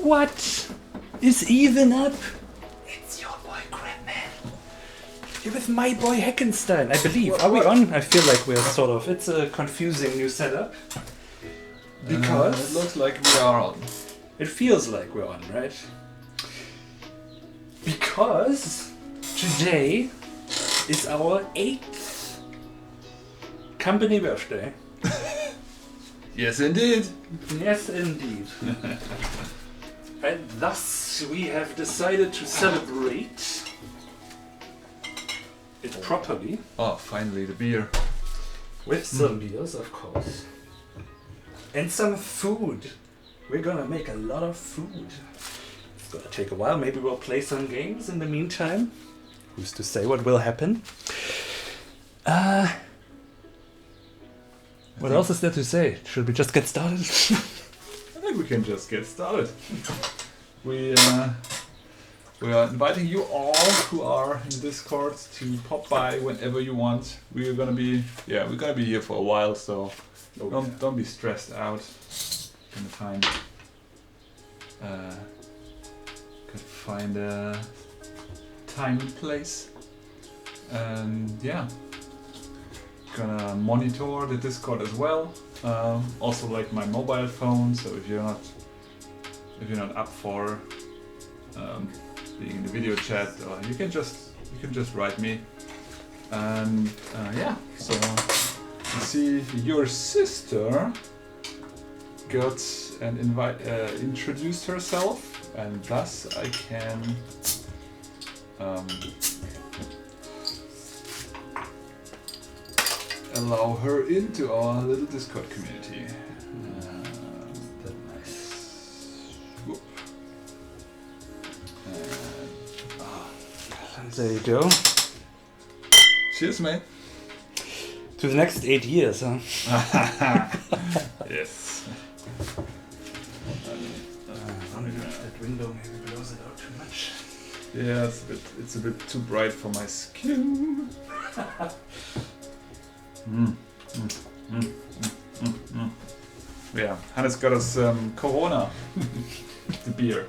What is even up? It's your boy Crabman. You're with my boy Heckenstein, I believe. Are we on? I feel like we're sort of. It's a confusing new setup. Because it looks like we are on. It feels like we're on, right? Because today is our 8th company birthday. Yes, indeed. Yes, indeed. And thus we have decided to celebrate it properly. Oh, finally the beer. With some beers, of course. And some food. We're gonna make a lot of food. It's gonna take a while. Maybe we'll play some games in the meantime. Who's to say what will happen? What else is there to say? Should we just get started? I think we can just get started. We are inviting you all who are in Discord to pop by whenever you want. We're gonna be here for a while, so don't be stressed out. Gonna find a time and place, and yeah, gonna monitor the Discord as well. Also, like my mobile phone. So if you're not up for being in the video chat, you can just write me. And yeah, so you see, your sister got an introduced herself, and thus I can allow her into our little Discord community. That's nice. Whoop. And there you go. Cheers, mate. To the next 8 years, huh? Yes. That window maybe blows it out too much. Yeah, it's a bit too bright for my skin. Yeah, Hannes got us Corona, the beer.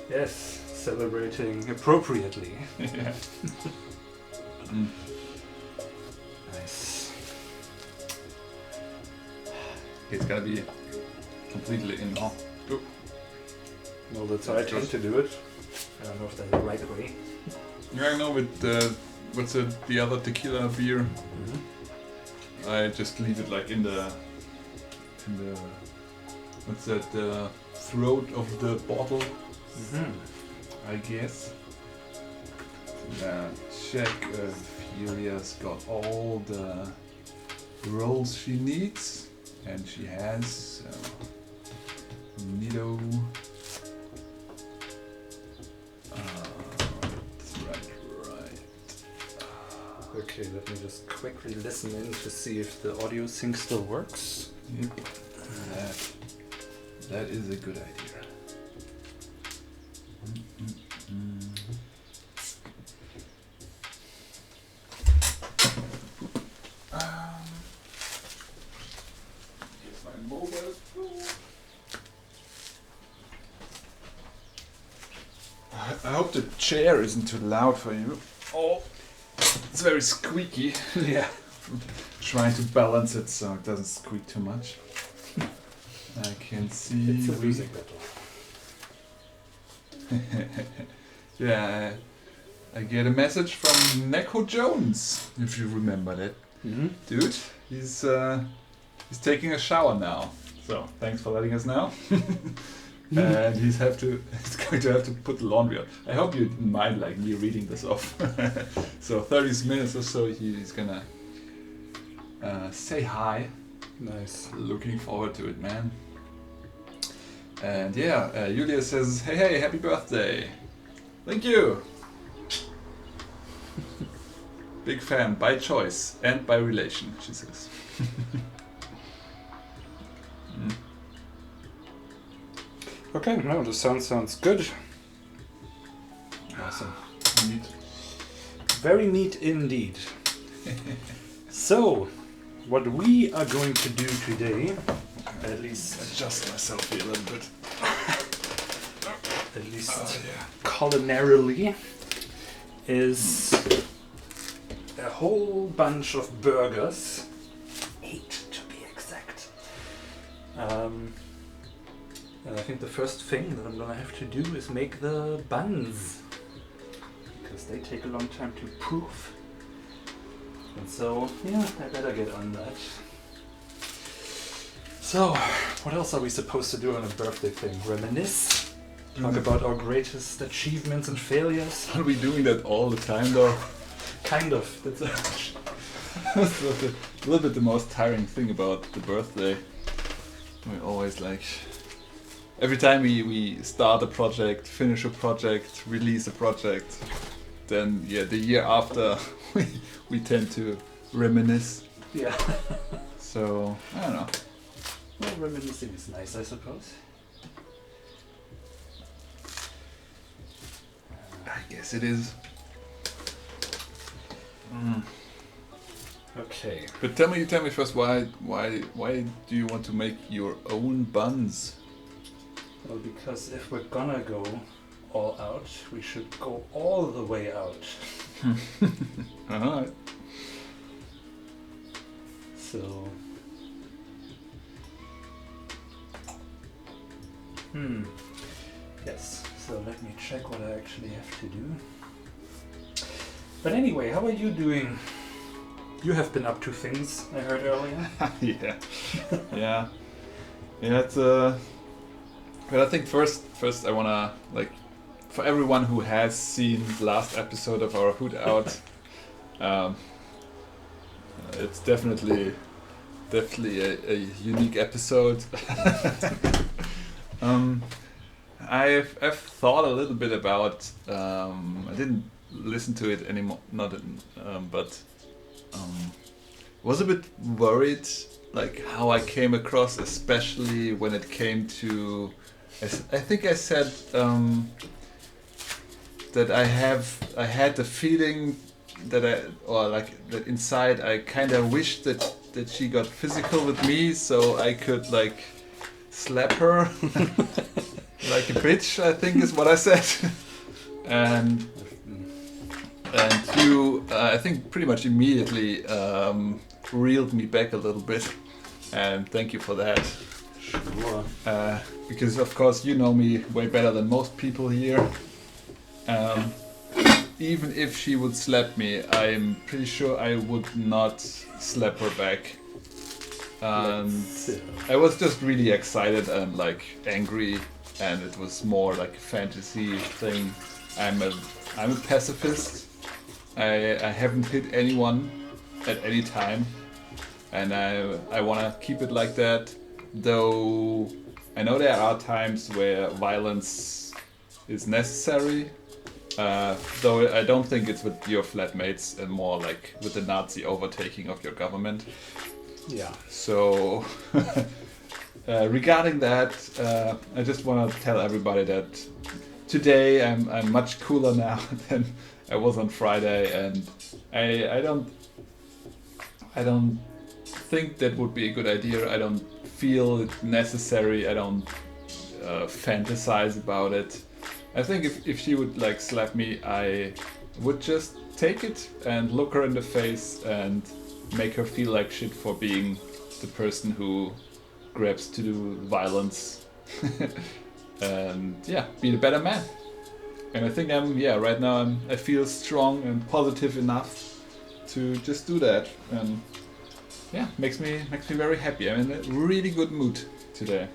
Yes, celebrating appropriately. Yeah. Nice. It's gotta be completely in. Oh. No, that's how I tend to do it. I don't know if that's the right way. Yeah, I know with what's the other tequila beer. I just leave it like in the what's that, the throat of the bottle, I guess. Check if Furia's got all the rolls she needs, and she has. Neato. Right. Okay, let me just quickly listen in to see if the audio sync still works. Yep. That is a good idea. Here's my mobile phone. I hope the chair isn't too loud for you. Oh, it's very squeaky. Yeah. Trying to balance it so it doesn't squeak too much. I can see. It's a losing battle. Yeah, I get a message from Neko Jones, if you remember that. Dude, he's taking a shower now. So thanks for letting us know. And he's going to have to put the laundry on. I hope you didn't mind like me reading this off. So 30 minutes or so he's gonna say hi. Nice. Looking forward to it, man. And yeah, Julia says, hey, happy birthday. Thank you. Big fan, by choice and by relation, she says. Okay, no, the sound sounds good. Awesome. Neat. Very neat indeed. So, what we are going to do today, at least Adjust myself here a little bit. at least culinarily, is a whole bunch of burgers, 8 to be exact. And I think the first thing that I'm gonna have to do is make the buns, because they take a long time to proof. And so, yeah, I better get on that. So, what else are we supposed to do on a birthday thing? Reminisce? Talk about our greatest achievements and failures? Are we doing that all the time though? Kind of. That's That's a little bit the most tiring thing about the birthday. We always like... Every time we start a project, finish a project, release a project, then yeah, the year after we tend to reminisce. Yeah. So, I don't know. Well, reminiscing is nice, I suppose. I guess it is. Okay. But tell me first, why do you want to make your own buns? Well, because if we're gonna go all out, we should go all the way out. Alright. So... Yes, so let me check what I actually have to do. But anyway, how are you doing? You have been up to things, I heard earlier. Yeah. It's but I think first I wanna, like, for everyone who has seen the last episode of our Hoot Out, it's definitely a unique episode. I've thought a little bit about. I didn't listen to it anymore, but was a bit worried, like how I came across, especially when it came to. I think I said that I had the feeling that that inside I kind of wished that she got physical with me so I could like slap her like a bitch, I think is what I said. and you I think pretty much immediately reeled me back a little bit, and thank you for that. Sure. Because of course you know me way better than most people here. Even if she would slap me, I'm pretty sure I would not slap her back. And I was just really excited and like angry, and it was more like a fantasy thing. I'm a pacifist. I haven't hit anyone at any time, and I want to keep it like that. Though I know there are times where violence is necessary. Though I don't think it's with your flatmates, and more like with the Nazi overtaking of your government. Yeah. So, regarding that, I just want to tell everybody that today I'm much cooler now than I was on Friday, and I don't think that would be a good idea. I don't feel it necessary. I don't fantasize about it. I think if she would like slap me, I would just take it and look her in the face and make her feel like shit for being the person who grabs to do violence. And yeah, be the better man. And I think right now I feel strong and positive enough to just do that. And yeah, makes me very happy. I'm in a really good mood today.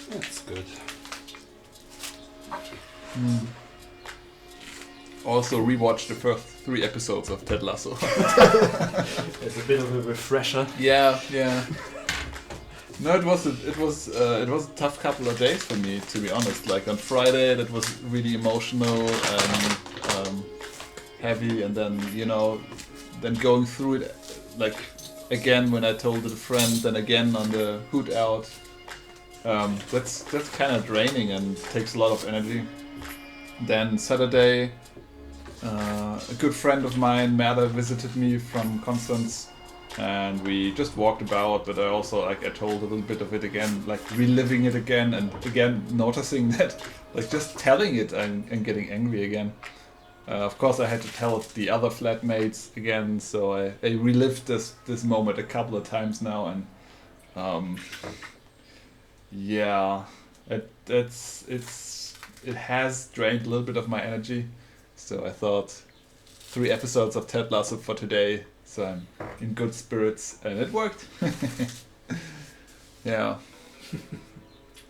That's good. Also rewatched the first 3 episodes of Ted Lasso. It's a bit of a refresher. Yeah. No, it was a tough couple of days for me, to be honest. Like on Friday, that was really emotional and heavy, and then then going through it like again when I told it a friend, then again on the Hoot Out. That's kind of draining and takes a lot of energy. Then Saturday, a good friend of mine, Merda, visited me from Constance, and we just walked about. But I also I told a little bit of it again, like reliving it again, and again noticing that like just telling it and getting angry again. Of course, I had to tell the other flatmates again, so I relived this moment a couple of times now, and yeah, it has drained a little bit of my energy. So I thought 3 episodes of Ted Lasso for today, so I'm in good spirits, and it worked. Yeah.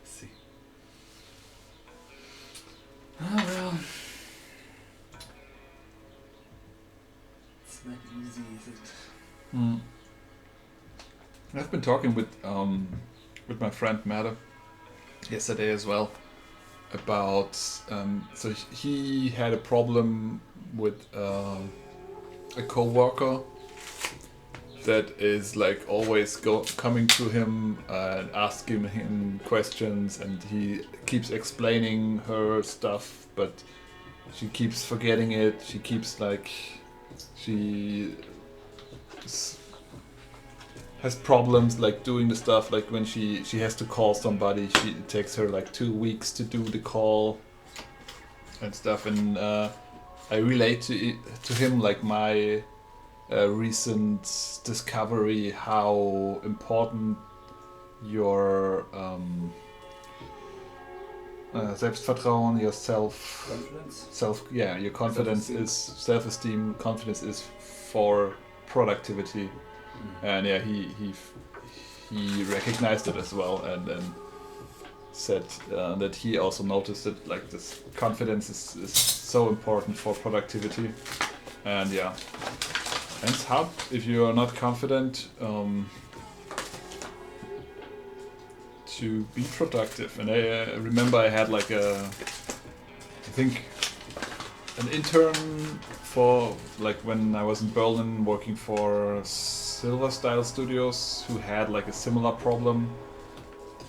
See. Oh well. It's not easy, is it? I've been talking with my friend Mette yesterday as well about so he had a problem with a coworker that is like always coming to him and asking him questions, and he keeps explaining her stuff, but she keeps forgetting it. She keeps like she has problems like doing the stuff, like when she has to call somebody, it takes her like 2 weeks to do the call and stuff, and I relate to him like my recent discovery how important your Selbstvertrauen, your your confidence is, self-esteem, confidence is for productivity. And yeah, he recognized it as well, and said that he also noticed that like this confidence is so important for productivity. And yeah, and it's hard if you are not confident to be productive. And I remember I had like I think an intern for like when I was in Berlin working for Silver Style Studios, who had like a similar problem,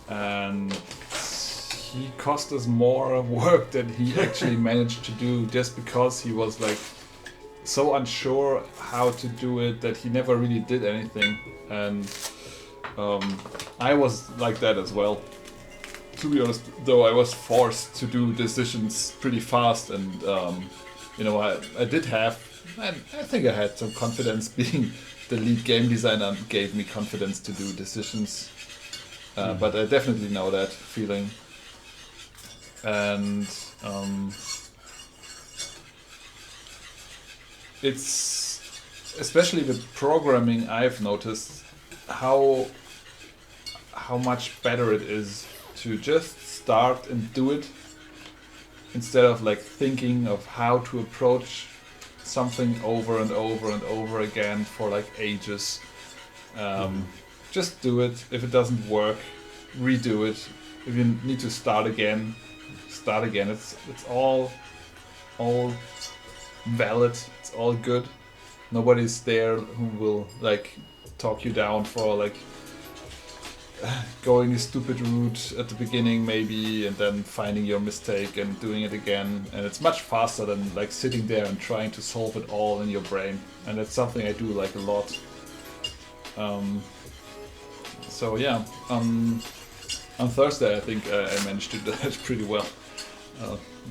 and he cost us more work than he actually managed to do, just because he was like so unsure how to do it that he never really did anything. And I was like that as well, to be honest, though I was forced to do decisions pretty fast, and I did have, I think I had some confidence. Being the lead game designer gave me confidence to do decisions, but I definitely know that feeling. And it's especially with programming, I've noticed how much better it is to just start and do it, instead of like thinking of how to approach something over and over and over again for like ages. Just do it. If it doesn't work, redo it. If you need to start again. It's all valid. It's all good. Nobody's there who will like talk you down for like going a stupid route at the beginning maybe, and then finding your mistake and doing it again. And it's much faster than like sitting there and trying to solve it all in your brain. And that's something I do like a lot. So yeah, on Thursday I think I managed to do that pretty well.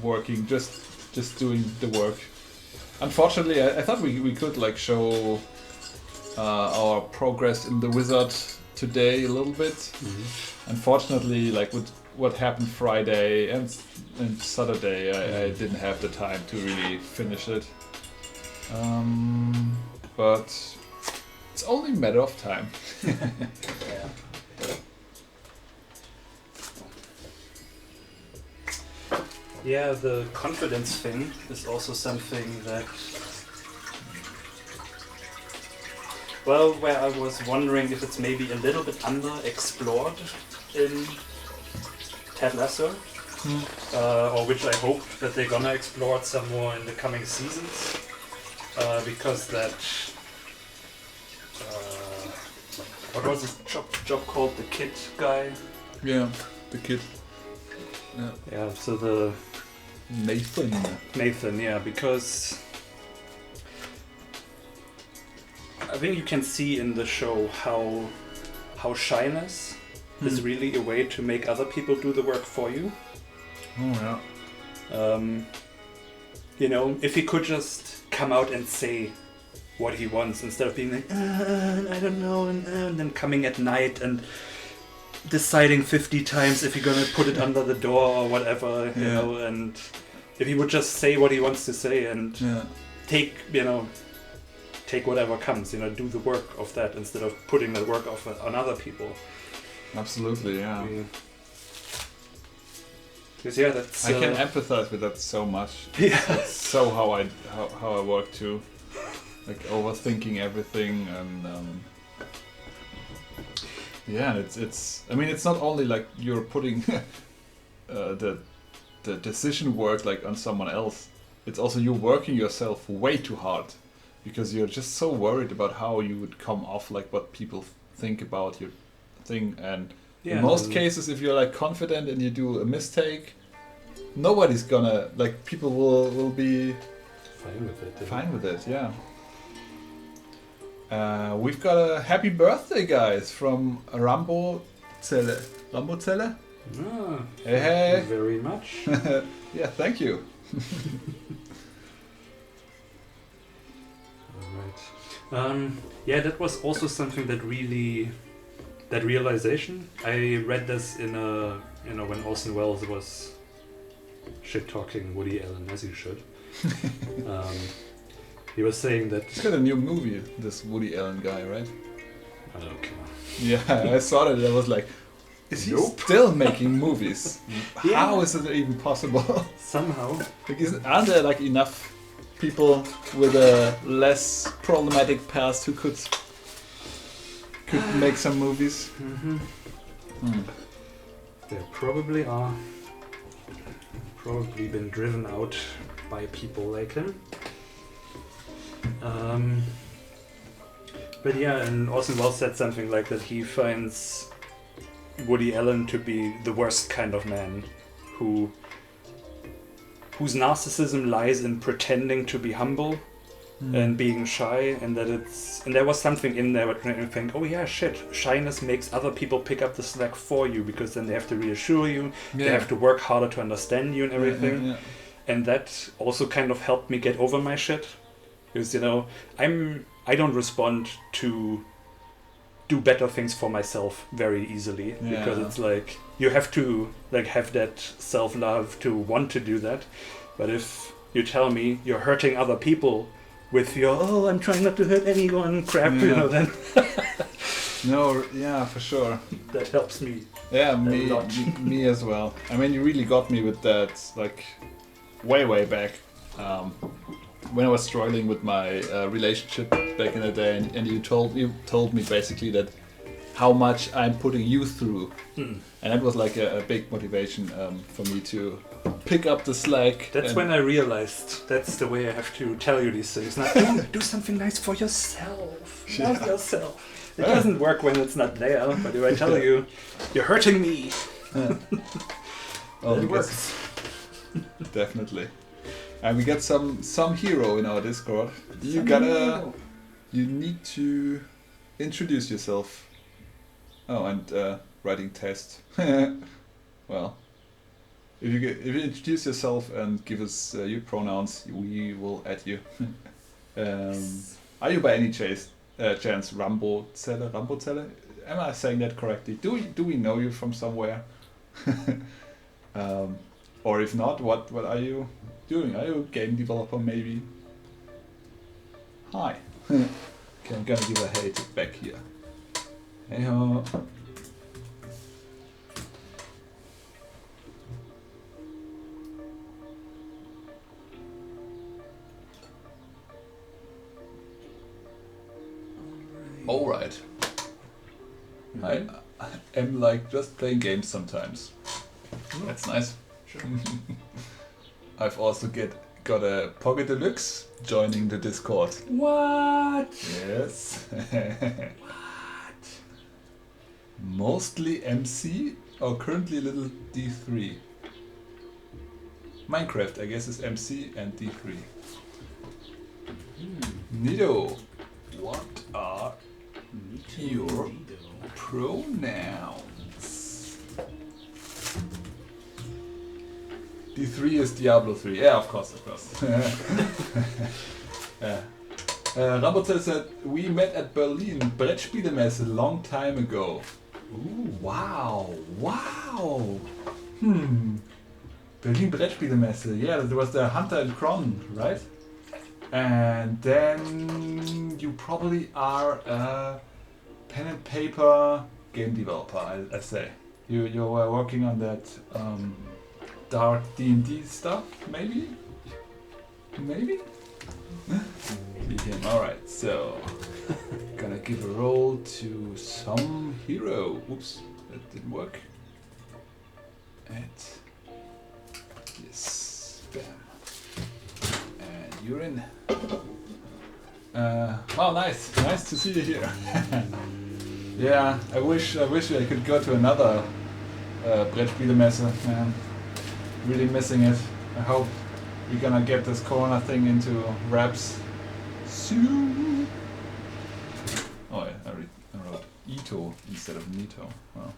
Working, just doing the work. Unfortunately, I thought we could like show our progress in the wizard today a little bit. Unfortunately, like with what happened Friday and Saturday, I didn't have the time to really finish it. But it's only a matter of time. Yeah, the confidence thing is also something that, well, where I was wondering if it's maybe a little bit underexplored in Ted Lasso, or which I hope that they're gonna explore it some more in the coming seasons, because that, what was his job called? The Kid guy? Yeah, the kid. Yeah, so the Nathan, yeah, because I think you can see in the show how shyness is really a way to make other people do the work for you. Oh Um, you know, if he could just come out and say what he wants instead of being like, I don't know, and then coming at night and deciding 50 times if you're gonna put it under the door or whatever, you know, and if he would just say what he wants to say and take whatever comes, you know, do the work of that instead of putting the work on other people. Absolutely, yeah. Because that's I can empathize with that so much. Yeah. That's so how I work too, like overthinking everything and. Yeah, it's. I mean, it's not only like you're putting the decision work like on someone else. It's also you working yourself way too hard, because you're just so worried about how you would come off, like what people think about your thing. And in most cases, if you're like confident and you do a mistake, nobody's gonna like. People will be fine with it. Fine with it, yeah. We've got a happy birthday, guys, from Rambo Zelle. Rambo Zelle? Ah, hey. Thank you very much. Yeah, thank you. Alright. Yeah, that was also something that realization. I read this in when Orson Welles was shit-talking Woody Allen, as he should. He was saying that... He's got a new movie, this Woody Allen guy, right? I don't care. Yeah, I saw that and I was like, is he still making movies? Yeah. How is it even possible? Somehow. Like, aren't there like enough people with a less problematic past who could make some movies? Mm-hmm. There probably are. Probably been driven out by people like him. But yeah, and Orson Welles said something like that he finds Woody Allen to be the worst kind of man whose narcissism lies in pretending to be humble and being shy, and there was something in there that made me think, oh yeah, shit, shyness makes other people pick up the slack for you, because then they have to reassure you, they have to work harder to understand you and everything. And that also kind of helped me get over my shit. Because, you know, I don't respond to do better things for myself very easily. Because it's like, you have to like have that self-love to want to do that. But if you tell me you're hurting other people with your, I'm trying not to hurt anyone crap, you know, then... No, yeah, for sure. That helps me. Yeah, me as well. I mean, you really got me with that, like, way back. When I was struggling with my relationship back in the day, and you told me basically that how much I'm putting you through, and that was like a big motivation for me to pick up the slack. That's when I realized that's the way I have to tell you these things. Now, do something nice for yourself. Love yourself. It doesn't work when it's not there, but if I tell you, you're hurting me, it works. Definitely. And we got some hero in our Discord. You need to introduce yourself. Oh, and writing test. Well, if you introduce yourself and give us your pronouns, we will add you. Are you by any chance Rambo Zelle? Am I saying that correctly? Do we know you from somewhere? Or if not, what are you doing? Are you a game developer maybe? Hi. Okay, I'm gonna give a hate back here. Hey ho. Alright. I am like just playing games sometimes. That's nice. Sure. I've also got a Pocket Deluxe joining the Discord. What? Yes. What? Mostly MC or currently little D3. Minecraft, I guess, is MC and D3. Nido, what are your pronouns? D3 is Diablo 3. Yeah, of course. Yeah. Rabotel said, we met at Berlin Brettspielemesse a long time ago. Ooh, wow. Berlin Brettspielemesse. Yeah, that was the Hunter and Kron, right? And then you probably are a pen and paper game developer, I say. You were working on that dark D&D stuff, maybe? Alright, so gonna give a roll to some hero. Oops, that didn't work. Yes, bam. And you're in. Wow, nice to see you here. Yeah, I wish I could go to another Brettspielemesse, man. Really missing it. I hope we're gonna get this Corona thing into wraps soon. Oh yeah, I wrote Ito instead of Nito. Well,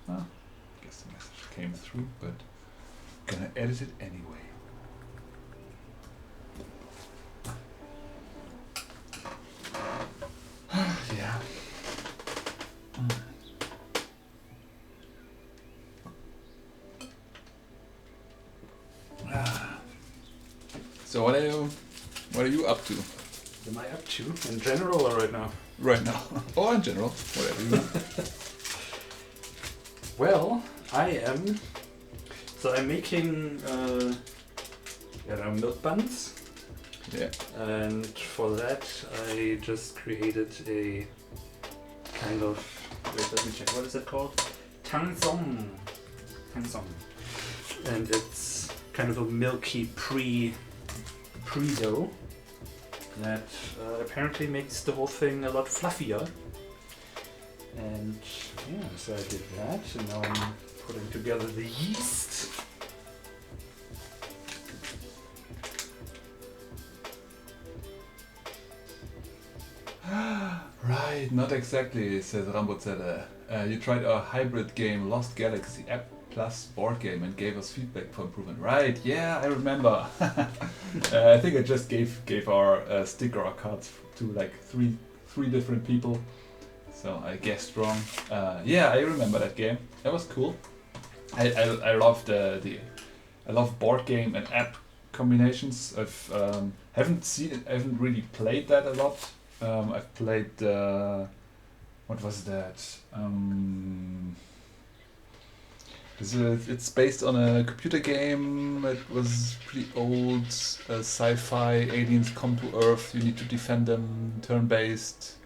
I guess the message came through, but gonna edit it anyway. Yeah. So what are you up to? What am I up to? In general or right now? Right now. Or in general, whatever you want. Well, I'm making milk buns. Yeah. And for that I just created a kind of, wait, let me check, what is it called? Tangsong. And it's kind of a milky pre-dough that apparently makes the whole thing a lot fluffier. And yeah, so I did that, and now I'm putting together the yeast. Right, not exactly, says Rambozella. You tried our hybrid game Lost Galaxy app plus board game and gave us feedback for improvement. Right, yeah, I remember. I think I just gave our sticker or cards to like three different people. So I guessed wrong. Yeah, I remember that game. That was cool. I love I love board game and app combinations. Haven't really played that a lot. I've played what was that? It's based on a computer game. It was pretty old. Sci-fi. Aliens come to Earth. You need to defend them. Turn-based.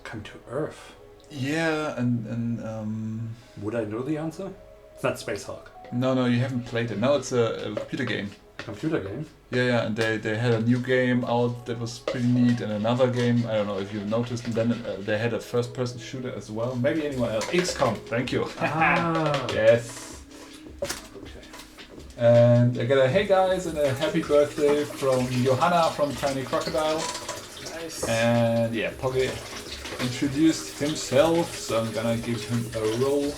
Come to Earth? Yeah, and would I know the answer? It's not Space Hulk. No, you haven't played it. No, it's a computer game. Computer game? Yeah, and they had a new game out that was pretty neat, and another game, I don't know if you noticed, and then they had a first-person shooter as well. Maybe anyone else. XCOM, thank you. Ah. Yes. Okay. And I got a hey guys and a happy birthday from Johanna from Tiny Crocodile. Nice. And yeah, Pogge introduced himself, so I'm gonna give him a roll.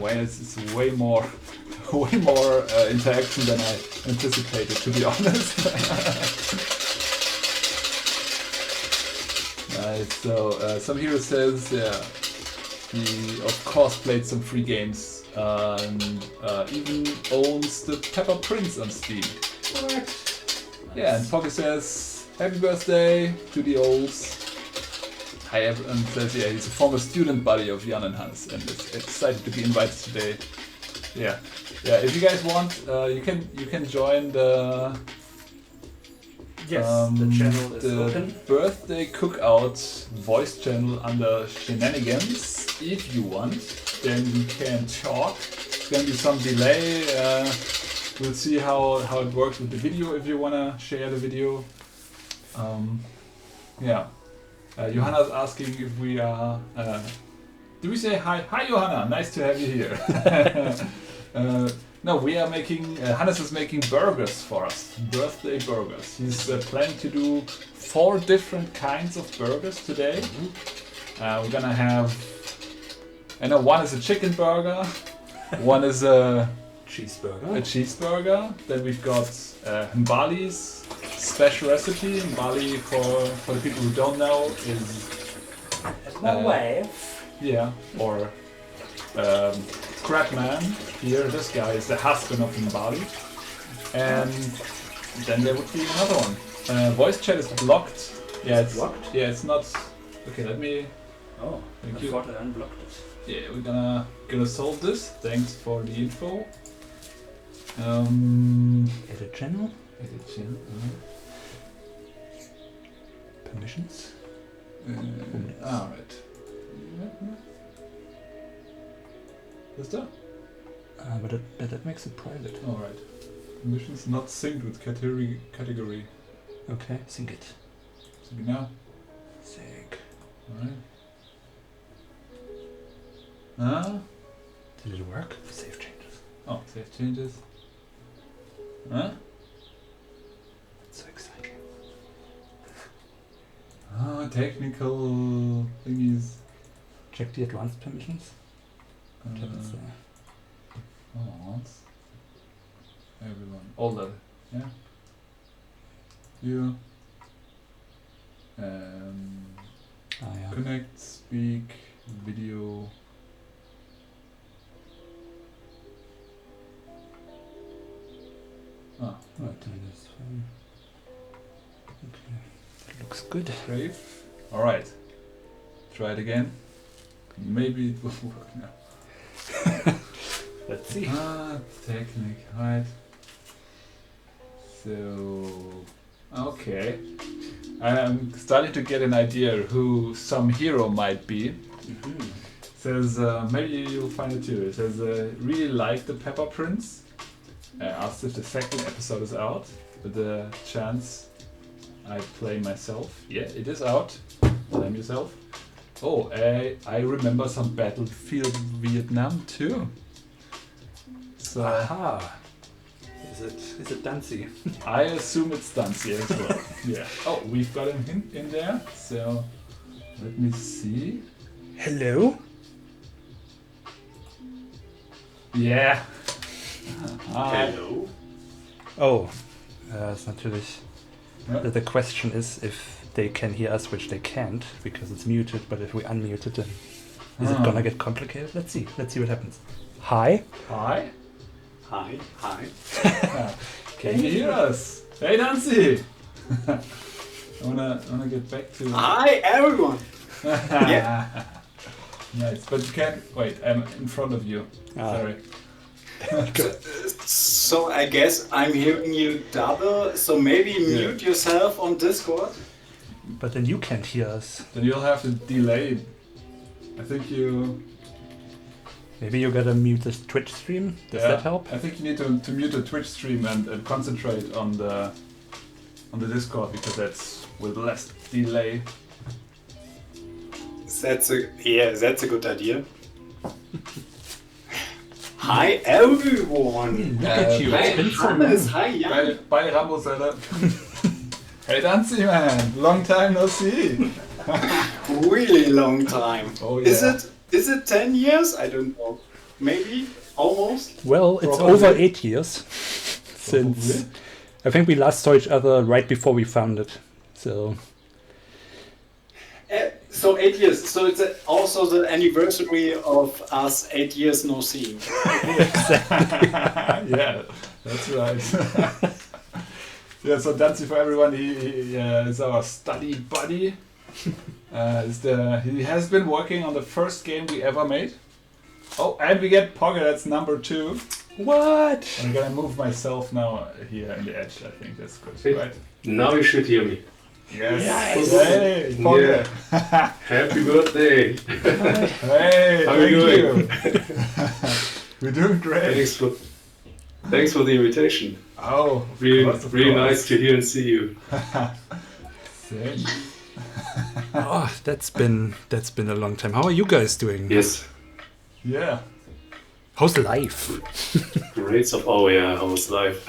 It's way more interaction than I anticipated, to be honest. Nice. So some hero says, yeah, he of course played some free games and even owns the Pepper Prince on Steam. What? Yeah, and Pocky says, happy birthday to the olds. And says, yeah, he's a former student buddy of Jan and Hans and is excited to be invited today. Yeah. If you guys want, you can join the the channel is open. Birthday Cookout voice channel under Shenanigans. If you want, then we can talk. It's gonna be some delay. We'll see how it works with the video if you wanna share the video. Yeah. Johanna's asking if we are. Do we say hi? Hi, Johanna. Nice to have you here. No, we are making. Hannes is making burgers for us. Birthday burgers. He's planning to do 4 different kinds of burgers today. We're gonna have. I know one is a chicken burger, one is a cheeseburger. Then we've got Mbali's special recipe. Mbali, for the people who don't know, is My wife. yeah, or Crabman. Here, this guy is the husband of Mbali, and then there would be another one. Voice chat is blocked. Yeah, it's blocked. Yeah, it's not. Okay, let me. Oh, Thank I you. thought I unblocked it. Yeah, we're gonna solve this. Thanks for the info. Edit channel. Edit channel. Permissions. Alright. Is that? But that makes it private. Alright. Permissions not synced with category. Okay, sync it. Sync now. Sync. Alright. Did it work? Save changes. Oh, save changes. Huh? So exciting. Technical thingies. Check the advanced permissions. What happens there? What's everyone? All that, yeah. You. Yeah. Connect, speak, video. Right, then this one. Okay, that looks good. Brave. All right. Try it again. Maybe it will work now. Let's see. Technique, right. So, okay. I'm starting to get an idea who some hero might be. Mm-hmm. Says, maybe you'll find it too. It says, really like the Pepper Prince. Asked if the second episode is out. With the chance I play myself. Yeah, it is out. Blame yourself. Oh, I remember some Battlefield Vietnam too. So Aha! Is it Dancy? I assume it's Dancy as well. Yeah. Oh, we've got him in there. So let me see. Hello? Yeah. Hi. Hello. Oh, it's natürlich. Yeah. The question is if they can hear us, which they can't because it's muted. But if we unmute it, then is it gonna get complicated? Let's see. Let's see what happens. Hi. Hi. Hi. Can you hear us? Hey, Dancy. I wanna get back to. Hi, everyone. Yeah. Nice, but you can't. Wait, I'm in front of you. Sorry. So I guess I'm hearing you double. So maybe mute yourself on Discord. But then you can't hear us. Then you'll have to delay. I think you. Maybe you gotta mute this Twitch stream. Does that help? I think you need to mute the Twitch stream and concentrate on the Discord because that's with less delay. That's a good idea. Hi, everyone. Look at you. Hi, It's been so Hannes. long. Hi, Jan. Bye, Rambo Seller. Hey, Dancy, man. Long time no see. Really long time. Oh, yeah. Is it 10 years? I don't know. Maybe almost. Well, it's Probably. over 8 years since I think we last saw each other right before we founded. So So 8 years. So it's also the anniversary of us 8 years no seeing. Yeah, that's right. Yeah, so Dancy for everyone. He is our study buddy. He has been working on the first game we ever made. Oh, and we get Pogger. That's number 2. what? I'm gonna move myself now here in the edge. I think that's good, right? Now you should hear me. Yes. Yes. Hey, Pogger. Happy birthday. Hey, How are you doing? We're doing great. Thanks for the invitation. Oh, Really nice to hear and see you. Same. Oh, that's been a long time. How are you guys doing? Yes. Yeah. How's life? Great so far. Oh yeah, how's life?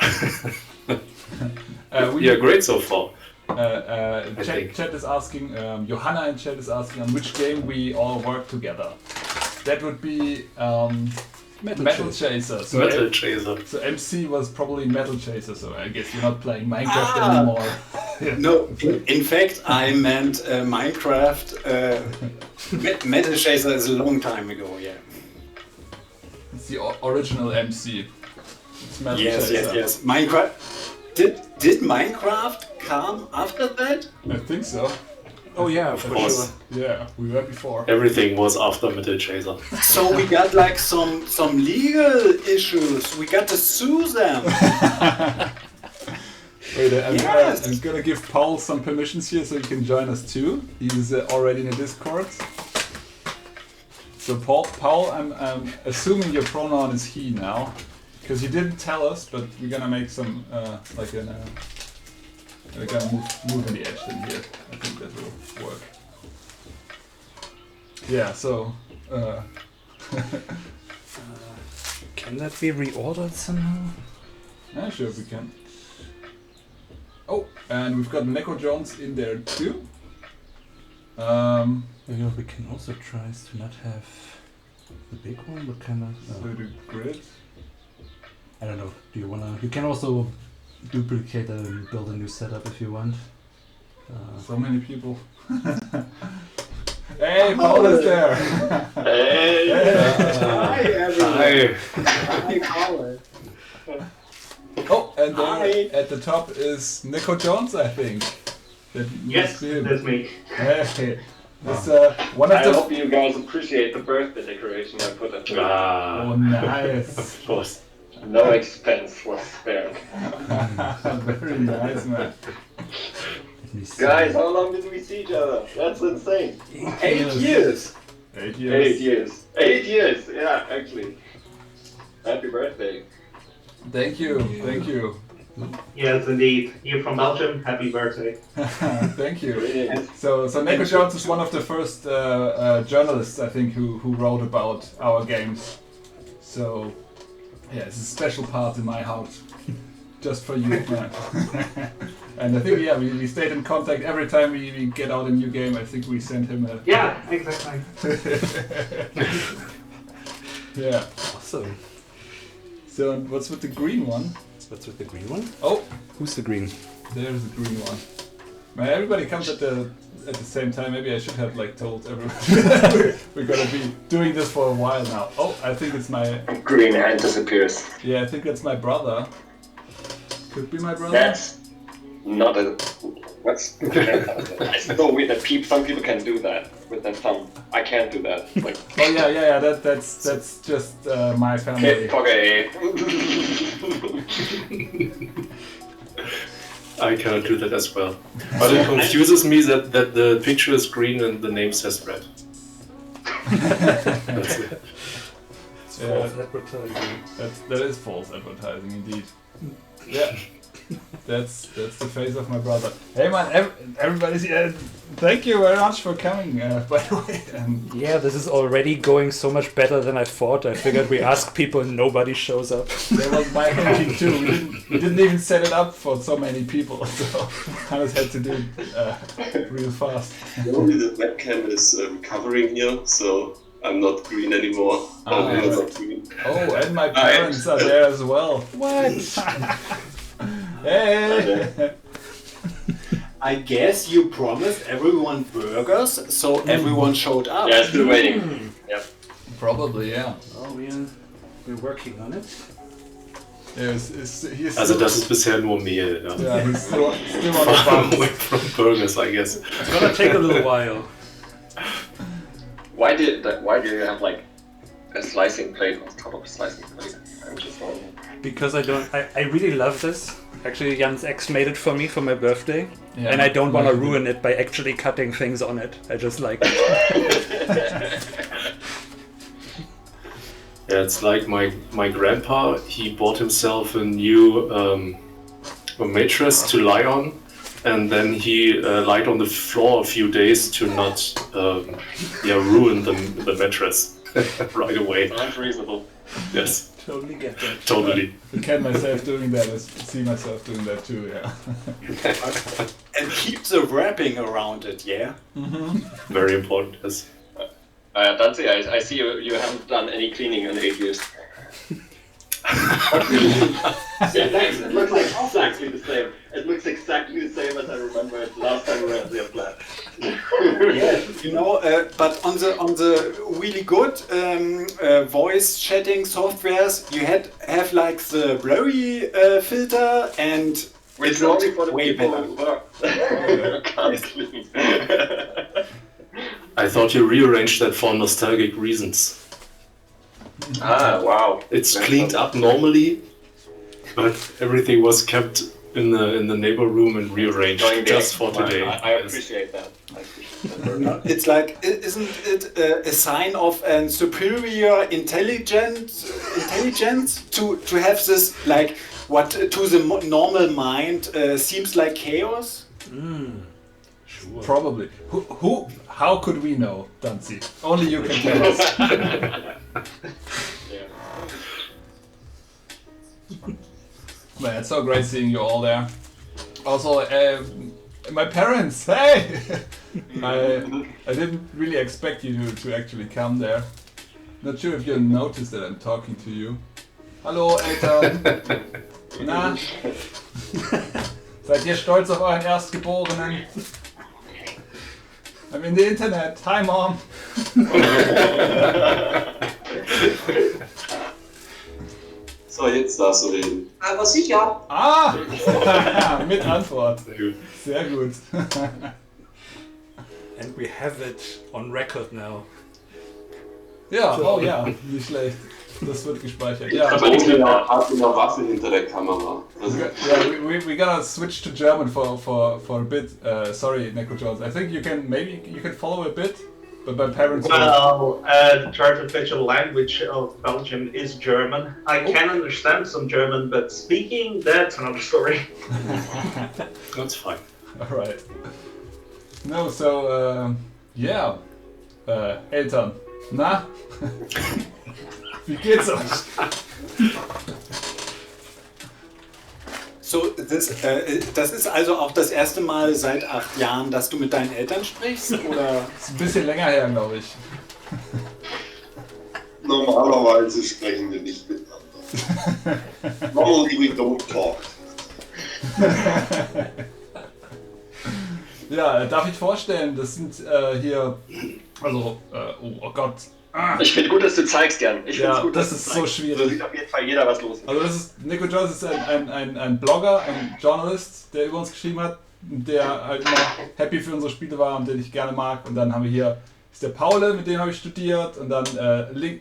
We Yeah, great so far. Chat is asking, Johanna in chat is asking on which game we all work together. That would be Metal Chaser. So Metal Chaser. So MC was probably Metal Chaser, so I guess you're not playing Minecraft anymore. No, in fact, I meant Minecraft. Metal Chaser is a long time ago, yeah. It's the original MC. It's Metal Yes, Chaser. yes. Minecraft. Did Minecraft come after that? I think so. Oh yeah, for course. sure. Yeah, we were before. Everything was after Metal Chaser. So we got like some legal issues. We got to sue them. Wait, Yes. I'm gonna give Paul some permissions here so he can join us too. He's already in the Discord. So Paul, I'm assuming your pronoun is he now, because you didn't tell us, but we're gonna make some we're gonna move in the edge in here. I think that will work. Yeah. So. Can that be reordered somehow? Yeah, sure we can. Oh, and we've got Neko Jones in there too. We can also try to not have the big one, but kind of. The grid. I don't know. Do you wanna? You can also duplicate and build a new setup if you want. So many people. Hey, Paul is there. Hey! Hi, everyone. Hi! Hi, Colin. Oh, and Hi. there at the top is Neko Jones, I think. That Yes, must be him. that's me. Hey, this one of I the. hope you guys appreciate the birthday decoration I put up. Oh, nice. Of course. No expense was spared. Very nice, man. Let me see. Guys, how long did we see each other? That's insane. 8 years. 8 8 years. years. 8 years, yeah, actually. Happy birthday. Thank you. Thank you. Yes, indeed. You're from Belgium. Happy birthday. Thank you. Brilliant. So Neko Jones is one of the first journalists, I think, who wrote about our games. So, yeah, it's a special part in my heart. Just for you, man. And I think, yeah, we stayed in contact every time we get out a new game. I think we sent him a... Yeah, exactly. Yeah. Awesome. So, what's with the green one? What's with the green one? Oh, Who's the green? there's the green one. Man, everybody comes at the same time. Maybe I should have told everyone. We're gonna be doing this for a while now. Oh, I think it's my... Green hand disappears. Yeah, I think that's my brother. Could be my brother. That's not a... What's... It's so weird that some people can do that with their thumb. I can't do that. Like, Oh yeah. That's just my family. okay. I cannot do that as well. But it confuses me that the picture is green and the name says red. That's it. It's Yeah. false advertising. That is false advertising indeed. Yeah. That's the face of my brother. Hey man, everybody's here. Thank you very much for coming. By the way, and Yeah, this is already going so much better than I thought. I figured we ask people and nobody shows up. that was my thinking too. We didn't even set it up for so many people, so I just had to do it real fast. Only the webcam is recovering here, so I'm not green anymore. Ah. I'm not green. Oh, and my parents are there as well. What? Hey! I guess you promised everyone burgers, so everyone showed up. Yeah, still waiting. Yep. Probably, yeah. Oh, we're working on it. Yeah, he's Also still, das ist bisher nur Mehl. Ja. yeah, he's still on the Far bump. away from burgers, I guess. It's gonna take a little while. Why do you have like a slicing plate on top of a slicing plate? I'm just wondering. Because I really love this. Actually, Jan's ex made it for me for my birthday. Yeah, And I don't want to mine ruin it by actually cutting things on it. I just like it. Yeah, it's like my grandpa. He bought himself a new a mattress to lie on, and then he lied on the floor a few days to not ruin the mattress right away. That's reasonable. Yes, Totally get that. totally. I can myself doing that. I see myself doing that too. Yeah. And keep the wrapping around it, yeah? Very important. Yes. Dante, I see you haven't done any cleaning in 8 years. Yeah, thanks. It looks like exactly the same. It looks exactly the same as I remember it last time we were at the flat. Yeah, you know, but on the really good voice chatting softwares, you have like the blurry filter, and We're it sorry looked for the way people better. who can't clean. I thought you rearranged that for nostalgic reasons. Ah, wow. It's cleaned up normally, but everything was kept in the neighbor room and rearranged just for today. I appreciate that. I appreciate that. No, it's like, isn't it a sign of an superior intelligence to have this, like, what to the normal mind seems like chaos? Sure. Probably. How could we know, Danzi? Only you can tell us. Yeah. Man, it's so great seeing you all there. Also, my parents, hey! I didn't really expect you to actually come there. Not sure if you noticed that I'm talking to you. Hallo Eltern! Na? Seid ihr stolz auf euren Erstgeborenen? I'm in the Internet. Hi Mom! So, jetzt darfst du reden. Aber sicher. Ah! Mit Antwort. Sehr gut. And we have it on record now. Ja, oh ja, nicht schlecht. Das wird gespeichert. Ja, Hat eine Waffe hinter der Kamera. Also, yeah, we gotta switch to German for a bit. Sorry, Neko Jones. I think you can follow a bit, but my parents. Well, the third official language of Belgium is German. I can understand some German, but speaking, that's another story. That's fine. All right. No, so yeah, Eltern. Na? Wie geht's euch? So, das ist also auch das erste Mal seit 8 Jahren, dass du mit deinen Eltern sprichst, oder? Ist ein bisschen länger her, glaube ich. normalerweise sprechen wir nicht miteinander. Normally we don't talk. Ja, darf ich vorstellen, das sind hier, also, oh Gott. Ich finde gut, dass du zeigst, Jan. Ich finde Ja, gut, das dass ist du so zeigst. schwierig. Da sieht auf jeden Fall jeder, was los ist. Also das ist, Neko Jones ist ein Blogger, ein Journalist, der über uns geschrieben hat, der halt immer happy für unsere Spiele war und den ich gerne mag. Und dann haben wir hier, ist der Paule, mit dem habe ich studiert, und dann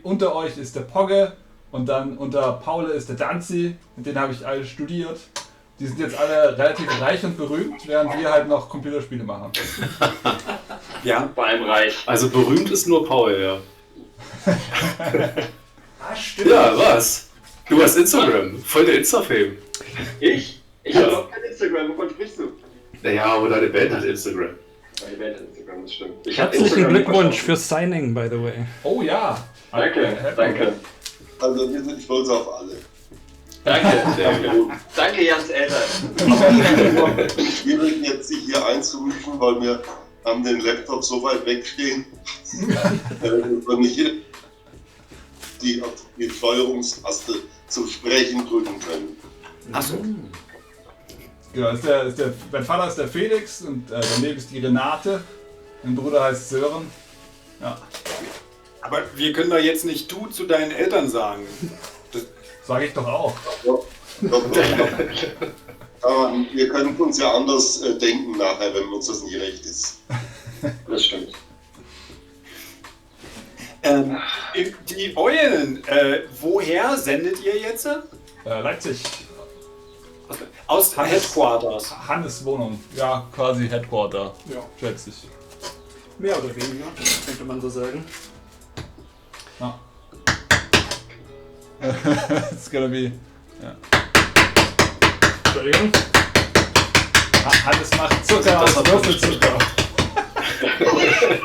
unter euch ist der Pogge, und dann unter Paule ist der Danzi, mit denen habe ich alle studiert. Die sind jetzt alle relativ reich und berühmt, während wir halt noch Computerspiele machen. Ja. Vor allem reich. Also berühmt ist nur Paul, ja. Ah, stimmt. Ja, was? Du hast Instagram. Voll der Insta-Fame. Ich? Ich Ja. habe doch kein Instagram. Wovon sprichst du? Naja, aber deine Band hat Instagram. Meine Welt hat Instagram, das stimmt. Ich hab Herzlichen Instagram nicht Glückwunsch verstanden. fürs Signing, by the way. Oh ja! Danke, danke. Also wir sind stolz auf alle. Danke, Sehr gut. danke Jans Eltern. Schwierig jetzt sich hier einzumischen, weil wir haben den Laptop so weit wegstehen, dass wir nicht die Steuerungstaste zum Sprechen drücken können. Achso. Genau, mein Vater ist der Felix und daneben ist die Renate. Mein Bruder heißt Sören. Ja, Aber wir können doch jetzt nicht du zu deinen Eltern sagen. sage ich doch auch. Aber wir können uns ja anders denken nachher, wenn uns das nicht recht ist. Das stimmt. Die Eulen, woher sendet ihr jetzt? Leipzig. Aus Headquarters. Hannes Wohnung. Ja, quasi Headquarter. Ja. Schätze ich. Mehr oder weniger, könnte man so sagen. Ja. It's gonna be. Ja. Entschuldigung. Hannes macht Zucker aus Würfelzucker.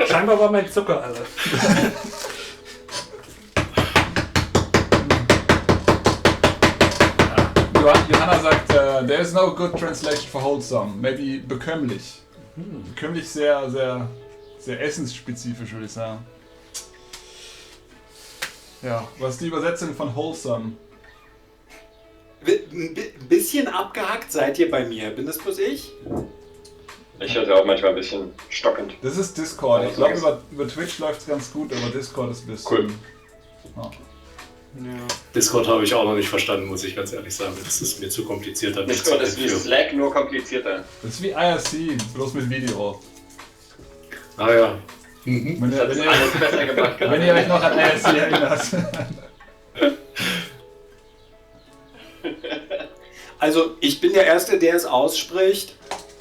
Scheinbar war mein Zucker alle. Johanna sagt, there is no good translation for wholesome. Maybe bekömmlich. Bekömmlich sehr, sehr, sehr essensspezifisch, würde ich sagen. Ja, was ist die Übersetzung von wholesome? Ein bisschen abgehackt seid ihr bei mir. Bin das bloß ich? Ich höre auch manchmal ein bisschen stockend. Das ist Discord. Ich glaube, über Twitch läuft es ganz gut, aber Discord ist ein bisschen... Cool. Ja. Ja. Discord habe ich auch noch nicht verstanden, muss ich ganz ehrlich sagen. Das ist mir zu kompliziert. Discord ist wie Slack, nur komplizierter. Das ist wie IRC, bloß mit Video. Ah ja. Wenn Das hat alles besser gemacht. wenn ihr euch noch an IRC erinnert. Also, ich bin der Erste, der es ausspricht.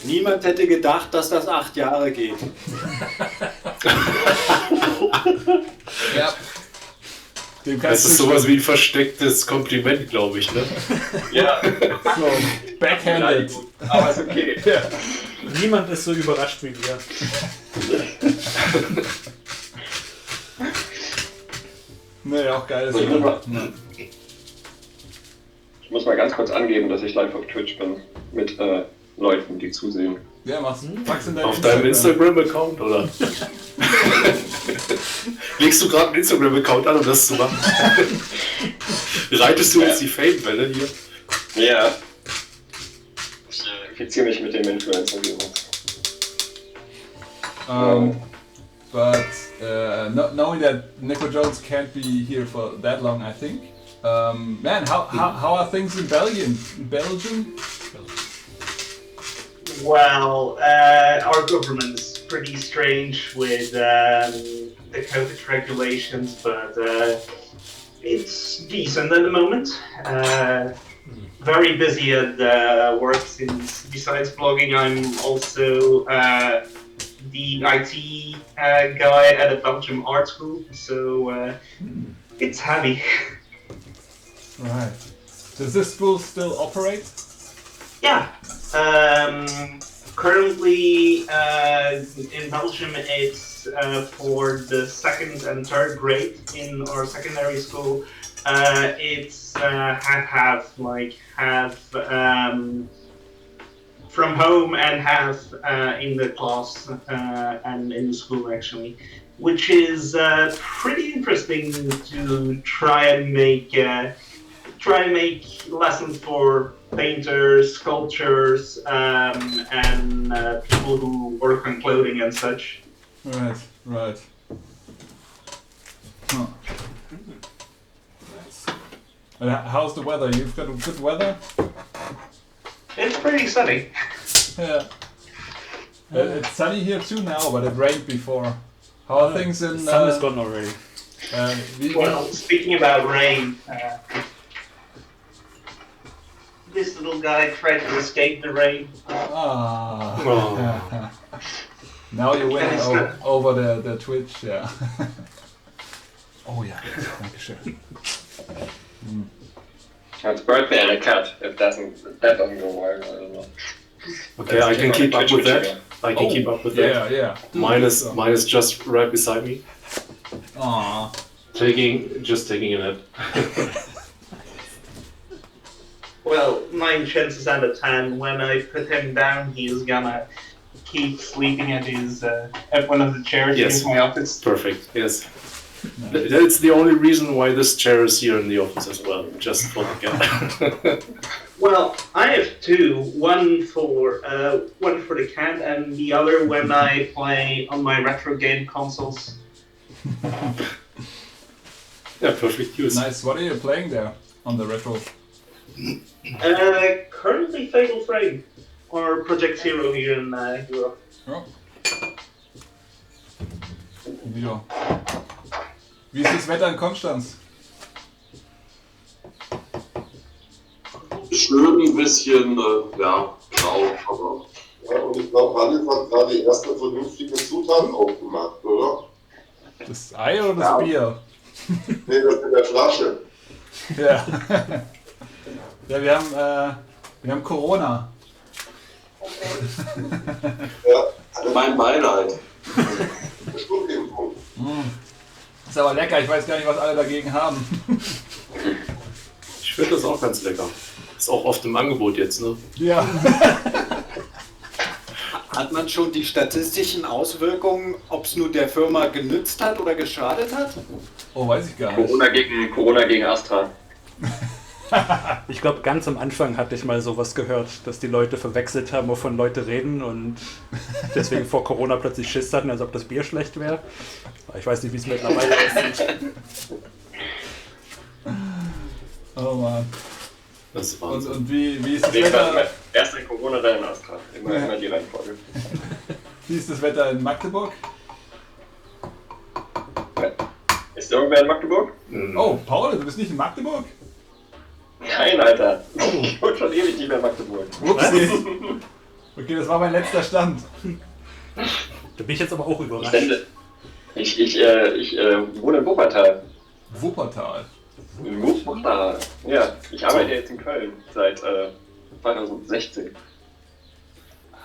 Niemand hätte gedacht, dass das 8 Jahre geht. Ja. Dem Das kannst ist du sowas wie ein verstecktes Kompliment, glaube ich, ne? Ja, so, backhanded. aber ist okay. Ja. Niemand ist so überrascht wie wir. Nee, auch geil. So, ich muss mal ganz kurz angeben, dass ich live auf Twitch bin. Mit Leuten, die zusehen. Ja, mach's in Auf deinem Instagram-Account, oder? Legst du gerade einen Instagram-Account an, um das zu machen? Reitest du jetzt die Fame-Welle hier? Ja. Ich infiziere mich mit dem Influencer-Virus. But knowing that Nico Jones can't be here for that long, I think. Man, how are things in Belgium? Well, our government's pretty strange with the COVID regulations, but it's decent at the moment. Very busy at work since besides blogging, I'm also the IT guy at a Belgium art school, so it's heavy. Right. Does this school still operate? Yeah. Currently in Belgium, it's for the 2nd and 3rd grade in our secondary school. It's half from home and half in the class and in the school actually, which is pretty interesting to try and make lessons for painters, sculptors, and people who work on clothing and such. Right. Huh. And how's the weather? You've got good weather? It's pretty sunny. Yeah. It's sunny here too now, but it rained before. How are things in... The sun is gone already. Well, speaking about rain, this little guy tried to escape the rain. Ah. Now you're winning over the Twitch, yeah. Oh yeah, Dankeschön. It's birthday and a cat. If that doesn't go well, I don't know. Okay, I can keep up with that. I can keep up with that. Yeah. Mine is just right beside me. Aww. Just taking a nap. Well, 9 chances out of 10, when I put him down, he's gonna keep sleeping at one of the chairs in my office. Perfect. Yes. That's the only reason why this chair is here in the office as well, just for the cat. Well, I have 2. One for the cat, and the other when I play on my retro game consoles. Yeah, perfect use. Nice. What are you playing there on the retro? Currently Fatal Frame, or Project Zero here in Europe. Oh. Ja. Wie ist das Wetter in Konstanz? Schön ein bisschen, grau, aber. Ja, und ich glaube, Hannes hat gerade die erste vernünftige Zutaten aufgemacht, oder? Das Ei oder das Bier? Nee, das in der Flasche. Ja. Ja, wir haben Corona. Ja, also mein Beileid. Schluckimpfung. Ist aber lecker, ich weiß gar nicht, was alle dagegen haben. Ich finde das auch ganz lecker. Ist auch oft im Angebot jetzt, ne? Ja. Hat man schon die statistischen Auswirkungen, ob es nur der Firma genützt hat oder geschadet hat? Oh, weiß ich gar nicht. Corona gegen Astra. Ich glaube, ganz am Anfang hatte ich mal sowas gehört, dass die Leute verwechselt haben, wovon Leute reden und deswegen vor Corona plötzlich Schiss hatten, als ob das Bier schlecht wäre. Ich weiß nicht, wie es mittlerweile aussieht. Oh Mann. Das ist Wahnsinn. Und wie ist das Nee, Wetter? erst in Corona, dann in Astra. Immer die Reihenfolge. Wie ist das Wetter in Magdeburg? Ist irgendwer in Magdeburg? Oh, Paul, du bist nicht in Magdeburg? Nein, Alter. Ich wohne schon ewig nicht mehr in Magdeburg. Upsi. Okay, das war mein letzter Stand. Da bin ich jetzt aber auch überrascht. Ich wohne in Wuppertal. Wuppertal. In Wuppertal. Ja, ich arbeite jetzt in Köln seit 2016.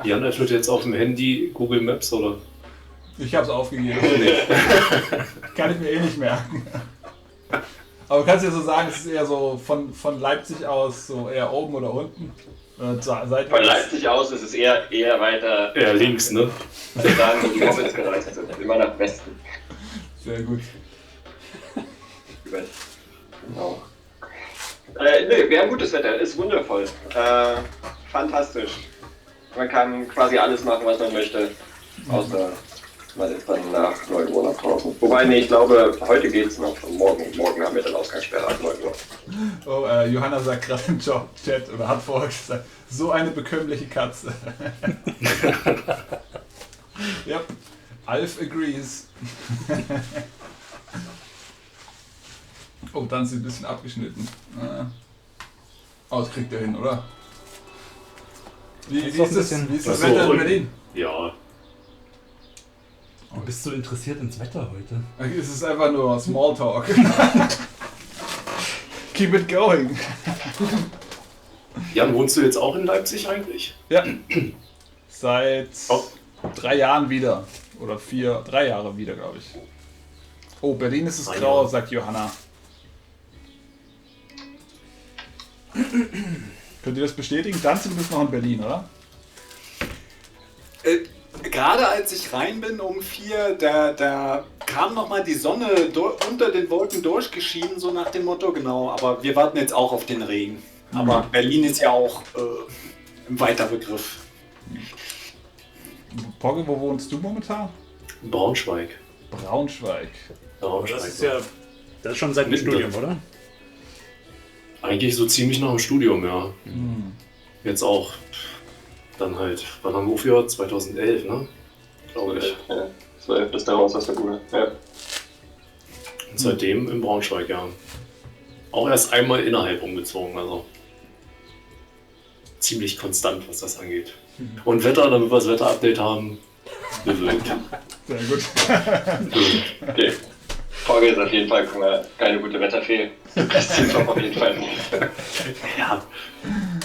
Jan öffnet jetzt auf dem Handy Google Maps, oder? Ich hab's aufgegeben. Kann ich mir eh nicht merken. Aber du kannst ja so sagen, es ist eher so von Leipzig aus, so eher oben oder unten. Seitwärts. Von Leipzig aus ist es eher weiter. Ja, links, ne? Ich würde sagen, wo die Hobbits gereist sind. Immer nach Westen. Sehr gut. Genau. Nö, wir haben gutes Wetter, ist wundervoll. Fantastisch. Man kann quasi alles machen, was man möchte. Außer man ist dann nach 9 Uhr nach draußen. Wobei, nee, ich glaube, heute geht's noch. Morgen haben wir dann Ausgangssperre ab 9 Uhr. Oh, Johanna sagt gerade im Chat oder hat vorher gesagt, so eine bekömmliche Katze. Ja, Alf agrees. Oh, dann ist sie ein bisschen abgeschnitten. Oh, das kriegt er hin, oder? Wie ist das Achso, Wetter in Berlin? Ja. Du bist so interessiert ins Wetter heute. Es ist einfach nur Smalltalk. Keep it going. Jan, wohnst du jetzt auch in Leipzig eigentlich? Ja. Seit 3 Jahren wieder. Oder 3 Jahre wieder, glaube ich. Oh, Berlin ist es grau, sagt Johanna. Könnt ihr das bestätigen? Danzig, du bist noch in Berlin, oder? Gerade als ich rein bin um 4, da kam nochmal die Sonne unter den Wolken durchgeschienen, so nach dem Motto, genau. Aber wir warten jetzt auch auf den Regen. Aber Berlin ist ja auch im Weiterbegriff. Pogge, wo wohnst du momentan? Braunschweig. Braunschweig. Das ist ja das ist schon seit dem Studium, oder? Eigentlich so ziemlich nach dem Studium, ja. Jetzt auch dann halt, wann haben wir aufgehört? 2011, ne? Glaube ich. Ja, 12 bis daraus aus der Bude. Ja. Und seitdem in Braunschweig, ja. Auch erst einmal innerhalb umgezogen, also ziemlich konstant, was das angeht. Und Wetter, damit wir das Wetter-Update haben, bewölkt. Sehr gut. Okay. Folge ist auf jeden Fall keine gute Wetterfee. Das sind wir auf jeden Fall nicht. Ja.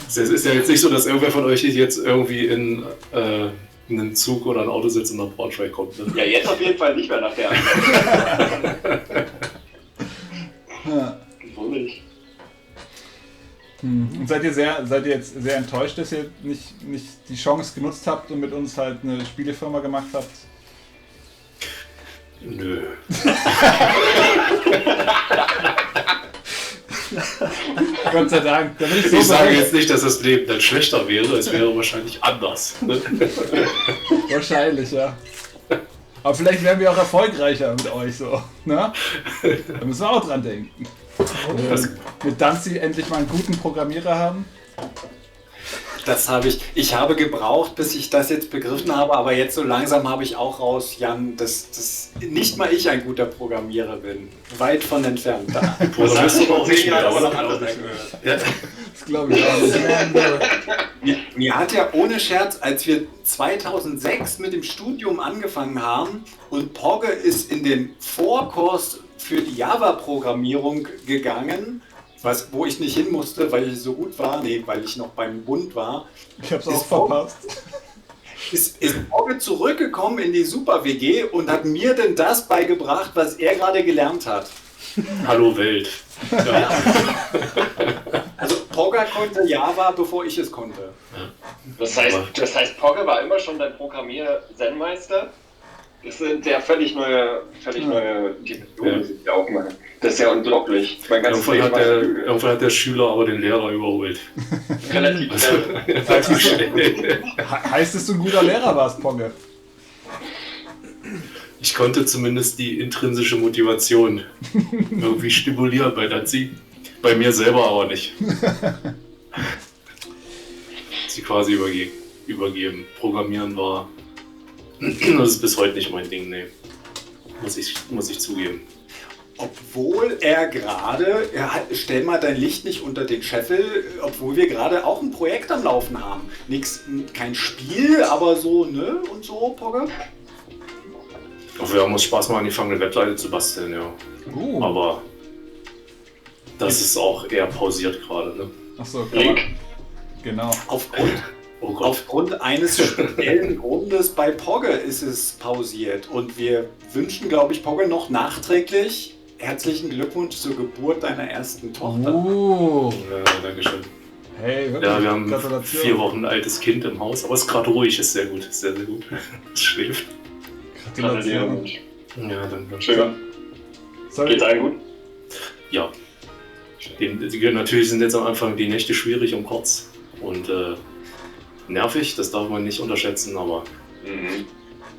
Es ist ja jetzt nicht so, dass irgendwer von euch jetzt irgendwie in einen Zug oder ein Auto sitzt und nach Braunschweig kommt. Ne? Ja, jetzt auf jeden Fall nicht mehr nach der Wo nicht? Und seid ihr jetzt sehr enttäuscht, dass ihr nicht die Chance genutzt habt und mit uns halt eine Spielefirma gemacht habt? Nö. Gott sei Dank. Da bin ich so Ich sage bereit. jetzt nicht, dass das Leben dann schlechter wäre, es wäre wahrscheinlich anders. Ne? Wahrscheinlich, ja. Aber vielleicht werden wir auch erfolgreicher mit euch so. Ne? Da müssen wir auch dran denken. Mit Danzi endlich mal einen guten Programmierer haben. Ich habe gebraucht, bis ich das jetzt begriffen habe, aber jetzt so langsam habe ich auch raus, Jan, dass nicht mal ich ein guter Programmierer bin. Weit von entfernt. Das hast du auch nicht mehr, aber noch oder? anders angehört. Ja. Das glaube ich auch. Mir hat ja ohne Scherz, als wir 2006 mit dem Studium angefangen haben und Pogge ist in den Vorkurs für die Java-Programmierung gegangen, wo ich nicht hin musste, weil ich so gut war, nee, weil ich noch beim Bund war. Ich hab's auch Ist verpasst. ist Pogge zurückgekommen in die Super-WG und hat mir denn das beigebracht, was er gerade gelernt hat. Hallo Welt. Ja. Also Pogge konnte Java, bevor ich es konnte. Das heißt, Pogge war immer schon dein Programmier-Zen-Meister? Das sind ja völlig neue Dimensionen, die auch machen. Das ist ja unglaublich. Irgendwann hat der Schüler aber den Lehrer überholt. Relativ schnell. Heißt es, du ein guter Lehrer warst, Pogge? Ich konnte zumindest die intrinsische Motivation irgendwie stimulieren bei Nazi. Bei mir selber aber nicht. Sie quasi übergeben. Programmieren war. Das ist bis heute nicht mein Ding, nee. Muss ich zugeben. Obwohl er gerade, stell mal dein Licht nicht unter den Scheffel, obwohl wir gerade auch ein Projekt am Laufen haben. Kein Spiel, aber so, ne? Und so, Pogge? Wir haben uns Spaß mal angefangen, eine Webseite zu basteln, ja. Aber das ist auch eher pausiert gerade, ne? Achso, klar. Genau. Aufgrund eines speziellen Grundes bei Pogge ist es pausiert. Und wir wünschen, glaube ich, Pogge noch nachträglich herzlichen Glückwunsch zur Geburt deiner ersten Tochter. Ja, danke schön. Hey, wirklich? Ja, wir haben 4 Wochen altes Kind im Haus, aber es ist gerade ruhig, ist sehr gut. Sehr, sehr gut. Es schläft. Gratulation. Ja, danke. Schön. Geht's allen gut? Ja. Natürlich sind jetzt am Anfang die Nächte schwierig und kurz und nervig, das darf man nicht unterschätzen, aber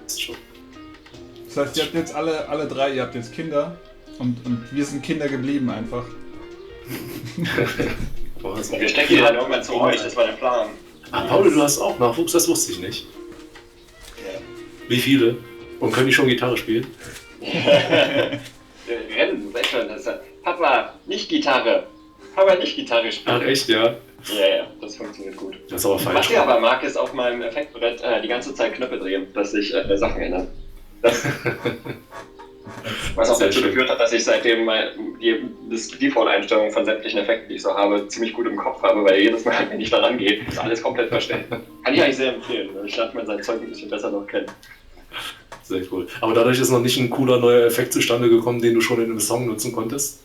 ist schon. Das heißt, ihr habt jetzt alle drei, ihr habt jetzt Kinder und wir sind Kinder geblieben einfach. Wir stecken die dann irgendwann zu euch, das war der Plan. Paul, du hast auch Nachwuchs, das wusste ich nicht. Ja. Wie viele? Und können die schon Gitarre spielen? Rennen, weißt schon, das ist Papa, nicht Gitarre. Papa, nicht Gitarre spielen. Ach echt, ja? Ja, das funktioniert gut. Das ist aber falsch. Was ich aber mag, ist auf meinem Effektbrett die ganze Zeit Knöpfe drehen, dass sich Sachen ändern. Was auch dazu geführt hat, dass ich seitdem die Default-Einstellungen von sämtlichen Effekten, die ich so habe, ziemlich gut im Kopf habe, weil jedes Mal, wenn ich da rangehe, ist alles komplett verstellt. Kann ich eigentlich sehr empfehlen. Ich lernt man sein Zeug ein bisschen besser noch kennen. Sehr cool. Aber dadurch ist noch nicht ein cooler neuer Effekt zustande gekommen, den du schon in einem Song nutzen konntest?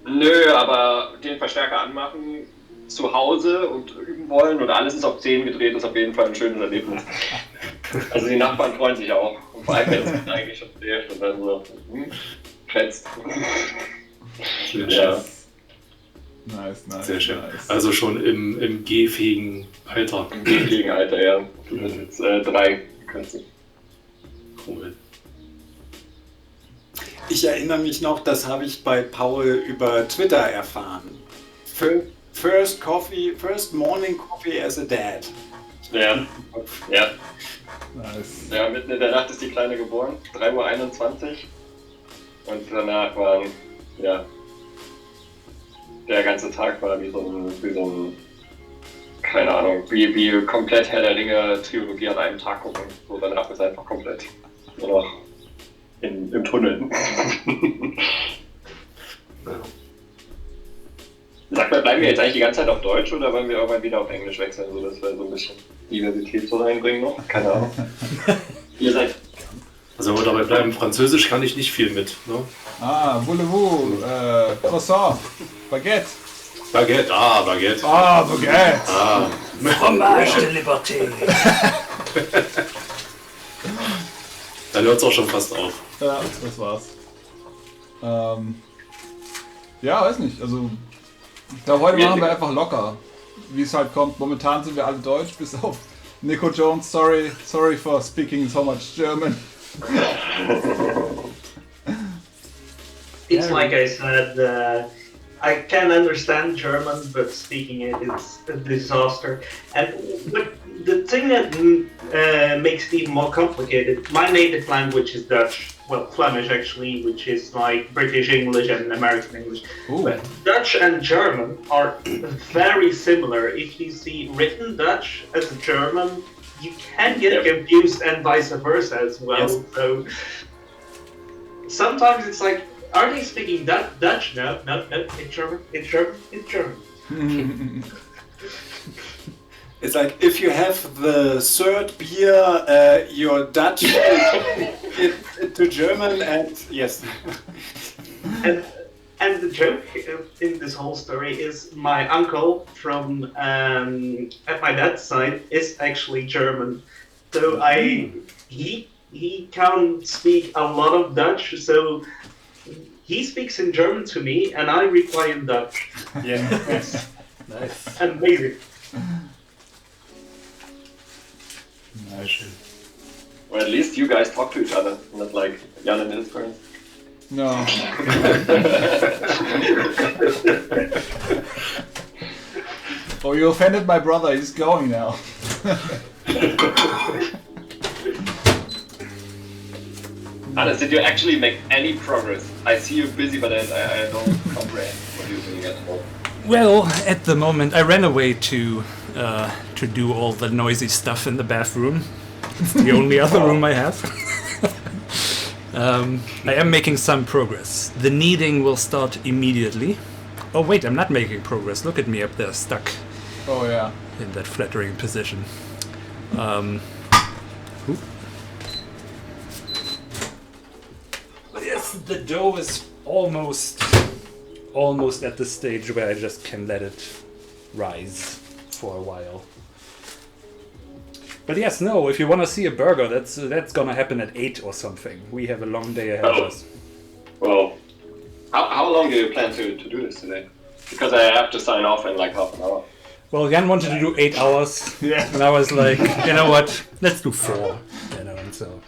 Nö, aber den Verstärker anmachen zu Hause und üben wollen und alles ist auf 10 gedreht, ist auf jeden Fall ein schönes Erlebnis. Also die Nachbarn freuen sich auch. Und vor allem, wenn es eigentlich schon schläft und dann so fetzt. Sehr Ja. schön. Nice. Sehr schön. Nice. Also schon im gehfähigen Alter. Im gegen Alter, ja. Du bist jetzt 3. Kannst du. Cool. Ich erinnere mich noch, das habe ich bei Paul über Twitter erfahren. First morning coffee as a dad. Ja. Nice. Ja, mitten in der Nacht ist die Kleine geboren, 3:21 Uhr. Und danach waren, ja, der ganze Tag war wie so ein keine Ahnung, wie komplett Herr der Ringe Trilogie an einem Tag gucken. So, danach ist einfach komplett nur noch im Tunnel. Sag mal, bleiben wir jetzt eigentlich die ganze Zeit auf Deutsch oder wollen wir irgendwann wieder auf Englisch wechseln, so dass wir so ein bisschen Diversität so reinbringen noch? Keine Ahnung. Ihr seid. Also wenn wir dabei bleiben, Französisch kann ich nicht viel mit. Ne? Voulez-vous, croissant, Baguette. Baguette. Baguette. Fromage de Liberté. Dann hört es auch schon fast auf. Ja, das war's. Ja, weiß nicht, also ich glaube, heute machen wir einfach locker, wie es halt kommt. Momentan sind wir alle deutsch, bis auf Nico Jones. Sorry for speaking so much German. It's like I said, I can understand German, but speaking it is a disaster. And the thing that makes it even more complicated, my native language is Dutch. Well, Flemish actually, which is like British English and American English. Ooh. But Dutch and German are very similar. If you see written Dutch as a German, you can get confused and vice versa as well. Yes. So sometimes it's like, are they speaking Dutch? No, it's German. It's like if you have the third beer, you're Dutch to German, and yes. And the joke in this whole story is my uncle from at my dad's side is actually German, so he can't speak a lot of Dutch, so he speaks in German to me, and I reply in Dutch. Yeah, nice, amazing. Nice. Well, at least you guys talk to each other, not like Jan and his friends. No. Oh, you offended my brother. He's going now. Hannes, did you actually make any progress? I see you busy, but I don't comprehend what you're doing at all. Well, at the moment, I ran away to do all the noisy stuff in the bathroom. It's the only other room I have. I am making some progress. The kneading will start immediately. Oh wait, I'm not making progress. Look at me up there, stuck. Oh yeah. In that flattering position. Yes, the dough is almost at the stage where I just can let it rise for a while. But yes, no, if you want to see a burger, that's gonna happen at 8 or something. We have a long day ahead of us. Well, how long do you plan to do this today? Because I have to sign off in like half an hour. Well, Jan wanted to do 8 hours, and I was like, you know what, let's do 4. You know, and so.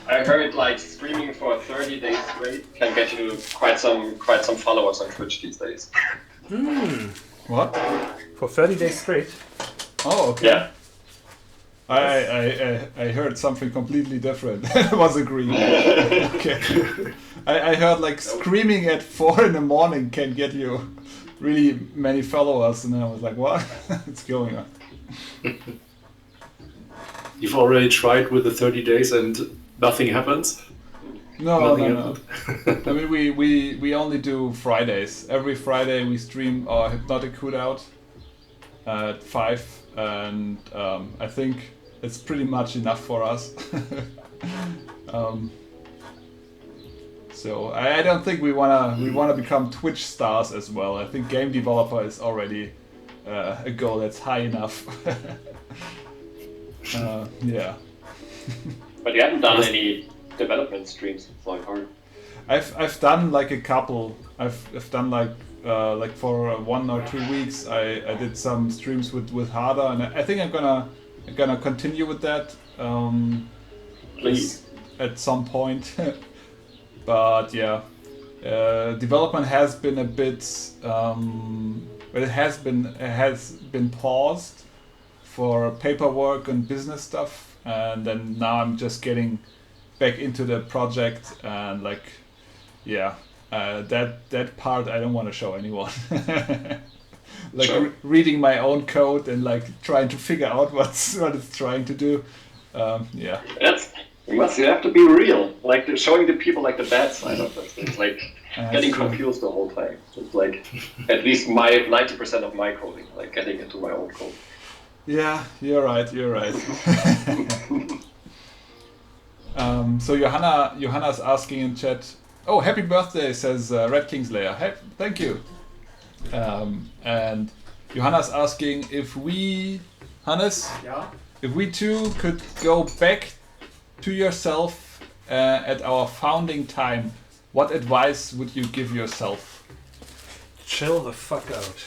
I heard like streaming for 30 days straight can get you quite some followers on Twitch these days. What? For 30 days straight? Oh, okay. Yeah. I heard something completely different. It was agreed. Okay. I heard like screaming at 4 in the morning can get you really many followers, and then I was like, what? What's going on? You've already tried with the 30 days and nothing happens? No. I mean, we only do Fridays. Every Friday we stream our Hypnotic Cookout at 5, and I think it's pretty much enough for us. So I don't think we wanna become Twitch stars as well. I think game developer is already a goal that's high enough. Yeah. But you haven't done any development streams so far. I've done like a couple. I've done like for 1 or 2 weeks. I did some streams with Harder, and I think I'm gonna continue with that. Please. At some point. But yeah, development has been a bit. But it has been paused for paperwork and business stuff, and then now I'm just getting back into the project, and like, yeah, that part I don't want to show anyone. Like Sure. reading my own code and like trying to figure out what it's trying to do. Yeah. You have to be real, like showing the people like the bad side of it. It's like getting true. confused the whole time. It's like at least my 90% of my coding, like getting into my own code. Yeah, you're right. So Johanna's asking in chat. Oh, happy birthday, says Red Kingslayer. Hey, thank you. And Johanna's asking if we, Hannes, if we two could go back to yourself at our founding time, what advice would you give yourself? Chill the fuck out.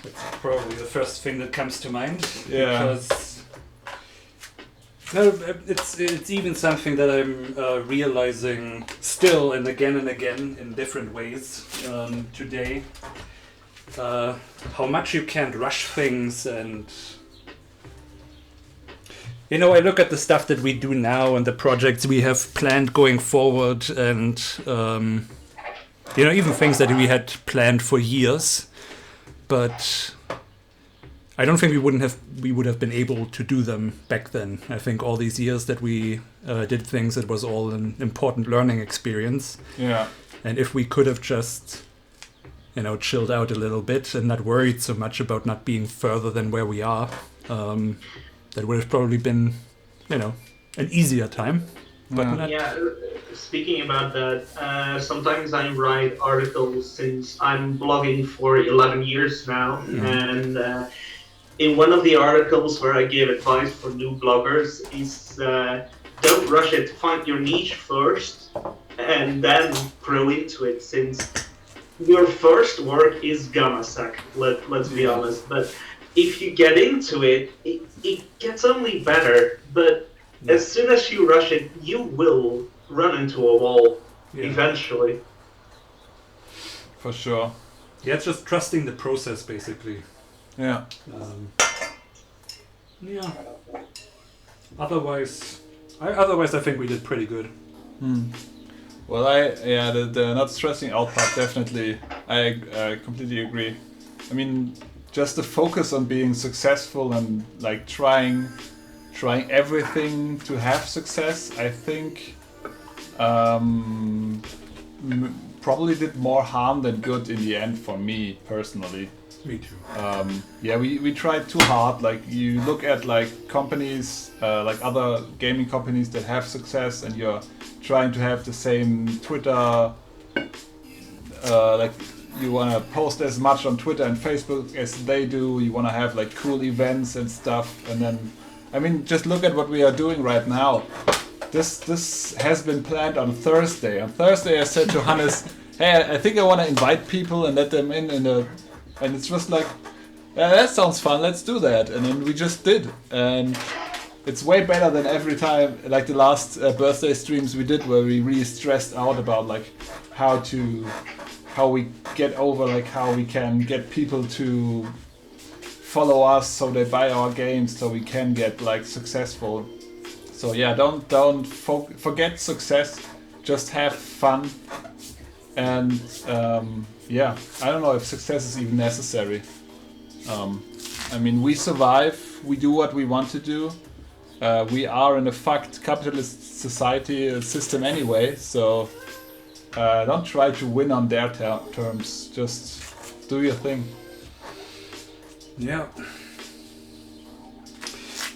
That's probably the first thing that comes to mind. Yeah. Because no, it's even something that I'm realizing still and again in different ways today. How much you can't rush things, and you know, I look at the stuff that we do now and the projects we have planned going forward, and you know, even things that we had planned for years, but I don't think we would have been able to do them back then. I think all these years that we did things, it was all an important learning experience. Yeah. And if we could have just chilled out a little bit and not worried so much about not being further than where we are, that would have probably been, an easier time. But not. Yeah, speaking about that, sometimes I write articles since I'm blogging for 11 years now, and in one of the articles where I give advice for new bloggers is don't rush it, find your niche first, and then grow into it, since your first work is gonna suck, let's be honest, but if you get into it, it gets only better, but as soon as you rush it, you will run into a wall eventually. For sure. Yeah, it's just trusting the process, basically. Yeah. Yeah. Otherwise, I think we did pretty good. Well, the not stressing out part, definitely. I completely agree. I mean, just the focus on being successful and like trying everything to have success, I think probably did more harm than good in the end for me personally. Me too. We tried too hard. Like you look at like companies, like other gaming companies that have success, and you're trying to have the same Twitter, like you want to post as much on Twitter and Facebook as they do. You want to have like cool events and stuff, and then, I mean, just look at what we are doing right now. This has been planned on Thursday. On Thursday, I said to Hannes, "Hey, I think I want to invite people and let them in and it's just like, yeah, that sounds fun. Let's do that." And then we just did, and it's way better than every time, like the last birthday streams we did, where we really stressed out about like how we get over, like how we can get people to follow us so they buy our games so we can get like successful. So yeah, don't forget success, just have fun, and I don't know if success is even necessary. I mean, we survive, we do what we want to do. We are in a fucked capitalist society system anyway, so don't try to win on their terms, just do your thing. Yeah.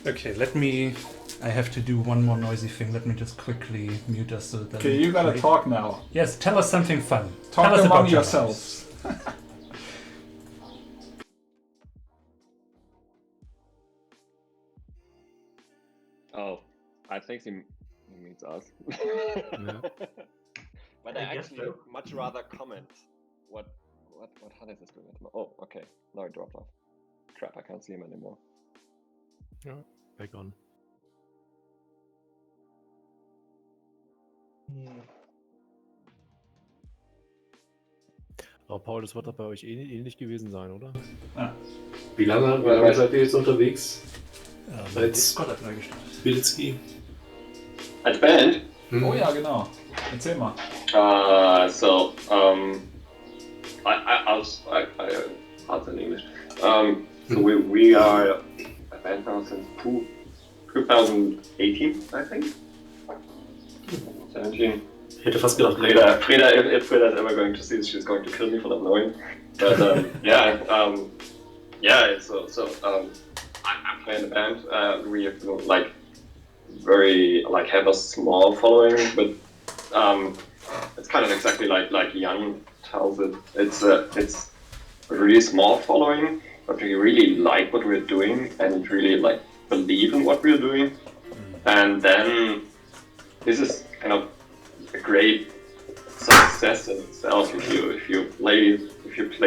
Okay, I have to do one more noisy thing. Let me just quickly mute us so that. Okay, you gotta talk now. Yes, tell us something fun. Talk tell us among about yourselves. Oh, I think he means us. But I guess actually so. much rather comment what Hannes is doing at the moment. Oh, okay. Now he dropped off. Crap, I can't see him anymore. Ja, back on. Aber Paul, das wird doch bei euch ähnlich gewesen sein, oder? Ah. Wie lange seid ihr jetzt unterwegs? Als Discord hat neu gestartet. Bilski? Als Band? Oh ja, genau. Erzähl mal. So I'll in English. So we are a band now since 2018, I think. 17. Ich hätte fast gedacht, Freda, if Freda's ever going to see this, she's going to kill me for not knowing. But I play in the band. We have like have a small following, but it's kind of exactly like Jan tells it. It's a really small following, but we really like what we're doing and really like believe in what we're doing. And then this is kind of a great success in itself if you play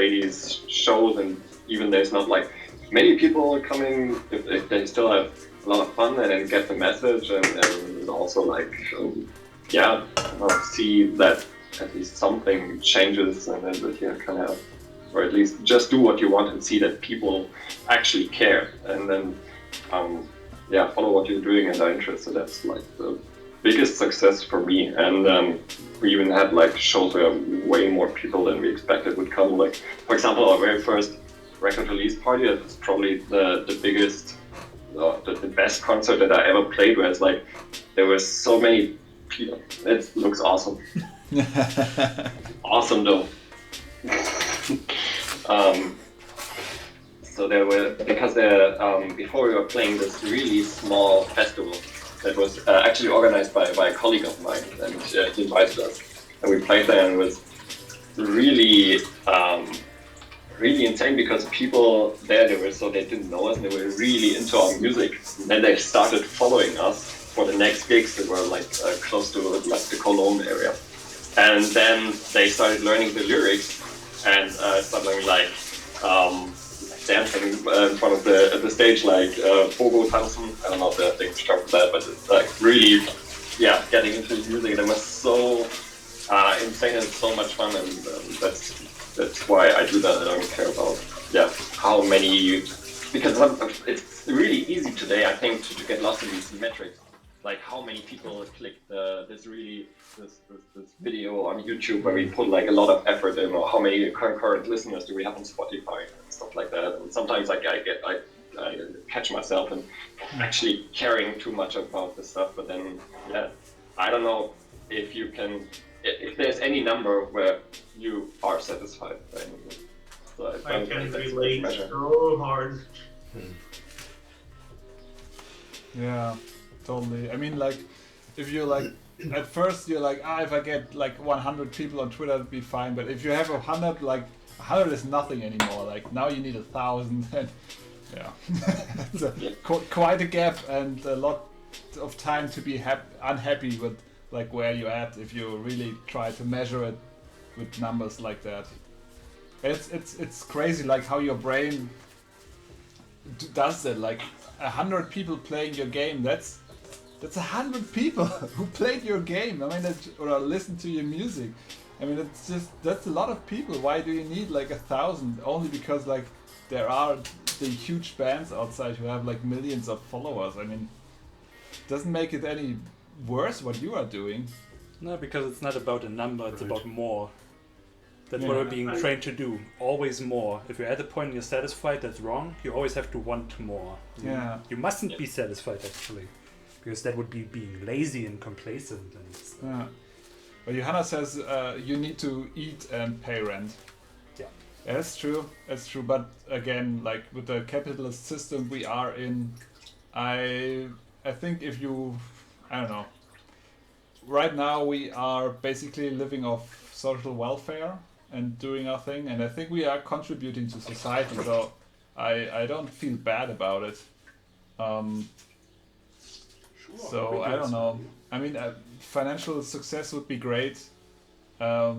these shows, and even there's not like many people coming, if they still have a lot of fun and then get the message and also like see that at least something changes, and then that you kind of, or at least just do what you want and see that people actually care, and then follow what you're doing and are interested. That's like the biggest success for me. And we even had like shows where way more people than we expected would come. Like, for example, our very first record release party, that was probably the biggest, the best concert that I ever played, where it's like there were so many people. It looks awesome. Awesome though. So there were, because before we were playing this really small festival that was actually organized by a colleague of mine, and he invited us, and we played there, and it was really really insane because people there, they didn't know us, and they were really into our music. And then they started following us for the next gigs that were like close to like the Cologne area, and then they started learning the lyrics and started like dancing in front of the stage, like Pogo tanzen. I don't know if the English term for that, but it's like really, getting into the music. And it was so insane and so much fun, and that's why I do that. I don't care about how many, because it's really easy today, I think, to get lost in these metrics. Like how many people clicked this video on YouTube where we put like a lot of effort in, or how many concurrent listeners do we have on Spotify and stuff like that. And sometimes like I catch myself and actually caring too much about this stuff. But then I don't know if there's any number where you are satisfied. So I can relate so hard. Yeah, totally. I mean, like, if you like, at first you're like, if I get like 100 people on Twitter, it'd be fine. But if you have 100, like 100 is nothing anymore. Like now you need 1,000, and it's quite a gap and a lot of time to be unhappy with like where you're at if you really try to measure it with numbers like that. It's crazy like how your brain does that. Like 100 people playing your game, that's 100 people who played your game. I mean, or listened to your music. I mean, that's a lot of people. Why do you need like 1,000? Only because like there are the huge bands outside who have like millions of followers. I mean, doesn't make it any worse what you are doing. No, because it's not about a number, it's about more. That's what we're being trained to do. Always more. If you're at the point and you're satisfied, that's wrong. You always have to want more. You mustn't be satisfied, actually. Because that would be being lazy and complacent. And Well, Johanna says you need to eat and pay rent. Yeah. That's true. That's true. But again, like with the capitalist system we are in, I think if you, I don't know. Right now we are basically living off social welfare and doing our thing, and I think we are contributing to society. So I don't feel bad about it. So I don't know. I mean, financial success would be great, but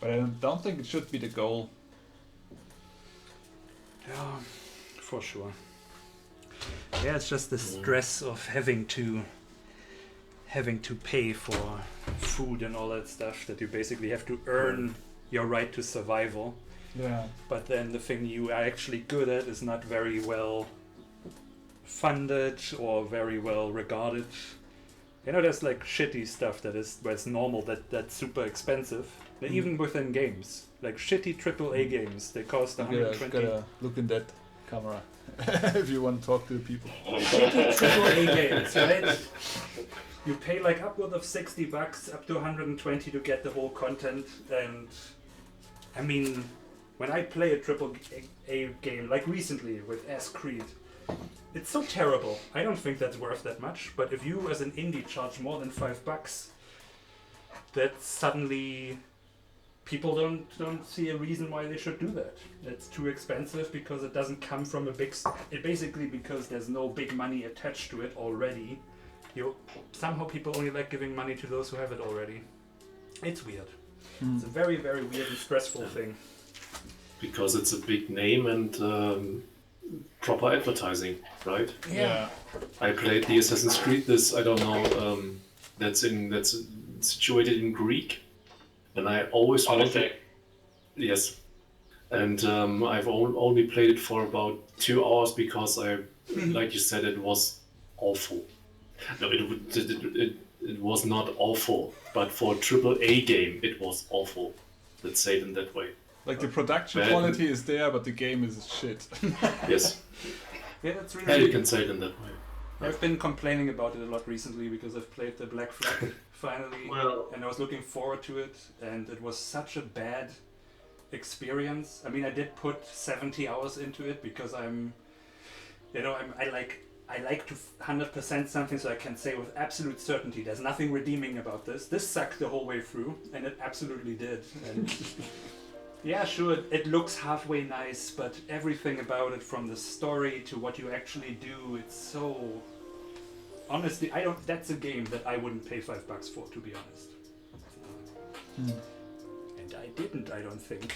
I don't think it should be the goal. Yeah, for sure. Yeah, it's just the stress of having to pay for food and all that stuff, that you basically have to earn your right to survival. Yeah. But then the thing you are actually good at is not very well funded or very well regarded. You know, there's like shitty stuff where it's normal that's super expensive. But even within games, like shitty AAA games, they cost 120. Gotta look in that camera if you want to talk to the people. Shitty AAA games, right? You pay like upward of $60 up to 120 to get the whole content, and I mean, when I play a AAA game like recently with S Creed, it's so terrible. I don't think that's worth that much. But if you as an indie charge more than $5, that suddenly people don't see a reason why they should do that. It's too expensive because it doesn't come from basically because there's no big money attached to it already. Somehow people only like giving money to those who have it already. It's weird. It's a very, very weird and stressful thing. Because it's a big name and proper advertising, right? Yeah. I played the Assassin's Creed. That's situated in Greek, and I always wanted. Yes, and I've only played it for about 2 hours because like you said, it was awful. No, it was not awful, but for a AAA game, it was awful. Let's say it in that way. Like the production quality is there, but the game is shit. Yes. Yeah, that's really. Yeah, you can say it in that way. I've been complaining about it a lot recently because I've played the Black Flag finally, and I was looking forward to it, and it was such a bad experience. I mean, I did put 70 hours into it because I like to 100% something, so I can say with absolute certainty there's nothing redeeming about this. This sucked the whole way through, and it absolutely did. And yeah, sure, it looks halfway nice, but everything about it, from the story to what you actually do, it's so... Honestly, that's a game that I wouldn't pay $5 for, to be honest. And I didn't, I don't think.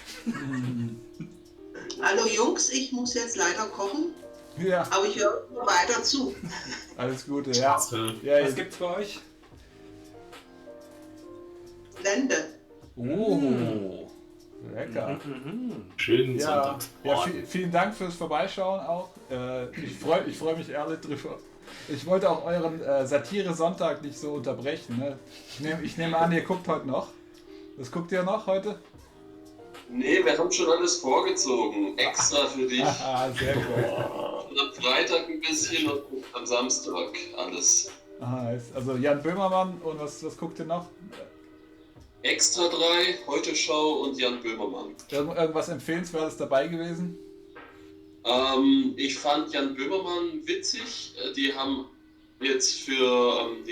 Hallo Jungs, ich muss jetzt leider kochen, Ja, aber ich höre nur weiter zu. alles Gute, ja. So, Ja, Was gibt's bei euch? Lende. Oh, lecker. schönen Ja, Sonntag. ja vielen Dank fürs Vorbeischauen auch. Ich freu mich ehrlich drüber. Ich wollte auch euren Satire-Sonntag nicht so unterbrechen. Ne? Ich nehme an, ihr guckt heute noch. Was guckt ihr noch heute? Nee, wir haben schon alles vorgezogen. Extra für dich. Ah, sehr gut. Und am Freitag ein bisschen und am Samstag alles. Ah, also Jan Böhmermann und was guckt ihr noch? Extra 3, Heute Show und Jan Böhmermann. Irgendwas Empfehlenswertes dabei gewesen? Ich fand Jan Böhmermann witzig. Die haben jetzt ein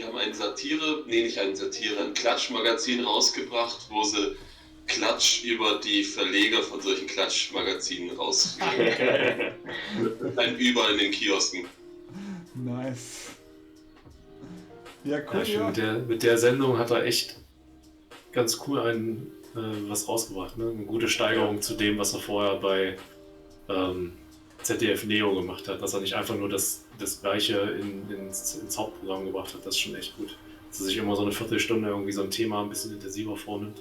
Klatschmagazin rausgebracht, wo sie Klatsch über die Verleger von solchen Klatschmagazinen rausgeben. Dann überall in den Kiosken. Nice. Ja, cool. Ja, schön. Mit der Sendung hat er echt ganz cool was rausgebracht. Ne? Eine gute Steigerung zu dem, was er vorher bei ZDF Neo gemacht hat. Dass er nicht einfach nur das Gleiche ins Hauptprogramm gebracht hat. Das ist schon echt gut. Dass er sich immer so eine Viertelstunde irgendwie so ein Thema ein bisschen intensiver vornimmt.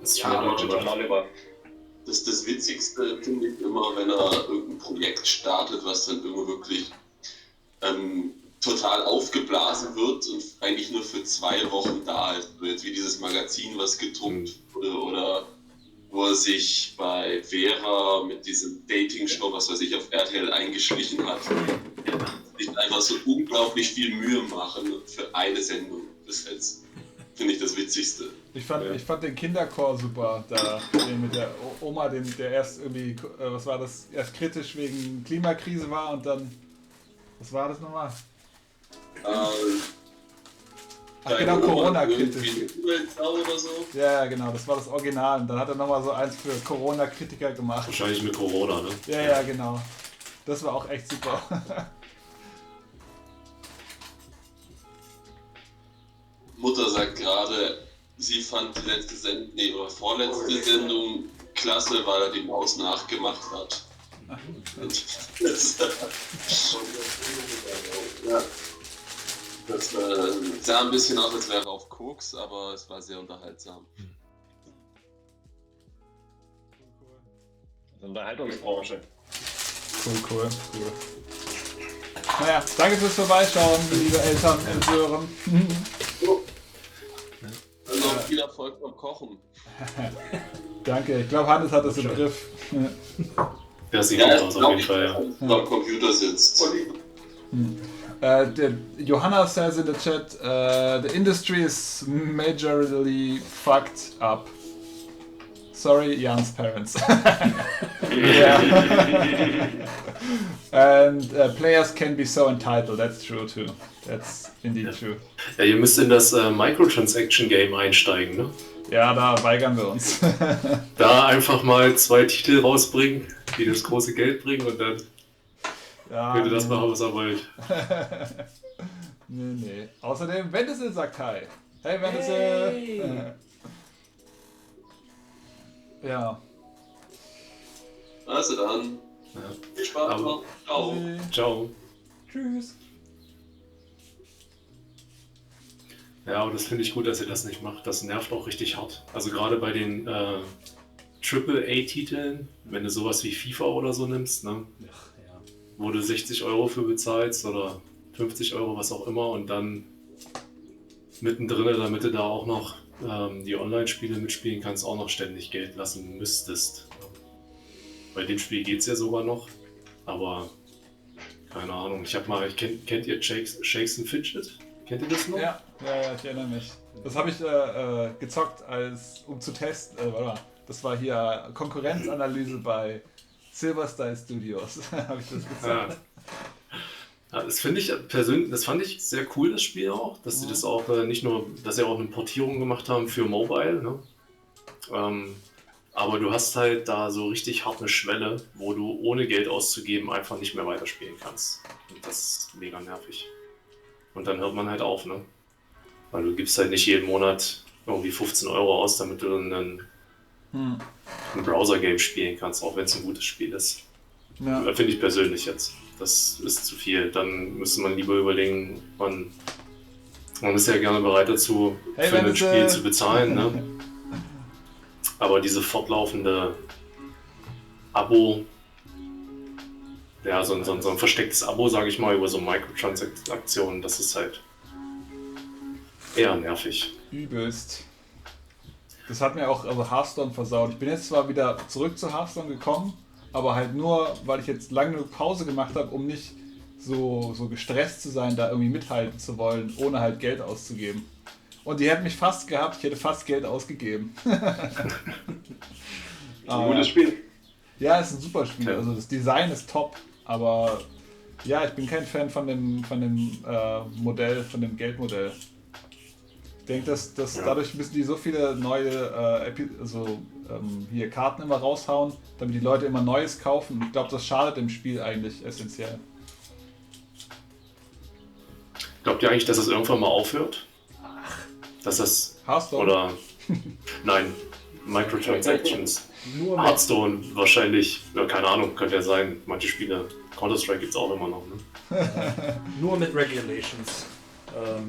Das ist schon Oliver. Das Witzigste finde ich immer, wenn er irgendein Projekt startet, was dann irgendwo wirklich total aufgeblasen wird und eigentlich nur für 2 Wochen da ist. Jetzt wie dieses Magazin, was gedruckt wurde, oder wo er sich bei Vera mit diesem Dating-Show, was weiß ich, auf RTL eingeschlichen hat. Sich einfach so unglaublich viel Mühe machen für eine Sendung. Das finde ich das Witzigste. Ich fand den Kinderchor super, den mit der Oma, der erst irgendwie, erst kritisch wegen Klimakrise war und dann, was war das nochmal? Ach genau, Corona-kritisch. Oder so. Ja, genau, das war das Original. Und dann hat er nochmal so eins für Corona-Kritiker gemacht. Wahrscheinlich mit Corona, ne? Ja, genau. Das war auch echt super. Mutter sagt gerade, sie fand die vorletzte Sendung klasse, weil er die Maus nachgemacht hat. Das sah ein bisschen aus, als wäre er auf Koks, aber es war sehr unterhaltsam. Unterhaltungsbranche. Cool. Naja, danke fürs Vorbeischauen, liebe Eltern und Sören. Also viel Erfolg beim Kochen. Danke, ich glaube Hannes hat das im Griff. Ja, sieht gut aus, auf jeden Fall, ja. Am Computer sitzt. Johanna says in the chat, the industry is majorly fucked up. Sorry, Jan's parents. And players can be so entitled, that's true too. That's indeed true. Ja, ihr müsst in das Microtransaction-Game einsteigen, ne? Ja, da weigern wir uns. Da einfach mal 2 Titel rausbringen, die das große Geld bringen und dann könnt ihr das machen, was ihr wollt. Nee. Außerdem, Wendesel sagt Hi. Hey, Wendesel! Hey. Ja. Also dann. Ja. Viel Spaß noch. Ciao. Ciao. Tschüss. Ja, aber das finde ich gut, dass ihr das nicht macht. Das nervt auch richtig hart. Also gerade bei den AAA-Titeln, wenn du sowas wie FIFA oder so nimmst, ne? Ja. Wo du 60 Euro für bezahlst oder 50 Euro, was auch immer, und dann mittendrin, damit du da auch noch die Online-Spiele mitspielen kannst, auch noch ständig Geld lassen müsstest. Bei dem Spiel geht es ja sogar noch, aber keine Ahnung. Kennt ihr Shakes and Fidget? Kennt ihr das noch? Ja, ich erinnere mich. Das habe ich gezockt, um zu testen. Das war hier Konkurrenzanalyse bei Silverstyle Studios. Habe ich das gesagt? Ja, das finde ich persönlich, das fand ich sehr cool, das Spiel auch, dass sie das auch nicht nur, dass sie auch eine Portierung gemacht haben für Mobile, ne? Aber du hast halt da so richtig hart eine Schwelle, wo du ohne Geld auszugeben einfach nicht mehr weiterspielen kannst. Und das ist mega nervig. Und dann hört man halt auf, ne? Weil du gibst halt nicht jeden Monat irgendwie 15 Euro aus, damit du ein Browser-Game spielen kannst, auch wenn es ein gutes Spiel ist. Ja. Finde ich persönlich jetzt. Das ist zu viel. Dann müsste man lieber überlegen, man ist ja gerne bereit dazu, für ein Spiel zu bezahlen, ne? Aber diese fortlaufende Abo, ja, so ein verstecktes Abo, sage ich mal, über so Microtransaktionen, das ist halt eher nervig. Übelst. Das hat mir auch Hearthstone versaut. Ich bin jetzt zwar wieder zurück zu Hearthstone gekommen, aber halt nur, weil ich jetzt lange genug Pause gemacht habe, um nicht so gestresst zu sein, da irgendwie mithalten zu wollen, ohne halt Geld auszugeben. Und die hätten mich fast gehabt, ich hätte fast Geld ausgegeben. Ein gutes Spiel. Ja, es ist ein super Spiel. Also das Design ist top, aber ja, ich bin kein Fan von dem Modell, von dem Geldmodell. Ich denke, dass dadurch müssen die so viele neue hier Karten immer raushauen, damit die Leute immer Neues kaufen. Ich glaube, das schadet dem Spiel eigentlich essentiell. Glaubt ihr eigentlich, dass das irgendwann mal aufhört? Dass das... Hearthstone? Oder... Nein, Microtransactions. Hearthstone wahrscheinlich, ja, keine Ahnung, könnte ja sein. Manche Spiele, Counter-Strike gibt es auch immer noch. Ne? Nur mit Regulations.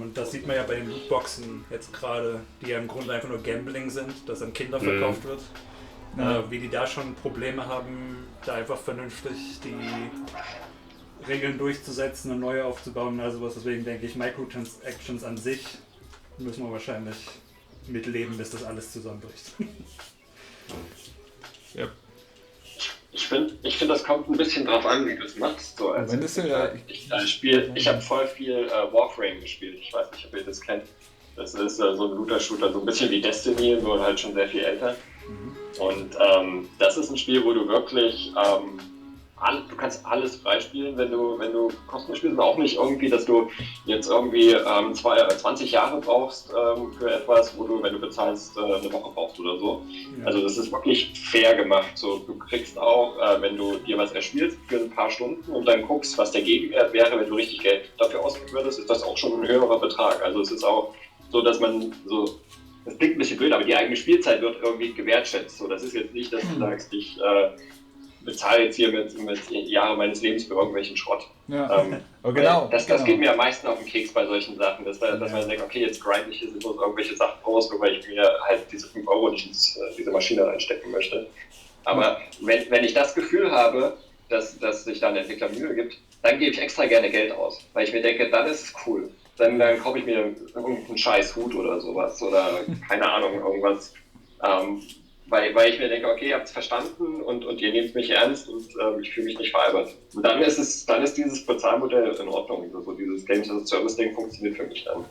Und das sieht man ja bei den Lootboxen jetzt gerade, die ja im Grunde einfach nur Gambling sind, das an Kinder verkauft wird. Wie die da schon Probleme haben, da einfach vernünftig die Regeln durchzusetzen und neue aufzubauen. Also was, deswegen denke ich, Microtransactions an sich müssen wir wahrscheinlich mitleben, bis das alles zusammenbricht. Ja. Ich finde, das kommt ein bisschen drauf an, wie du es machst. So, als ich habe voll viel Warframe gespielt. Ich weiß nicht, ob ihr das kennt. Das ist so ein Looter-Shooter, so ein bisschen wie Destiny, nur halt schon sehr viel älter. Und das ist ein Spiel, wo du wirklich du kannst alles freispielen, wenn du kostenlos spielst, aber auch nicht irgendwie, dass du jetzt irgendwie 20 Jahre brauchst für etwas, wo du, wenn du bezahlst, eine Woche brauchst oder so. Ja. Also das ist wirklich fair gemacht. So, du kriegst auch, wenn du dir was erspielst für ein paar Stunden und dann guckst, was der Gegenwert wäre, wenn du richtig Geld dafür ausgeben würdest, ist das auch schon ein höherer Betrag. Also es ist auch so, dass man so, das klingt ein bisschen blöd, aber die eigene Spielzeit wird irgendwie gewertschätzt. So, das ist jetzt nicht, dass du sagst, ich bezahle jetzt hier mit Jahren meines Lebens für irgendwelchen Schrott. Ja. Genau. Das geht mir am meisten auf den Keks bei solchen Sachen, dass man denkt, okay, jetzt grind ich hier bloß irgendwelche Sachen raus, nur weil ich mir halt diese 5 Euro nicht in diese Maschine reinstecken möchte. Aber wenn ich das Gefühl habe, dass sich da ein Entwickler Mühe gibt, dann gebe ich extra gerne Geld aus, weil ich mir denke, dann ist es cool. Dann kaufe ich mir irgendeinen scheiß Hut oder sowas oder keine Ahnung, irgendwas. Weil ich mir denke, okay, ihr habt es verstanden und ihr nehmt mich ernst und ich fühle mich nicht veralbert. Und dann ist dieses Bezahlmodell in Ordnung. Also dieses Games as a Service Ding funktioniert für mich dann.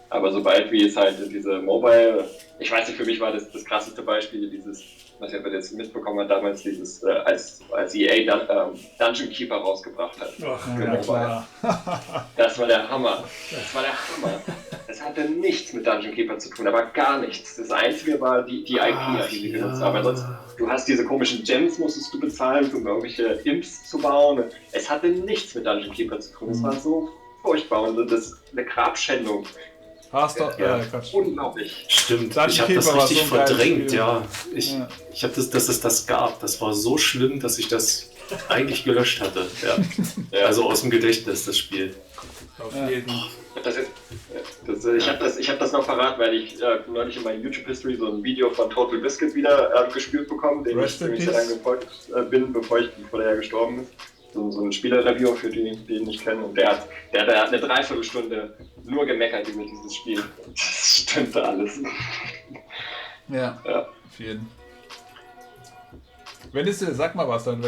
Aber sobald wie es halt diese Mobile, ich weiß nicht, für mich war das krasseste Beispiel, dieses, was ihr jetzt mitbekommen habt, damals dieses, als EA Dungeon Keeper rausgebracht hat. Ach, ja, klar. Das war der Hammer. Es hatte nichts mit Dungeon Keeper zu tun, aber gar nichts. Das Einzige war die IP, die sie genutzt haben. Aber sonst, du hast diese komischen Gems, musstest du bezahlen, um irgendwelche Imps zu bauen. Es hatte nichts mit Dungeon Keeper zu tun. Es war so furchtbar und das ist eine Grabschändung. Quatsch. Unglaublich. Stimmt, ich habe das richtig verdrängt, ja. Ich habe dass es das gab. Das war so schlimm, dass ich das eigentlich gelöscht hatte. Ja. Also aus dem Gedächtnis, das Spiel. Auf jeden Fall. Ich hab das noch parat, weil ich neulich in meiner YouTube-History so ein Video von Total Biscuit wieder gespielt bekomme, dem ich sehr lange gefolgt bin, bevor der ja gestorben ist. So ein Spieler-Reviewer, für die ihn nicht kennen. Und der hat eine Dreiviertelstunde nur gemeckert über dieses Spiel. Das stimmte alles. Ja. Auf jeden. Wenn es sag mal was, dann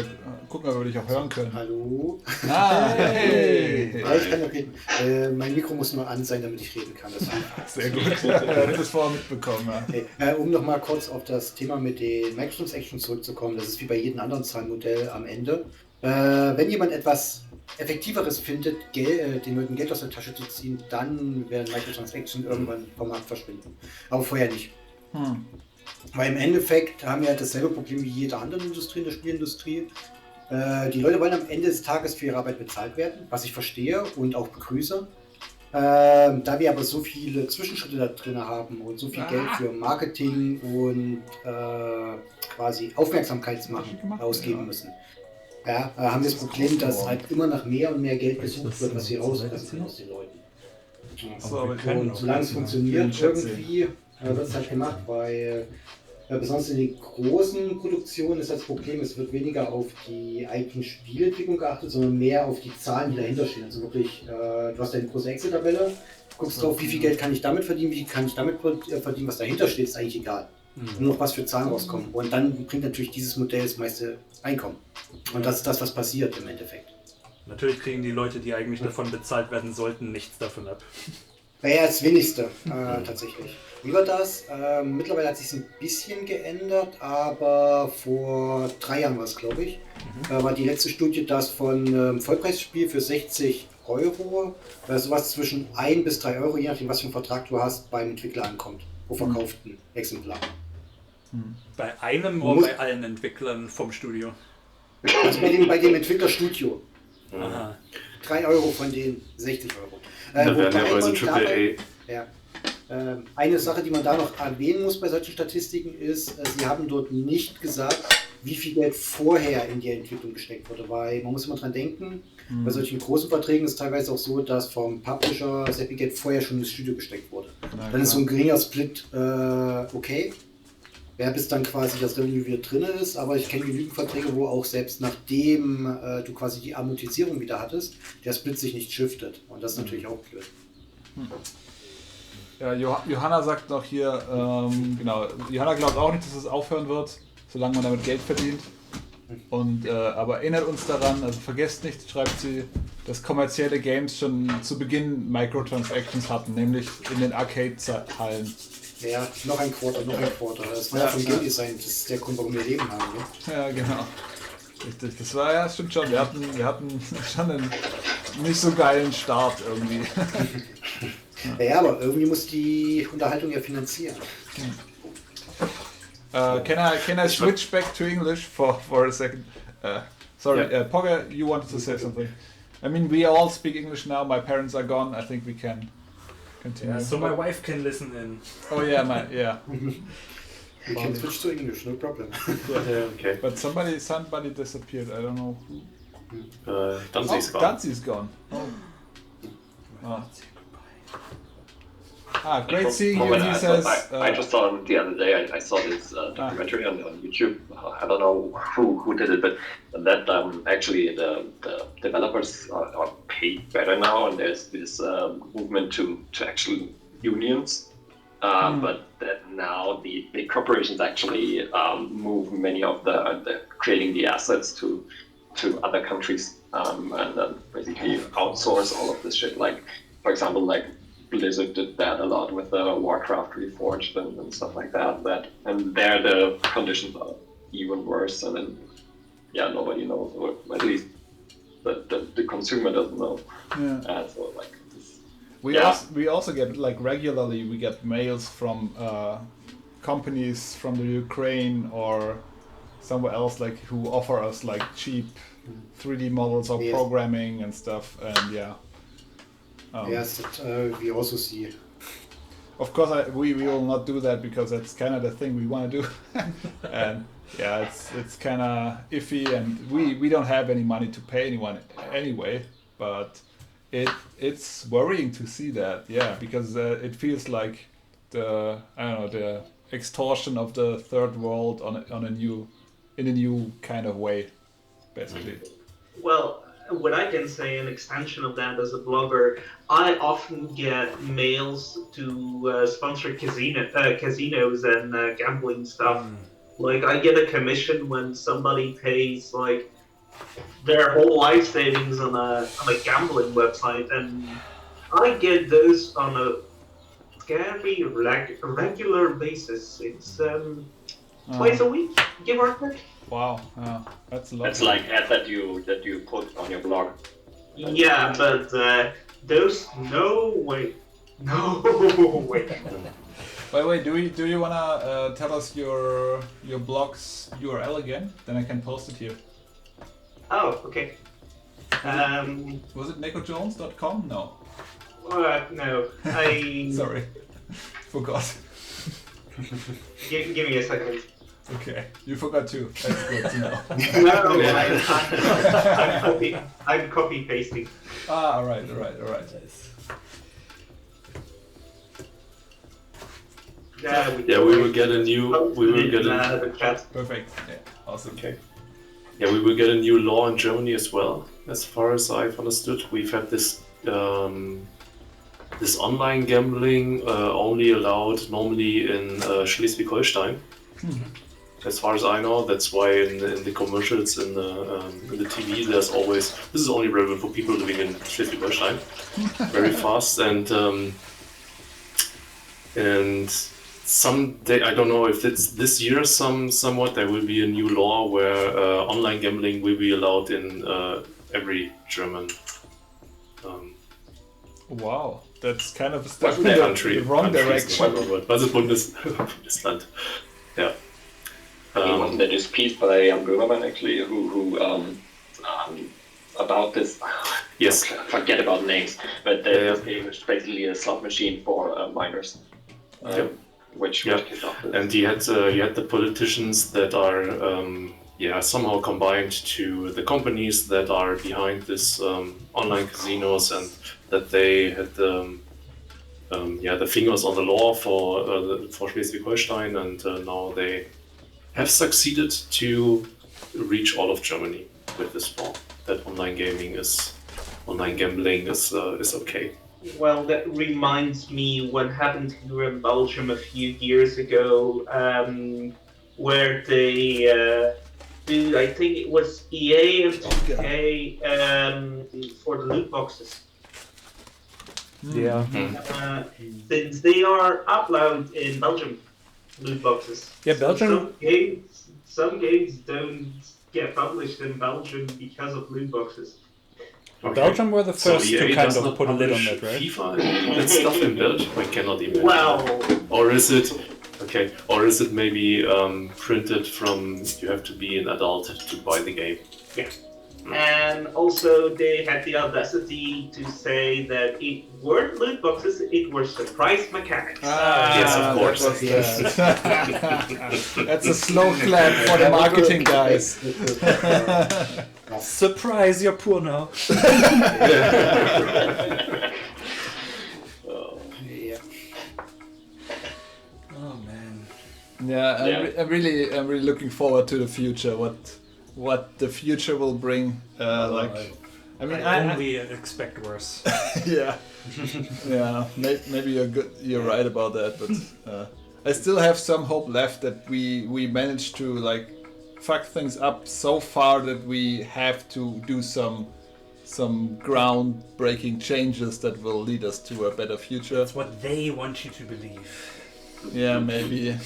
gucken wir, ob wir dich auch hören können. Hallo? Hey! Ja, ich kann noch reden. Mein Mikro muss nur an sein, damit ich reden kann. Sehr gut. Ich habe das vorher mitbekommen. Ja. Um nochmal kurz auf das Thema mit den Microtransactions zurückzukommen, das ist wie bei jedem anderen Zahlmodell am Ende. Wenn jemand etwas Effektiveres findet, den Leuten Geld aus der Tasche zu ziehen, dann werden Microtransactions irgendwann vom Markt verschwinden. Aber vorher nicht. Weil im Endeffekt haben wir dasselbe Problem wie jede andere Industrie in der Spielindustrie. Die Leute wollen am Ende des Tages für ihre Arbeit bezahlt werden, was ich verstehe und auch begrüße. Da wir aber so viele Zwischenschritte da drin haben und so viel Geld für Marketing und quasi Aufmerksamkeitsmachen ausgeben müssen, haben wir das Problem, dass halt immer nach mehr und mehr Geld gesucht wird, was wir rauspressen aus den Leuten. Und solange es funktioniert, irgendwie wird es halt gemacht, weil besonders in den großen Produktionen ist das Problem, es wird weniger auf die eigentliche Spielentwicklung geachtet, sondern mehr auf die Zahlen, die dahinter stehen. Also wirklich, du hast eine große Excel-Tabelle, guckst drauf, wie viel Geld kann ich damit verdienen, wie kann ich damit verdienen, was dahinter steht, ist eigentlich egal. Nur noch was für Zahlen rauskommen. Und dann bringt natürlich dieses Modell das meiste Einkommen. Und das ist das, was passiert im Endeffekt. Natürlich kriegen die Leute, die eigentlich davon bezahlt werden sollten, nichts davon ab. Ja, das Wenigste, tatsächlich. Wie war das? Mittlerweile hat sich ein bisschen geändert, aber vor 3 Jahren war es, glaube ich, war die letzte Studie, dass von Vollpreisspiel für 60 €, sowas zwischen 1 bis 3 €, je nachdem, was für einen Vertrag du hast, beim Entwickler ankommt, pro verkauften Exemplar. Bei einem oder bei allen Entwicklern vom Studio? Also bei dem Entwicklerstudio. Aha. 3 € von den 60 €. Da werden ja bei so AAA. Ja. Eine Sache, die man da noch erwähnen muss bei solchen Statistiken ist, sie haben dort nicht gesagt, wie viel Geld vorher in die Entwicklung gesteckt wurde, weil man muss immer dran denken, bei solchen großen Verträgen ist es teilweise auch so, dass vom Publisher sehr viel Geld vorher schon ins Studio gesteckt wurde. Dann ist so ein geringer Split okay. Ja, bis dann quasi das Revenue wieder drin ist, aber ich kenne genügend Verträge, wo auch selbst nachdem du quasi die Amortisierung wieder hattest, der Split sich nicht shiftet. Und das ist natürlich auch blöd. Ja, Johanna sagt noch hier, genau, Johanna glaubt auch nicht, dass es aufhören wird, solange man damit Geld verdient. Und aber erinnert uns daran, also vergesst nicht, schreibt sie, dass kommerzielle Games schon zu Beginn Microtransactions hatten, nämlich in den Arcade-Hallen. Ja, noch ein Quarter. Das war ja vom Game Design, das ist der Grund, warum wir Leben haben. Ja, genau. Richtig, das war ja, stimmt schon. Wir hatten schon einen nicht so geilen Start irgendwie. Ja, aber irgendwie muss die Unterhaltung ja finanzieren. Can I switch back to English for a second? Sorry, Pogge, you wanted to say something. I mean, we all speak English now. My parents are gone. I think we can continue. Yeah, so my wife can listen in. Oh yeah, yeah. We can switch to English, no problem. Okay. But somebody disappeared. I don't know who. Danzi's gone. Danzi's gone. Oh. Great seeing you. He says. I just saw him the other day. I saw this documentary on YouTube. I don't know who did it, but that actually the developers are paid better now, and there's this movement to actual unions. But that now the big corporations actually move many of the creating the assets to other countries and then basically outsource all of this shit. Like, for example, like Blizzard did that a lot with Warcraft Reforged and stuff like that. And there the conditions are even worse, and then nobody knows, or at least the consumer doesn't know. Yeah. So like. We also get, like, regularly we get mails from companies from the Ukraine or somewhere else, like, who offer us like cheap 3D models or programming and stuff, and yes, we also see. Of course, we will not do that because that's kind of the thing we want to do, and it's kind of iffy, and we don't have any money to pay anyone anyway, but. It's worrying to see that, because it feels like the extortion of the third world in a new kind of way, basically. Well, what I can say, an extension of that as a blogger, I often get mails to sponsor casinos and gambling stuff Like, I get a commission when somebody pays like their whole life savings on a gambling website, and I get those on a very regular basis. It's twice a week, give or take. Wow, that's a lot. It's like ad that you put on your blog. Yeah, but those no way. Wait, do you wanna tell us your blog's URL again? Then I can post it here. Oh, okay. Was it nicojones.com? No. No, I. Sorry, forgot. Give me a second. Okay, you forgot too. That's good to know. No, I'm copy pasting. All right. Yeah, we will get a new. the chat. Perfect. Yeah, awesome. Okay. Yeah, we will get a new law in Germany as well. As far as I've understood, we've had this this online gambling only allowed normally in Schleswig-Holstein. As far as I know, that's why in the commercials in the TV there's always, this is only relevant for people living in Schleswig-Holstein, very fast, and someday, I don't know if it's this year somewhat, there will be a new law where online gambling will be allowed in every German Wow, that's kind of a step in country. the wrong direction. Was it Bundesland? Yeah. Wasn't there this piece by Böhmermann actually who about this? Yes. Forget about names, but this game is basically a slot machine for minors. Which kicked off this. And he had the politicians that are somehow combined to the companies that are behind this online casinos, and that they had the fingers on the law for Schleswig-Holstein, and now they have succeeded to reach all of Germany with this law that online gambling is okay. Well, that reminds me what happened here in Belgium a few years ago, where they I think it was EA and 2K for the loot boxes. Yeah. Since they are outlawed in Belgium, loot boxes. Yeah, Belgium. Some games don't get published in Belgium because of loot boxes. Okay. Belgium were the first EA to kind does of not put a lid on publish that, right? FIFA and that stuff in Belgium, I cannot imagine. Well, Or is it maybe printed from, you have to be an adult to buy the game? yeah. And also they had the audacity to say that it weren't loot boxes, it were surprise mechanics. Yes, of course. That's a slow clap for the marketing guys. Surprise, you're poor now. Yeah. Oh man. Yeah, I'm really looking forward to the future. What the future will bring. I only expect worse. Yeah, Maybe you're right about that, but I still have some hope left that we managed to like fuck things up so far that we have to do some groundbreaking changes that will lead us to a better future. That's what they want you to believe. Yeah, maybe.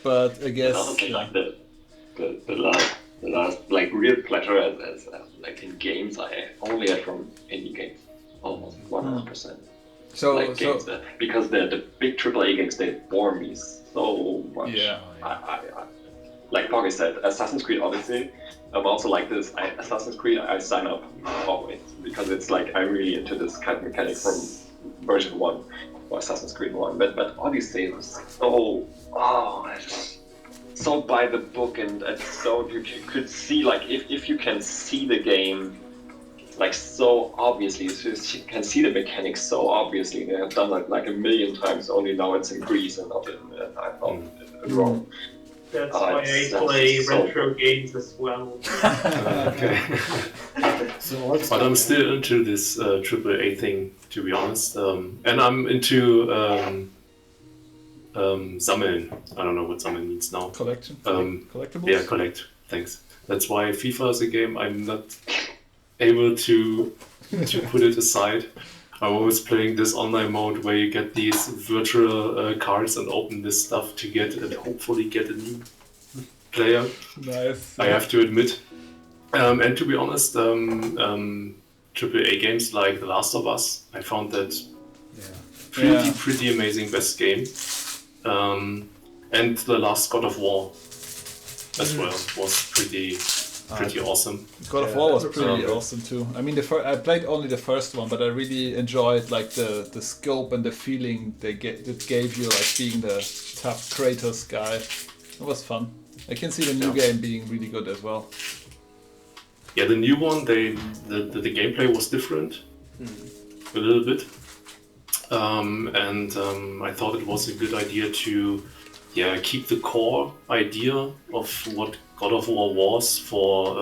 But I guess. Honestly, like the last like real pleasure as like in games I only had from indie games, almost 100%. Games because the big AAA games, they bore me so much. Yeah. I like Pocky said, Assassin's Creed Odyssey. I'm also like this. Assassin's Creed, I sign up always because it's like I'm really into this kind of mechanic from version 1 or Assassin's Creed 1. But Odyssey was so by the book, and so you could see like if you can see the game like so obviously, you can see the mechanics so obviously. They have done it like a million times. Only now it's in Greece and not in Rome. That's why I play retro games as well. Okay. But I'm still into this AAA thing, to be honest. And I'm into sammeln. I don't know what sammeln means now. Collection. Collectibles. Yeah, collect. Thanks. That's why FIFA is a game I'm not able to put it aside. I'm always playing this online mode where you get these virtual cards and open this stuff to get and hopefully get a new player. Nice. I have to admit. And to be honest, AAA games like The Last of Us, I found that pretty amazing best game. And the last God of War as well was pretty awesome. God of War was pretty awesome too. I mean, I played only the first one, but I really enjoyed like the scope and the feeling it gave you, like being the tough Kratos guy. It was fun. I can see the new game being really good as well. Yeah, the new one, the gameplay was different a little bit, and I thought it was a good idea to keep the core idea of what God of War was for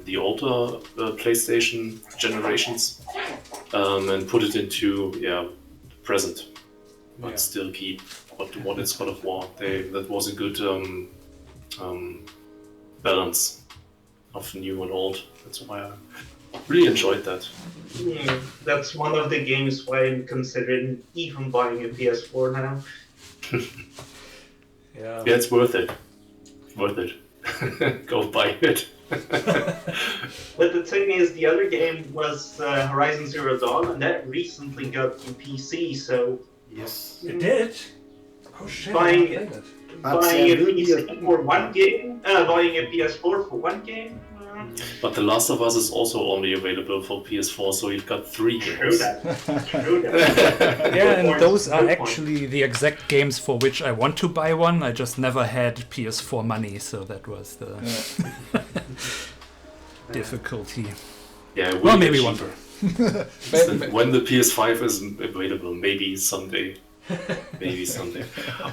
the older PlayStation generations, and put it into present, but still keep what is God of War. That was a good balance of new and old. That's why I really enjoyed that. That's one of the games why I'm considering even buying a PS4 now. Yeah, it's worth it. Worth it. Go buy it. But the thing is, the other game was Horizon Zero Dawn, and that recently got to PC, so... Yes. it did. Oh shit! Buying I played it. buying a PC for one game, buying a PS4 for one game. But The Last of Us is also only available for PS4, so you've got 3 True games. that. True that. Yeah, Good and point, those are good point. actually the exact games for which I want to buy one. I just never had PS4 money, so that was the difficulty. Yeah, it will Well, get maybe one. cheaper. When the PS5 is available, maybe someday. Maybe someday.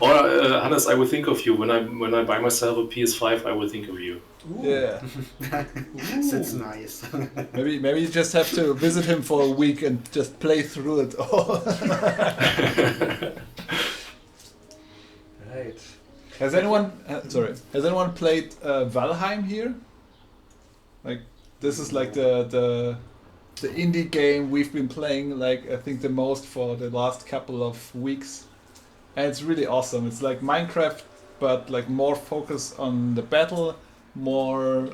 Or Hannes, I will think of you when I buy myself a PS5. I will think of you. Yeah. That's nice. Maybe you just have to visit him for a week and just play through it all. Right. Has anyone played Valheim here? Like, this is like the indie game we've been playing, like I think the most for the last couple of weeks, and it's really awesome. It's like Minecraft, but like more focus on the battle, more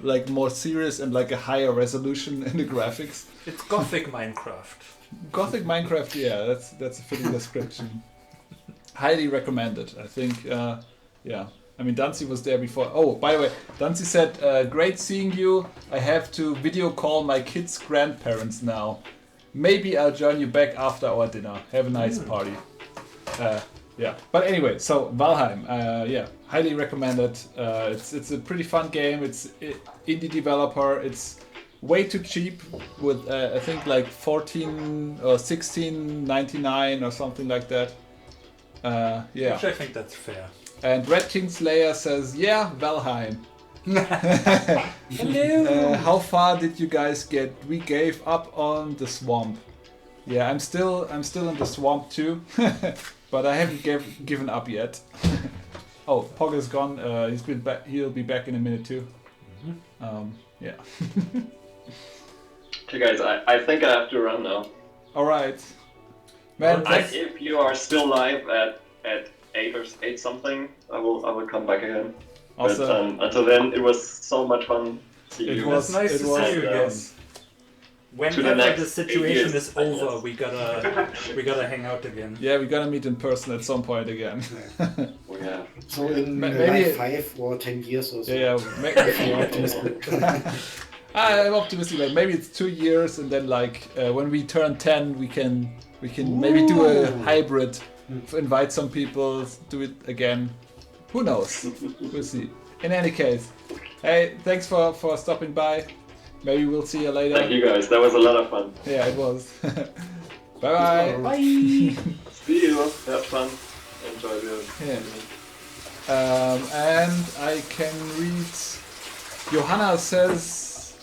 serious, and like a higher resolution in the graphics. It's Gothic Minecraft. Gothic Minecraft, yeah, that's a fitting description. Highly recommended, I think. I mean, Dancy was there before. Oh, by the way, Dancy said, great seeing you. I have to video call my kids' grandparents now. Maybe I'll join you back after our dinner. Have a nice party. But anyway, so Valheim, highly recommended. It's a pretty fun game. It's indie developer. It's way too cheap with, I think like 14 or 16.99 or something like that. Which I think that's fair. And Red King Slayer says, yeah, Valheim. Hello. How far did you guys get? We gave up on the swamp. Yeah, I'm still in the swamp too, but I haven't given up yet. Oh, Pog is gone. He's been back. He'll be back in a minute too. Yeah. Okay, guys, I think I have to run now. All right. Man, If you are still live at 8 something, I will come back again. Awesome. But until then, it was so much fun. See It you. was nice to see you again. Whenever next the situation 8 years, is over, we gotta hang out again. yeah, we gotta meet in person at some point again. Yeah. So in Maybe- like 5 or 10 years or so. Yeah, I'm optimistic. Like maybe it's 2 years, and then like when we turn 10, we can maybe do a hybrid, invite some people, do it again. Who knows? We'll see. In any case, hey, thanks for stopping by. Maybe we'll see you later. Thank you guys. That was a lot of fun. Yeah, it was. Bye bye. Bye. See you. Have fun. Enjoy the. Yeah. And I can read. Johanna says,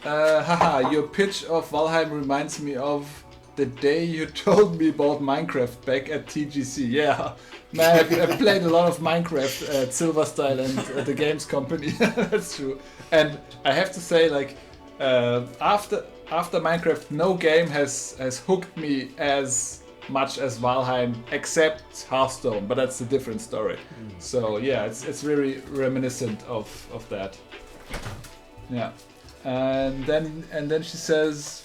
haha, your pitch of Valheim reminds me of the day you told me about Minecraft back at TGC. Yeah, man, I played a lot of Minecraft at Silverstyle and at the games company. That's true. And I have to say, like, after Minecraft, no game has hooked me as much as Valheim, except Hearthstone, but that's a different story. So yeah, it's really reminiscent of that. Yeah, and then she says,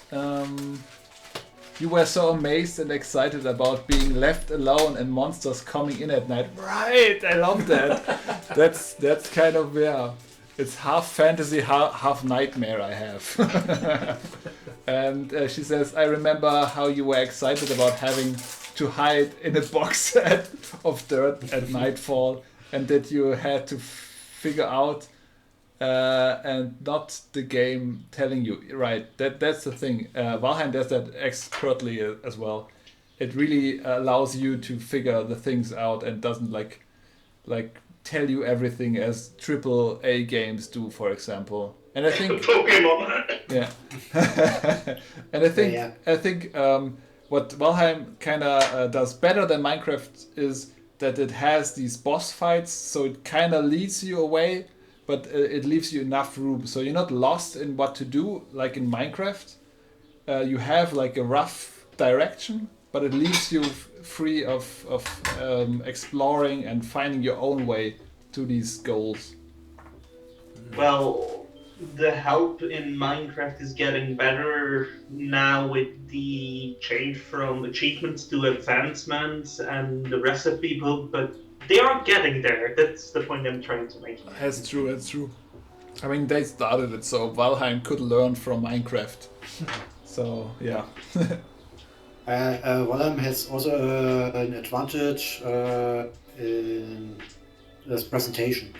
you were so amazed and excited about being left alone and monsters coming in at night. Right, I love that. that's kind of, yeah, it's half fantasy, half nightmare I have. And she says, I remember how you were excited about having to hide in a box of dirt at nightfall, and that you had to figure out, and not the game telling you. Right, that's the thing. Valheim does that expertly as well. It really allows you to figure the things out and doesn't like tell you everything as AAA games do, for example. And I think Pokemon. Yeah. And I think what Valheim kind of does better than Minecraft is that it has these boss fights, so it kind of leads you away, but it leaves you enough room, so you're not lost in what to do like in Minecraft. You have like a rough direction, but it leaves you free of exploring and finding your own way to these goals. Well, the help in Minecraft is getting better now with the change from achievements to advancements and the recipe book, but they are getting there. That's the point I'm trying to make. That's true. I mean, they started it, so Valheim could learn from Minecraft. So, yeah. Valheim has also an advantage in this presentation.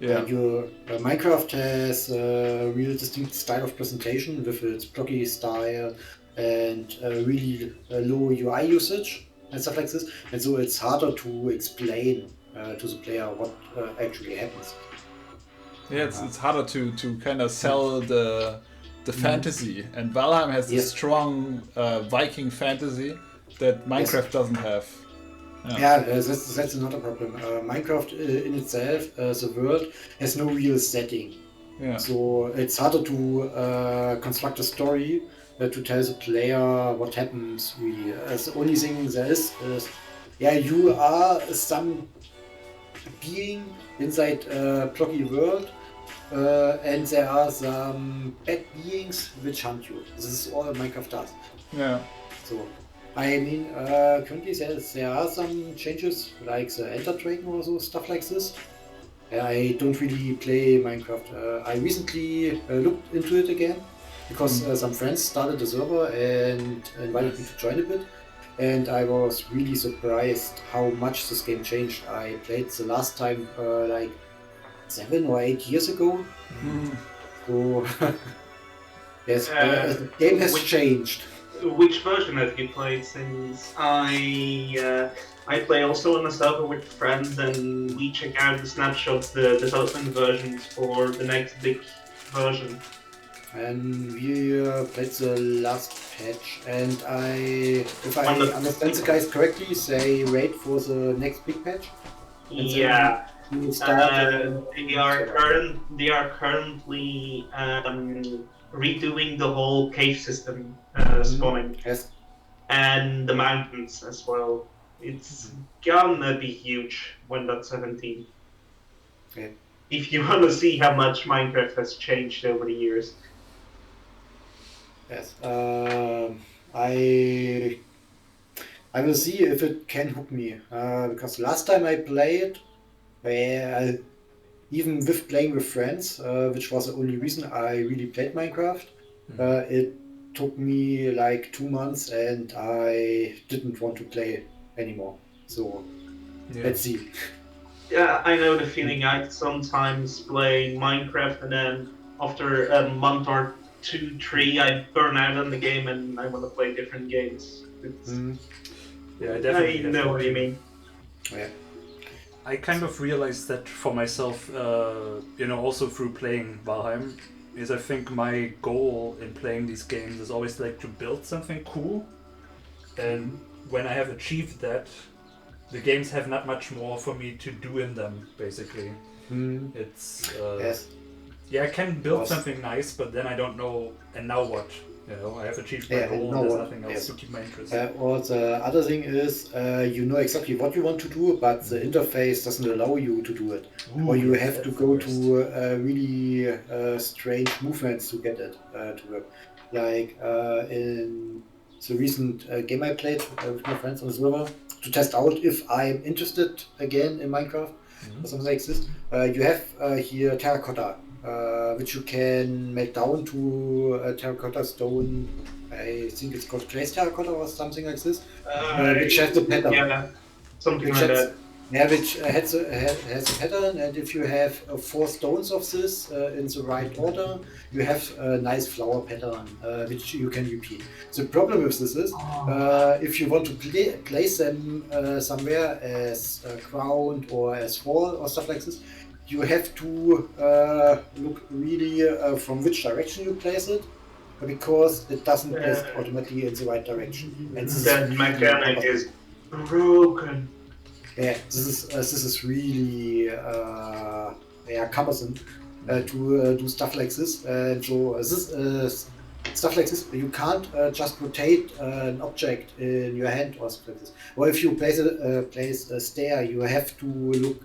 Yeah. Minecraft has a real distinct style of presentation with its blocky style and really low UI usage and stuff like this, and so it's harder to explain to the player what actually happens. Yeah, it's harder to kind of sell the fantasy, and Valheim has this strong Viking fantasy that Minecraft doesn't have. Yeah, that's another problem. Minecraft in itself, the world, has no real setting. Yeah. So it's harder to construct a story to tell the player what happens really. The only thing there is you are some being inside a blocky world, and there are some bad beings which hunt you. This is all Minecraft does. Yeah. So, I mean, currently there are some changes, like the Ender Dragon or so, stuff like this. I don't really play Minecraft. I recently looked into it again, because some friends started a server and invited me to join a bit. And I was really surprised how much this game changed. I played the last time like 7 or 8 years ago. So, yes, the game has changed. Which version have you played? Since I play also on a server with friends, and we check out the snapshots, the development versions for the next big version. And we played the last patch, and if I understand the guys correctly, they wait for the next big patch. Yeah. They are currently redoing the whole cave system spawning. Yes. And the mountains as well. It's gonna be huge when that's 17. Okay. If you want to see how much Minecraft has changed over the years. Yes. I will see if it can hook me, because last time I played, even with playing with friends, which was the only reason I really played Minecraft, it took me like 2 months and I didn't want to play anymore. So let's see. Yeah, I know the feeling. I sometimes play Minecraft and then after a month or 2, 3, I burn out on the game and I want to play different games. Yeah, definitely. I know what you mean. Yeah. I kind of realized that for myself, also through playing Valheim, is I think my goal in playing these games is always like to build something cool and when I have achieved that, the games have not much more for me to do in them, basically. It's Yes. yeah, I can build Was- something nice, but then I don't know, and now what? You know, I have achieved my Yeah, goal, and and now there's what? nothing else Yes. to keep my interest. Or the other thing is, you know exactly what you want to do, but the interface doesn't allow you to do it. Or you yes, have to that's go the to really strange movements to get it to work. Like in the recent game I played with my friends on the server to test out if I'm interested again in Minecraft or something like this. You have here terracotta, which you can melt down to a terracotta stone. I think it's called glazed terracotta or something like this, which has the pattern. Yeah, something Which like has, that. yeah, which has a pattern, and if you have 4 stones of this in the right order, you have a nice flower pattern which you can repeat. The problem with this is, if you want to place them somewhere as ground or as wall or stuff like this, you have to look really from which direction you place it, because it doesn't place it automatically in the right direction. And this That is mechanic is broken. yeah, this is really cumbersome to do stuff like this. So this stuff like this, you can't just rotate an object in your hand or something like this. Or if you place a stair, you have to look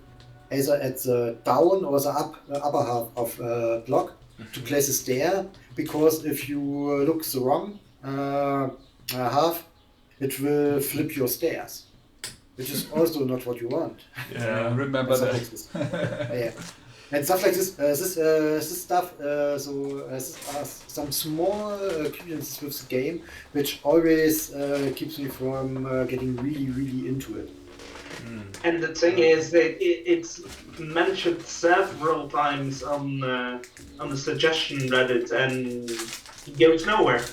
either at the down or the upper half of a block to place a stair. Because if you look the wrong half, it will flip your stairs, which is also not what you want. Yeah, remember And stuff that. like this. Yeah, and stuff like this. This stuff. This are some small experiences with the game, which always keeps me from getting really into it. And the thing is that it's mentioned several times on the suggestion Reddit, and it goes nowhere.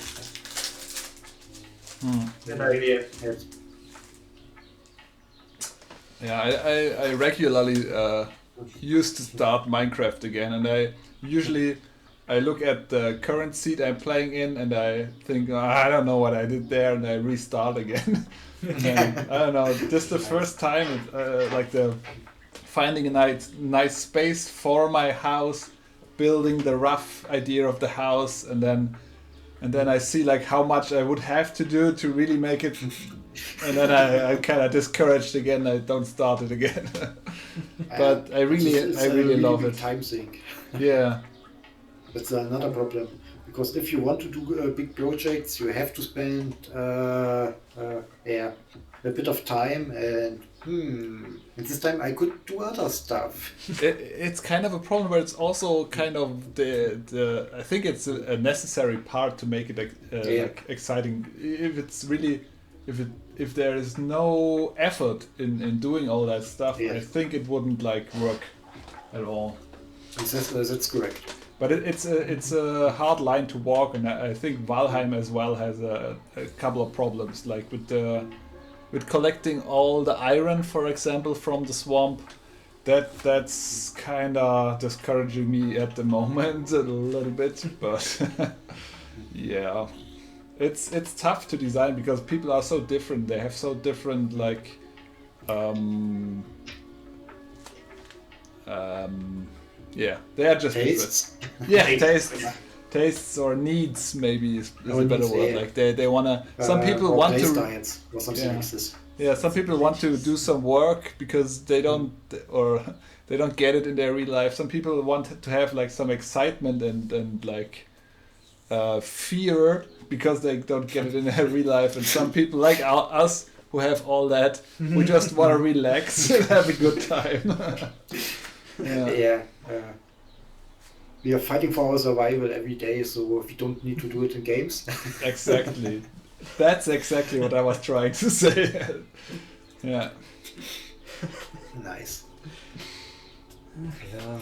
That idea. Yes. Yeah, I regularly used to start Minecraft again, and I usually look at the current seed I'm playing in, and I think, "Oh, I don't know what I did there," and I restart again. And I don't know, just the first time, like the finding a nice space for my house, building the rough idea of the house, and then I see like how much I would have to do to really make it, and then I'm kind of discouraged again. I don't start it again. But I really love big it. time sink. Yeah. That's another problem, because if you want to do big projects, you have to spend a bit of time, and this time I could do other stuff. It's kind of a problem, but it's also kind of the I think it's a necessary part to make it like exciting. If there is no effort in doing all that stuff, I think it wouldn't like work at all. That's correct. But it's a hard line to walk, and I think Valheim as well has a couple of problems, like with collecting all the iron, for example, from the swamp. That's kind of discouraging me at the moment a little bit, but yeah, it's tough to design because people are so different. They have so different like yeah, they are just tastes. different. Yeah, tastes or needs maybe is a better word. Like they wanna. Some people want to. Diets or something like this. Yeah, some people want to do some work because they don't get it in their real life. Some people want to have like some excitement and like fear because they don't get it in their real life. And some people like us who have all that, we just want to relax and have a good time. Yeah. We are fighting for our survival every day, so we don't need to do it in games. Exactly. That's exactly what I was trying to say. Yeah. Nice. Yeah.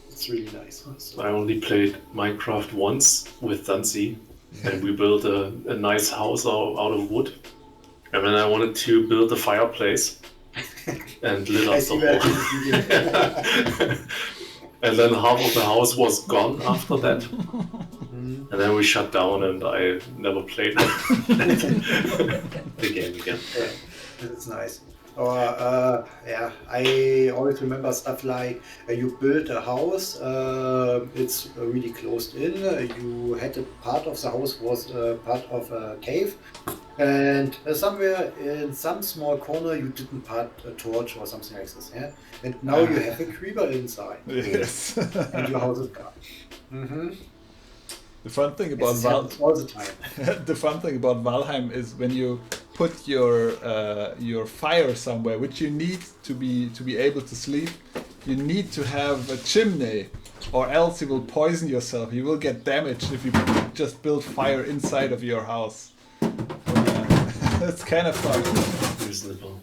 It's really nice. I only played Minecraft once with Danzi, and we built a nice house out of wood. And then I wanted to build a fireplace and lit up the whole. And then half of the house was gone after that. And then we shut down, and I never played the game again. Yeah, that's nice. Or yeah, I always remember stuff like you build a house, it's really closed in. You had a part of the house was part of a cave, and somewhere in some small corner you didn't put a torch or something like this. Yeah, and now you have a creeper inside. Yes. And your house is gone. Mm-hmm. The fun thing about This happens all the time. the fun thing about Valheim is when you put your fire somewhere, which you need to be able to sleep. You need to have a chimney, or else you will poison yourself. You will get damaged if you just build fire inside of your house. That's kind of fun. Reasonable.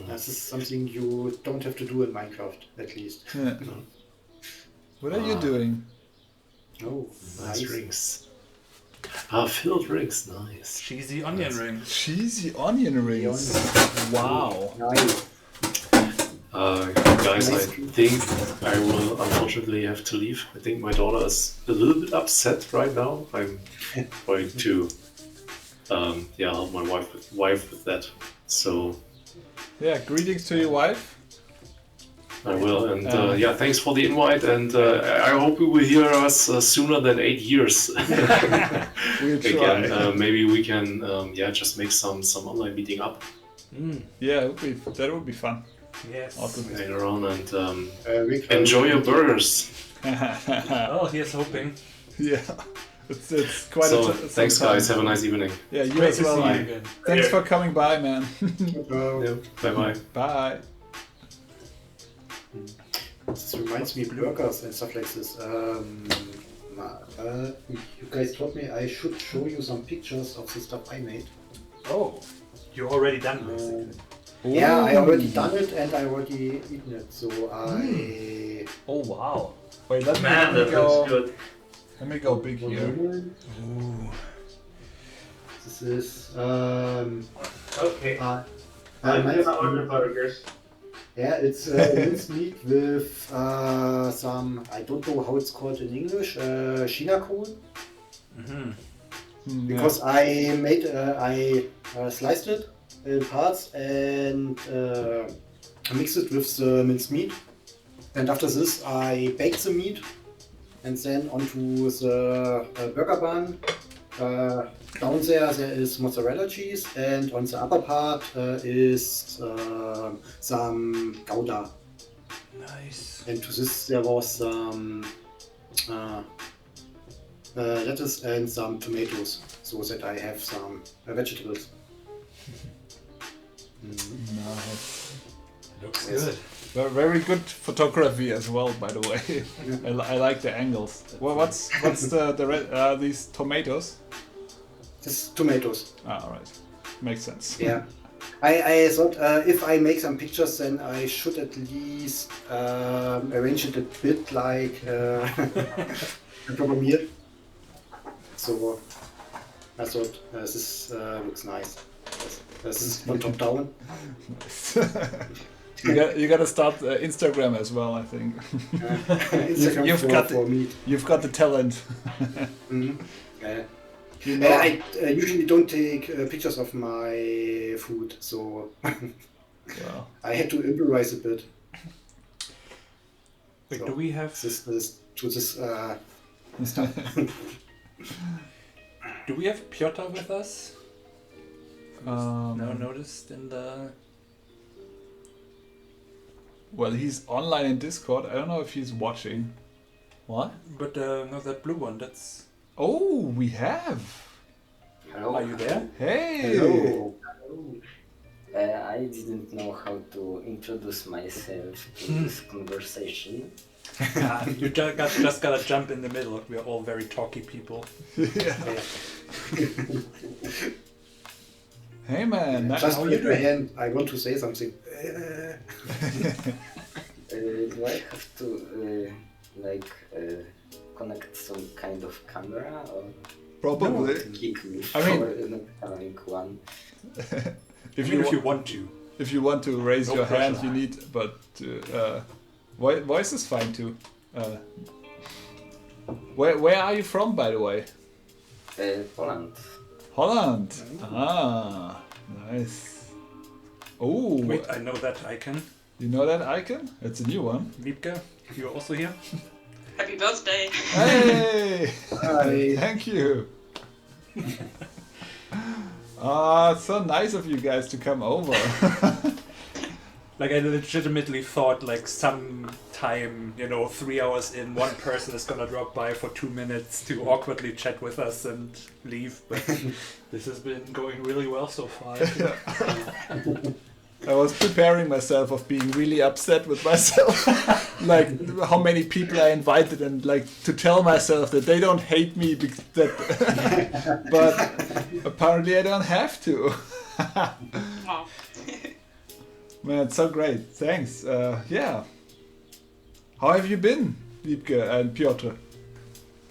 This is something you don't have to do in Minecraft, at least. Yeah. What are you doing? Oh, Nice nice. rings. Filled rings, nice. Cheesy onion ring. Cheesy onion rings. Wow. Nice. Guys, I think I will unfortunately have to leave. I think my daughter is a little bit upset right now. I'm going to help my wife with that. So Yeah, greetings to your wife. I will, and thanks for the invite, and I hope you will hear us sooner than 8 years. We'll try. Again, maybe we can just make some online meeting up Yeah, that would be fun. Yes. Awesome. later on, and Rick, enjoy your burgers. Oh, here's hoping. Yeah, it's quite So a thanks, some guys. time. Have a nice evening. Yeah, you Great as to well. see you again. Thanks for coming by, man. Bye bye. Bye. This reminds me of burgers and stuff like this. You guys told me I should show you some pictures of the stuff I made. Oh, you're already done, basically. Yeah, I already done it and I already eaten it. So I. Oh wow. Wait, let Man, me that go. looks good. Let me go big here. Ooh. This is. Okay. I'm mine's- gonna order burgers. Yeah, it's minced meat with some, I don't know how it's called in English, China coal. Mm-hmm. Because I made, I sliced it in parts and mixed it with the minced meat. And after this, I baked the meat and then onto the burger bun. Down there is mozzarella cheese, and on the upper part is some Gouda. Nice. And to this there was some lettuce and some tomatoes, so that I have some vegetables. Nice. Looks Yes. good. Very good photography as well, by the way. I like the angles. Well, what's these tomatoes? Just tomatoes. Ah, all right, makes sense. Yeah. I thought if I make some pictures, then I should at least arrange it a bit like programmiert. So I thought this looks nice. This is one top down. You gotta start Instagram as well, I think. Instagram You've got the talent. Mhm. Yeah. You know, I usually don't take pictures of my food, so well, I had to improvise a bit. Wait, So, do we have this stuff? do we have Piotr with us? um, No, noticed in the. well, he's online in Discord. I don't know if he's watching. What? But no, that blue one. That's. Oh, we have. Hello. Are you there? Hey. Hello. I didn't know how to introduce myself to this conversation. You just gotta jump in the middle. We are all very talky people. Yeah. Hey man, Just how put you your doing? hand. I want to say something. Do I have to connect some kind of camera or Probably. kick me I mean- for not having one? If Even if you wa- want to. if you want to raise No your hand, pressure. you need. But voice is fine too. Where are you from, by the way? Poland. Holland. Ah, nice. Oh, Wait, I know that icon. you know that icon? It's a new one. Wiebke, you're also here? Happy birthday! Hey! Hi. Thank you. Ah, it's so nice of you guys to come over. Like, I legitimately thought, like, sometime, 3 hours in, one person is gonna drop by for 2 minutes to awkwardly chat with us and leave, but this has been going really well so far. I was preparing myself of being really upset with myself, like how many people I invited, and like to tell myself that they don't hate me, but apparently I don't have to. Wow. Man, it's so great. Thanks. Yeah. How have you been, Wiebke and Piotr?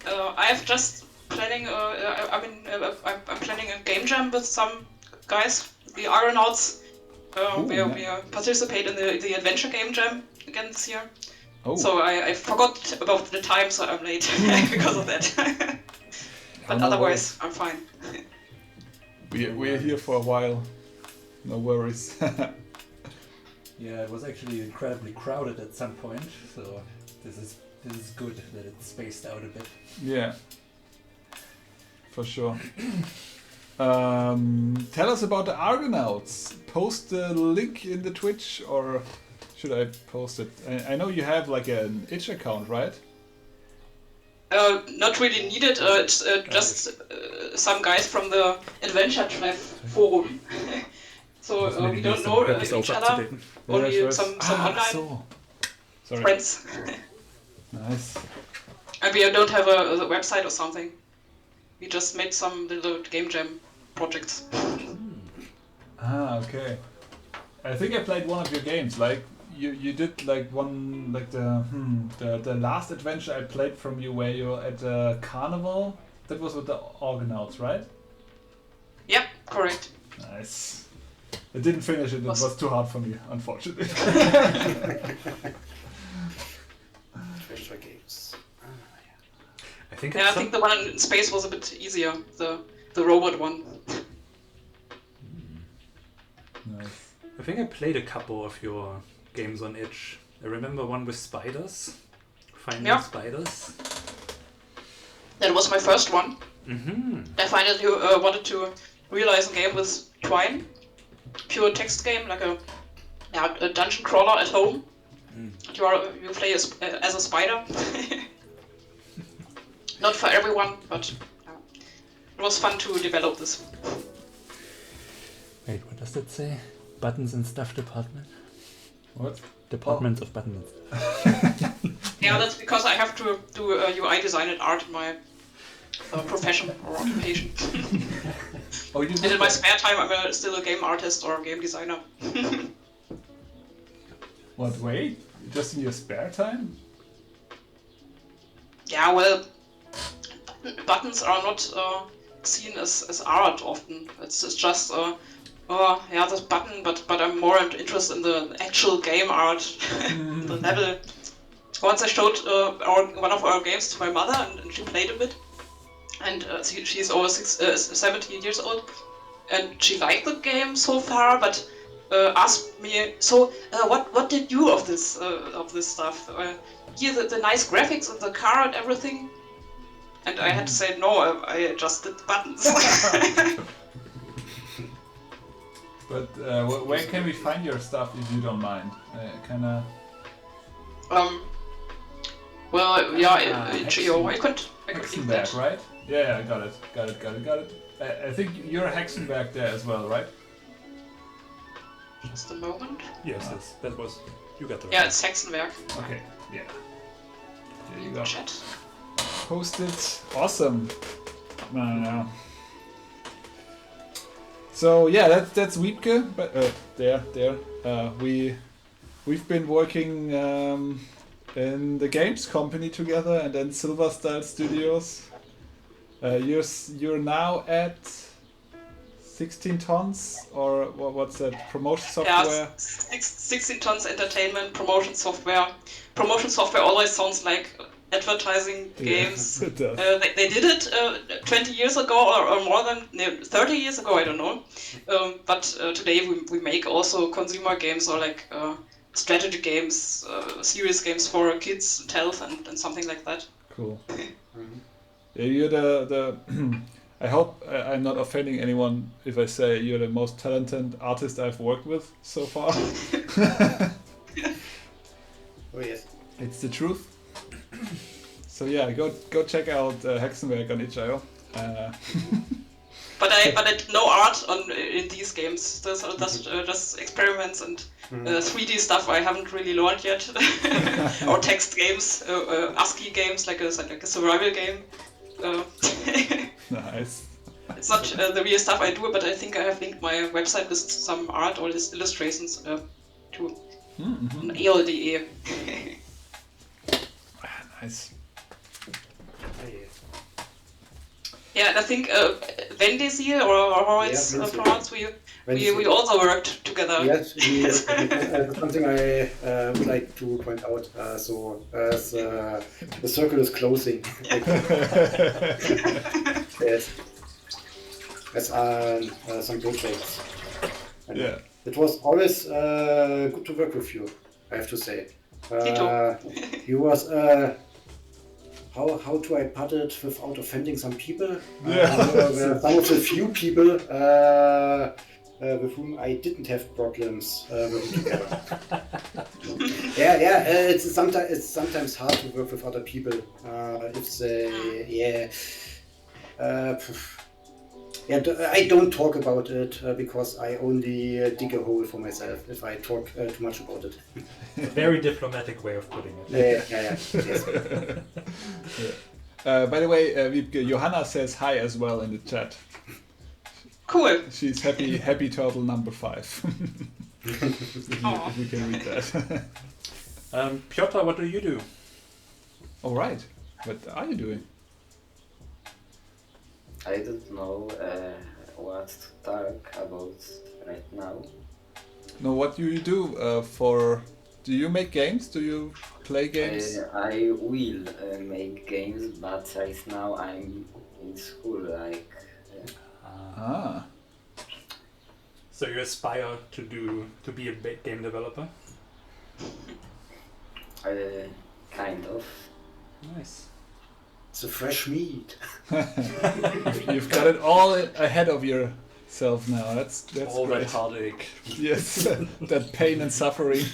I have just planning. I'm planning a game jam with some guys, the Argonauts. We participate in the adventure game jam again this year. Oh. So I forgot about the time, so I'm late because of that. But no otherwise, I'm fine. We're here for a while. No worries. Yeah, it was actually incredibly crowded at some point, so this is good that it's spaced out a bit. Yeah. For sure. Tell us about the Argonauts. Post the link in the Twitch, or should I post it? I know you have like an itch account, right? Not really needed. It's just some guys from the Adventure Treff forum. So we don't know each other. Only some online friends. Nice. And we don't have a website or something. We just made some little game jam projects. Ah, okay. I think I played one of your games. Like you did like one, like the last adventure I played from you, where you're at a carnival. That was with the Argonauts, right? Yep, correct. Nice. I didn't finish it. It was too hard for me, unfortunately. Adventure games. I think I think the one in space was a bit easier. The robot one. Nice. I think I played a couple of your games on itch. I remember one with spiders. Finding spiders. That was my first one. Mm-hmm. I finally wanted to realize a game with Twine. Pure text game, like a dungeon crawler at home. You play as a spider. Not for everyone, but it was fun to develop this. Wait, what does that say? Buttons and stuff department? What? Department of buttons. Yeah, that's because I have to do UI design and art in my profession or occupation. Oh, you And in my spare time, I'm still a game artist or a game designer. What, wait? Just in your spare time? Yeah, well, buttons are not seen as art often. It's just this button, but I'm more interested in the actual game art, the level. Once I showed one of our games to my mother, and she played a bit, and she's over 70 years old, and she liked the game so far, but asked me, so what did you of this stuff? Here the nice graphics and the car and everything. And I had to say no, I just did the buttons. But where can we find your stuff, if you don't mind? Kinda. Well, yeah, I could leave that. Right? Yeah, I got it. I think you're Hexenberg there as well, right? Just a moment. Yes, that was. You got the. Yeah, it's Hexenwerk. Okay, yeah. There you go. Chat. Posted. Awesome. No. So yeah, that's Wiebke. But there. We've been working in the games company together, and then Silver Style Studios. You're now at 16 tons, or what's that? Promotion software? Yeah, 16 tons entertainment, promotion software. Promotion software always sounds like advertising games. It does. They did it 20 years ago or more than 30 years ago, I don't know. But today we make also consumer games or like strategy games, serious games for kids, health and something like that. Cool. Yeah, you're the I hope I'm not offending anyone if I say you're the most talented artist I've worked with so far. Oh yes. It's the truth. So yeah, go check out Hexenwerk on itch.io. But I no art in these games. There's just experiments and 3D stuff I haven't really learned yet. Or text games, ASCII games like a survival game. Nice. It's not the real stuff I do, but I think I have linked my website with some art or illustrations to ELDE. Nice. Yeah, and I think Vendesil or how it's pronounced, we also worked together. Yes, that's something I would like to point out. So as the circle is closing. Yes. As some projects. And yeah. It was always good to work with you, I have to say. You was how do I put it without offending some people? Yeah. Some of the few people with whom I didn't have problems working together. It's sometimes hard to work with other people if they I don't talk about it because I only dig a hole for myself if I talk too much about it. A very diplomatic way of putting it. Yes. By the way, Johanna says hi as well in the chat. Cool. She's happy turtle number 5. if you can read that. Piotr, what do you do? All right. What are you doing? I don't know what to talk about right now. No, what do you do for... Do you make games? Do you play games? I will make games, but right now I'm in school, like... So you aspire to be a big game developer? Kind of. Nice. It's a fresh meat. You've got it all ahead of yourself now. That's all great. that heartache. Yes, that pain and suffering.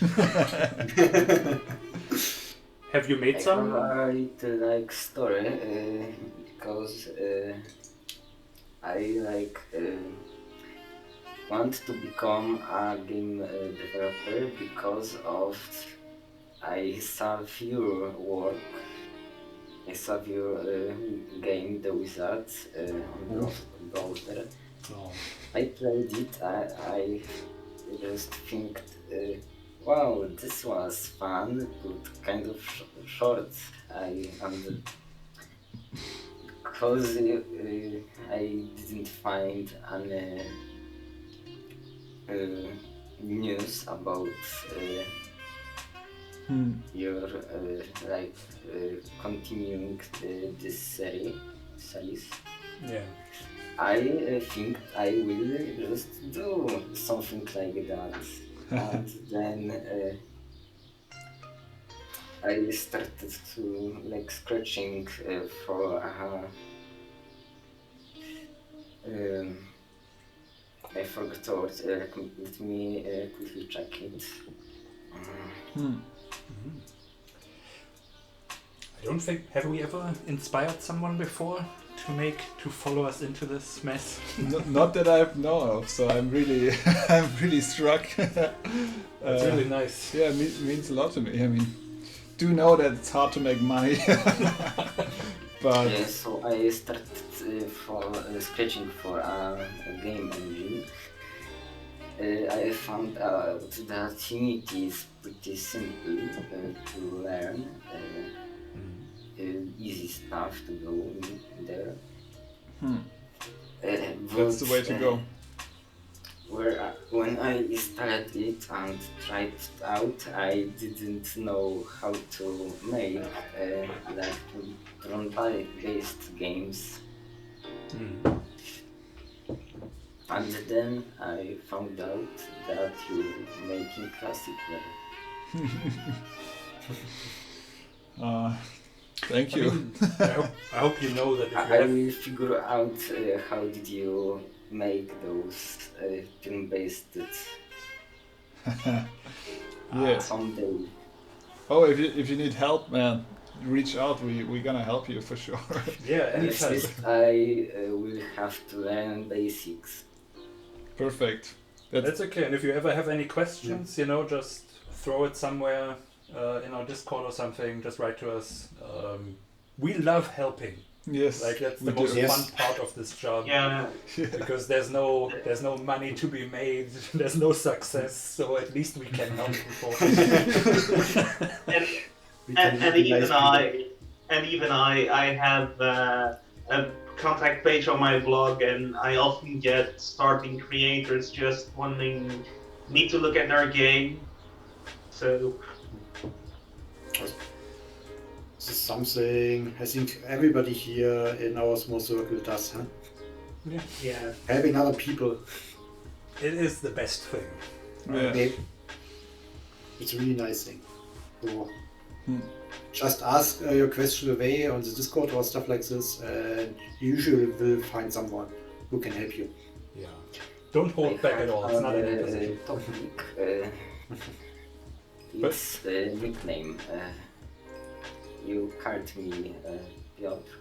Have you made some? I like story because I want to become a game developer because of I saw your work. I saw your game, The Wizard, on browser. I played it. I just think, wow, this was fun, but kind of short. Because I didn't find any news about your continuing this series. Yeah. I think I will just do something like that, and then I started to scratching for I forgot the word. Let me quickly check it. I don't think, have we ever inspired someone before to follow us into this mess? Not that I know of, so I'm really struck. That's really nice. Yeah, it means a lot to me. I mean, do know that it's hard to make money. But yeah, so I started for sketching for a game engine. I found out that Unity is pretty simple to learn. Easy stuff to go in there. That's the way to go. when I installed it and tried it out, I didn't know how to make like turn-based games. And then I found out that you're making classic well. Thank you. I hope you know that if you I have... will figure out how did you make those turn-based someday. Oh, if you need help, man, reach out. We're gonna help you for sure. Yeah, anytime. I will have to learn basics. Perfect. That's okay. And if you ever have any questions, you know, just throw it somewhere in our Discord or something. Just write to us. We love helping. Yes, like that's the most fun part of this job. Yeah. Because there's no money to be made. There's no success. So at least we can help people. And even I have a contact page on my blog, and I often get starting creators just wanting me to look at their game. So this is something I think everybody here in our small circle does, huh? Yeah. Helping other people. It is the best thing. Yeah. It's a really nice thing. So just ask your question away on the Discord or stuff like this, and you usually will find someone who can help you. Yeah. Don't hold back at all. It's not an imposition. It's the nickname. You called me Piotr.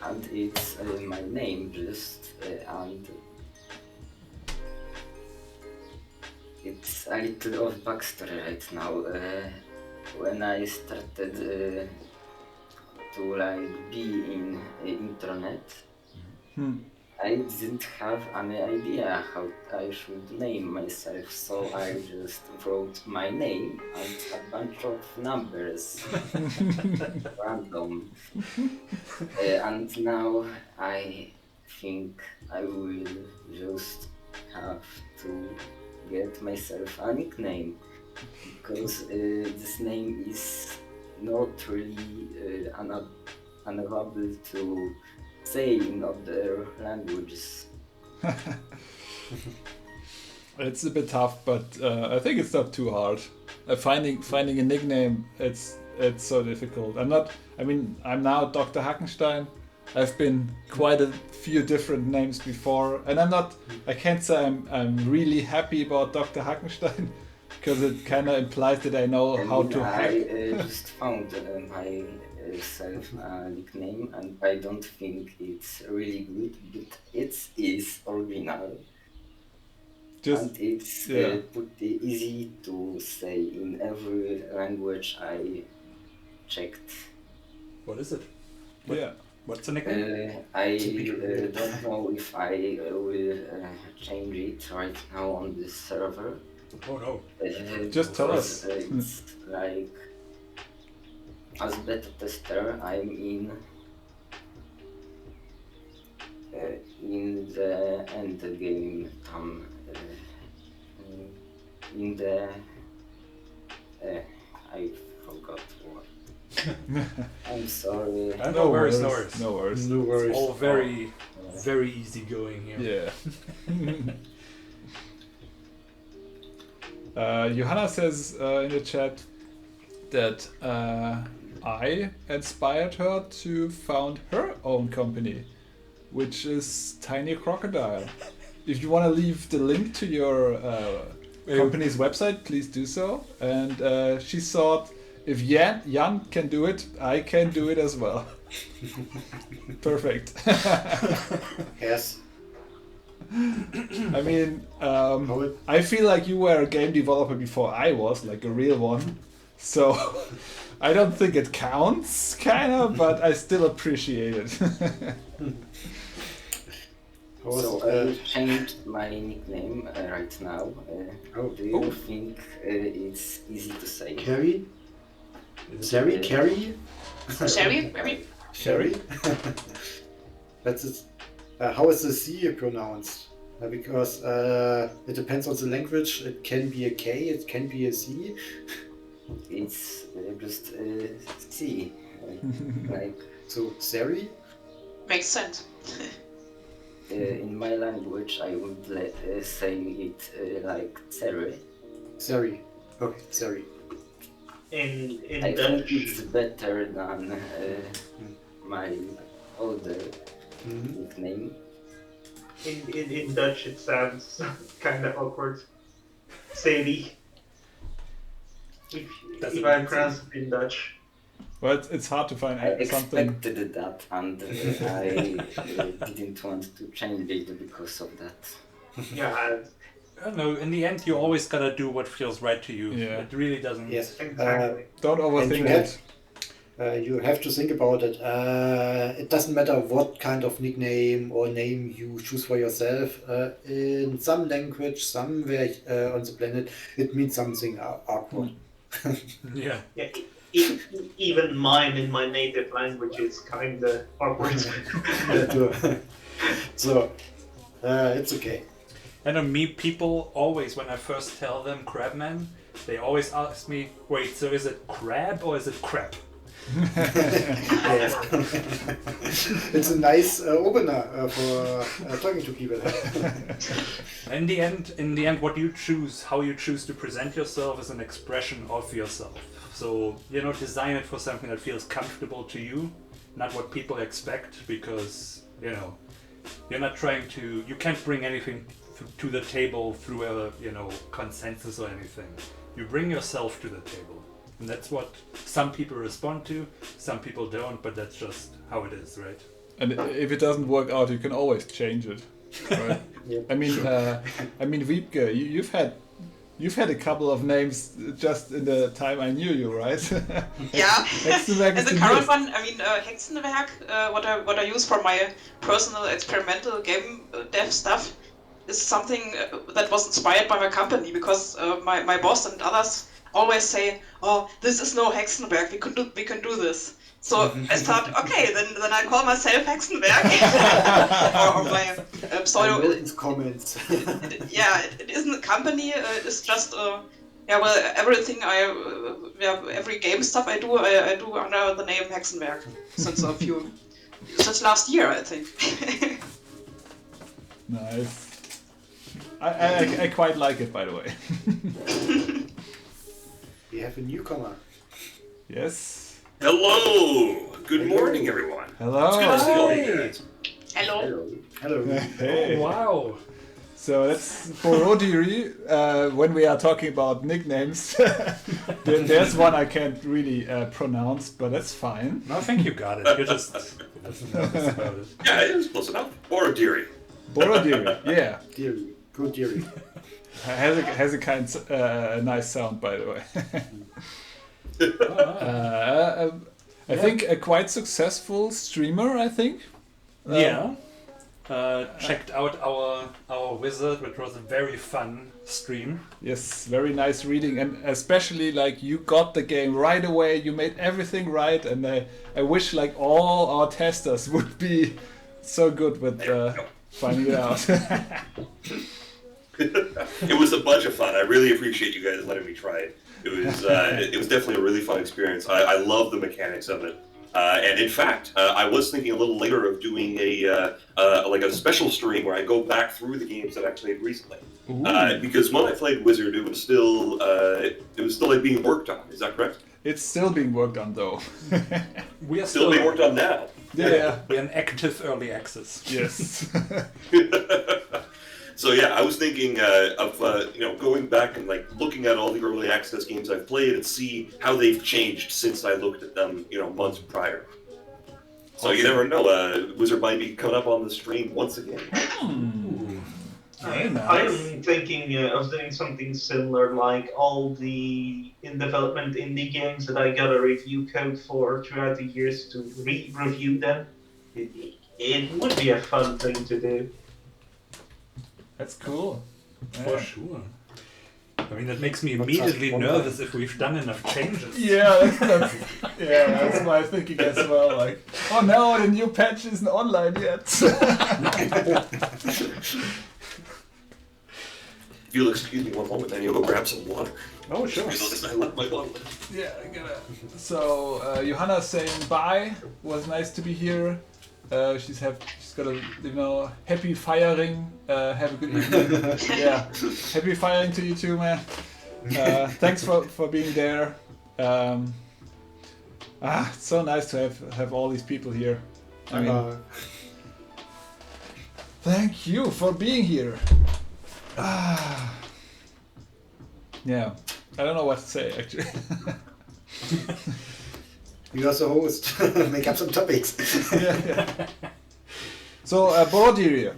And it's my name just, and it's a little of backstory right now. When I started to like be in internet, I didn't have any idea how I should name myself, so I just wrote my name and a bunch of numbers, random. And now I think I will just have to get myself a nickname, because this name is not really unavailable to say in other languages. It's a bit tough, but I think it's not too hard. Finding a nickname, it's so difficult. I'm now Dr. Hackenstein. I've been quite a few different names before, and I can't say I'm really happy about Dr. Hackenstein, because it kind of implies that I know how to hack. I just found myself a nickname, and I don't think it's really good, but it is original. And it's pretty easy to say in every language I checked. What is it? What's the nickname? I don't know if I will change it right now on this server. Oh no. Just tell us. It's like, as beta tester, I'm in the end game. In the I forgot what. I'm sorry. No worries. It's all very easy going here. Yeah. Johanna says in the chat that I inspired her to found her own company, which is Tiny Crocodile. If you want to leave the link to your company's website, please do so. And she thought, if Jan can do it, I can do it as well. Perfect. Yes. I mean, I feel like you were a game developer before I was, like a real one. So I don't think it counts, kinda, but I still appreciate it. So I changed my nickname right now. Do you think it's easy to say? Carrie? Sherry? Carrie? Sherry? Maybe? Sherry? That's it. How is the C pronounced? Because it depends on the language. It can be a K, it can be a C. It's just C. Like So, Sari? Makes sense. in my language, I would say it like Sari. Sari. Okay, Sari. In I Dutch, think it's better than my older nickname. in Dutch it sounds kind of awkward. Sadie. If I pronounce it in Dutch. Well, it's hard to find I something. expected that, and I didn't want to change it because of that. Yeah, I don't know, in the end, you always gotta do what feels right to you. Yeah. It really doesn't. Yes. exactly. Don't overthink you it. You have to think about it. It doesn't matter what kind of nickname or name you choose for yourself. In some language, somewhere on the planet, it means something awkward. Yeah. Yeah, even mine in my native language is kind of awkward. So, it's okay. And on me, people always, when I first tell them Crabman, they always ask me, wait, so is it crab or is it crap? Yes. It's a nice opener for talking to people. In the end, what you choose, how you choose to present yourself, is an expression of yourself. So, design it for something that feels comfortable to you, not what people expect, because, you're not trying to, you can't bring anything to the table through a, consensus or anything. You bring yourself to the table. And that's what some people respond to, some people don't, but that's just how it is, right? And if it doesn't work out, you can always change it. Right? Yep. I mean, Wiebke, you've had a couple of names just in the time I knew you, right? Yeah. Hexenwerk And is the the current newest. one, Hexenwerk, what I use for my personal experimental game dev stuff is something that was inspired by my company, because my boss and others always say, "Oh, this is no Hexenwerk. We can do this." So I thought, okay, then I call myself Hexenwerk, or my pseudo. Milton's comments. It isn't a company. It's just everything every game stuff I do under the name Hexenwerk since last year, I think. Nice. I quite like it, by the way. We have a newcomer. Yes. Hello! Good morning, everyone. Hello. It's good to see all you guys. Hello. Hello. Hey. Oh, wow. So that's for Rodiri. When we are talking about nicknames, there's one I can't really pronounce, but that's fine. No, I think you got it. You're just nervous about it. Yeah, it is close enough. Borodiri. Borodiri, yeah. Deary. Good Deary. Has a nice sound, by the way. I think a quite successful streamer, I think. Yeah. Checked out our wizard, which was a very fun stream. Yes, very nice reading, and especially like you got the game right away. You made everything right, and I wish like all our testers would be so good with finding it out. It was a bunch of fun. I really appreciate you guys letting me try it. It was definitely a really fun experience. I love the mechanics of it. And in fact, I was thinking a little later of doing a special stream where I go back through the games that I played recently. Because when I played Wizard, it was still like being worked on. Is that correct? It's still being worked on, though. We are Still being worked on now. Yeah. We're in active early access. Yes. So yeah, I was thinking of going back and like looking at all the early access games I've played and see how they've changed since I looked at them, months prior. So you never know, Wizard might be coming up on the stream once again. Very nice. I'm thinking of doing something similar, like all the in development indie games that I got a review code for throughout the years to review them. It would be a fun thing to do. That's cool. For sure. I mean, that makes me immediately nervous if we've done enough changes. Yeah, that's my thinking as well. Like, oh no, the new patch isn't online yet. If you'll excuse me one moment, then you'll go grab some water. Oh, sure. Because I left my bottle. Yeah, I gotta. So Johanna's saying bye. Was nice to be here. She's got a happy firing. Have a good evening. Yeah, happy firing to you too, man. Thanks for being there. It's so nice to have all these people here. I mean, thank you for being here. Yeah, I don't know what to say actually. You are the host. Make up some topics. Yeah. So, Borodiria,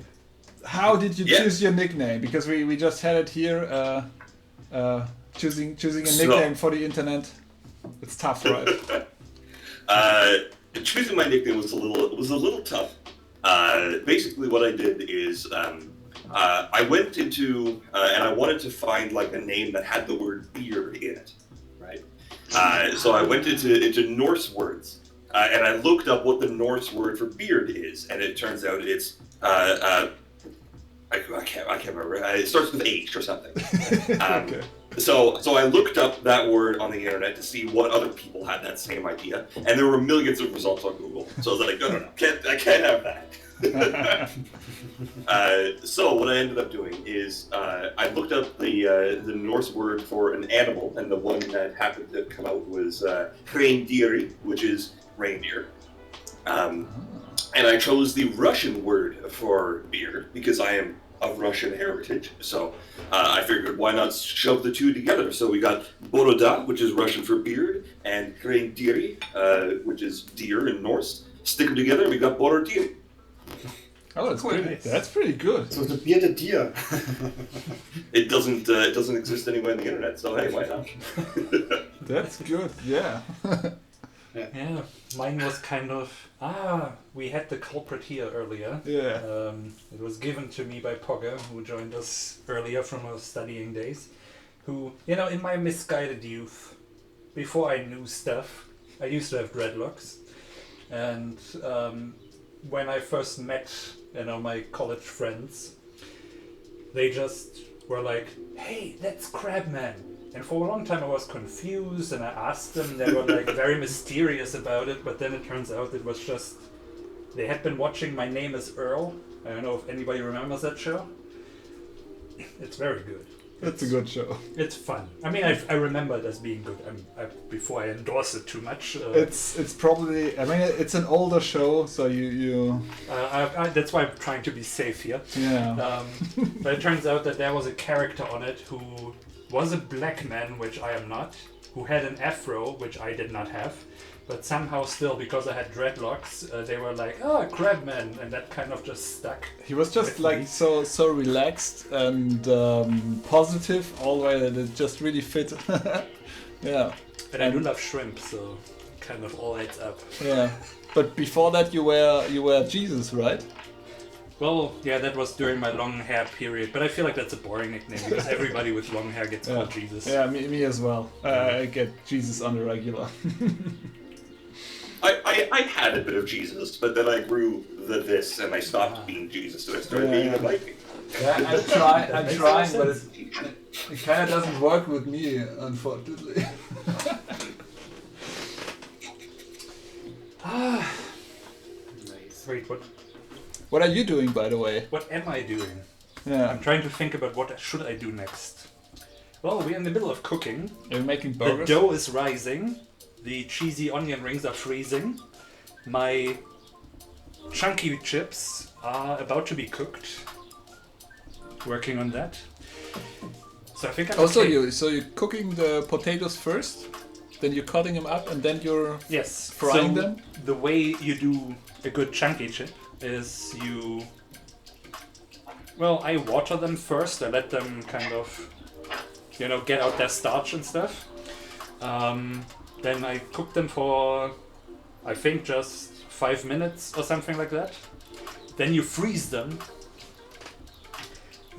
how did you choose your nickname? Because we just had it here. Choosing a nickname for the internet, it's tough, right? Choosing my nickname was a little tough. Basically, what I did is I went into and I wanted to find like a name that had the word beard in it, right? So I went into Norse words and I looked up what the Norse word for beard is, and it turns out it's I can't remember. It starts with H or something. Okay. So I looked up that word on the internet to see what other people had that same idea, and there were millions of results on Google. So I was like, no, I can't have that. So what I ended up doing is I looked up the Norse word for an animal, and the one that happened to come out was reindeer, which is reindeer. And I chose the Russian word for beard because I am of Russian heritage. So I figured, why not shove the two together? So we got Boroda, which is Russian for beard, and reindeer, which is deer in Norse. Stick them together, and we got Borodir. Oh, that's pretty good. So the bearded deer. It doesn't exist anywhere on the internet, so hey, why not? That's good, yeah. Yeah, mine was kind of, we had the culprit here earlier. Yeah. It was given to me by Pogger, who joined us earlier from our studying days, who, in my misguided youth, before I knew stuff, I used to have dreadlocks. And when I first met, my college friends, they just were like, hey, that's Crabman. And for a long time I was confused, and I asked them, they were like very mysterious about it, but then it turns out it was just, they had been watching My Name is Earl. I don't know if anybody remembers that show. It's very good. It's a good show. It's fun. I mean, I remember it as being good. Before I endorse it too much. It's probably, it's an older show, so you. That's why I'm trying to be safe here. Yeah. But it turns out that there was a character on it who was a black man, which I am not, who had an afro, which I did not have, but somehow still, because I had dreadlocks, they were like, oh, Crabman, and that kind of just stuck. He was just like so relaxed and positive all the way that it just really fit. Yeah. But I do love shrimp, so kind of all adds up. Yeah. But before that you were Jesus, right? Well, yeah, that was during my long hair period, but I feel like that's a boring nickname because everybody with long hair gets called Jesus. Yeah, me as well. I get Jesus on the regular. I had a bit of Jesus, but then I grew this and I stopped being Jesus, so I started being a Viking. Yeah, I'm trying, but it kind of doesn't work with me, unfortunately. Nice. Wait, what? What are you doing, by the way? What am I doing? Yeah. I'm trying to think about what should I do next. Well, we're in the middle of cooking. You're making burgers? The dough is rising. The cheesy onion rings are freezing. My chunky chips are about to be cooked. Working on that. So I think I'm okay. You're cooking the potatoes first, then you're cutting them up, and then you're frying them? The way you do a good chunky chip is I water them first. I let them kind of, get out their starch and stuff. Then I cook them for, I think, just 5 minutes or something like that. Then you freeze them.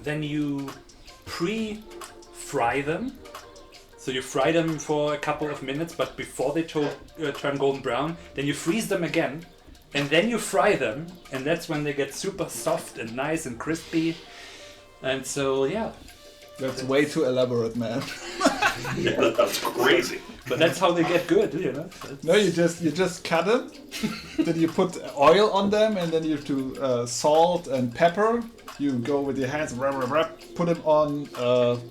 Then you pre-fry them. So you fry them for a couple of minutes, but before they turn golden brown. Then you freeze them again. and then you fry them, and that's when they get super soft and nice and crispy. And so, yeah. That's way too elaborate, man. Yeah, that's crazy. But that's how they get good, you know. No, you just cut them, then you put oil on them, and then you have to salt and pepper. You go with your hands, put them on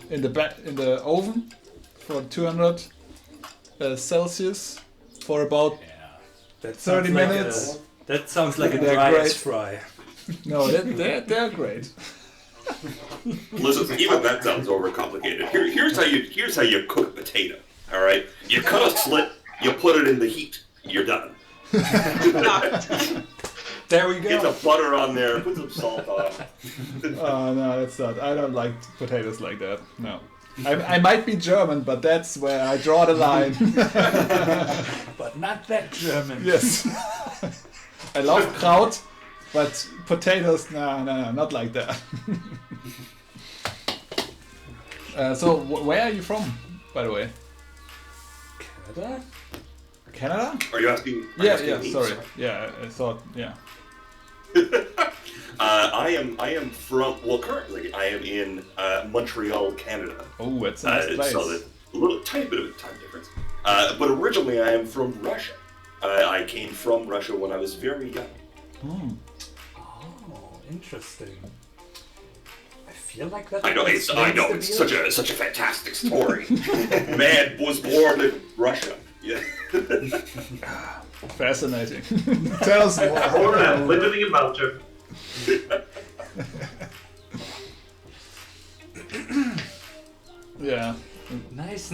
in the oven for 200 Celsius for about 30 minutes. That sounds like a They're dry great. fry. No, they're great. Listen, even that sounds overcomplicated. Here's how you cook a potato. All right, you cut a slit, you put it in the heat, you're done. There we go. Get the butter on there, put some salt on. No, that's not. I don't like potatoes like that. No. I might be German, but that's where I draw the line. But not that German. Yes. I love kraut, but potatoes, no, not like that. So, where are you from, by the way? Canada? Canada? Are you asking? Yeah, sorry. Yeah, I thought, yeah. I am from. Well, currently I am in Montreal, Canada. Oh, it's a nice place. So a little tiny bit of a time difference. But originally I am from Russia. I came from Russia when I was very young. Oh, interesting. I feel like that. I know it's such a fantastic story. Man was born in Russia. Yeah. Fascinating. Tell us more. Born and living in Belgium. Yeah. Nice.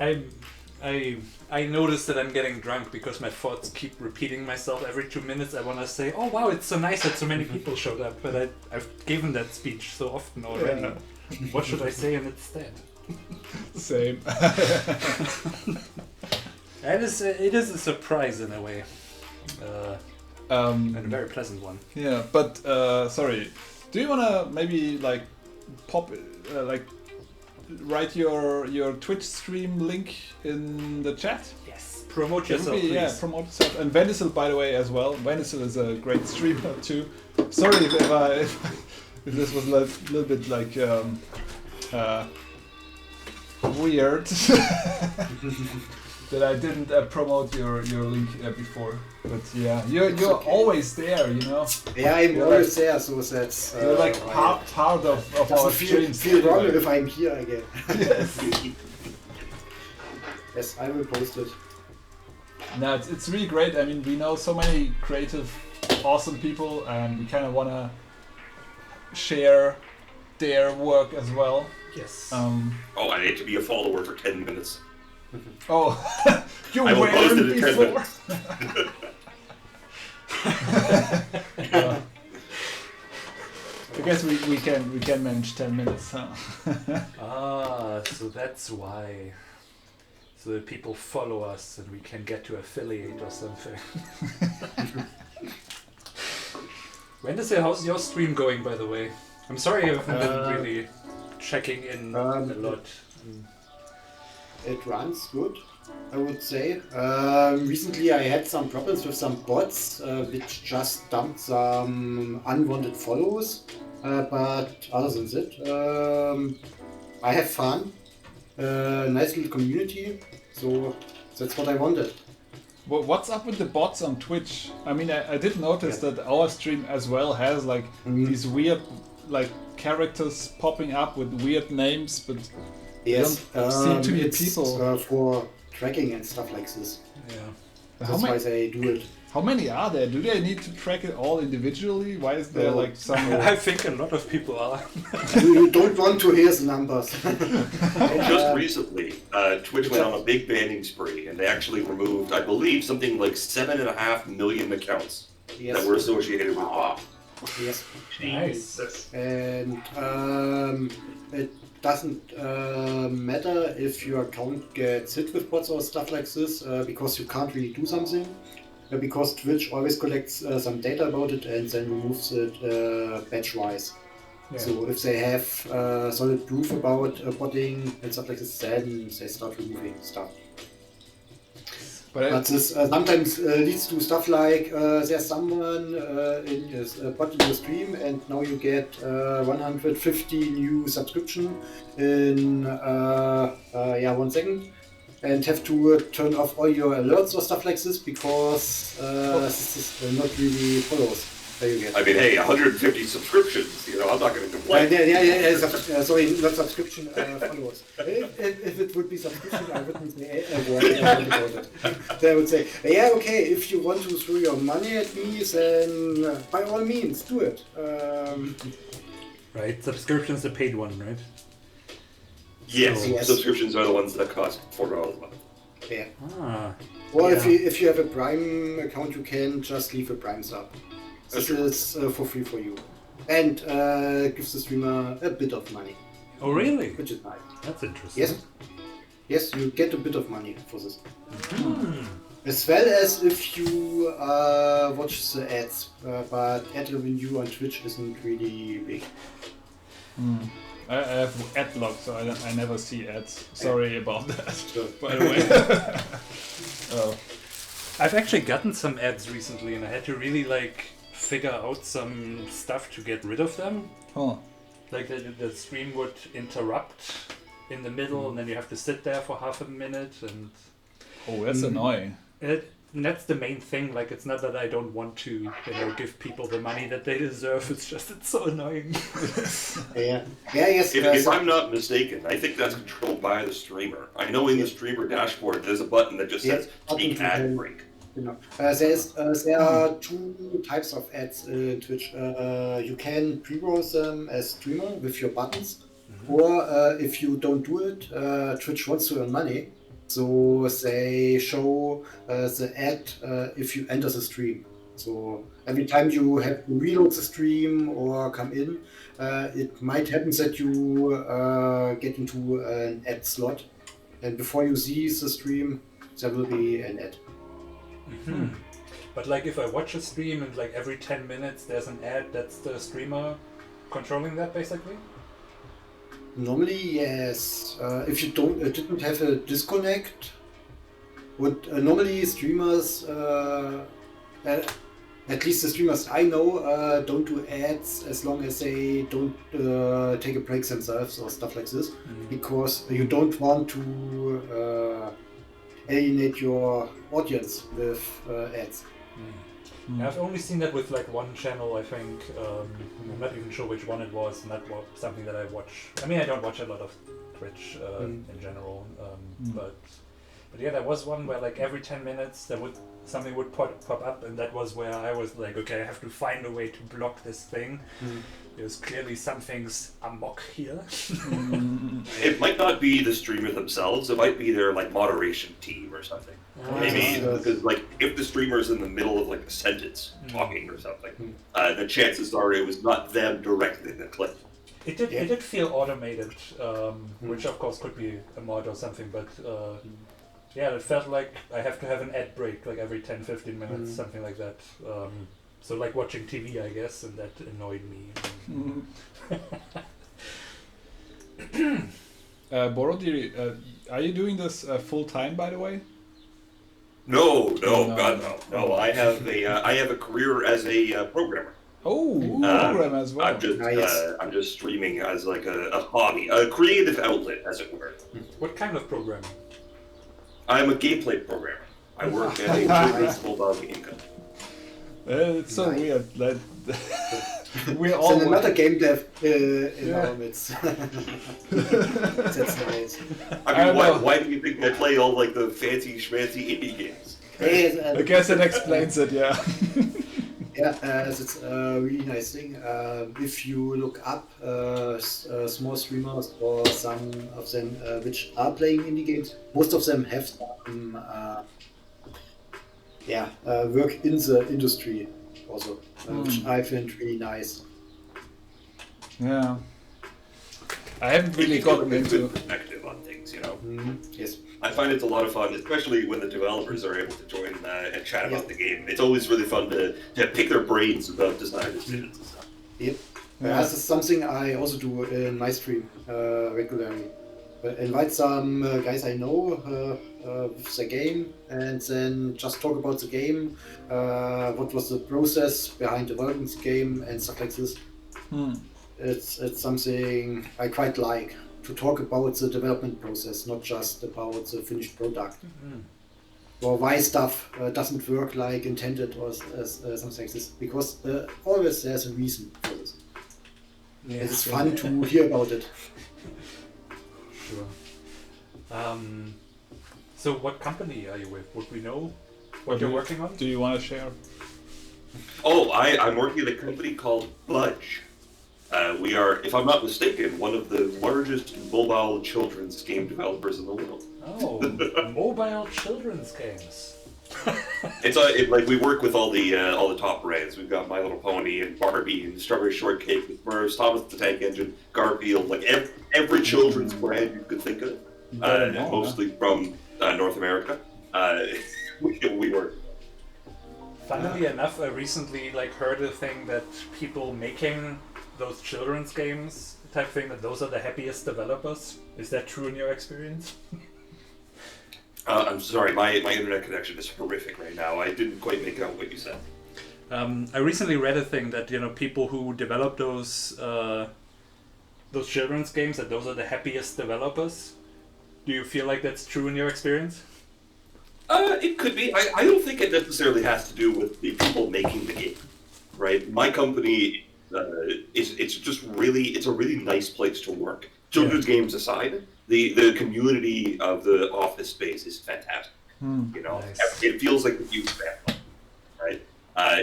I noticed that I'm getting drunk because my thoughts keep repeating myself every 2 minutes. I want to say, oh wow, it's so nice that so many people showed up, but I've given that speech so often already. Yeah. What should I say instead? Same. It is a surprise in a way. And a very pleasant one. Yeah, but sorry. Do you wanna maybe like write your Twitch stream link in the chat? Yes. Promote yourself, please. Yeah, promote yourself. And Venisel, by the way, as well. Venisel is a great streamer too. Sorry if this was a little bit like weird that I didn't promote your link before. But yeah, you're always there, you know. Yeah, I'm always there, so that's. You're like part of our streams. Feel wrong if I'm here again. Yes. Yes, I will post it. No, it's really great. I mean, we know so many creative, awesome people, and we kind of want to share their work as well. Yes. Oh, I need to be a follower for 10 minutes. Oh, you I will post it in 10 before. minutes. I guess we can manage 10 minutes, huh? So that's why. So that people follow us and we can get to affiliate or something. How's your stream going, by the way? I'm sorry I haven't been really checking in a lot. It runs good, I would say. Recently I had some problems with some bots which just dumped some unwanted follows, but other than that, I have fun. Nice little community, so that's what I wanted. Well, what's up with the bots on Twitch? I mean, I did notice that our stream as well has like these weird like characters popping up with weird names, but yes, don't seem to be it's, people for tracking and stuff like this. Yeah, that's why they do it. How many are there? Do they need to track it all individually? Why is there like some? I think a lot of people are. You don't want to hear the numbers. Just recently, Twitch went on a big banning spree, and they actually removed, I believe, something like 7.5 million accounts that were associated with bot. Yes. Jesus. And it doesn't matter if your account gets hit with bots or stuff like this, because you can't really do something. Because Twitch always collects some data about it and then removes it batch-wise. Yeah. So if they have solid proof about botting and stuff like this, then they start removing stuff. But this sometimes leads to stuff like there's someone bought your stream and now you get 150 new subscription in 1 second, and have to turn off all your alerts or stuff like this because this is not really follows. There you get. I mean, hey, 150 subscriptions, I'm not going to complain. Sorry, not subscription, followers. If it would be subscription, I wouldn't say a word about it. They would say, yeah, okay, if you want to throw your money at me, then by all means, do it. Right, subscription's the paid one, right? Yes, Yes. subscriptions are the ones that cost $4 a month. Yeah. Ah. Or Yeah. if you have a Prime account, you can just leave a Prime sub. This is for free for you. And gives the streamer a bit of money. Oh, really? Which is nice. That's interesting. Yes. Yes, you get a bit of money for this. Hmm. As well as if you watch the ads, but ad revenue on Twitch isn't really big. I have ad block, so I never see ads. Sorry about that, by the way. I've actually gotten some ads recently, and I had to really figure out some stuff to get rid of them. Oh. Like the stream would interrupt in the middle, and then you have to sit there for half a minute. And oh, that's annoying. And that's the main thing. Like, it's not that I don't want to, give people the money that they deserve. It's just it's so annoying. Yes. If I'm not mistaken, I think that's controlled by the streamer. I know in the streamer dashboard there's a button that just says "Take ad break." There are two types of ads in Twitch. You can pre-roll them as streamer with your buttons, or if you don't do it, Twitch wants to earn money, so they show the ad if you enter the stream. So every time you have to reload the stream or come in, it might happen that you get into an ad slot, and before you see the stream, there will be an ad. Mm-hmm. But if I watch a stream and every 10 minutes there's an ad, that's the streamer controlling that basically? Normally, yes. If you didn't have a disconnect, normally streamers, at least the streamers I know, don't do ads as long as they don't take a break themselves or stuff like this, because you don't want to alienate your audience with ads. Yeah, I've only seen that with one channel, I think. I'm not even sure which one it was, and that was something that I watch. I mean, I don't watch a lot of Twitch in general, but yeah, there was one where every 10 minutes something would pop up, and that was where I was okay, I have to find a way to block this thing. There's clearly something's amok here. It might not be the streamer themselves, it might be their moderation team or something. Maybe because if the streamer's in the middle of a sentence talking or something, the chances are it was not them directing the clip. It did feel automated, which of course could be a mod or something, but yeah, it felt like I have to have an ad break every 10-15 minutes, something like that. So watching TV, I guess, and that annoyed me. Borodiri, are you doing this full time, by the way? No, God no. I have a career as a programmer. Oh, program as well. I'm just streaming as a hobby, a creative outlet, as it were. What kind of programming? I'm a gameplay programmer. I work at a children's mobile game company. It's so weird that we're all all another game dev in our midst. That's nice. I mean, why do you think I play all the fancy schmancy indie games? I guess that explains it, yeah. It's a really nice thing. If you look up small streamers or some of them which are playing indie games, most of them have some work in the industry also, which I find really nice. Yeah. I haven't really gotten into perspective on things, Yes. I find it's a lot of fun, especially when the developers are able to join and chat about the game. It's always really fun to pick their brains about design decisions and stuff. Yep. This is something I also do in my stream regularly. invite some guys I know with the game, and then just talk about the game, what was the process behind developing the game, and stuff like this. It's something I quite like, to talk about the development process, not just about the finished product. Or why stuff doesn't work like intended, or something like this, because always there's a reason for this. Yeah. It's fun to hear about it. Sure. So what company are you with? Would we know what you're working on? Do you want to share? Oh, I'm working at a company called Budge. We are, if I'm not mistaken, one of the largest mobile children's game developers in the world. Oh, mobile children's games. Like we work with all the top brands. We've got My Little Pony and Barbie and Strawberry Shortcake with Smurfs, Thomas the Tank Engine, Garfield, like every children's brand you could think of. Mostly from North America. We work. Funnily enough, I recently heard a thing that people making those children's games type thing, that those are the happiest developers. Is that true in your experience? I'm sorry, my internet connection is horrific right now. I didn't quite make out what you said. I recently read a thing that people who develop those children's games, that those are the happiest developers. Do you feel like that's true in your experience? It could be. I don't think it necessarily has to do with the people making the game, right? My company, it's a really nice place to work. Children's games aside, the community of the office space is fantastic. You know, nice. It feels like a huge family, right?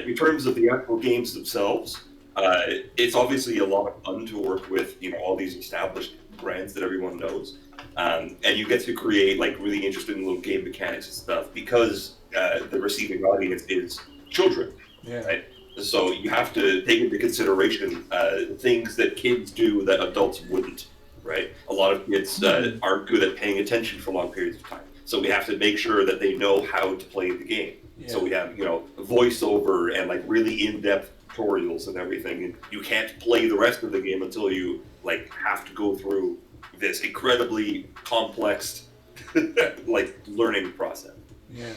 In terms of the actual games themselves, it's obviously a lot of fun to work with, all these established brands that everyone knows. And you get to create really interesting little game mechanics and stuff because the receiving audience is children, right? So you have to take into consideration things that kids do that adults wouldn't, right? A lot of kids aren't good at paying attention for long periods of time. So we have to make sure that they know how to play the game. Yeah. So we have, voiceover and really in-depth tutorials and everything. And you can't play the rest of the game until you have to go through this incredibly complex learning process. Yeah.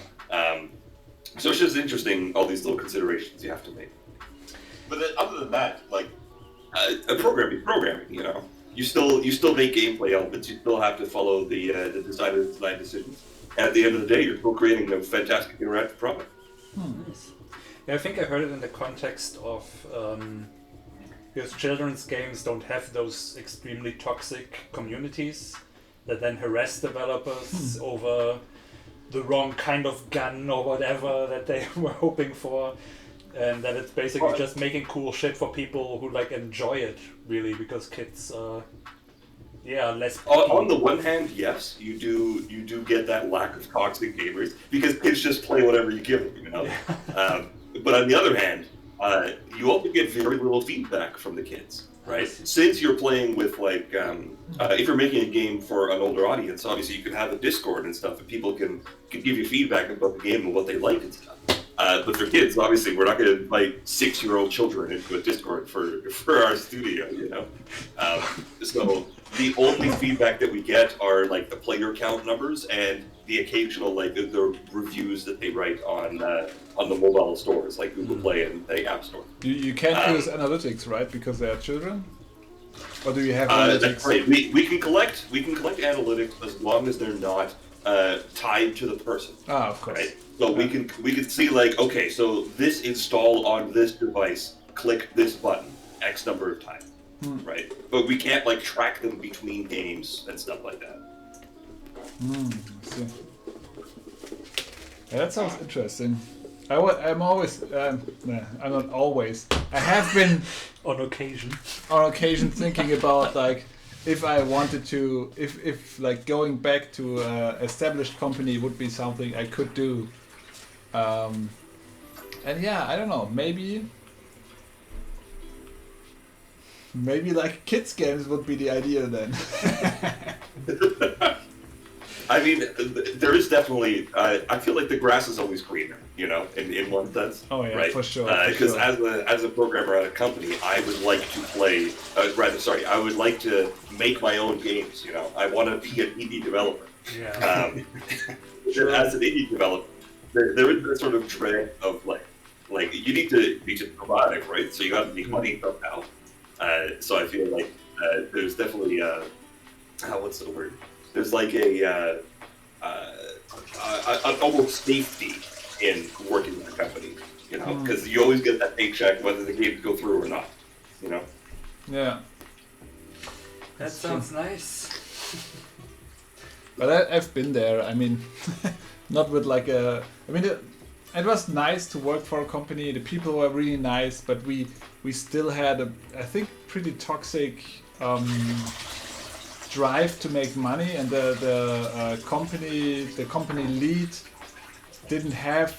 So it's just interesting, all these little considerations you have to make. But then, other than that, programming, you still make gameplay elements. You still have to follow the design decisions. And at the end of the day, you're still creating a fantastic interactive product. Nice. Yeah, I think I heard it in the context of because children's games don't have those extremely toxic communities that then harass developers over the wrong kind of gun or whatever that they were hoping for, and that it's basically just making cool shit for people who enjoy it, really, because kids less. On the one hand, yes, you do get that lack of toxic gamers because kids just play whatever you give them, Yeah. But on the other hand, you also get very little feedback from the kids, right? Since you're playing with if you're making a game for an older audience, obviously you could have a Discord and stuff, and people can give you feedback about the game and what they like and stuff. But for kids, obviously, we're not going to invite 6-year-old children into a Discord for our studio, So the only feedback that we get are the player count numbers and the occasional the reviews that they write on the mobile stores like Google Play and the App Store. You can't use analytics, right? Because they are children. Or do you have analytics? That's right. We can collect analytics as long as they're not tied to the person. Ah, of course. Right? So we can see okay, so this install on this device, click this button X number of times, right? But we can't track them between games and stuff like that. I see. Yeah, that sounds interesting. I'm always, I'm not always. I have been on occasion thinking about if I wanted to, if going back to established company would be something I could do. And yeah, I don't know, maybe kids games would be the idea then. I mean, there is definitely. I feel like the grass is always greener, in one sense. Oh yeah, right? For sure. Because as a programmer at a company, I would like to play. I would like to make my own games. You know, I want to be an indie developer. Yeah. As an indie developer, there is this sort of dread of like you need to survive, right? So you got to make money somehow. So I feel like there's definitely what's the word? There's like an almost safety in working with a company, you know, because you always get that paycheck whether the games go through or not, you know. Yeah. That sounds nice. But I've been there. I mean, not with like a. I mean, it was nice to work for a company. The people were really nice, but we still had I think, pretty toxic drive to make money, and the company lead didn't have,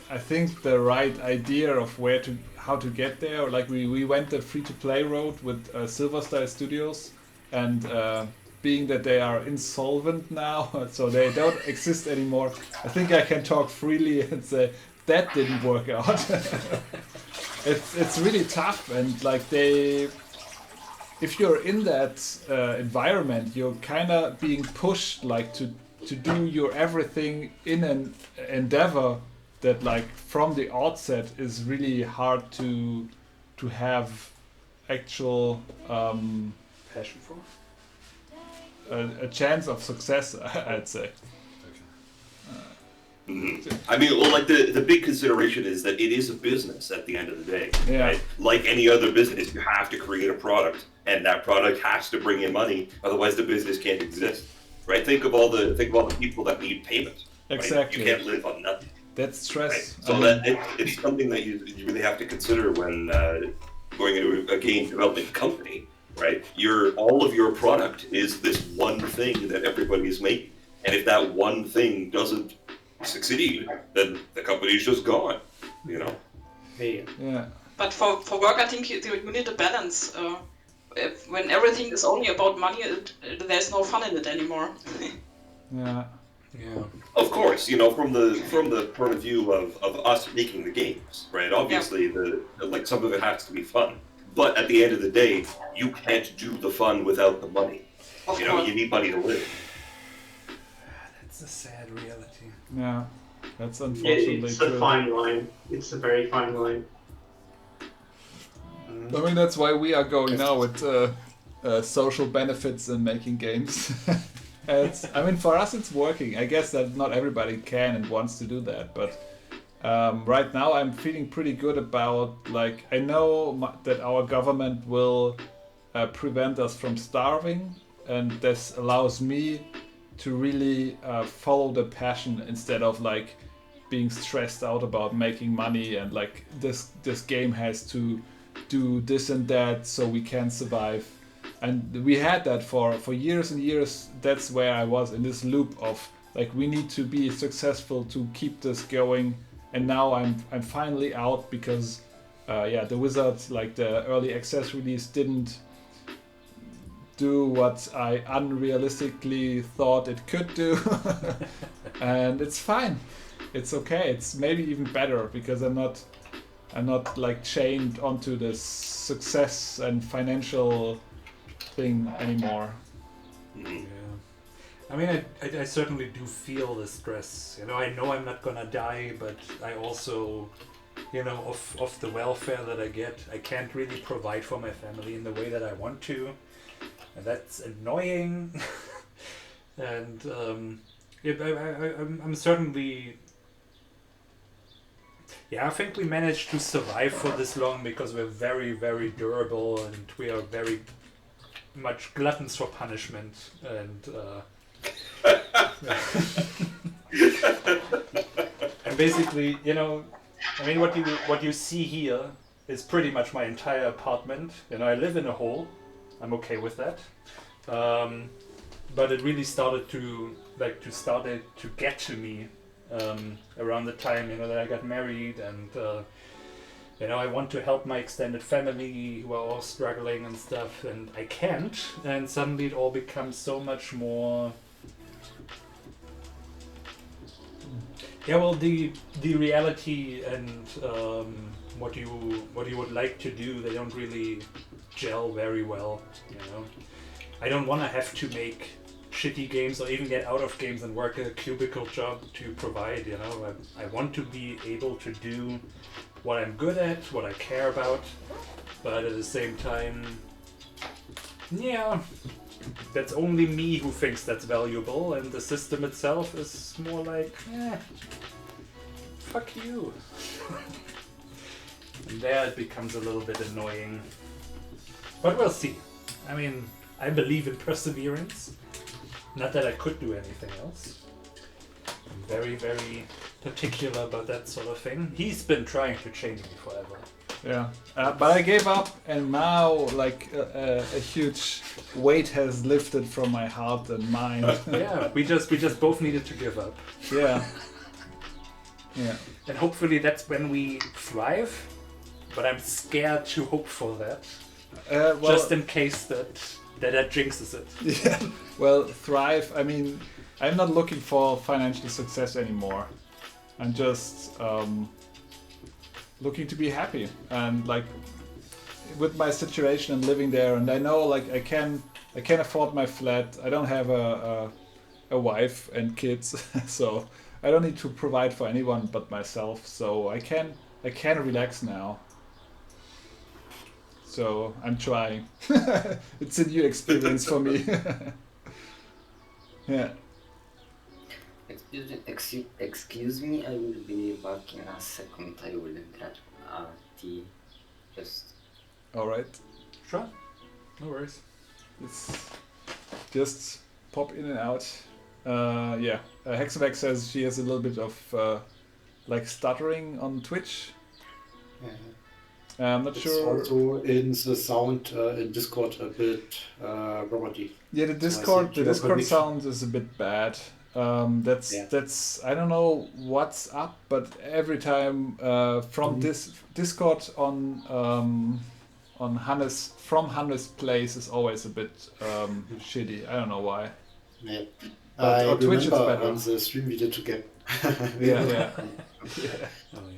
I think, the right idea of how to get there. Like we went the free-to-play road with Silverstyle Studios, and being that they are insolvent now, so they don't exist anymore, I think I can talk freely and say that didn't work out. It's really tough, and like if you're in that environment, you're kind of being pushed like to do your everything in an endeavor that like from the outset is really hard to have actual passion for. A chance of success, I'd say. I mean, well, like the big consideration is that it is a business at the end of the day. Yeah. Right? Like any other business, you have to create a product, and that product has to bring in money. Otherwise, the business can't exist. Right? Think of all the people that need payment. Right? Exactly. You can't live on nothing. That's stress. Right? So it's something that you really have to consider when going into a game development company. Right? All of your product is this one thing that everybody is making, and if that one thing doesn't succeed, then the company's just gone. You know. Yeah. But for work, I think you need a balance. When everything is only about money, there's no fun in it anymore. Yeah. Yeah. Of course, you know, from the point of view of us making the games, right? Obviously, like some of it has to be fun. But at the end of the day, you can't do the fun without the money. You know, you need money to live. That's a sad reality. Yeah, that's unfortunately It's true. a fine line. It's a very fine line. I mean, that's why we are going now with social benefits and making games. I mean, for us it's working. I guess that not everybody can and wants to do that, but right now I'm feeling pretty good about, like, I know that our government will prevent us from starving, and this allows me to really follow the passion instead of like being stressed out about making money and like this game has to do this and that so we can survive. And we had that for years and years. That's where I was in this loop of like, we need to be successful to keep this going. And now I'm finally out because the Wizard, like the early access release, didn't do what I unrealistically thought it could do. And it's fine. It's okay. It's maybe even better because I'm not like chained onto this success and financial thing anymore. Yeah. I mean, I certainly do feel the stress. You know I'm not gonna die, but I also, you know, of the welfare that I get, I can't really provide for my family in the way that I want to. And that's annoying. And I'm certainly... Yeah, I think we managed to survive for this long because we're very, very durable and we are very much gluttons for punishment. And and basically, you know, I mean, what you see here is pretty much my entire apartment. You know, I live in a hole. I'm okay with that. But it really started to get to me around the time, you know, that I got married, and you know, I want to help my extended family who are all struggling and stuff, and I can't. And suddenly it all becomes so much more. Yeah, well, the reality and what you would like to do, they don't really gel very well, you know. I don't want to have to make shitty games or even get out of games and work a cubicle job to provide, you know. I want to be able to do what I'm good at, what I care about, but at the same time, yeah, that's only me who thinks that's valuable, and the system itself is more like, fuck you. And there it becomes a little bit annoying. But we'll see. I mean, I believe in perseverance. Not that I could do anything else. I'm very, very particular about that sort of thing. He's been trying to change me forever. Yeah, but I gave up, and now like a huge weight has lifted from my heart and mind. Yeah, we just both needed to give up. Yeah. Yeah. And hopefully that's when we thrive. But I'm scared to hope for that. Well, just in case that jinxes it. Yeah. Well, thrive. I mean, I'm not looking for financial success anymore. I'm just looking to be happy and like with my situation and living there. And I know like I can afford my flat. I don't have a wife and kids, so I don't need to provide for anyone but myself. So I can relax now. So I'm trying. It's a new experience for me. Yeah. Excuse me, I will be back in a second. I will grab tea. Alright. Sure. No worries. It's just pop in and out. Yeah. Hexavac says she has a little bit of like stuttering on Twitch. Yeah. I'm not it's sure. Also in the sound in Discord a bit roboty. Yeah, the Discord sound is a bit bad. That's I don't know what's up, but every time from this Discord on Hannes from Hannes' place is always a bit shitty. I don't know why. Yeah. But I Twitch is better. on the stream we did together. Yeah. Oh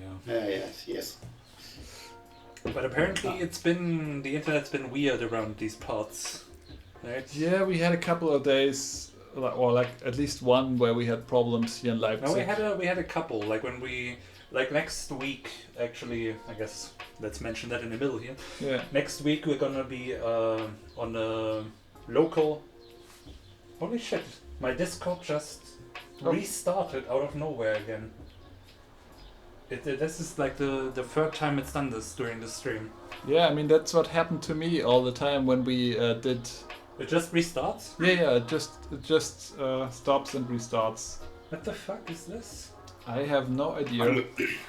Yes. But apparently the internet's been weird around these parts, right? Yeah, we had a couple of days, or like at least one where we had problems here in Leipzig. No, we had a couple. Like when we next week, actually, I guess let's mention that in the middle here. Yeah. Next week we're gonna be on a local. Holy shit! My Discord just restarted out of nowhere again. This is like the third time it's done this during the stream. Yeah, I mean that's what happened to me all the time when we did. It just restarts? Yeah, it just stops and restarts. What the fuck is this? I have no idea.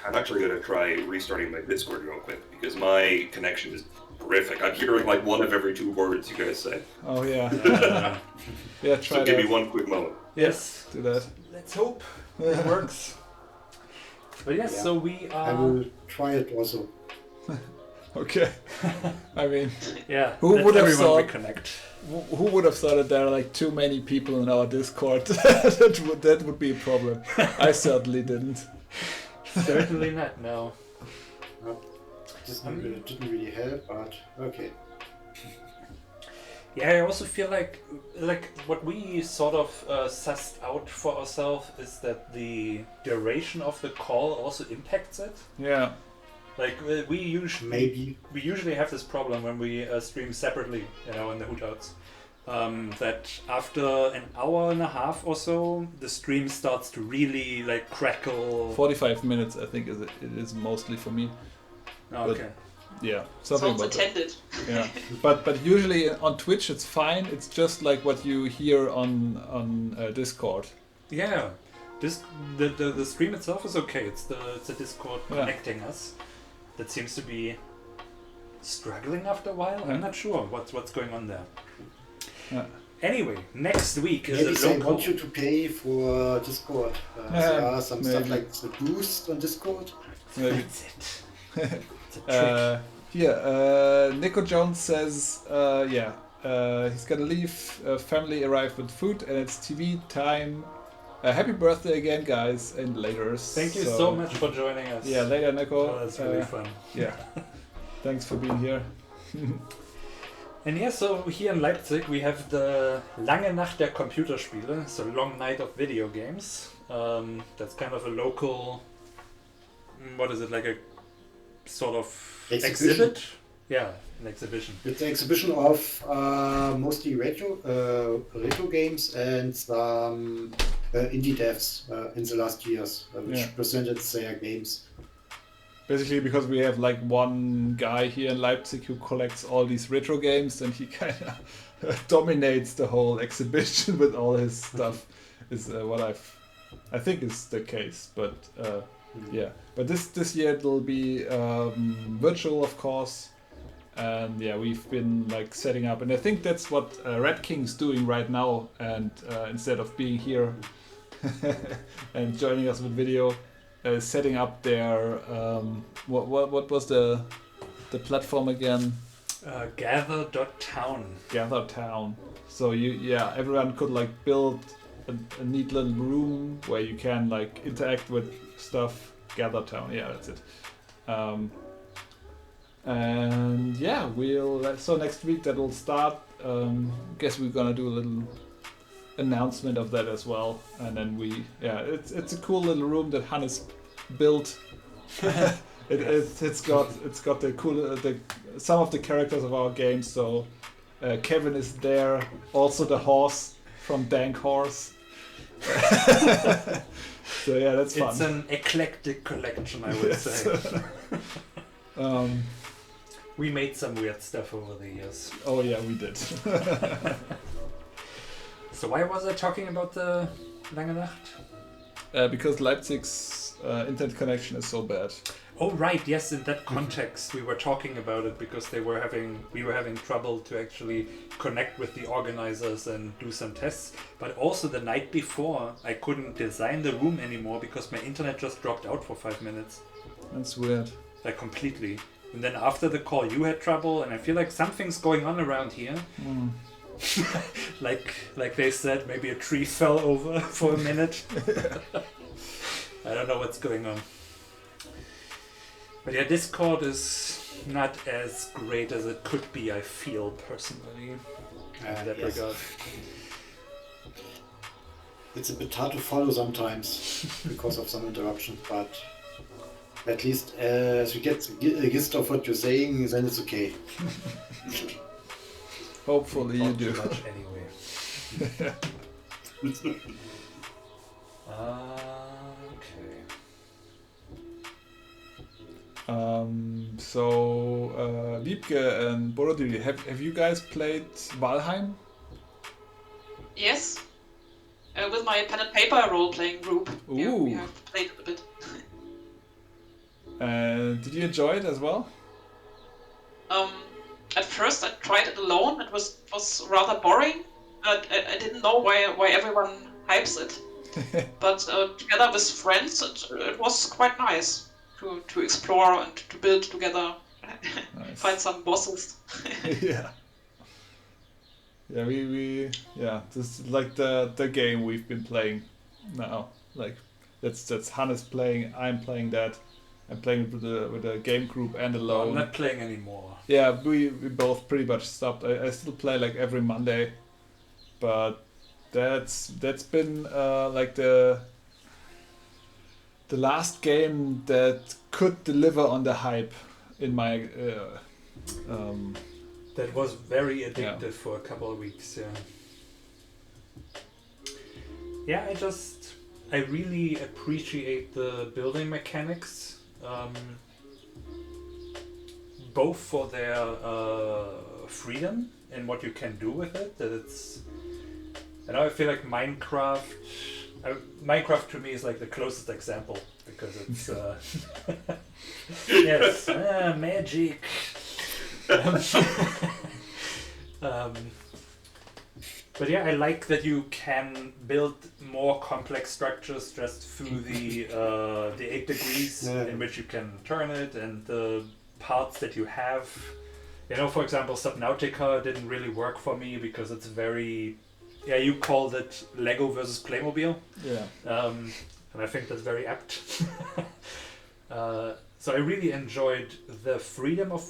I'm actually gonna try restarting my Discord real quick because my connection is horrific. I'm hearing like one of every 2 words you guys say. Oh yeah. Yeah, try so that. give me one quick moment. Yes. Do that. Let's hope it works. But yes, so we are... I will try it also. Okay. I mean, yeah. Who would have thought? Reconnect. Who would have thought that there are like too many people in our Discord? that would be a problem. I certainly didn't. Certainly not. No. Didn't really help, but okay. Yeah, I also feel like what we sort of sussed out for ourselves is that the duration of the call also impacts it. Yeah. Like we usually have this problem when we stream separately, you know, in the Hootouts. That after an hour and a half or so, the stream starts to really like crackle. 45 minutes, I think, it is mostly for me. Oh, okay. Yeah, something Sounds about intended. That. Yeah, but usually on Twitch it's fine. It's just like what you hear on Discord. Yeah, the stream itself is okay. It's the Discord connecting us that seems to be struggling after a while. I'm not sure what's going on there. Yeah. Anyway, next week is maybe a they local... want you to pay for Discord. There are some stuff like the boost on Discord. Maybe. That's it. Nico Jones says, he's gonna leave. Family arrived with food and it's TV time. Happy birthday again, guys, and later. Thank you so much for joining us. Yeah, later, Nico. Oh, that's really fun. Yeah, thanks for being here. And yeah, so here in Leipzig we have the Lange Nacht der Computerspiele, so long night of video games. That's kind of a local, what is it, like a sort of exhibit? Yeah, an exhibition. It's an exhibition of mostly retro games and some indie devs in the last years, which presented their games. Basically, because we have like one guy here in Leipzig who collects all these retro games, and he kind of dominates the whole exhibition with all his stuff. Is what I think is the case, but yeah. But this year it'll be virtual, of course, and yeah, we've been like setting up, and I think that's what Red King's doing right now. And instead of being here and joining us with video. Setting up their what was the platform again? Gather.town. Gather.town. So everyone could like build a neat little room where you can like interact with stuff. Gather.town. Yeah, that's it. And yeah, so next week that will start. Guess we're gonna do a little announcement of that as well, and then it's a cool little room that Hannes built. It's got the cool some of the characters of our game. So Kevin is there, also the horse from Dank Horse. So yeah, that's fun. It's an eclectic collection, I would say. We made some weird stuff over the years. Oh yeah, we did. So why was I talking about the Lange Nacht? Because Leipzig's internet connection is so bad. Oh right, yes. In that context, we were talking about it because we were having trouble to actually connect with the organizers and do some tests. But also the night before, I couldn't design the room anymore because my internet just dropped out for 5 minutes. That's weird. Like completely. And then after the call, you had trouble, and I feel like something's going on around here. Mm. like they said, maybe a tree fell over for a minute. I don't know what's going on. But yeah, Discord is not as great as it could be, I feel, personally, in that regard. It's a bit hard to follow sometimes because of some interruptions, but at least as we get a gist of what you're saying, then it's okay. Hopefully you do. Too much anyway. Okay. So Wiebke and Borodiri, have you guys played Valheim? Yes. With my pen and paper role-playing group. Ooh. Yeah, we have played a bit. Did you enjoy it as well? At first I tried it alone. It was rather boring. I didn't know why everyone hypes it. But together with friends, it was quite nice to explore and to build together. Nice. Find some bosses. Yeah. Yeah, we this is like the game we've been playing now. Like that's Hannes playing, I'm playing that. I'm playing with a game group and alone. I'm not playing anymore. Yeah, we both pretty much stopped. I still play like every Monday, but that's been like the last game that could deliver on the hype in my that was very addictive for a couple of weeks. Yeah, I really appreciate the building mechanics. Both for their freedom and what you can do with it. That it's, I feel like Minecraft to me is like the closest example because it's yes, magic. But yeah, I like that you can build more complex structures just through the 8 degrees in which you can turn it and the parts that you have. For example, Subnautica didn't really work for me because it's very, you called it Lego versus Playmobil. Yeah. And I think that's very apt. So I really enjoyed the freedom of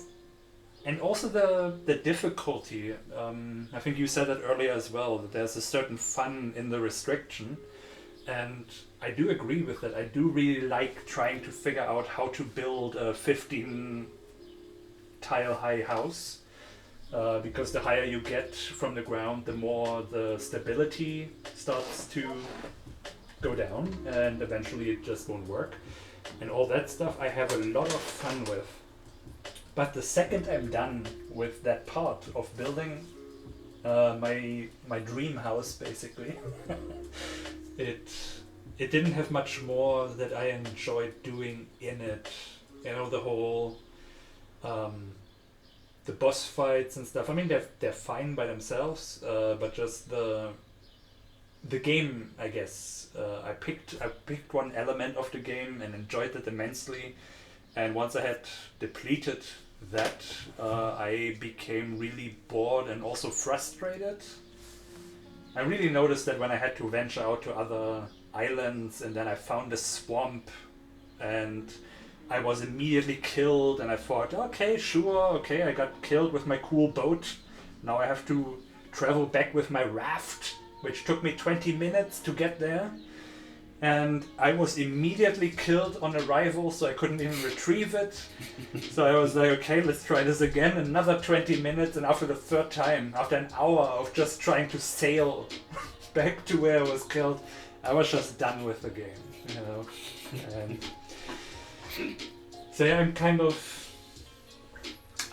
And also the difficulty. I think you said that earlier as well, that there's a certain fun in the restriction. And I do agree with that. I do really like trying to figure out how to build a 15 tile high house. Because the higher you get from the ground, the more the stability starts to go down, and eventually it just won't work. And all that stuff I have a lot of fun with. But the second I'm done with that part of building my dream house, basically, it didn't have much more that I enjoyed doing in it. You know, the whole the boss fights and stuff. I mean, they're fine by themselves, but just the game, I guess. I picked one element of the game and enjoyed it immensely. And once I had depleted that, I became really bored and also frustrated. I really noticed that when I had to venture out to other islands, and then I found a swamp, and I was immediately killed, and I thought, okay, I got killed with my cool boat. Now I have to travel back with my raft, which took me 20 minutes to get there. And I was immediately killed on arrival, so I couldn't even retrieve it. So I was like, okay, let's try this again. Another 20 minutes, and after the third time, after an hour of just trying to sail back to where I was killed, I was just done with the game, you know. And so yeah, I'm kind of...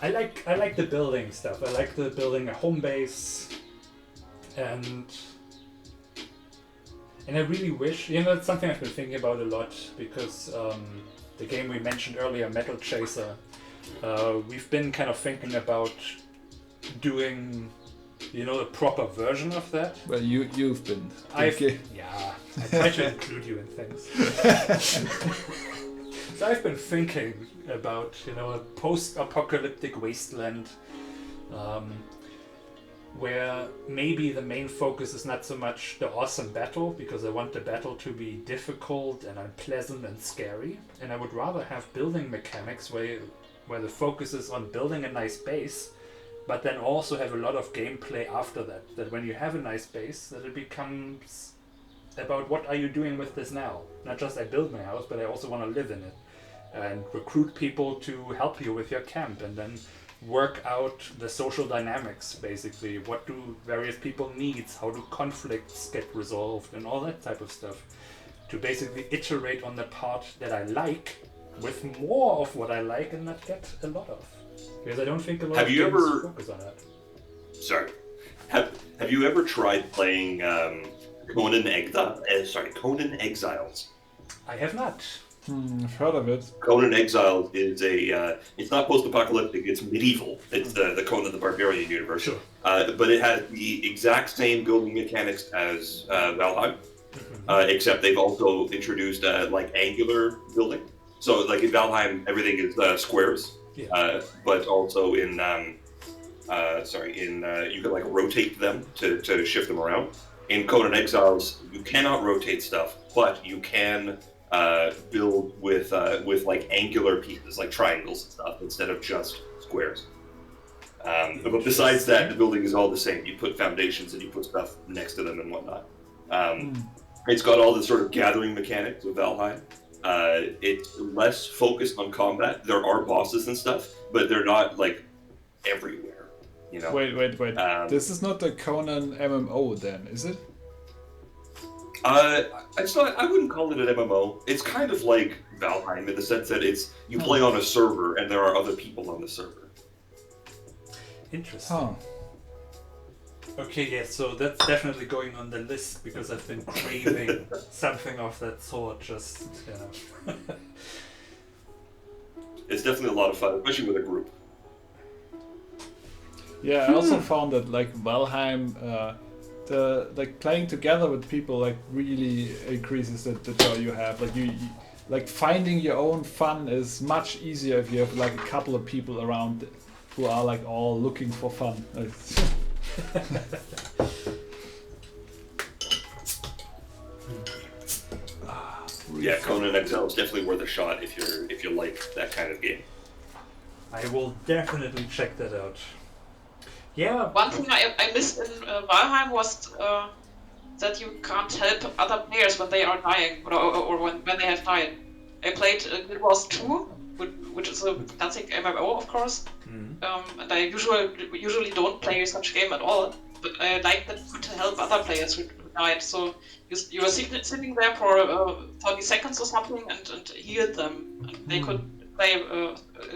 I like the building stuff. I like the building a home base, and I really wish, you know, it's something I've been thinking about a lot, because the game we mentioned earlier, Metal Chaser, we've been kind of thinking about doing, you know, a proper version of that. Well, you've been. Yeah, I try to include you in things. So I've been thinking about, you know, a post-apocalyptic wasteland, where maybe the main focus is not so much the awesome battle, because I want the battle to be difficult and unpleasant and scary, and I would rather have building mechanics where the focus is on building a nice base, but then also have a lot of gameplay after that. That when you have a nice base, that it becomes about what are you doing with this now. Not just I build my house, but I also want to live in it, and recruit people to help you with your camp, and then work out the social dynamics, basically. What do various people need? How do conflicts get resolved? And all that type of stuff. To basically iterate on the part that I like with more of what I like and not get a lot of. Because I don't think a lot of games focus on that. Sorry. Have you ever tried playing Conan Exiles? I have not. I've heard of it. Conan Exiles is it's not post-apocalyptic, it's medieval. It's the Conan the Barbarian universe. Sure. But it has the exact same building mechanics as Valheim, except they've also introduced like angular building. So like in Valheim, everything is squares, but also in you can like rotate them to shift them around. In Conan Exiles, you cannot rotate stuff, but you can build with like angular pieces, like triangles and stuff, instead of just squares. But besides that, the building is all the same. You put foundations and you put stuff next to them and whatnot. It's got all the sort of gathering mechanics of Valheim. It's less focused on combat. There are bosses and stuff, but they're not like everywhere. You know. Wait. This is not the Conan MMO then, is it? It's not. I wouldn't call it an MMO. It's kind of like Valheim in the sense that you play on a server and there are other people on the server. Interesting. Huh. Okay, yeah, so that's definitely going on the list, because I've been craving something of that sort, just, you know. It's definitely a lot of fun, especially with a group. Yeah, I also found that like Valheim, the like playing together with people like really increases the joy you have. Like you like finding your own fun is much easier if you have like a couple of people around who are like all looking for fun. Yeah, Conan Exile is definitely worth a shot if you like that kind of game. I will definitely check that out. Yeah. One thing I missed in Valheim was that you can't help other players when they are dying or when they have died. I played Guild Wars 2, which is a classic MMO, of course, and I usually don't play such game at all. But I like that you could help other players who died. So you were sitting there for 30 seconds or something and healed them, and they could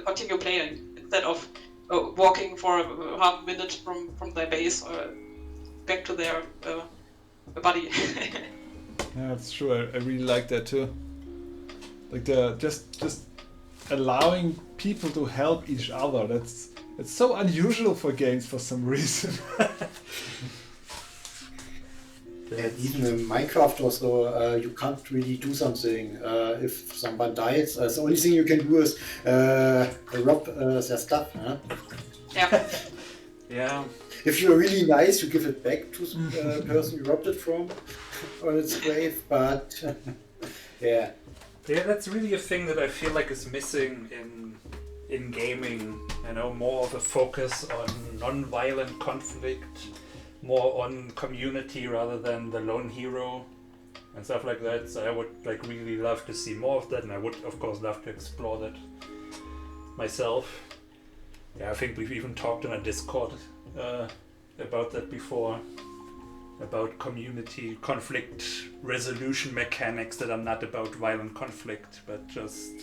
continue playing instead of walking for half a minute from their base back to their buddy. Yeah, that's true. I really like that too. Like just allowing people to help each other. It's so unusual for games for some reason. Yeah, even in Minecraft also, you can't really do something. If someone dies, the only thing you can do is rob their stuff. Huh? Yeah. Yeah. If you're really nice, you give it back to the person you robbed it from on its grave, but yeah. Yeah, that's really a thing that I feel like is missing in gaming. You know, more of a focus on non-violent conflict, more on community rather than the lone hero and stuff like that. So I would like really love to see more of that, and I would of course love to explore that myself. Yeah, I think we've even talked on a Discord about that before, about community conflict resolution mechanics that are not about violent conflict, but just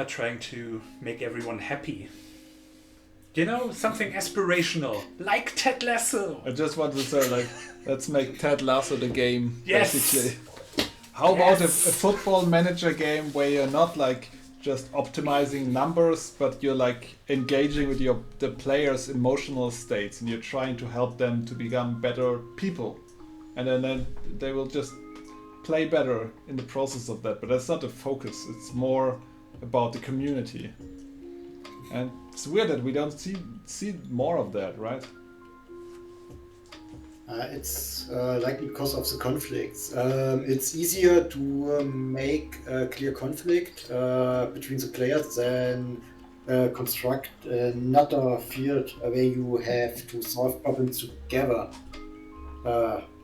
trying to make everyone happy. You know, something aspirational, like Ted Lasso. I just want to say, like, let's make Ted Lasso the game, Yes. basically. How about a football manager game where you're not like just optimizing numbers, but you're like engaging with the players' emotional states, and you're trying to help them to become better people, and then they will just play better in the process of that. But that's not the focus. It's more about the community, and it's weird that we don't see more of that, right? It's like because of the conflicts. It's easier to make a clear conflict between the players than construct another field where you have to solve problems together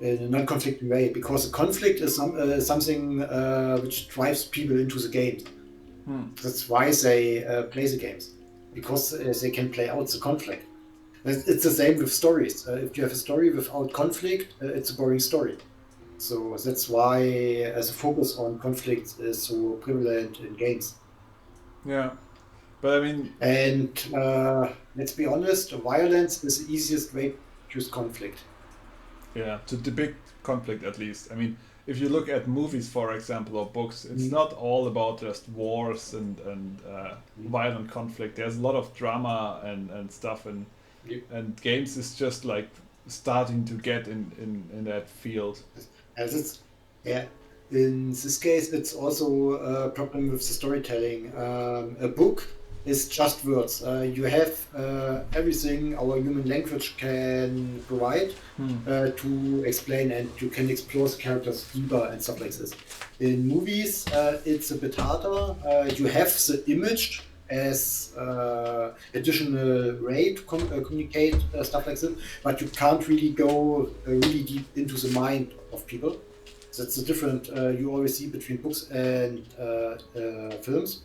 in a non-conflicting way. Because the conflict is something which drives people into the game. That's why they play the games, because they can play out the conflict. It's the same with stories. If you have a story without conflict, it's a boring story. So that's why the focus on conflict is so prevalent in games. Yeah, but I mean... And let's be honest, violence is the easiest way to use conflict. Yeah, to depict conflict at least. I mean, if you look at movies, for example, or books, it's not all about just wars and violent conflict. There's a lot of drama and stuff, and games is just like starting to get in that field. As in this case, it's also a problem with the storytelling. A book is just words. You have everything our human language can provide to explain, and you can explore the characters deeper and stuff like this. In movies, it's a bit harder. You have the image as additional way to communicate stuff like this, but you can't really go really deep into the mind of people. That's the difference you always see between books and films.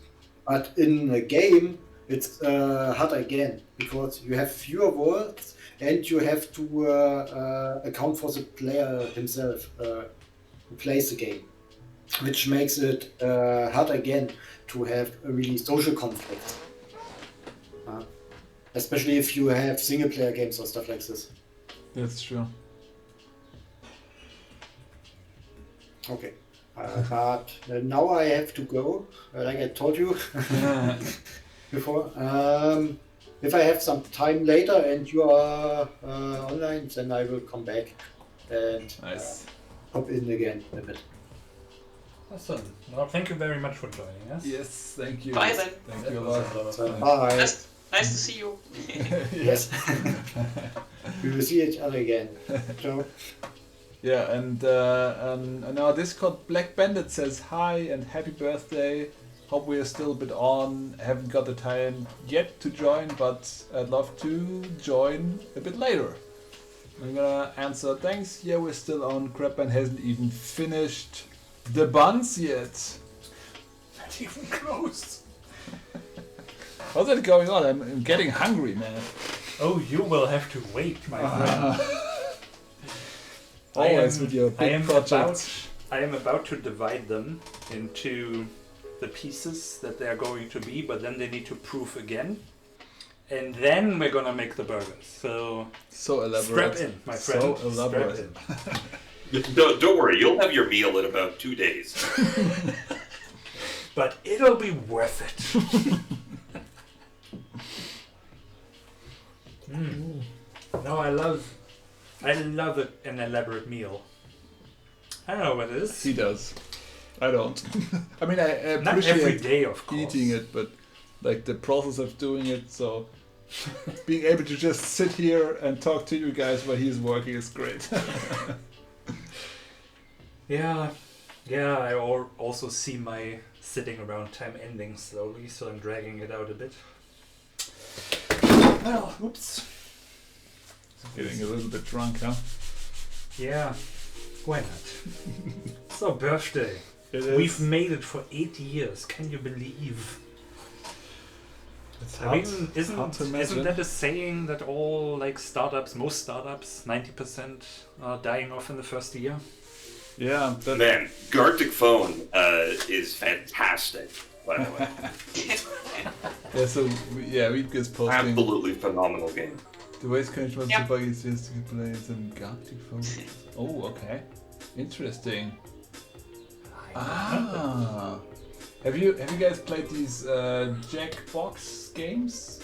But in a game, it's harder again, because you have fewer words and you have to account for the player himself who plays the game, which makes it hard again to have a really social conflict. Especially if you have single player games or stuff like this. That's true. Okay. But now I have to go, like I told you before. If I have some time later and you are online, then I will come back and hop in again a bit. Awesome. Well, thank you very much for joining us. Yes, thank you. Bye then. Thank you a lot. Bye. Nice to see you. Yes. We will see each other again. Ciao. Yeah, and on our Discord, Black Bandit says hi and happy birthday. Hope we are still a bit on. Haven't got the time yet to join, but I'd love to join a bit later. I'm gonna answer thanks. Yeah, we're still on. Crabman hasn't even finished the buns yet. Not even close. How's that going on? I'm getting hungry, man. Oh, you will have to wait, my friend. Always with your big projects. I am about to divide them into the pieces that they are going to be, but then they need to proof again. And then we're gonna make the burgers. So elaborate. Strap in, my friend. So elaborate. Don't worry, you'll have your meal in about 2 days. But it'll be worth it. No, I love an elaborate meal. I don't know what it is. He does. I don't. I mean, I Not appreciate every day, of course. eating it, but like the process of doing it. So being able to just sit here and talk to you guys while he's working is great. Yeah, I also see my sitting around time ending slowly, so I'm dragging it out a bit. Well, oops. Getting a little bit drunk, huh? Yeah, why not? It's our birthday. It is. We've made it for 8 years. Can you believe? It's I hard, mean, hard to isn't imagine. that a saying that all most startups, 90% are dying off in the first year? Yeah, Man, Gartic Phone is fantastic, by the way. Yeah, so we'd just posting. Absolutely phenomenal game. The waste connection was super easy to play some Gartic Phone. Oh, okay. Interesting. Have you guys played these Jackbox games?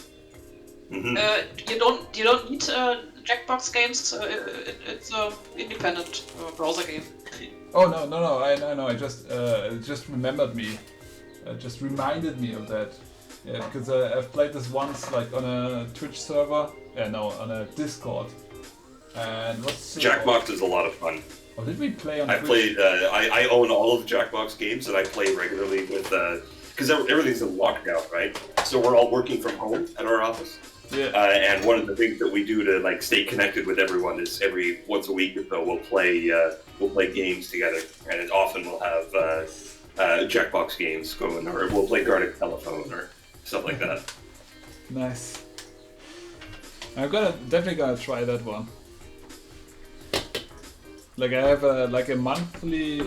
You don't need Jackbox games. It's an independent browser game. Oh no! I know. I just it just remembered me. Just reminded me of that. Yeah, because I've played this once, like on a Twitch server. On a Discord. And what's Jackbox is a lot of fun. Oh, did we play on? I Twitch? played. I own all of the Jackbox games, and I play regularly with. Because everything's in lockdown, right? So we're all working from home at our office. Yeah. And one of the things that we do to like stay connected with everyone is every once a week or so we'll play games together, and often we'll have Jackbox games going, or we'll play Gartic Telephone or stuff like that. Nice. I'm definitely gonna try that one. Like I have a monthly.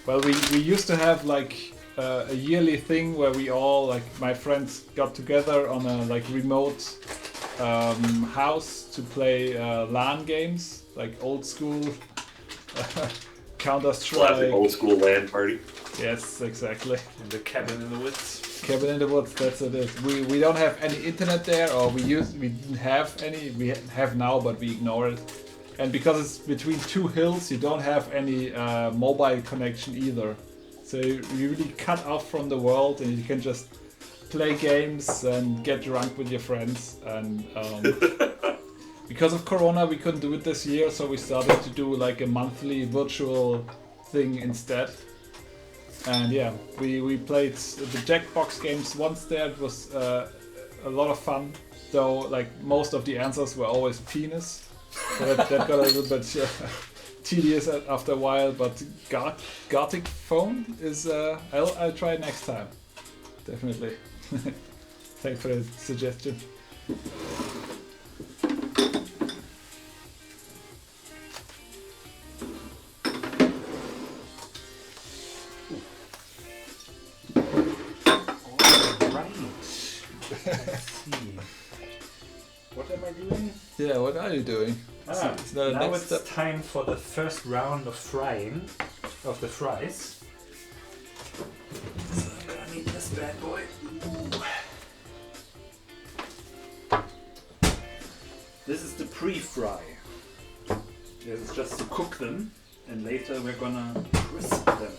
Well, we used to have like a yearly thing where we all, like my friends, got together on a like remote house to play LAN games, like old school Counter-Strike. Classic old school LAN party. Yes, exactly. In the cabin in the woods. Cabin in the woods, that's it is. We don't have any internet there, or we didn't have any. We have now, but we ignore it. And because it's between two hills, you don't have any mobile connection either. So you really cut off from the world, and you can just play games and get drunk with your friends. And because of Corona, we couldn't do it this year, so we started to do like a monthly virtual thing instead. And yeah, we played the Jackbox games once there. It was a lot of fun, though like most of the answers were always penis. So that got a little bit tedious after a while, but Gartic Phone is I'll try it next time. Definitely. Thanks for the suggestion. What am I doing? Yeah, what are you doing? It's not a now next it's step. time for the first round of frying of the fries. So I'm gonna need this bad boy. Ooh. This is the pre-fry. This is just to cook them, and later we're gonna crisp them.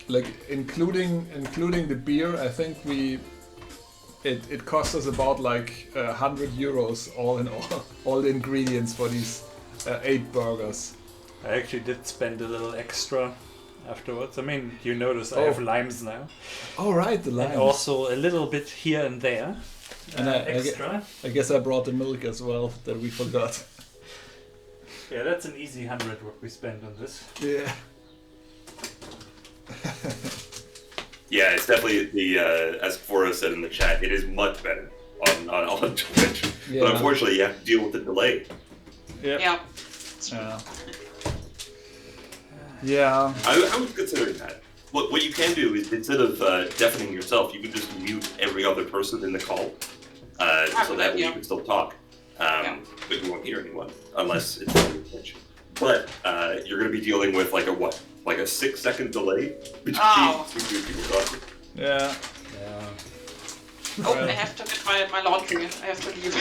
Like including the beer, I think it cost us about like 100 euros all in all the ingredients for these 8 burgers. I actually did spend a little extra afterwards. I mean, you notice I have limes now. Oh, right, the limes. And also a little bit here and there. And Extra. I guess I brought the milk as well that we forgot. Yeah, that's an easy 100 what we spent on this. Yeah. Yeah, it's definitely the as Foro said in the chat, it is much better on Twitch. Yeah. But unfortunately, you have to deal with the delay. Yeah. Yeah. I was considering that. What you can do is instead of deafening yourself, you can just mute every other person in the call, so that way you can still talk, but you won't hear anyone unless it's on your Twitch. But you're going to be dealing with like a 6-second delay between people talking. Yeah. Oh, I have to get my laundry. I have to leave.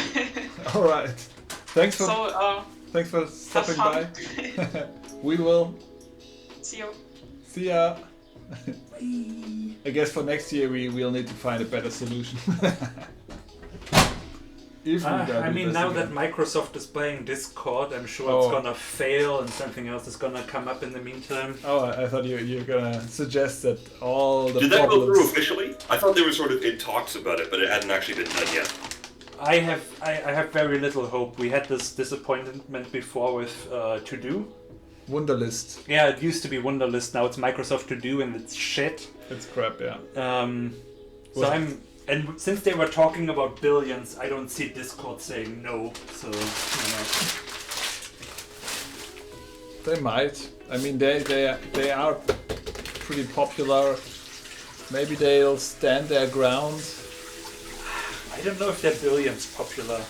All right. Thanks for thanks for stopping by. We will. See you. See ya. I guess for next year we'll need to find a better solution. I mean, now that Microsoft is buying Discord, I'm sure it's gonna fail and something else is gonna come up in the meantime. Oh, I thought you were gonna suggest that all the Did that go through officially? I thought they were sort of in talks about it, but it hadn't actually been done yet. I have very little hope. We had this disappointment before with To Do. Wunderlist. Yeah, it used to be Wunderlist. Now it's Microsoft To Do, and it's shit. It's crap, yeah. And since they were talking about billions, I don't see Discord saying no. So They might. I mean, they are pretty popular. Maybe they'll stand their ground. I don't know if they're billions popular.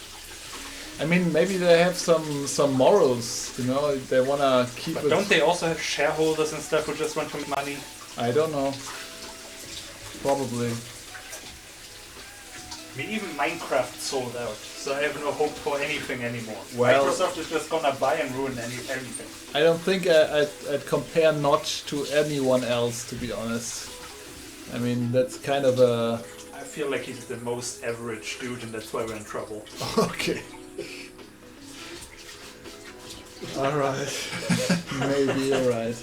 I mean, maybe they have some morals, you know, they want to keep But it... don't they also have shareholders and stuff who just want to make money? I don't know. Probably. I mean, even Minecraft sold out, so I have no hope for anything anymore. Well, Microsoft is just gonna buy and ruin everything. I don't think I'd compare Notch to anyone else, to be honest. I mean, that's kind of a... I feel like he's the most average dude, and that's why we're in trouble. Okay. Alright. Maybe you're right.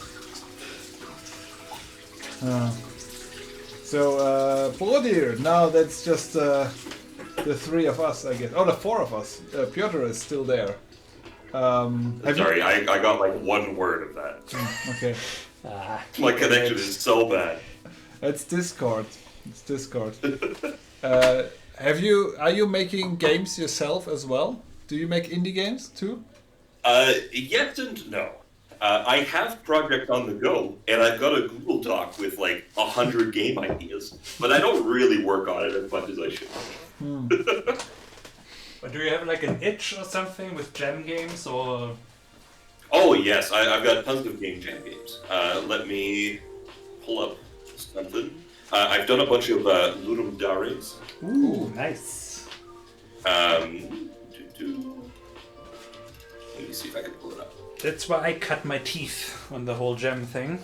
So, Brodir, now that's just the 3 of us, I guess. Oh, the 4 of us. Piotr is still there. Sorry, I got like one word of that. Okay. My connection is so bad. It's Discord. It's Discord. Are you making games yourself as well? Do you make indie games too? Yes and no. I have project on the go, and I've got a Google Doc with like 100 game ideas, but I don't really work on it as much as I should. But do you have like an itch or something with jam games, or? Oh yes, I've got tons of game jam games. Let me pull up something. I've done a bunch of Ludum Dares. Ooh, nice. Let me see if I can pull it up. That's why I cut my teeth on the whole gem thing.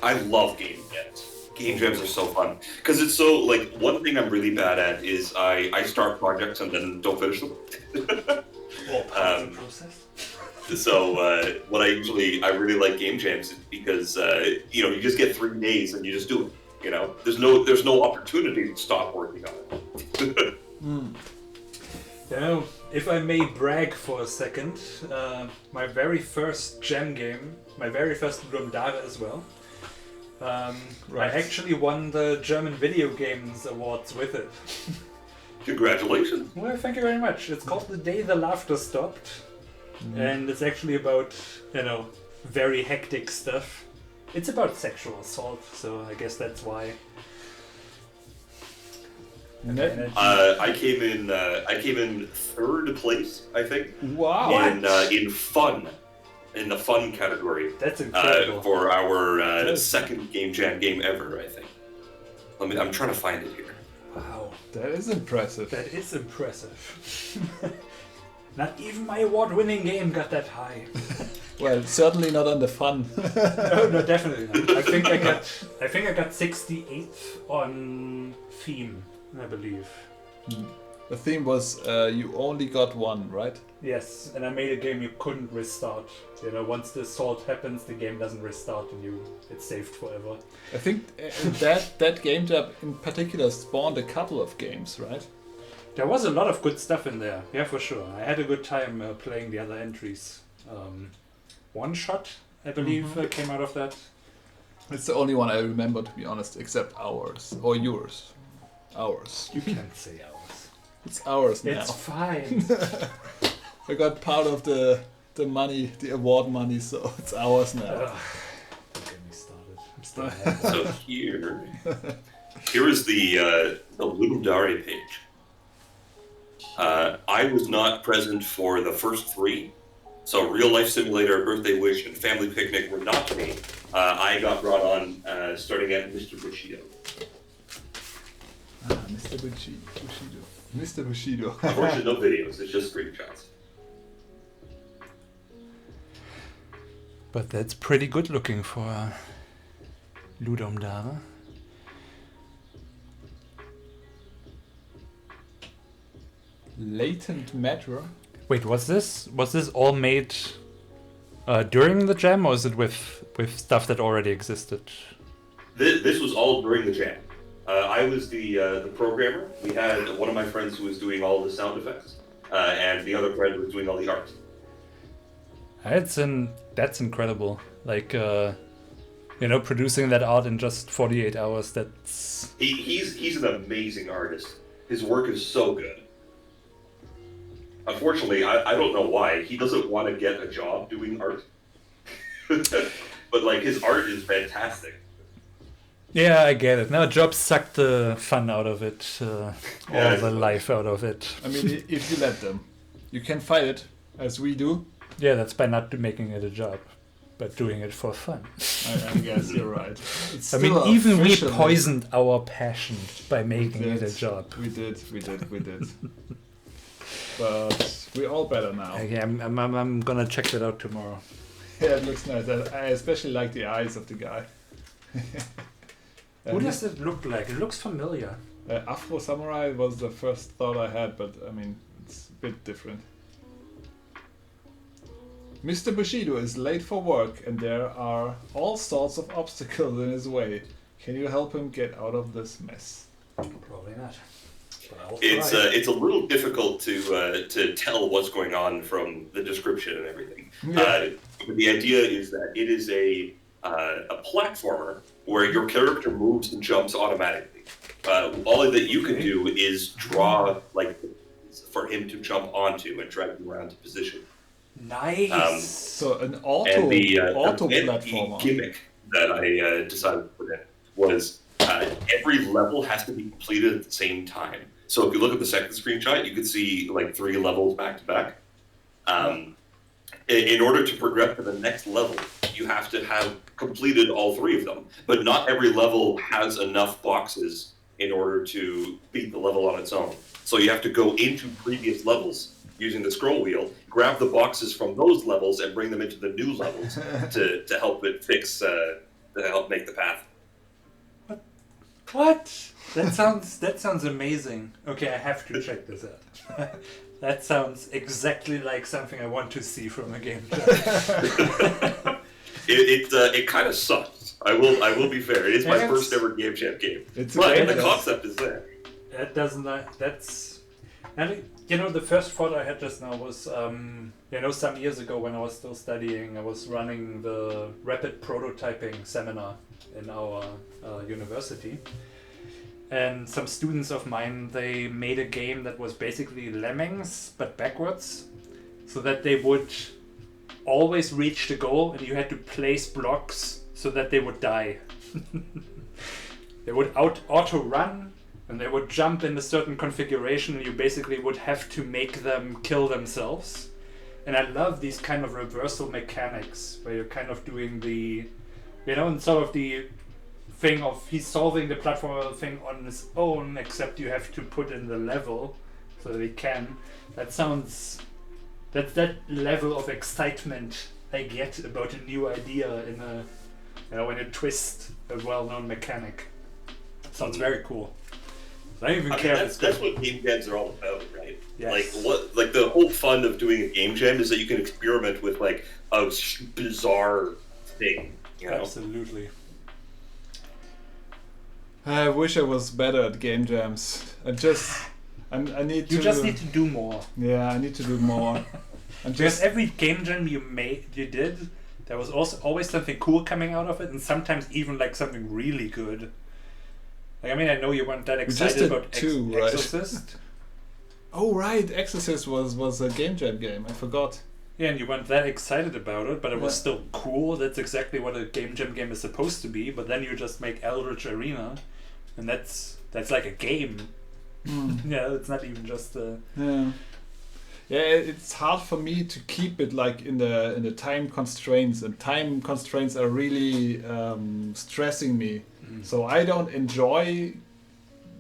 I love game jams. Game jams are so fun. Because it's so, like, one thing I'm really bad at is I start projects and then don't finish them. Well, part of the process. So, what I really like game jams because, you just get 3 days and you just do it. You know, there's no opportunity to stop working on it. You know, if I may brag for a second, my very first gem game, my very first Ludum Dare as well, I actually won the German Video Games Awards with it. Congratulations. Well, thank you very much. It's called The Day the Laughter Stopped, and it's actually about, very hectic stuff. It's about sexual assault, so I guess that's why. I came in 3rd place, I think. Wow! In the fun category. That's incredible. For our second game jam game ever, I think. I'm trying to find it here. Wow, that is impressive. That is impressive. Not even my award-winning game got that high. Well, certainly not on the fun. No, definitely not. I think I got 68th on theme, I believe. The theme was you only got one, right? Yes, and I made a game you couldn't restart. You know, once the assault happens, the game doesn't restart and it's saved forever. I think that game job in particular spawned a couple of games, right? There was a lot of good stuff in there, yeah, for sure. I had a good time playing the other entries. One Shot, I believe, came out of that. It's the only one I remember, to be honest, except ours. Or yours. Ours. You can't say ours. It's ours now. It's fine. We got part of the money, the award money, so it's ours now. Don't get me started. So here is the Ludum page. I was not present for the first three, so Real Life Simulator, Birthday Wish, and Family Picnic were not to me. I got brought on starting at Mr. Bushido. Mr. Bushido. Mr. Bushido. Unfortunately, no videos, it's just screenshots. But that's pretty good looking for Ludum Dare. Latent matter. Wait, was this all made during the jam, or is it with stuff that already existed? This was all during the jam. I was the programmer. We had one of my friends who was doing all the sound effects, and the other friend was doing all the art. That's incredible. Like, producing that art in just 48 hours. That's he's an amazing artist. His work is so good. Unfortunately, I don't know why he doesn't want to get a job doing art. But like his art is fantastic. Yeah, I get it. Now jobs suck the fun out of it, all the life out of it. I mean, if you let them, you can fight it as we do. Yeah, that's by not making it a job, but doing it for fun. I guess you're right. I mean, even we poisoned our passion by making it a job. We did. But we're all better now. Okay, I'm gonna check that out tomorrow. Yeah, it looks nice. I especially like the eyes of the guy. Who does it look like? It looks familiar. Afro Samurai was the first thought I had, but I mean, it's a bit different. Mr. Bushido is late for work and there are all sorts of obstacles in his way. Can you help him get out of this mess? Probably not. It's a little difficult to tell what's going on from the description and everything. Yeah. But the idea is that it is a platformer where your character moves and jumps automatically. All that you can do is draw like for him to jump onto and drag him around to position. Nice. So an auto platformer. The gimmick that I decided to put in was every level has to be completed at the same time. So if you look at the second screenshot, you can see like 3 levels back to back. In order to progress to the next level, you have to have completed all 3 of them. But not every level has enough boxes in order to beat the level on its own. So you have to go into previous levels using the scroll wheel, grab the boxes from those levels and bring them into the new levels to help it fix, to help make the path. What? That sounds amazing. Okay, I have to check this out. That sounds exactly like something I want to see from a game. It kind of sucks. I will be fair. It is my first ever Game Jam game. But the concept is there. That doesn't. That's. And the first thought I had just now was, some years ago when I was still studying, I was running the rapid prototyping seminar in our university. And some students of mine, they made a game that was basically Lemmings, but backwards. So that they would always reach the goal and you had to place blocks so that they would die. They would auto-run and they would jump in a certain configuration and you basically would have to make them kill themselves. And I love these kind of reversal mechanics where you're kind of doing the, and sort of the thing of he's solving the platform thing on his own, except you have to put in the level so that he can. That's that level of excitement I get about a new idea in a twist a well-known mechanic. Sounds very cool. I don't even I mean, care. that's what game jams are all about, right? Yes. Like the whole fun of doing a game jam is that you can experiment with like a bizarre thing, you know? Absolutely. I wish I was better at game jams. I need to. You just need to do more. Yeah, I need to do more. And Because just every game jam you did, there was also always something cool coming out of it, and sometimes even like something really good. Like, I mean, I know you weren't that just excited did about two, right? Exorcist. Oh right, Exorcist was a game jam game. I forgot. Yeah, and you weren't that excited about it, but it was Yeah. still cool. That's exactly what a game jam game is supposed to be. But then you just make Eldritch Arena, and that's like a game. Yeah, it's not even just a... Yeah, it's hard for me to keep it like in the time constraints, and time constraints are really stressing me. So I don't enjoy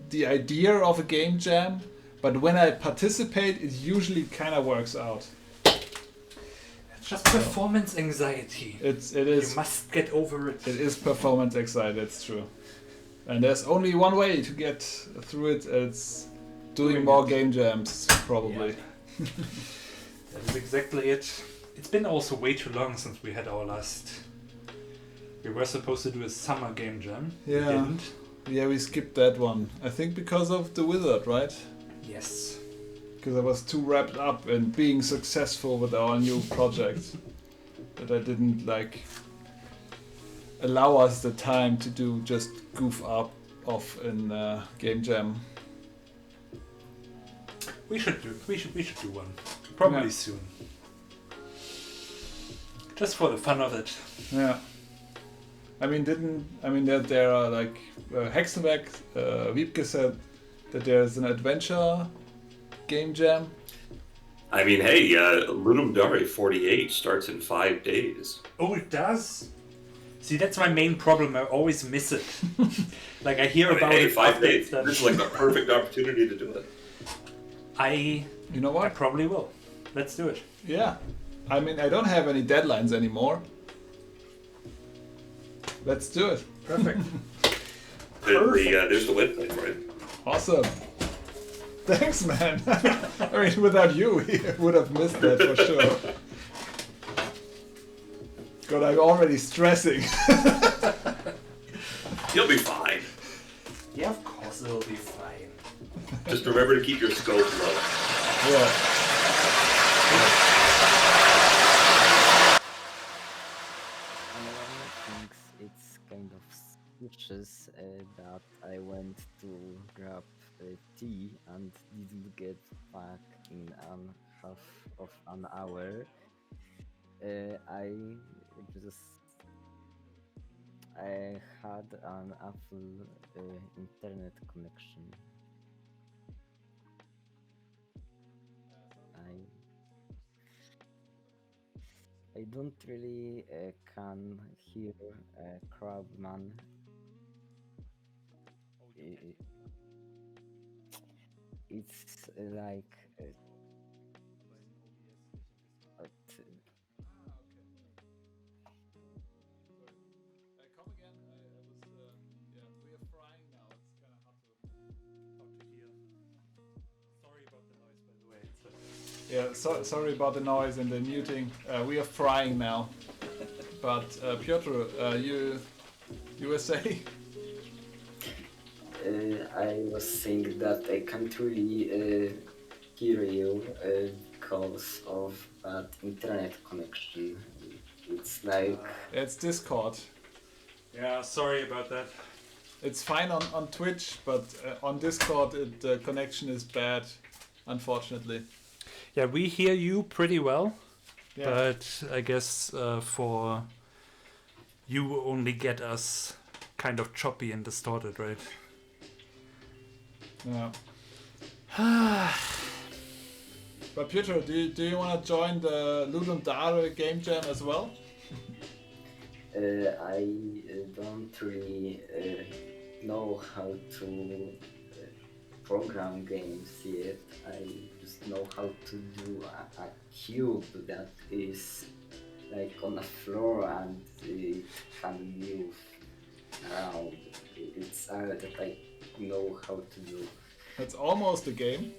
the idea of a game jam, but when I participate, it usually kind of works out. It's just performance anxiety. It is. You must get over it. It is performance anxiety. That's true. And there's only one way to get through it. It's doing more game jams, probably. Yeah. That is exactly it. It's been also way too long since we had our last... We were supposed to do a summer game jam. Yeah. We didn't. Yeah, we skipped that one. I think because of the wizard, right? Yes. Because I was too wrapped up in being successful with our new project that I didn't like allow us the time to do just goof up off in game jam. We should do one. Probably soon. Just for the fun of it. Yeah. I mean, there are like Hexenwerk, Wiebke said that there's an adventure game jam. I mean, hey, Ludum Dare 48 starts in 5 days. Oh, it does? See, that's my main problem. I always miss it. Like, I hear about hey, it. 5 days. This is like the perfect opportunity to do it. You know what? I probably will. Let's do it. Yeah. I mean, I don't have any deadlines anymore. Let's do it. Perfect. There's the website for it. Awesome. Thanks, man. I mean, without you, we would have missed that for sure. God, I'm already stressing. You'll be fine. Yeah, of course it'll be fine. Just remember to keep your scope low. Yeah. Thinks it's kind of suspicious that I went to grab tea and didn't get back in half of an hour. I had an Apple internet connection. I don't really can hear Crabman. It's like Come again. We are frying now. It's kind of hard to hear. Sorry about the noise, by the way. Yeah, sorry about the noise and the muting. We are frying now. But Piotr, you were saying? I was saying that I can't really hear you because of bad internet connection. It's like... It's Discord. Yeah, sorry about that. It's fine on Twitch, but on Discord the connection is bad, unfortunately. Yeah, we hear you pretty well, Yeah. but I guess for you only get us kind of choppy and distorted, right? Yeah. But Piotr, do you want to join the Ludum Dare game jam as well? I don't really know how to program games yet. I just know how to do a cube that is like on a floor and it can move around. It's that I know how to do. That's almost a game.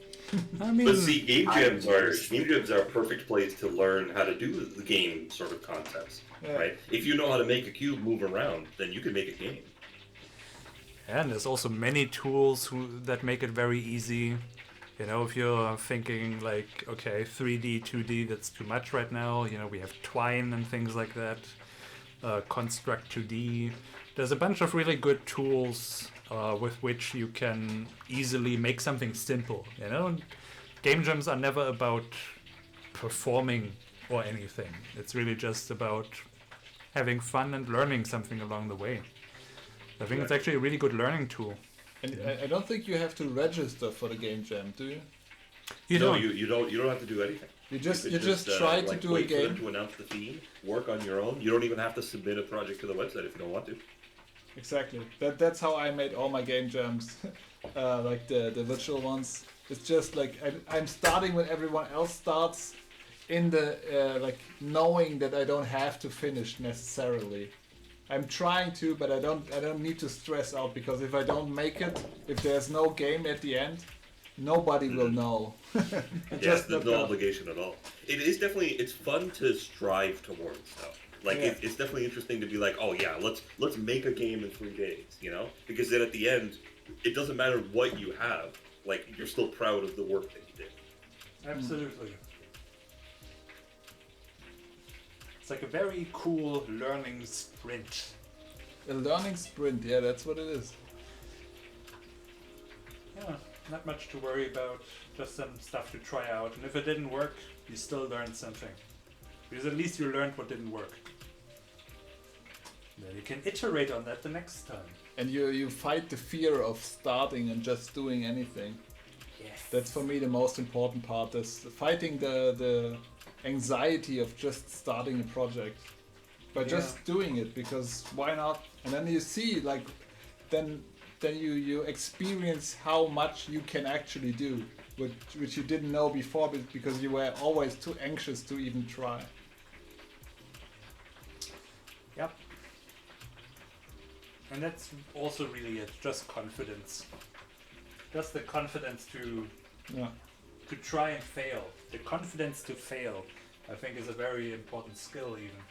I mean, But see, game jams are a perfect place to learn how to do the game sort of concepts, right? If you know how to make a cube move around, then you can make a game. and there's also many tools that make it very easy. You know, if you're thinking like, okay, 3D, 2D, that's too much right now. You know, we have Twine and things like that. Construct 2D. There's a bunch of really good tools with which you can easily make something simple. You know, game jams are never about performing or anything. It's really just about having fun and learning something along the way. I think it's actually a really good learning tool. And I don't think you have to register for the game jam, do you? You don't have to do anything. You just try to do a wait for them game. to announce the theme, work on your own. You don't even have to submit a project to the website if you don't want to. Exactly. That's how I made all my game jams, like the virtual ones. It's just like I'm starting when everyone else starts, in the like knowing that I don't have to finish necessarily. I'm trying to, but I don't need to stress out, because if I don't make it, if there's no game at the end, nobody will know. Yes, there's no obligation at all. It's fun to strive towards though. Like it's definitely interesting to be like, oh yeah, let's make a game in 3 days, you know? Because then at the end, it doesn't matter what you have, like you're still proud of the work that you did. Absolutely. It's like a very cool learning sprint. A learning sprint, yeah, that's what it is. Yeah, not much to worry about, just some stuff to try out. And if it didn't work, you still learned something. Because at least you learned what didn't work. Then you can iterate on that the next time. And you fight the fear of starting and just doing anything. Yes. That's for me the most important part, is fighting the anxiety of just starting a project. By just doing it, because why not? And then you see, like, then you experience how much you can actually do, which you didn't know before, because you were always too anxious to even try. Yep. And that's also really it, just confidence. Just the confidence to try and fail. The confidence to fail, I think, is a very important skill even.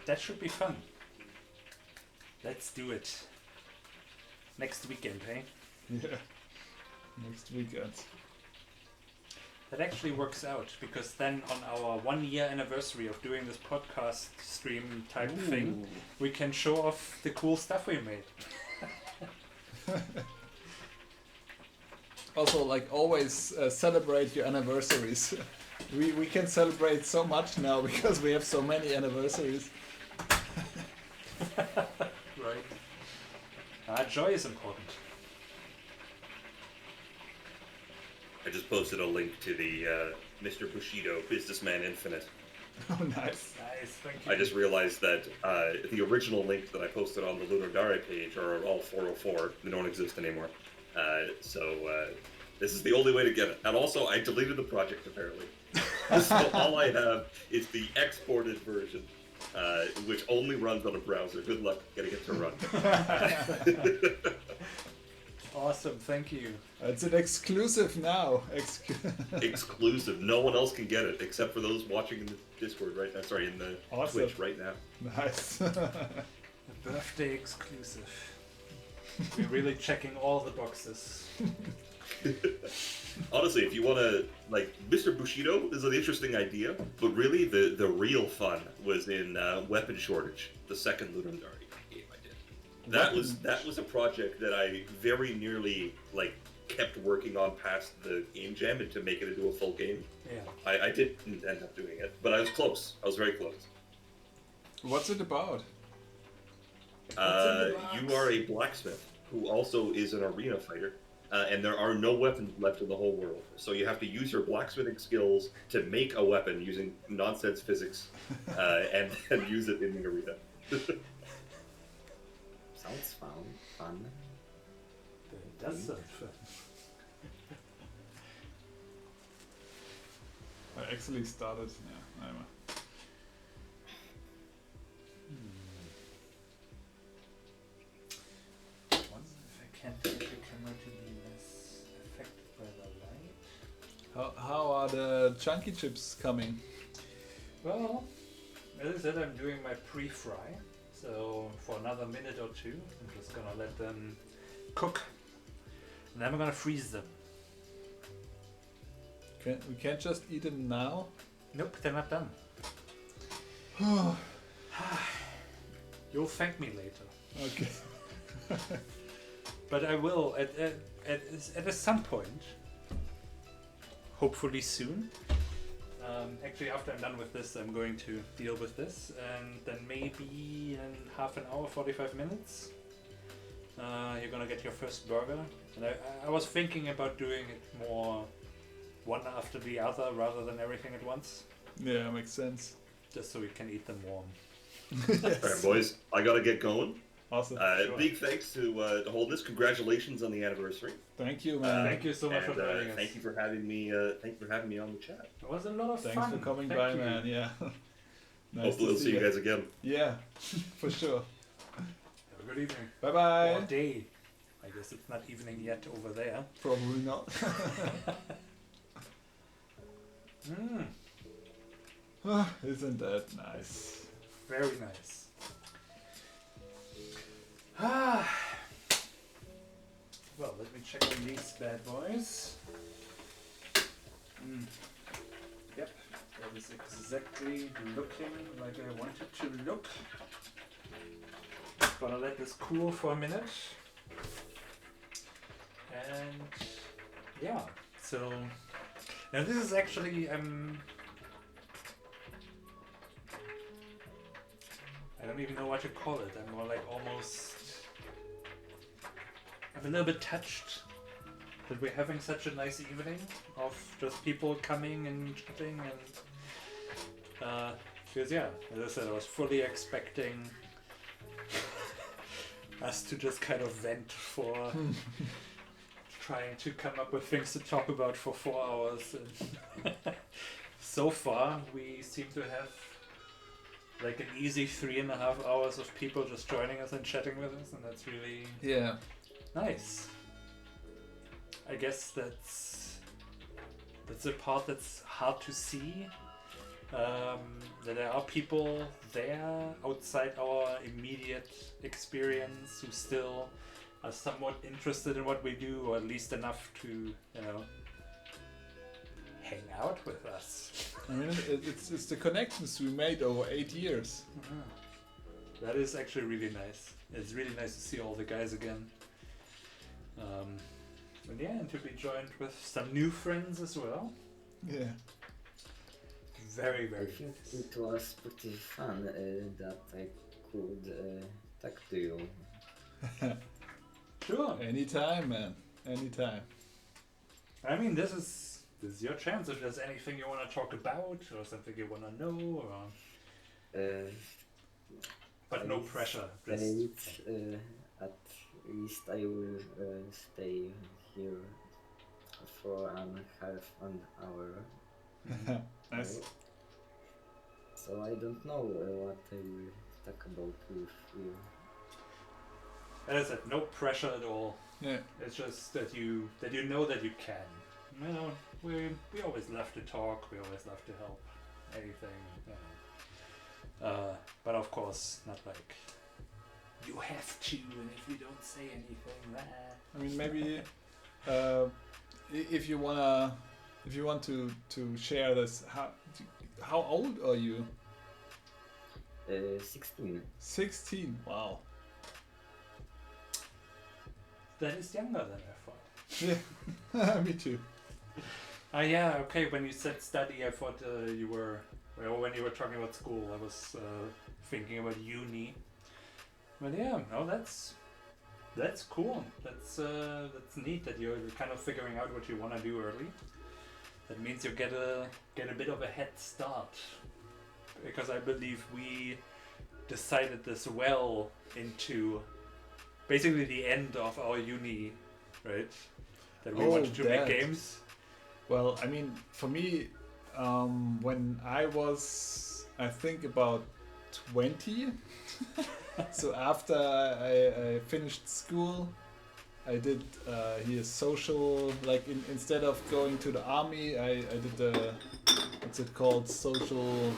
That should be fun. Let's do it. Next weekend, hey? Yeah. Next weekend. That actually works out, because then on our 1-year anniversary of doing this podcast stream type thing, we can show off the cool stuff we made. Also, like, always celebrate your anniversaries. We can celebrate so much now because we have so many anniversaries. Right. Joy is important. I just posted a link to the Mr. Bushido Businessman Infinite. Oh, nice. Nice, thank you. I just realized that the original links that I posted on the Lunar Dare page are all 404. They don't exist anymore. So this is the only way to get it. And also, I deleted the project, apparently. So all I have is the exported version, which only runs on a browser. Good luck getting it to run. Awesome, thank you. It's an exclusive now. Exclusive. No one else can get it except for those watching in the Discord right now. Sorry, in the Twitch right now. Nice. A birthday exclusive. We're really checking all the boxes. Honestly, if you want to, like, Mr. Bushido is an interesting idea, but really the real fun was in Weapon Shortage, the second Lunar Dare game I did. That was a project that I very nearly, like, kept working on past the game jam and to make it into a full game. Yeah. I didn't end up doing it, but I was close. I was very close. What's it about? You are a blacksmith who also is an arena fighter. And there are no weapons left in the whole world. So you have to use your blacksmithing skills to make a weapon using nonsense physics and then use it in the arena. Sounds fun. It does sound fun. I actually started, yeah, I know. chunky chips coming? Well, as I said, I'm doing my pre-fry. So for another minute or two, I'm just gonna let them cook. And then I'm gonna freeze them. We can't just eat them now? Nope, they're not done. You'll thank me later. Okay. But I will at some point. Hopefully soon. Actually, after I'm done with this, I'm going to deal with this, and then maybe in half an hour, 45 minutes, you're gonna get your first burger. And I was thinking about doing it more one after the other rather than everything at once. Yeah, makes sense. Just so we can eat them warm. Yes. All right, boys, I gotta get going. Awesome. Sure. Big thanks to Holdness. Congratulations on the anniversary. Thank you, man. Thank you so much for joining us. Thank you for having me. Thank you for having me on the chat. It was a lot of Thanks fun. for coming Thank by, you. man. Yeah. Nice Hopefully, to we'll see you guys again. Yeah, for sure. Have a good evening. Bye bye. Or day. I guess it's not evening yet over there. Probably not. Isn't that nice? Very nice. Well, let me check on these bad boys. Yep, that is exactly looking like I want it to look. Gonna let this cool for a minute. And yeah, so now this is actually I don't even know what to call it. I'm more like I'm a little bit touched that we're having such a nice evening of just people coming and chatting and because yeah, as I said, I was fully expecting us to just kind of vent for trying to come up with things to talk about for 4 hours, and so far we seem to have like an easy 3.5 hours of people just joining us and chatting with us, and that's really nice. I guess that's a part that's hard to see. That there are people there outside our immediate experience who still are somewhat interested in what we do, or at least enough to, hang out with us. I mean, it's the connections we made over 8 years. That is actually really nice. It's really nice to see all the guys again. And yeah, and to be joined with some new friends as well. Yeah. I Very, very think nice. it was pretty fun that I could talk to you. Sure. Anytime, man. Anytime. I mean, this is your chance. If there's anything you want to talk about or something you want to know, or but no pressure. Just At least I will stay here for half an hour. Nice. So I don't know what I will talk about with you. As I said, no pressure at all. Yeah. It's just that you know that you can. We always love to talk. We always love to help. Anything. But of course, not like you have to, and if you don't say anything, I mean, maybe if you want to share this, how old are you? 16. 16. Wow. That is younger than I thought. Yeah, me too. Yeah, okay, when you said study, I thought you were... Well, when you were talking about school, I was thinking about uni. But yeah, no, that's cool. That's neat that you're kind of figuring out what you want to do early. That means you get a bit of a head start. Because I believe we decided this well into basically the end of our uni, right? That we wanted to make games. Well, I mean, for me, when I was, I think, about 20, so after I finished school, I did here social, like instead of going to the army, I did the, what's it called, social...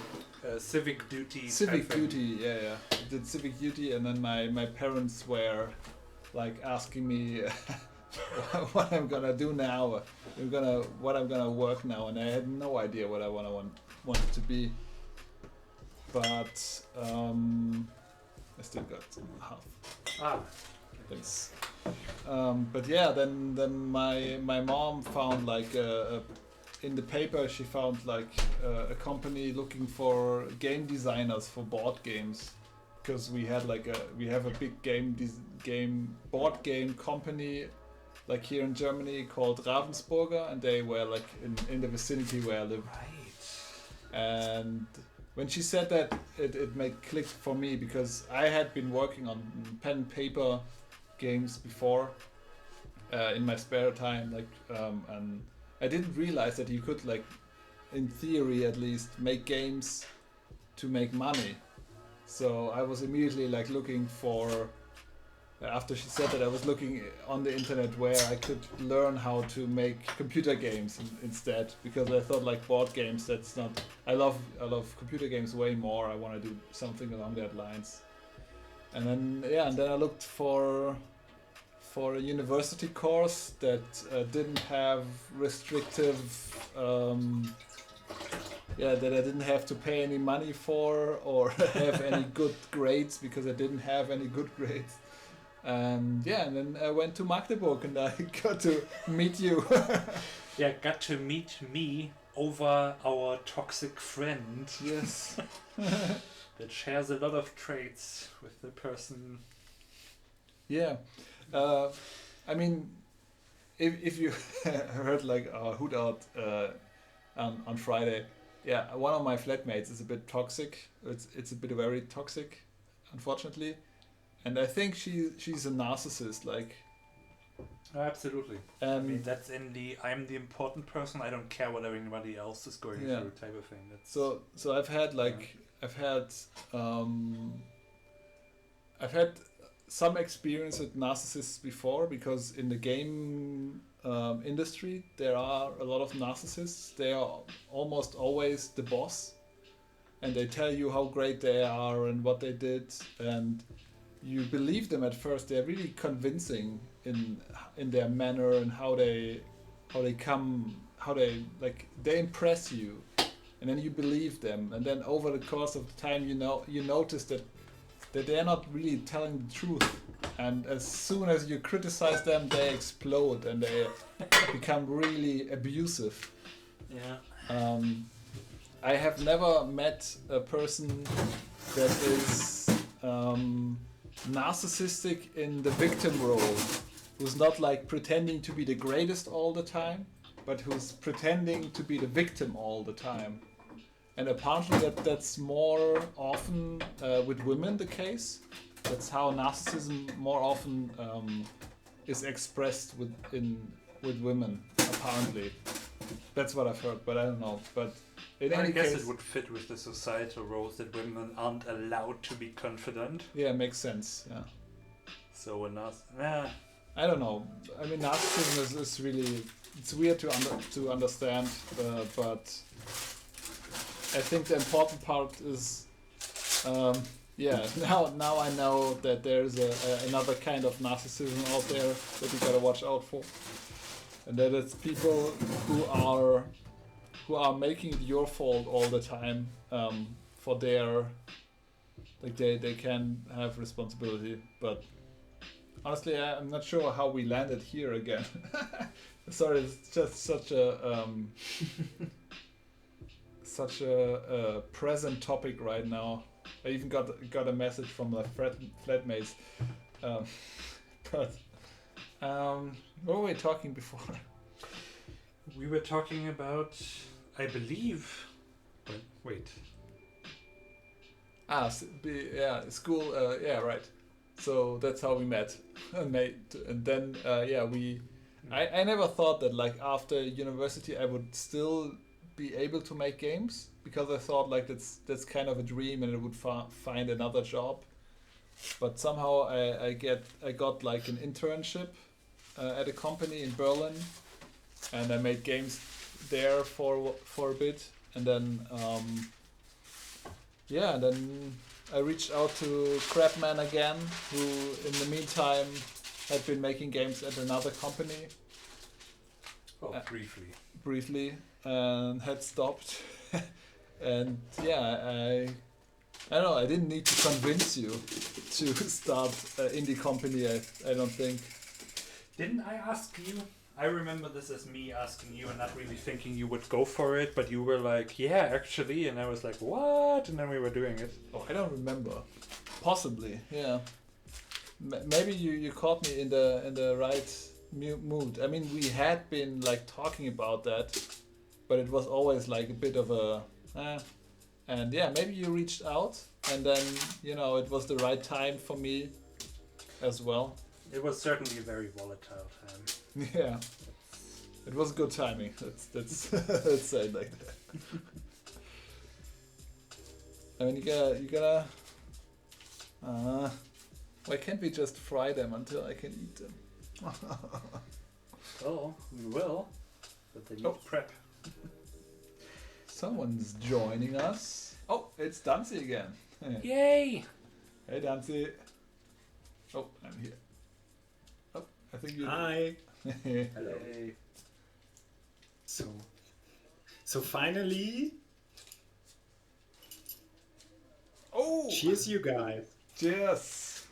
civic duty. Civic duty, yeah. I did civic duty, and then my parents were like asking me what I'm gonna do now, what I'm gonna work now, and I had no idea what I wanted to be. But I still got half. Thanks. But yeah, then my mom found like in the paper she found like a company looking for game designers for board games, because we have a big board game company like here in Germany called Ravensburger, and they were like in the vicinity where I live. Right. And when she said that, it made click for me, because I had been working on pen and paper games before in my spare time, and I didn't realize that you could, like, in theory at least, make games to make money. So I was immediately like looking for, after she said that, I was looking on the internet where I could learn how to make computer games instead, because I thought like board games, that's not, I love computer games way more. I want to do something along that lines. And then I looked for a university course that didn't have restrictive, that I didn't have to pay any money for or have any good grades, because I didn't have any good grades. And then I went to Magdeburg, and I got to meet you. Got to meet me over our toxic friend. Yes. That shares a lot of traits with the person. Yeah. I mean, if you heard like our Hoot Out on Friday, one of my flatmates is a bit toxic. It's a bit very toxic, unfortunately. And I think she's a narcissist, like. Absolutely. I mean, that's I'm the important person. I don't care what everybody else is going through, type of thing. That's, so I've had some experience with narcissists before, because in the game industry there are a lot of narcissists. They are almost always the boss, and they tell you how great they are and what they did, and you believe them at first. They're really convincing in their manner and how they impress you, and then you believe them, and then over the course of the time you notice that they're not really telling the truth, and as soon as you criticize them, they explode and they become really abusive. I have never met a person that is narcissistic in the victim role, who's not like pretending to be the greatest all the time, but who's pretending to be the victim all the time. And apparently that's more often with women the case. That's how narcissism more often is expressed with women, apparently. That's what I've heard, but I don't know. But in any case, it would fit with the societal roles that women aren't allowed to be confident. Yeah, makes sense. Yeah. So I don't know. I mean, narcissism is really, it's weird to understand, but I think the important part is, now I know that there's another kind of narcissism out there that you gotta watch out for, and that it's people who are making it your fault all the time, for their, like they can have responsibility, but honestly I'm not sure how we landed here again. Sorry, it's just such a present topic right now. I even got a message from my flatmates. But what were we talking before? We were talking about, I believe. Wait. School. Right. So that's how we met, and then I never thought that like after university I would still be able to make games, because I thought like that's kind of a dream and I would find another job. But somehow I got like an internship at a company in Berlin, and I made games there for a bit, and then then I reached out to Crabman again, who in the meantime had been making games at another company. Briefly, and had stopped. And I don't know, I didn't need to convince you to start an indie company, I don't think. Didn't I ask you? I remember this as me asking you and not really thinking you would go for it, but you were like, yeah, actually, and I was like, what? And then we were doing it. Oh, I don't remember. Possibly, yeah. Maybe you caught me in the right mood. I mean, we had been like talking about that, but it was always like a bit of a and yeah, maybe you reached out, and then it was the right time for me as well. It was certainly a very volatile time. Yeah, it was good timing. Let's let's say it like that. I mean, you gotta why can't we just fry them until I can eat them? Oh, we will, but they need prep. Someone's joining us. Oh, it's Dancy again. Yay! Hey, Dancy. Oh, I'm here. Oh, I think you. Hi. Hello. Hey. So finally. Oh! Cheers, you guys. Cheers.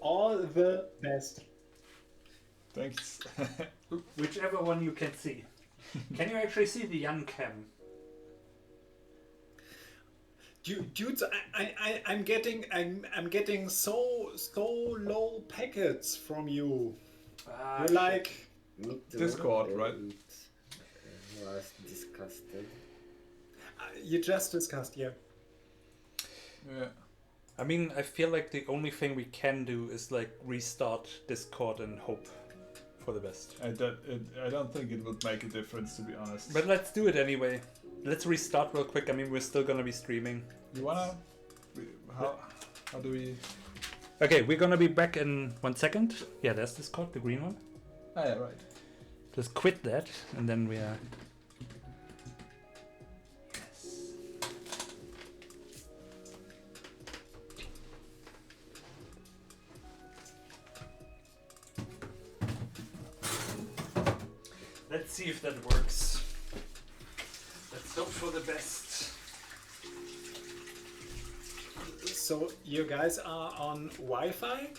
All the best. Thanks. Whichever one you can see. Can you actually see the Jan cam? Dudes, I'm getting so low packets from you. You're like Discord, right? Was discussed. You just discussed, yeah. Yeah. I mean, I feel like the only thing we can do is like restart Discord and hope for the best. I don't think it would make a difference, to be honest. But let's do it anyway. Let's restart real quick. I mean, we're still gonna be streaming. You wanna? How do we? Okay, we're gonna be back in 1 second. Yeah, there's Discord, the green one. Ah, yeah, right. Just quit that, and then we are. Let's see if that works. Let's hope for the best. So you guys are on Wi-Fi?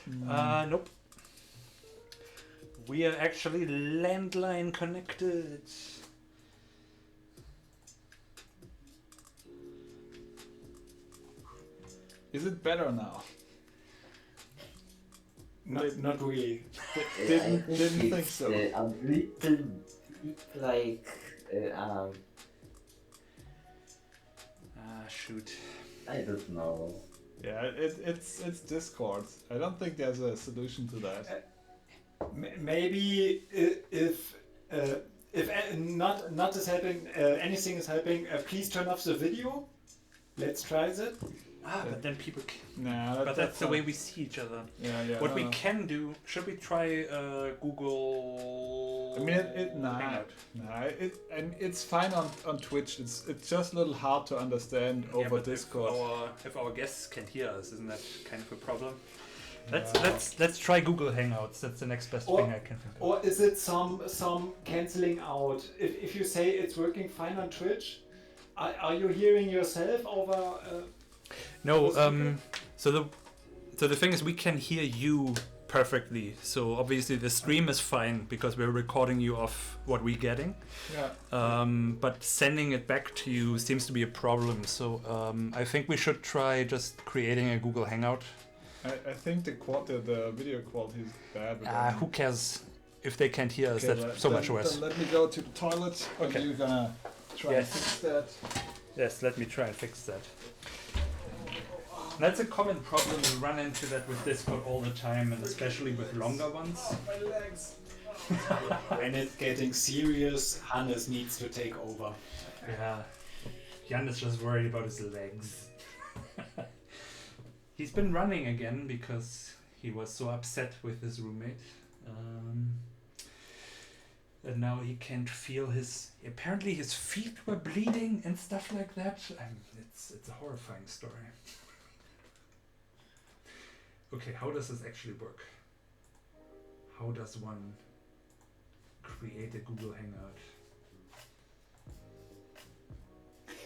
Nope. We are actually landline connected. Is it better now? Not really. Didn't think so. A little bit like shoot. I don't know. Yeah, it's Discord. I don't think there's a solution to that. Maybe if not is helping, anything is helping. Please turn off the video. Let's try that. But then people. Nah, but that's the way we see each other. Yeah. What we can do? Should we try Google? I mean, it's fine on Twitch. It's just a little hard to understand over Discord. If our guests can hear us, isn't that kind of a problem? Let's try Google Hangouts. That's the next best thing I can think of. Or is it some canceling out? If you say it's working fine on Twitch, are you hearing yourself over? No. So the thing is, we can hear you perfectly. So obviously the stream is fine because we're recording you off what we're getting. Yeah. But sending it back to you seems to be a problem. So I think we should try just creating a Google Hangout. I think the video quality is bad. Who cares if they can't hear us? That's so much worse. Then let me go to the toilet. Okay. And you're gonna try and fix that. Yes, let me try and fix that. That's a common problem. We run into that with Discord all the time, and especially with longer ones. My legs. When it's getting serious, Hannes needs to take over. Yeah, Jan is just worried about his legs. He's been running again because He was so upset with his roommate. And now he can't feel apparently his feet were bleeding and stuff like that. It's a horrifying story. Okay, how does this actually work? How does one create a Google Hangout?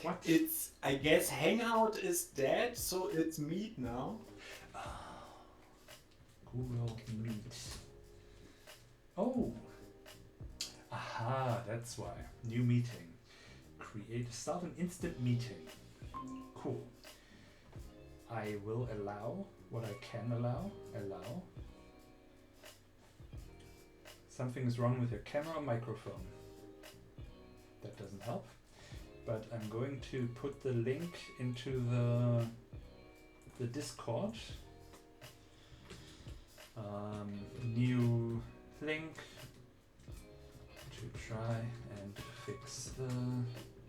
What? I guess Hangout is dead, so it's Meet now. Google Meet. Oh! Aha, that's why. New meeting. Start an instant meeting. Cool. I will allow what I can allow. Allow. Something is wrong with your camera or microphone. That doesn't help. But I'm going to put the link into the Discord. New link to try and fix the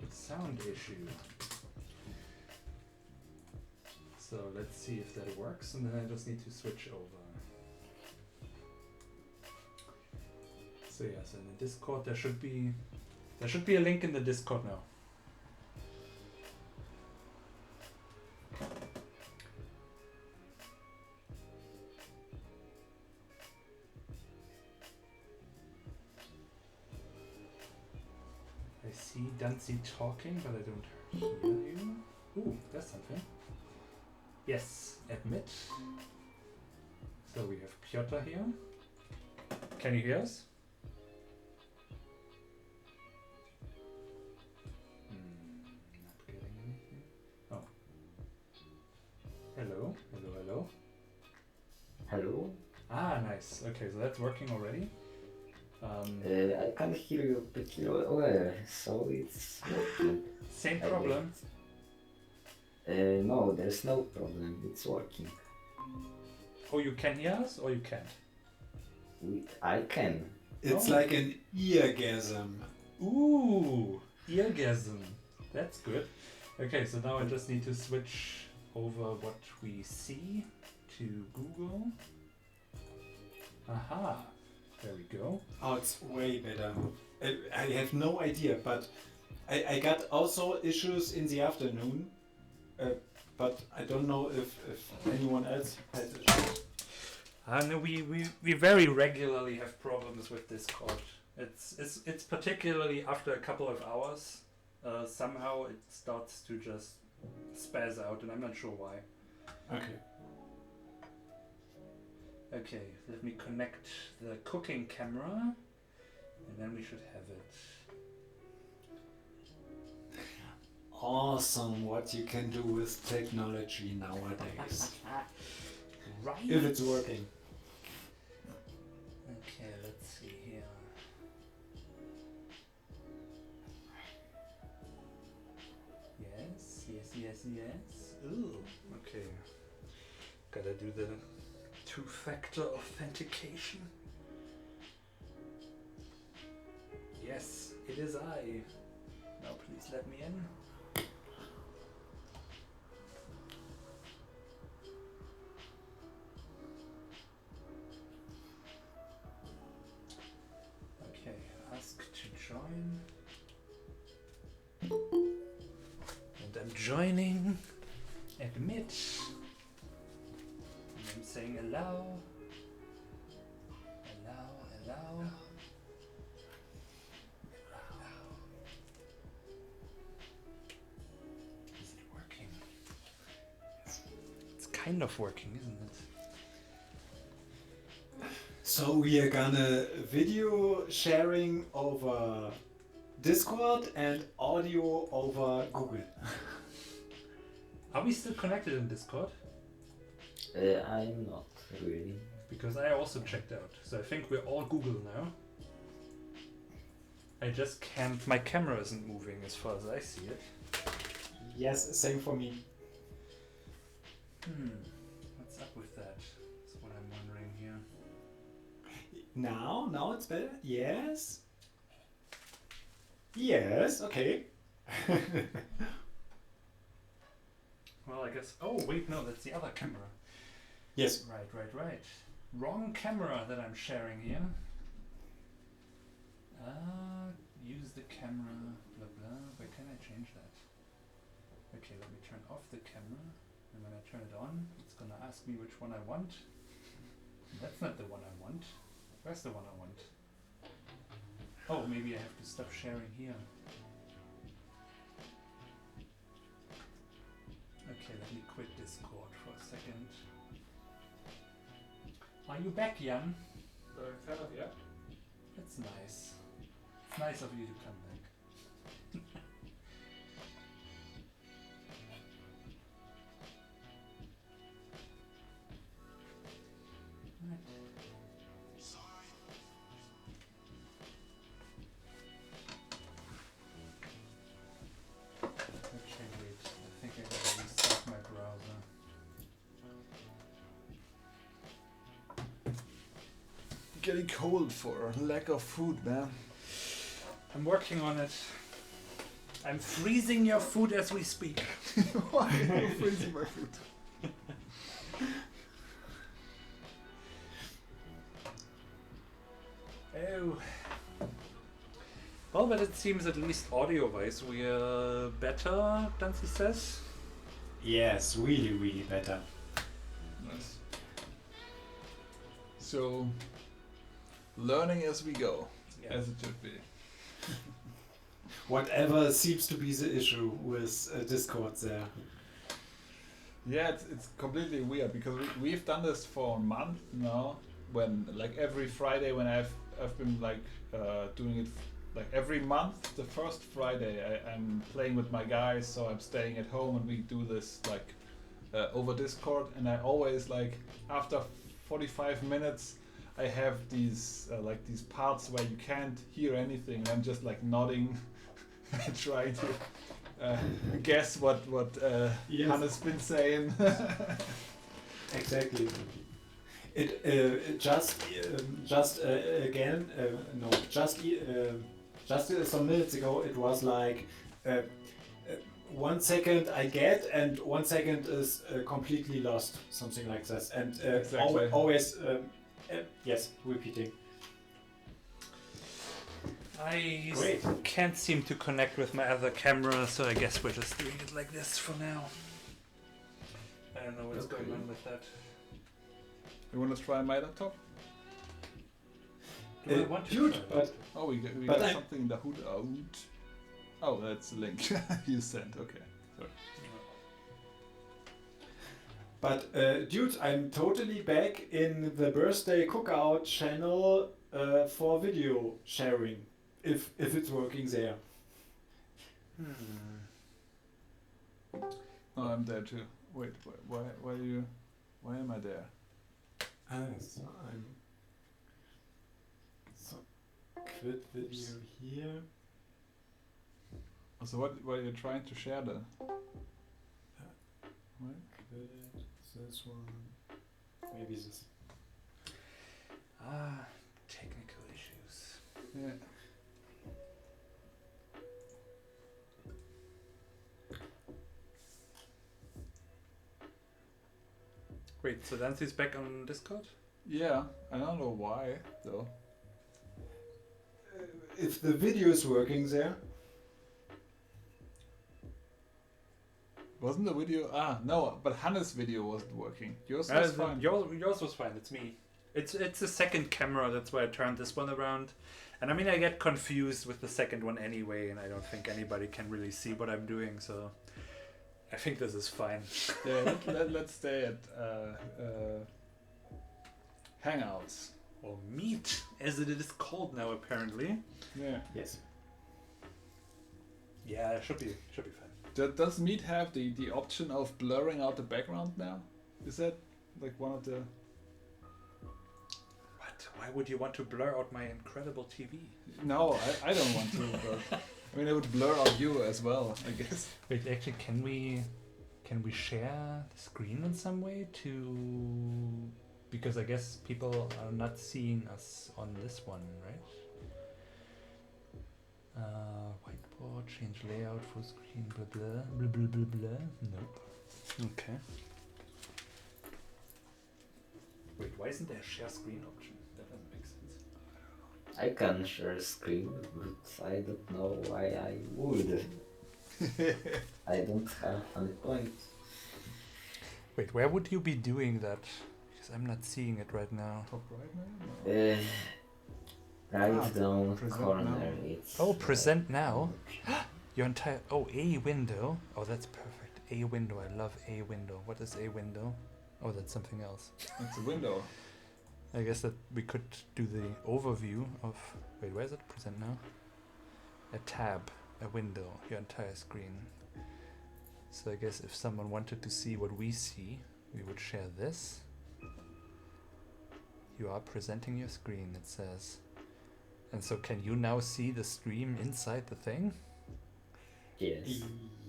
sound issue. So let's see if that works, and then I just need to switch over. So yes, in the Discord there should be a link in the Discord now. I see Dancy talking, but I don't hear you. Ooh, that's something. Yes, admit. So we have Piotr here. Can you hear us? Not getting anything. Oh. Hello, hello, hello. Hello? Ah, nice. Okay, so that's working already. I can hear you pretty well, so it's working. Same problem? No, there's no problem. It's working. Oh, you can hear us or you can't? I can. It's like an eargasm. Ooh, eargasm. That's good. Okay, so now I just need to switch over what we see to Google. Aha, there we go. Oh, it's way better. I have no idea, but I got also issues in the afternoon. But I don't know if anyone else has issues. No, we very regularly have problems with Discord. It's particularly after a couple of hours. Somehow it starts to just spaz out, and I'm not sure why. Okay. Okay, let me connect the cooking camera, and then we should have it. Awesome what you can do with technology nowadays. Right? If it's working. Okay, let's see here. Yes. Ooh, okay. Gotta do the two-factor authentication. Yes, it is I. Now please let me in. Okay, ask to join. And I'm joining. Admit. And I'm saying allow. Allow. Is it working? It's kind of working, isn't it? So we are gonna video sharing over Discord and audio over Google. Are we still connected in Discord? I'm not really. Because I also checked out. So I think we're all Google now. I just can't... My camera isn't moving as far as I see it. Yes, same for me. What's up with that? That's what I'm wondering here. Now it's better? Yes? Yes, okay. Well, I guess... Oh, wait, no, that's the other camera. Yes. Right. Wrong camera that I'm sharing here. Use the camera, blah blah. Where can I change that? Okay, let me turn off the camera. And when I turn it on, it's gonna ask me which one I want. That's not the one I want. Where's the one I want? Oh, maybe I have to stop sharing here. Okay, let me quit Discord for a second. Are you back, Jan? Kind of, yeah. That's nice. It's nice of you to come back. Right. Okay, wait. I think I gotta restart my browser. Getting cold for lack of food, man. I'm working on it. I'm freezing your food as we speak. Why are you freezing my food? Oh. Well, but it seems at least audio-wise we're better, Dancy says. Yes, really better. Nice. So, learning as we go, Yeah. as it should be. Whatever seems to be the issue with Discord there. Yeah, it's completely weird because we've done this for a month now. When like every Friday, when I've been like doing it like every month, the first Friday I'm playing with my guys, so I'm staying at home and we do this like over Discord, and I always like after 45 minutes I have these like these parts where you can't hear anything, and I'm just like nodding and trying to guess what Yes. Hannes been saying. Exactly. It just some minutes ago it was like 1 second I get and 1 second is completely lost, something like that, and Exactly. always yes, repeating. I Great. can't seem to connect with my other camera, so I guess we're just doing it like this for now. I don't know what's Okay. going on with that. You want to try my laptop? Do I want to Dude, try that? but Oh, we But got I'm- something in the hood out. Oh, that's the link you sent. Okay, sorry. But dude, I'm totally back in the birthday cookout channel for video sharing, if it's working there. Oh, I'm there too. Wait, why am I there? So I'm so quit video here. So what are you trying to share then? What? Quit this one. Maybe this. Technical issues. Yeah. Wait, so Dancy's back on Discord? Yeah, I don't know why though. If the video is working there. Wasn't the video? No, but Hannes' video wasn't working. Yours was fine. Yours was fine, it's me. It's a second camera, that's why I turned this one around. And I mean, I get confused with the second one anyway, and I don't think anybody can really see what I'm doing, so I think this is fine. Yeah, let's stay at Hangouts. Or Meet, as it is called now apparently. Yeah. Yes. Yeah, it should be fine. Does Meet have the option of blurring out the background now? Is that like one of the... What? Why would you want to blur out my incredible TV? No, I don't want to, but I mean, it would blur out you as well, I guess. Wait, actually, can we share the screen in some way to... Because I guess people are not seeing us on this one, right? Whiteboard, change layout, full screen, blah blah, blah blah blah blah. Nope. Okay. Wait, why isn't there a share screen option? That doesn't make sense. I can share screen, but I don't know why I would. I don't have any point. Wait, where would you be doing that? Because I'm not seeing it right now. Top right now? Right down present corner. now. It's Present now. Your entire A window. Oh, that's perfect. A window. I love A window. What is A window? Oh, that's something else. It's a window. I guess that we could do the overview of. Wait, where is it? Present now. A tab, a window, your entire screen. So I guess if someone wanted to see what we see, we would share this. You are presenting your screen, it says. And so can you now see the stream inside the thing? Yes.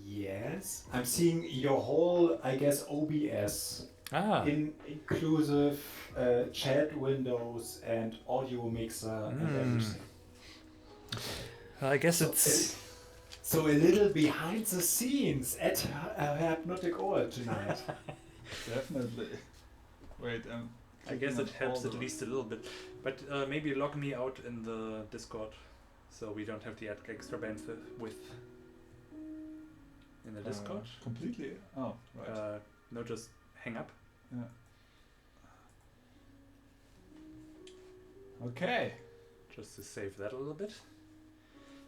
Yes. I'm seeing your whole, I guess, OBS. Inclusive chat windows and audio mixer and everything. I guess it's... So a little behind the scenes at Hypnotic Oil tonight. Definitely. Wait, I guess it helps at least a little bit. But maybe log me out in the Discord so we don't have the extra bandwidth in the Discord. Completely? Oh, right. No, just hang up. Yeah. Okay. Just to save that a little bit.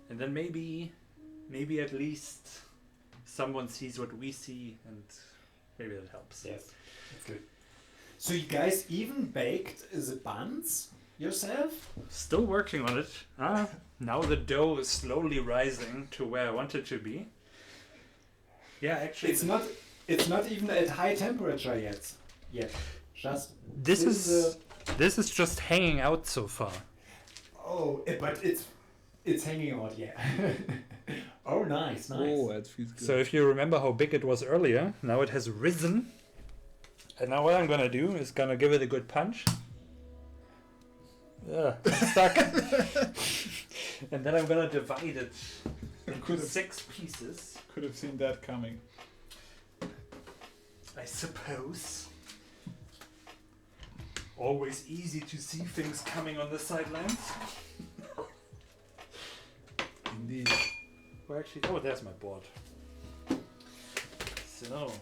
And then maybe at least someone sees what we see and maybe that helps. Yes, that's good. So you guys even baked the buns yourself? Still working on it. Now the dough is slowly rising to where I want it to be. Yeah, actually it's not even at high temperature yet. Just this is just hanging out so far. Oh, but it's hanging out, yeah. Oh, nice. Oh, that feels good. So if you remember how big it was earlier, now it has risen. And now what I'm gonna do is gonna give it a good punch. Yeah, I'm stuck. And then I'm gonna divide it into 6 pieces. Could have seen that coming. I suppose. Always easy to see things coming on the sidelines. Indeed. Well, actually, there's my board. So,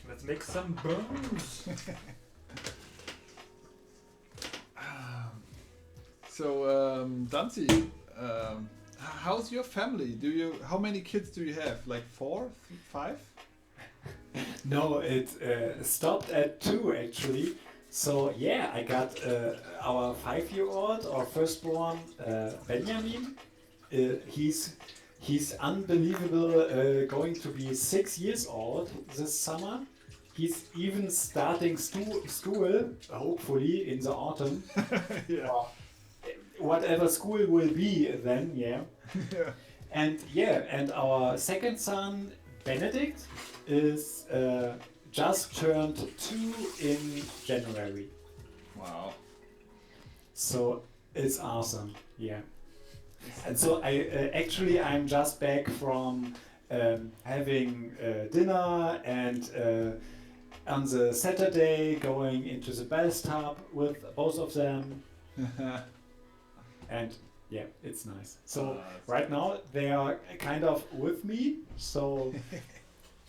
let's make some bones. So, Dancy, how's your family? How many kids do you have? Like 4, 5? No, it stopped at 2 actually. So yeah, I got our 5-year-old, our firstborn, Benjamin. He's unbelievable, going to be 6 years old this summer. He's even starting school, hopefully in the autumn. Yeah. Whatever school will be then, yeah. And our second son, Benedict, is just turned 2 in January. Wow. So it's awesome, yeah. And so I'm just back from having dinner and on the Saturday going into the bathtub with both of them. And yeah, it's nice. So right now they are kind of with me, so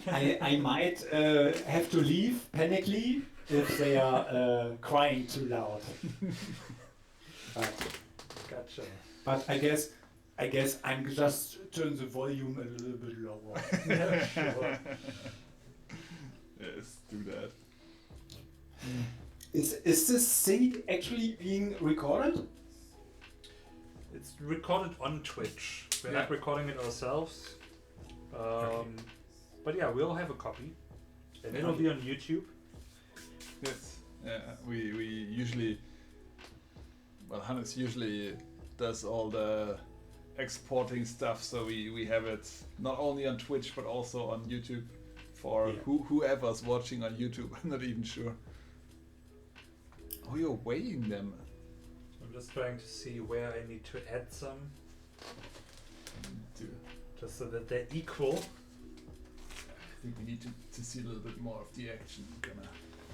I might have to leave panically if they are crying too loud. Gotcha. But I guess I'm just turn the volume a little bit lower. Yeah, sure. Yes, do that. Is this thing actually being recorded? It's recorded on Twitch. We're not recording it ourselves. But yeah, we'll have a copy. And it'll be on YouTube. Yes. We usually... Well, Hannes usually does all the exporting stuff, so we have it not only on Twitch but also on YouTube for whoever's watching on YouTube. I'm not even sure. Oh, you're weighing them. I'm just trying to see where I need to add some. Just so that they're equal. I think we need to see a little bit more of the action.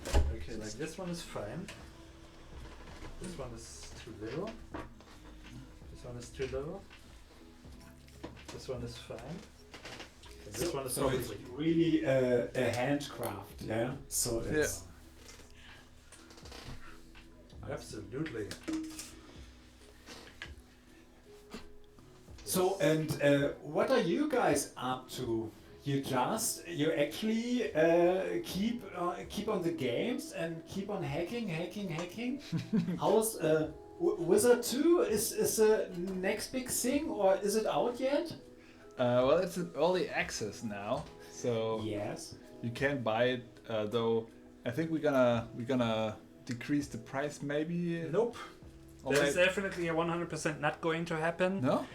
Okay, like this one is fine. This one is too little. This one is too little. This one is fine. And this one is So it's probably really a handcraft, yeah? So it's... absolutely. So, and what are you guys up to? You actually keep on the games and keep on hacking. How's Wizard 2 is the next big thing, or is it out yet? Well, it's in early access now, so yes, you can buy it. Though I think we're gonna decrease the price, maybe. Nope. That is definitely 100% not going to happen. No.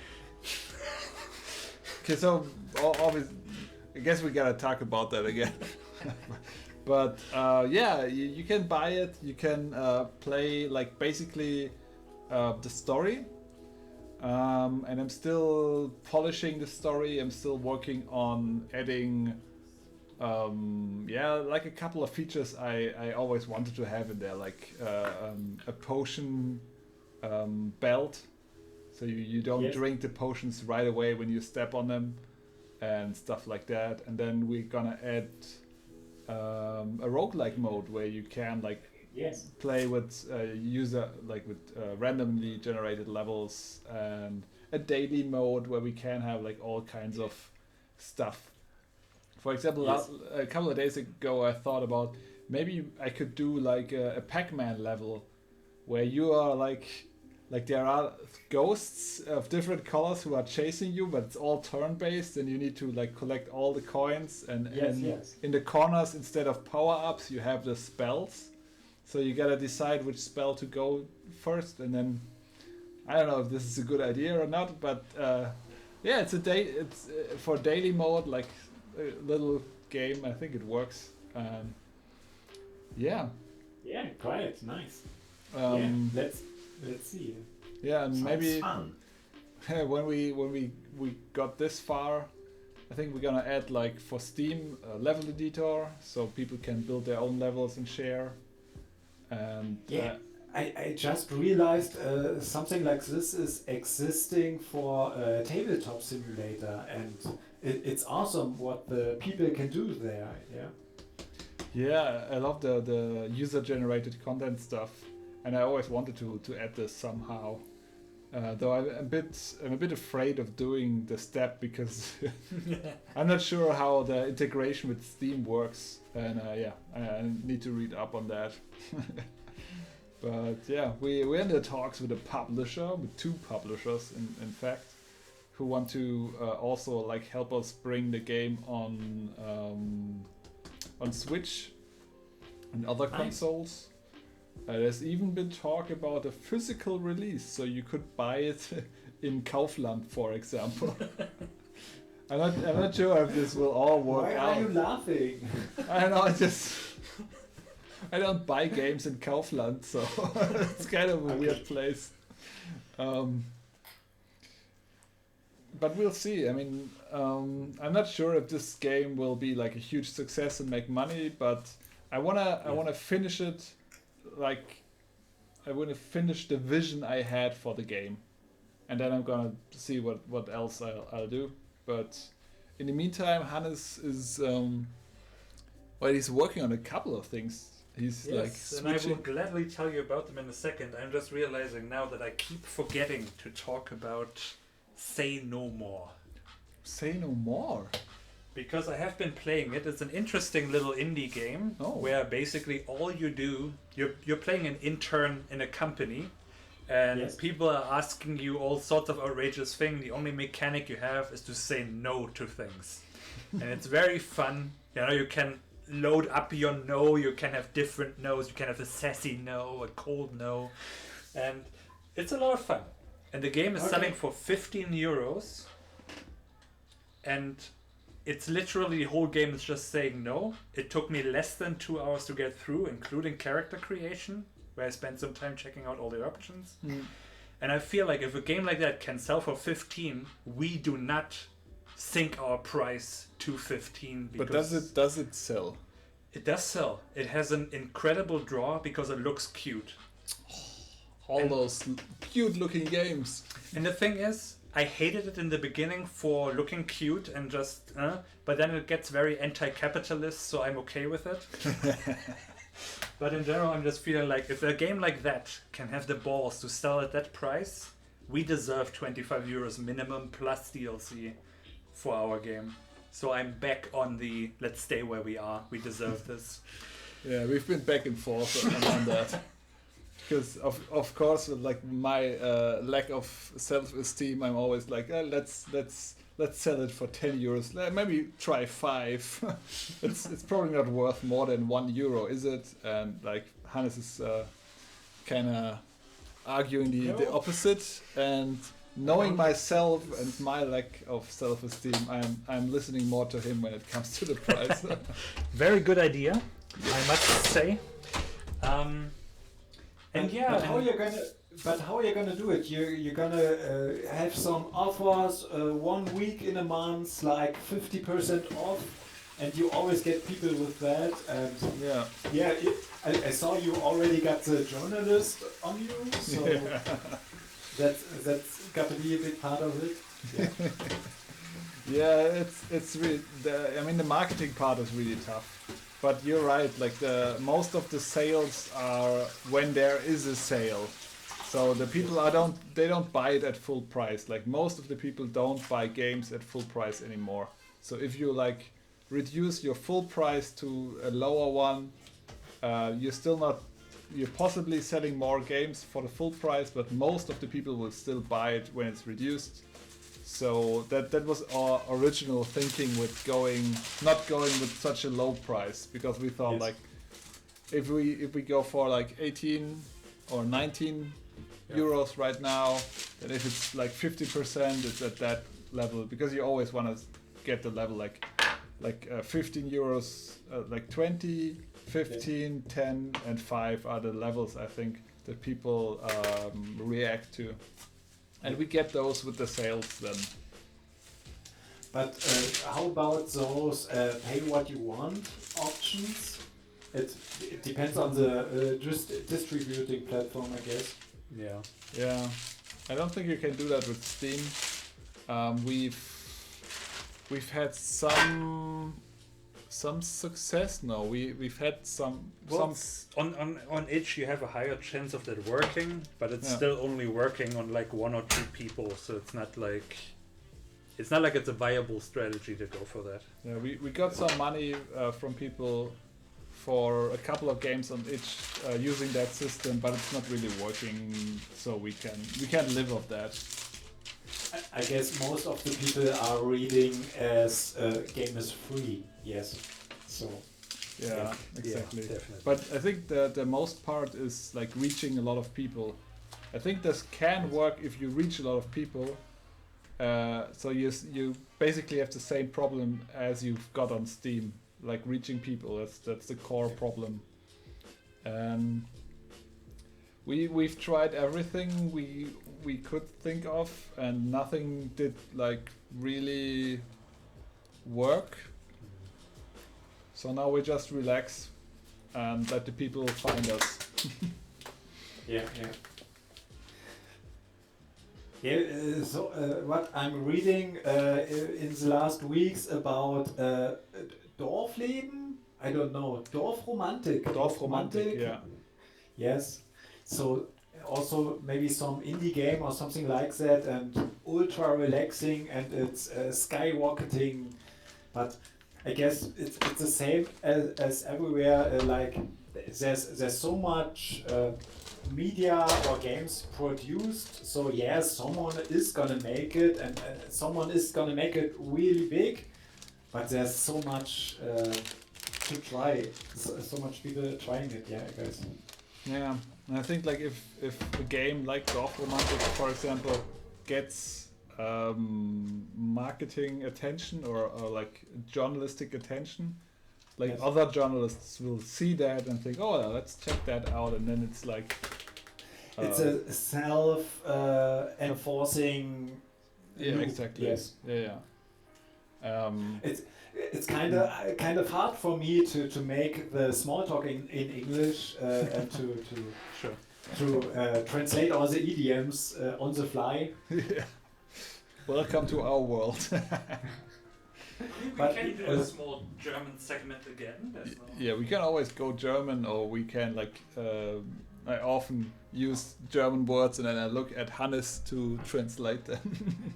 Okay, so obviously, I guess we gotta talk about that again. But yeah, you can buy it. You can play like basically the story. And I'm still polishing the story. I'm still working on adding, like a couple of features I always wanted to have in there, like a potion belt, so you don't drink the potions right away when you step on them, and stuff like that. And then we're gonna add a roguelike mode where you can like play with randomly generated levels, and a daily mode where we can have like all kinds of stuff. For example, a couple of days ago I thought about maybe I could do like a Pac-Man level where you are like there are ghosts of different colors who are chasing you, but it's all turn-based, and you need to like collect all the coins, and in the corners, instead of power-ups, you have the spells. So you gotta decide which spell to go first, and then I don't know if this is a good idea or not, but it's for daily mode, like a little game. I think it works. Yeah, quite nice. Let's see. Yeah, and sounds maybe fun. when we got this far, I think we're gonna add like for Steam a level editor, so people can build their own levels and share. And I just realized something like this is existing for Tabletop Simulator, and it's awesome what the people can do there. Yeah, I love the user-generated content stuff, and I always wanted to add this somehow. Though I'm a bit afraid of doing the step because I'm not sure how the integration with Steam works, and I need to read up on that. But yeah, we're in the talks with a publisher, with two publishers in fact, who want to also like help us bring the game on Switch and other consoles. There's even been talk about a physical release, so you could buy it in Kaufland, for example. I'm not sure if this will all work out. Why are you laughing? I know, I don't buy games in Kaufland, so it's kind of a weird place. But we'll see. I mean, I'm not sure if this game will be like a huge success and make money, but I wanna finish it. Like, I want to finish the vision I had for the game, and then I'm gonna see what else I'll do. But in the meantime, Hannes is he's working on a couple of things. He's like switching. And I will gladly tell you about them in a second. I'm just realizing now that I keep forgetting to talk about Say No More. Say No More? Because I have been playing it. It's an interesting little indie game where basically all you do, you're playing an intern in a company, and people are asking you all sorts of outrageous things. The only mechanic you have is to say no to things. And it's very fun. You know, you can load up your no, you can have different no's, you can have a sassy no, a cold no, and it's a lot of fun. And the game is selling for 15 euros, and it's literally the whole game is just saying no. It took me less than 2 hours to get through, including character creation, where I spent some time checking out all the options. And I feel like if a game like that can sell for 15, we do not sink our price to 15. But does it sell? It does sell. It has an incredible draw because it looks cute. all those cute-looking games. And the thing is, I hated it in the beginning for looking cute and just, but then it gets very anti-capitalist, so I'm okay with it. But in general, I'm just feeling like if a game like that can have the balls to sell at that price, we deserve 25 euros minimum plus DLC for our game. So I'm back on the let's stay where we are. We deserve this. Yeah, we've been back and forth on that. Because of course, with like my lack of self-esteem, I'm always like, let's sell it for 10 euros. Maybe try 5. it's probably not worth more than €1, is it? And like Hannes is kind of arguing the opposite. And knowing myself and my lack of self-esteem, I'm listening more to him when it comes to the price. Very good idea, I must say. And yeah, but how are you gonna do it? You're gonna have some offers 1 week in a month, like 50% off, and you always get people with that. And I saw you already got the journalist on you, so that's got to be a big part of it. Yeah, it's really. The marketing part is really tough. But you're right, like most of the sales are when there is a sale. So the people they don't buy it at full price. Like most of the people don't buy games at full price anymore. So if you like reduce your full price to a lower one, you're possibly selling more games for the full price, but most of the people will still buy it when it's reduced. So that was our original thinking with not going with such a low price, because we thought like if we go for like 18 or 19 euros right now, then if it's like 50%, it's at that level, because you always want to get the level like 15 euros, like 20, 15, 10, and 5 are the levels I think that people react to. And we get those with the sales then. But how about those pay what you want options? It depends on the distributing platform, I guess. Yeah. I don't think you can do that with Steam. We've had some success. No, we've had some. On itch you have a higher chance of that working, but it's still only working on like 1 or 2 people, so it's not like it's a viable strategy to go for that. Yeah, we got some money from people for a couple of games on itch using that system, but it's not really working, so we can't live off that. I guess most of the people are reading as game is free. Yes, so. Yeah, exactly. Yeah, definitely. But I think the most part is like reaching a lot of people. I think this can work if you reach a lot of people. So you basically have the same problem as you've got on Steam, like reaching people. That's the core problem. And we've tried everything we could think of, and nothing did like really work. So now we just relax and let the people find us. Yeah. So what I'm reading in the last weeks about Dorfleben, I don't know, Dorfromantik. Dorfromantik, yeah. Yes. So also maybe some indie game or something like that, and ultra relaxing, and it's skyrocketing, but I guess it's the same as everywhere. Like there's so much media or games produced. So yes, someone is gonna make it, and someone is gonna make it really big. But there's so much to try. So much people trying it. Yeah, I guess. Yeah, and I think like if a game like Dorfromantik, for example, gets marketing attention or like journalistic attention, like other journalists will see that and think, oh, let's check that out, and then it's like it's a self-enforcing. Yeah, exactly. Yes. Yeah. It's kind of hard for me to make the small talk in English and to to translate all the idioms on the fly. Yeah. Welcome to our world. We But can do a small German segment again. Yeah, we can always go German, or we can I often use German words and then I look at Hannes to translate them.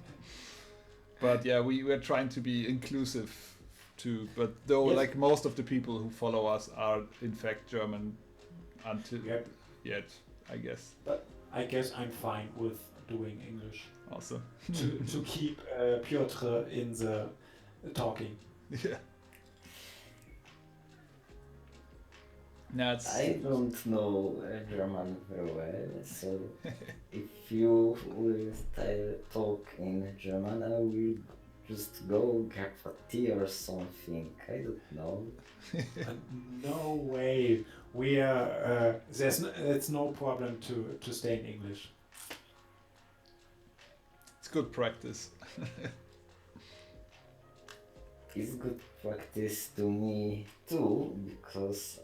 But yeah, we're trying to be inclusive too. But though, Yes. like most of the people who follow us are in fact German until yet, I guess. But I guess I'm fine with doing English. Awesome. to keep Piotr in the talking. Yeah. No, I don't know German very well, so if you will talk in German, I will just go grab a tea or something. I don't know. No way. We are. It's no problem to stay in English. It's good practice. It's good practice to me too, because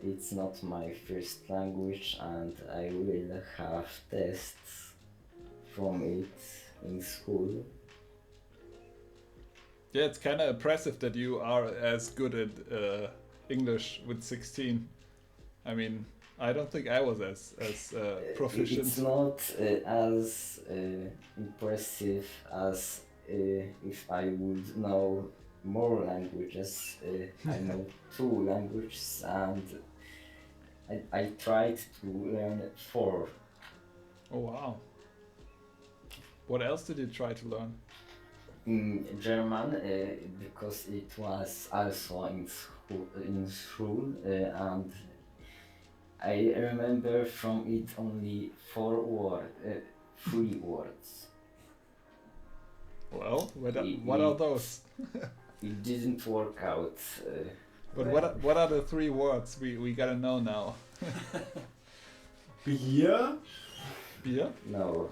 it's not my first language and I will have tests from it in school. Yeah, it's kind of impressive that you are as good at English with 16. I mean, I don't think I was as proficient. It's not as impressive as if I would know more languages. I know 2 languages and I tried to learn 4. Oh wow. What else did you try to learn? German, because it was also in school and I remember from it only 3 words. Well, what are those? It didn't work out. But what are the 3 words we gotta know now? Beer? Beer? No.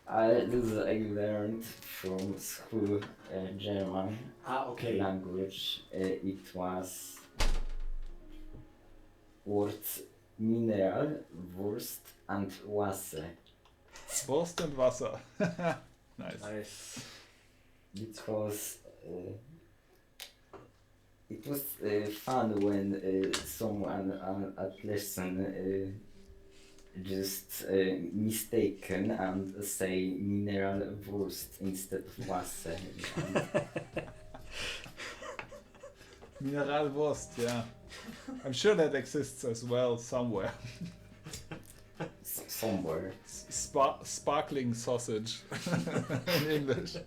I learned from school German language. It was words mineral, Wurst and Wasser. Wurst and Wasser. Nice. It was fun when someone at lesson just mistaken and say mineral Wurst instead of Wasser. Mineral Wurst, yeah. I'm sure that exists as well somewhere. Somewhere. Sparkling sausage in English.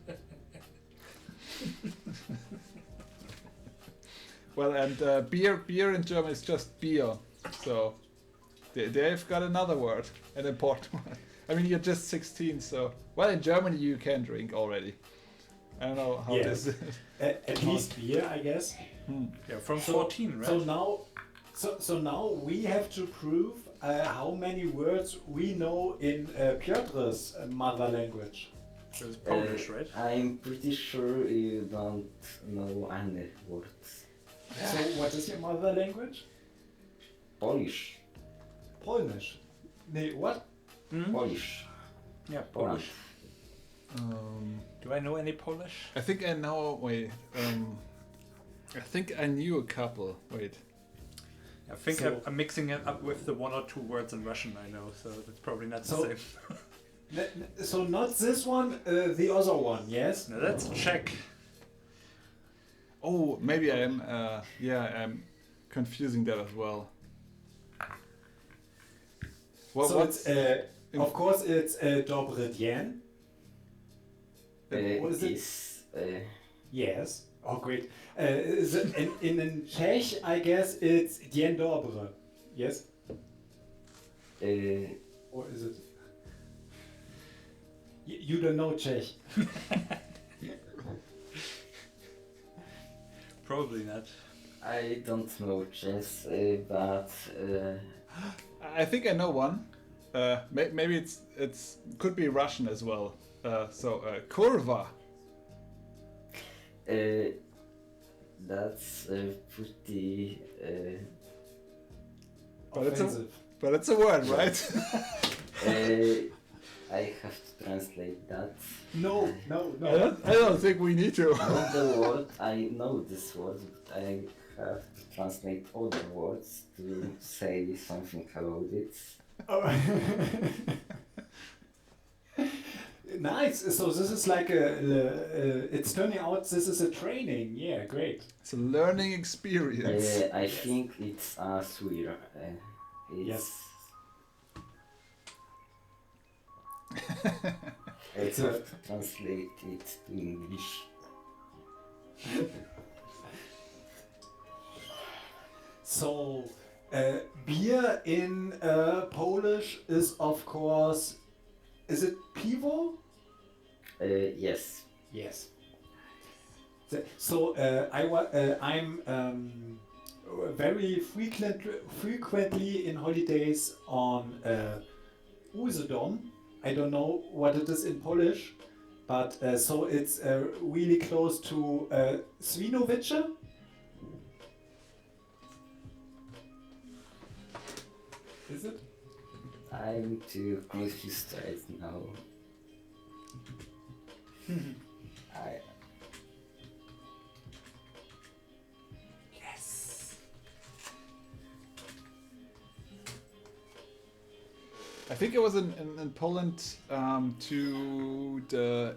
Well, and beer in German is just beer, so they've got another word, an important one. I mean, you're just 16, so well, in Germany you can drink already. I don't know how this is. At least beer, I guess. Yeah, from 14, right? So now we have to prove how many words we know in Piotr's mother language. It's Polish, right? I'm pretty sure you don't know any words. So what is your mother language? Polish. Polnish. Nee, what? Polish. Yeah, Polish. Do I know any Polish? I think I know. Wait. I think I knew a couple. Wait. I think I'm mixing it up with the 1 or 2 words in Russian I know, so it's probably not the same. So not this one, the other one, yes? No, that's Czech. Oh, maybe I'm confusing that as well. It's, of course, it's Dobry den. What is it? Yes. Oh, great. In Czech, I guess it's Dzień dobry. Yes? Or is it? You don't know Czech. Probably not. I don't know Czech, but I think I know one. Maybe it's could be Russian as well. Kurva. That's pretty offensive. But it's a word, right? I have to translate that. No. I don't think we need to. Not the word, I know this word, but I have to translate other words to say something about it. Alright. Nice. So this is like it's turning out this is a training. Yeah, great. It's a learning experience. I think it's a swear. Yes. I have to translate it to English. So, beer in Polish is of course, is it piwo? Yes. Yes. So I'm very frequently in holidays on Usedom. I don't know what it is in Polish, but so it's really close to Swinowice. Is it? I'm too confused right now. Yes. I think it was in Poland to the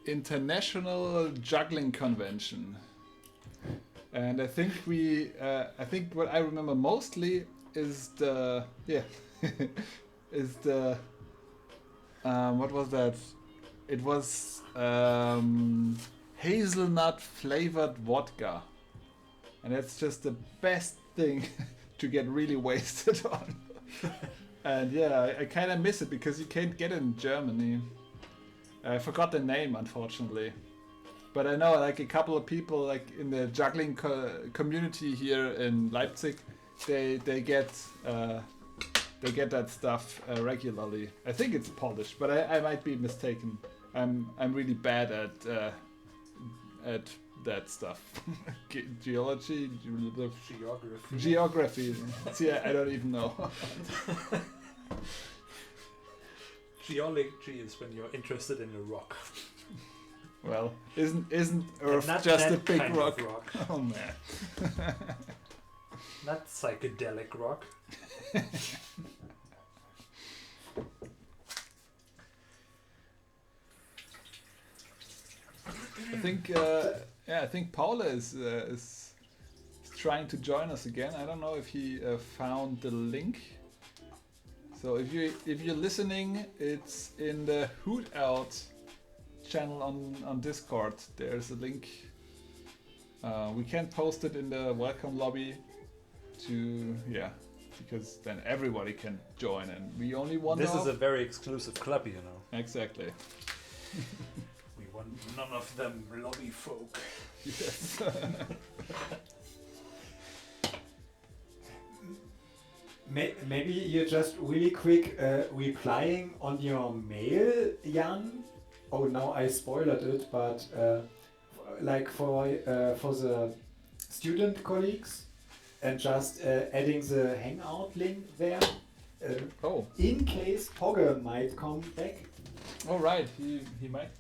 International Juggling Convention, and I think I think what I remember mostly is the is the what was that? It was hazelnut flavored vodka, and it's just the best thing to get really wasted on. And yeah, I kind of miss it because you can't get it in Germany. I forgot the name, unfortunately. But I know like a couple of people like in the juggling community here in Leipzig, they get that stuff regularly. I think it's Polish, but I might be mistaken. I'm really bad at that stuff. Geography. See, I don't even know. Geology is when you're interested in a rock. Well, isn't Earth not just a that big kind of rock? rock. Oh man. Not psychedelic rock. I think Paula is trying to join us again. I don't know if he found the link. So if you're listening, it's in the Cookout channel on Discord. There's a link. We can't post it in the welcome lobby because then everybody can join, and we only want. This is a very exclusive club, you know. Exactly. We want none of them lobby folk. Yes. Maybe you're just really quick replying on your mail, Jan. Oh, now I spoiled it, but like for the student colleagues, and just adding the Hangout link there. In case Pogge might come back. All right, he might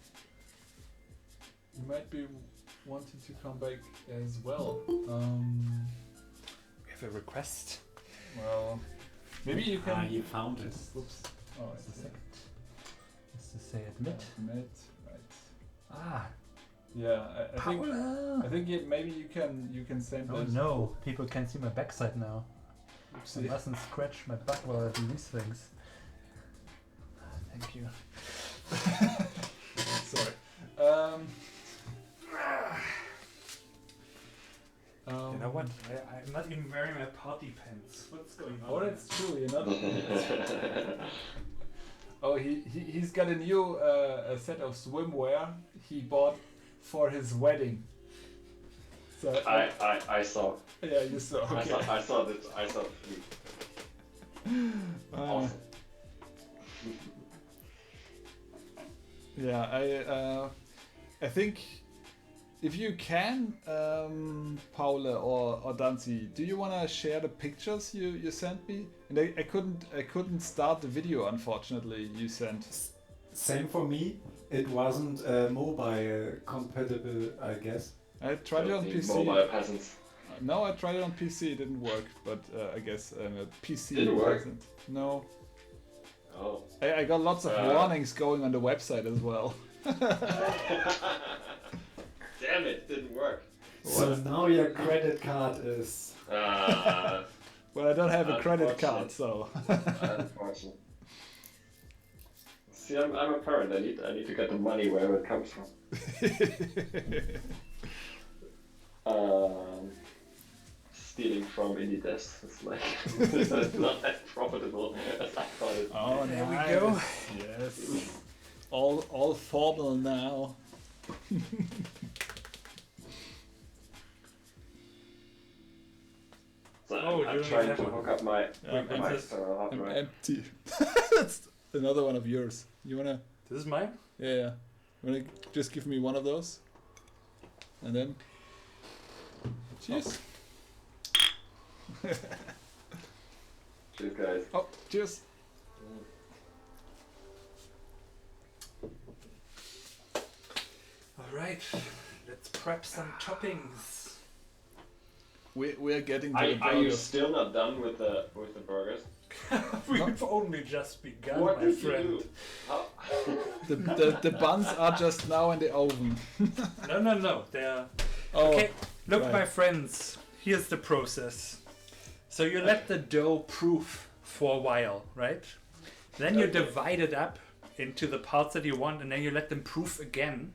be wanting to come back as well. We have a request. Well, maybe you can. You found it. Oops. Oh, it's a second. Just to say admit. Admit, right. Ah. Yeah, I think maybe you can send. Oh no! People can see my backside now. Oopsie. I mustn't scratch my butt while I do these things. Thank you. Sorry. You know what? I'm not even wearing my party pants. What's going on? Oh, that's true. You're not. Oh, he's got a new a set of swimwear he bought for his wedding. So I saw. Yeah, you saw. Okay. I saw that. I saw. Awesome. Yeah, I think if you can, Paula or Danzi, do you want to share the pictures you sent me? And I couldn't start the video, unfortunately. You sent. Same for me. It wasn't mobile compatible, I guess. I tried it on PC. Mobile peasants. No, I tried it on PC. It didn't work, but I guess I'm a PC Didn't work? peasant. No. Oh. I got lots of warnings going on the website as well. Damn it, didn't work. So now your credit card is... Well, I don't have a credit card, so... Unfortunate. See, I'm a parent. I need to get the money wherever it comes from. Stealing from indie desks is like it's not as profitable as I thought it. Oh, there we go. Yes. All formal now. So Oh, I'm you trying have to one. hook up my I'm my just- hard I'm drive. empty. That's another one of yours. You wanna? This is mine? Yeah. You wanna just give me one of those? And then... Cheers. Cheers, guys. Oh, cheers. Alright, let's prep some toppings. We're getting to Are the you burgers. still not done with the burgers? We've only just begun, What my did friend. you do? How? The buns are just now in the oven. No, they're... Oh, Okay, look, right. my friends, here's the process. So you let the dough proof for a while, right? Then you divide it up into the parts that you want, and then you let them proof again.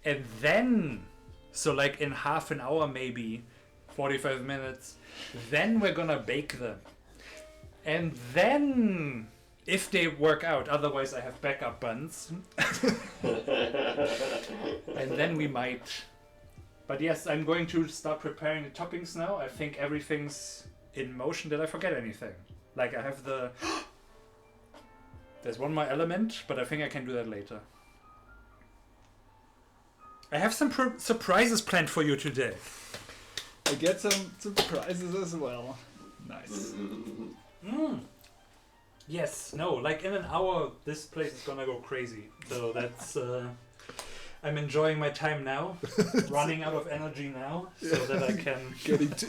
And then, so like in half an hour maybe, 45 minutes, then we're gonna bake them. And then, if they work out, otherwise I have backup buns. And then we might... But yes, I'm going to start preparing the toppings now. I think everything's in motion. Did I forget anything? Like I have the... There's one more element, but I think I can do that later. I have some surprises planned for you today. I get some prizes as well. Nice. Yes, no, like in an hour, this place is gonna go crazy. So that's... I'm enjoying my time now, running out of energy now, so that I can...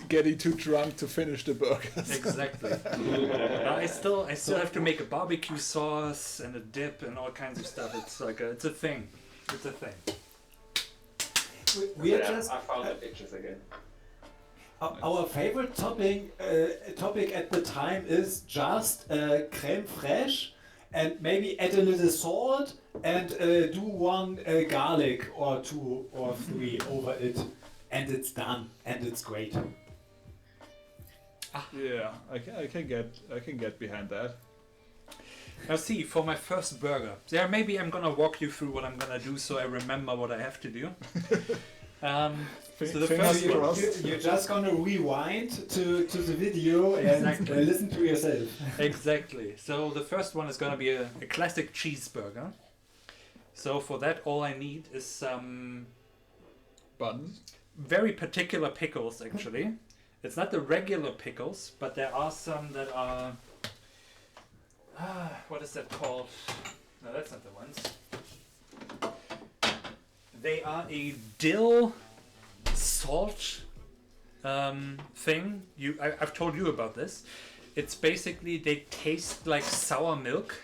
Getting too drunk to finish the burgers. Exactly. I still have to make a barbecue sauce and a dip and all kinds of stuff. It's like it's a thing. It's a thing. We are just... I found the pictures again. Our favorite topic at the time is just creme fraiche, and maybe add a little salt and do one garlic or 2 or 3 over it, and it's done, and it's great. Yeah, I can get behind that. Now see, for my first burger, maybe I'm gonna walk you through what I'm gonna do so I remember what I have to do. So the first one, You're just gonna rewind to the video and Exactly. listen to yourself. Exactly. So the first one is gonna be a classic cheeseburger. So for that, all I need is some buns. Very particular pickles, actually. It's not the regular pickles, but there are some that are... what is that called? No, that's not the ones. They are a dill salt thing. I've told you about this. It's basically, they taste like sour milk.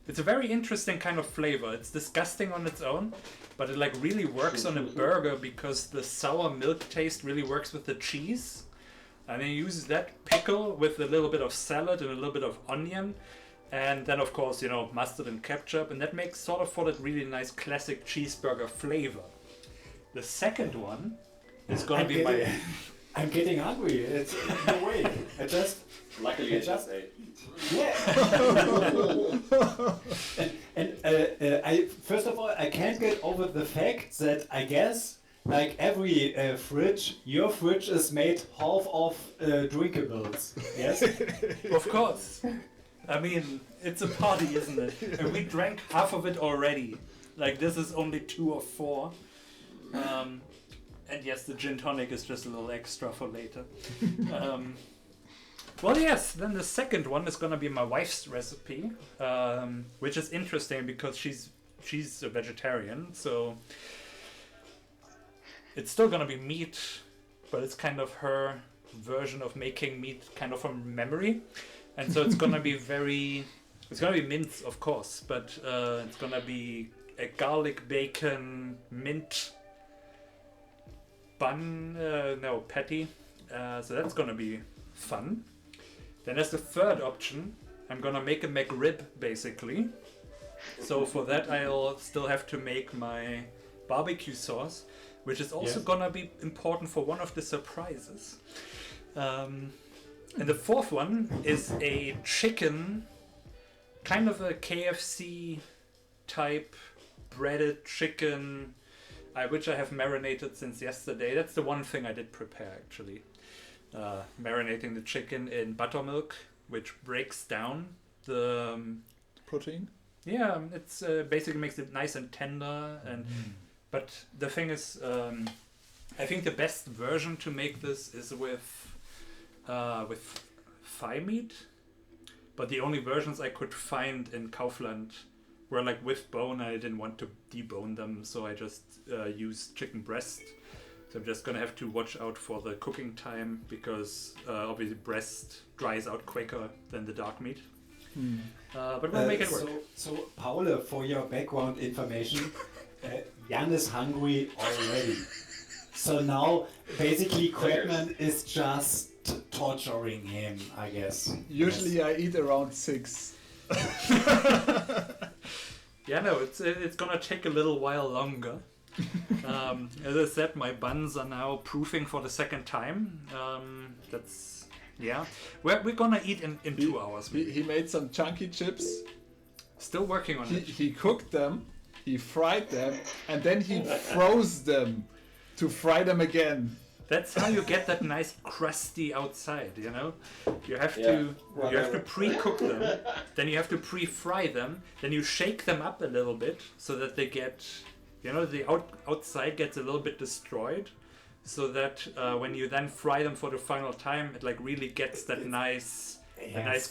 It's a very interesting kind of flavor. It's disgusting on its own, but it like really works on a burger because the sour milk taste really works with the cheese. And then you use that pickle with a little bit of salad and a little bit of onion. And then of course, you know, mustard and ketchup. And that makes sort of for that really nice classic cheeseburger flavor. The second one is gonna be my... I'm getting hungry. It's no way. Luckily, I just ate. Yeah. and I first of all, I can't get over the fact that I guess, like every fridge, your fridge is made half of drinkables. Yes. Of course. I mean, it's a party, isn't it? And we drank half of it already. Like this is only 2 or 4. And yes, the gin tonic is just a little extra for later. Well, yes, then the second one is gonna be my wife's recipe, which is interesting because she's a vegetarian, so it's still gonna be meat, but it's kind of her version of making meat kind of from memory. And so it's gonna be it's gonna be mince, of course, but it's gonna be a garlic bacon mint patty. So that's gonna be fun. Then as the third option, I'm gonna make a McRib, basically. So for that, I'll still have to make my barbecue sauce, which is also gonna be important for one of the surprises. And the fourth one is a chicken, kind of a KFC type breaded chicken, which I have marinated since yesterday. That's the one thing I did prepare, actually. Marinating the chicken in buttermilk, which breaks down the protein. Yeah, it's basically makes it nice and tender. But the thing is, I think the best version to make this is with thigh meat. But the only versions I could find in Kaufland were like with bone. I didn't want to debone them, so I just used chicken breast. So I'm just gonna have to watch out for the cooking time because obviously breast dries out quicker than the dark meat. But we'll make it work. So Paul, for your background information, Jan is hungry already. So now basically Crackman is just torturing him, I guess. Usually I eat around 6. Yeah, no, it's gonna take a little while longer. As I said, my buns are now proofing for the second time. We're gonna eat in 2 hours. He made some chunky chips. Still working on it. He cooked them, he fried them, and then he froze them to fry them again. That's how you get that nice crusty outside, you know? You have to pre-cook them, then you have to pre-fry them, then you shake them up a little bit so that they get, the outside gets a little bit destroyed, so that when you then fry them for the final time, it like really gets that nice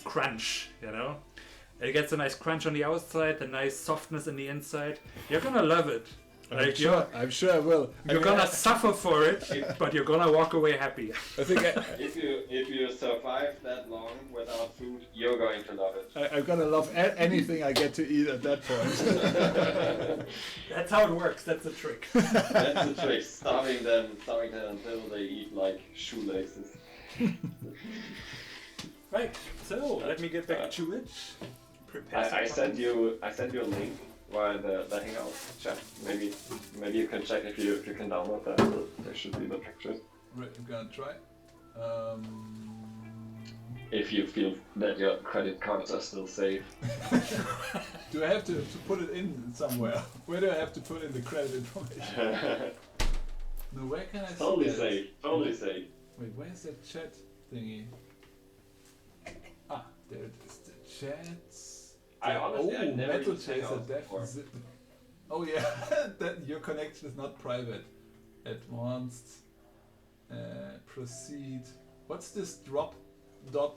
crunch, It gets a nice crunch on the outside, the nice softness in the inside. You're gonna love it. I'm sure I will. You're gonna suffer for it, but you're gonna walk away happy. I think if you survive that long without food, you're going to love it. I'm gonna love anything I get to eat at that point. That's how it works. That's the trick. That's the trick. Starving them until they eat like shoelaces. Right. So let me get back to it. Prepare. I sent you a link via the Hangout chat. Maybe you can check if you can download that. There should be the pictures. Right, I'm gonna try. If you feel that your credit cards are still safe. Do I have to put it in somewhere? Where do I have to put in the credit information? No, where can I see Totally that? safe. Totally safe. Wait, where's that chat thingy? Ah, there it is. The chats. I've never Metal used Hangouts Chaser before. Oh yeah, that your connection is not private. Advanced. Proceed. What's this drop.glob.de?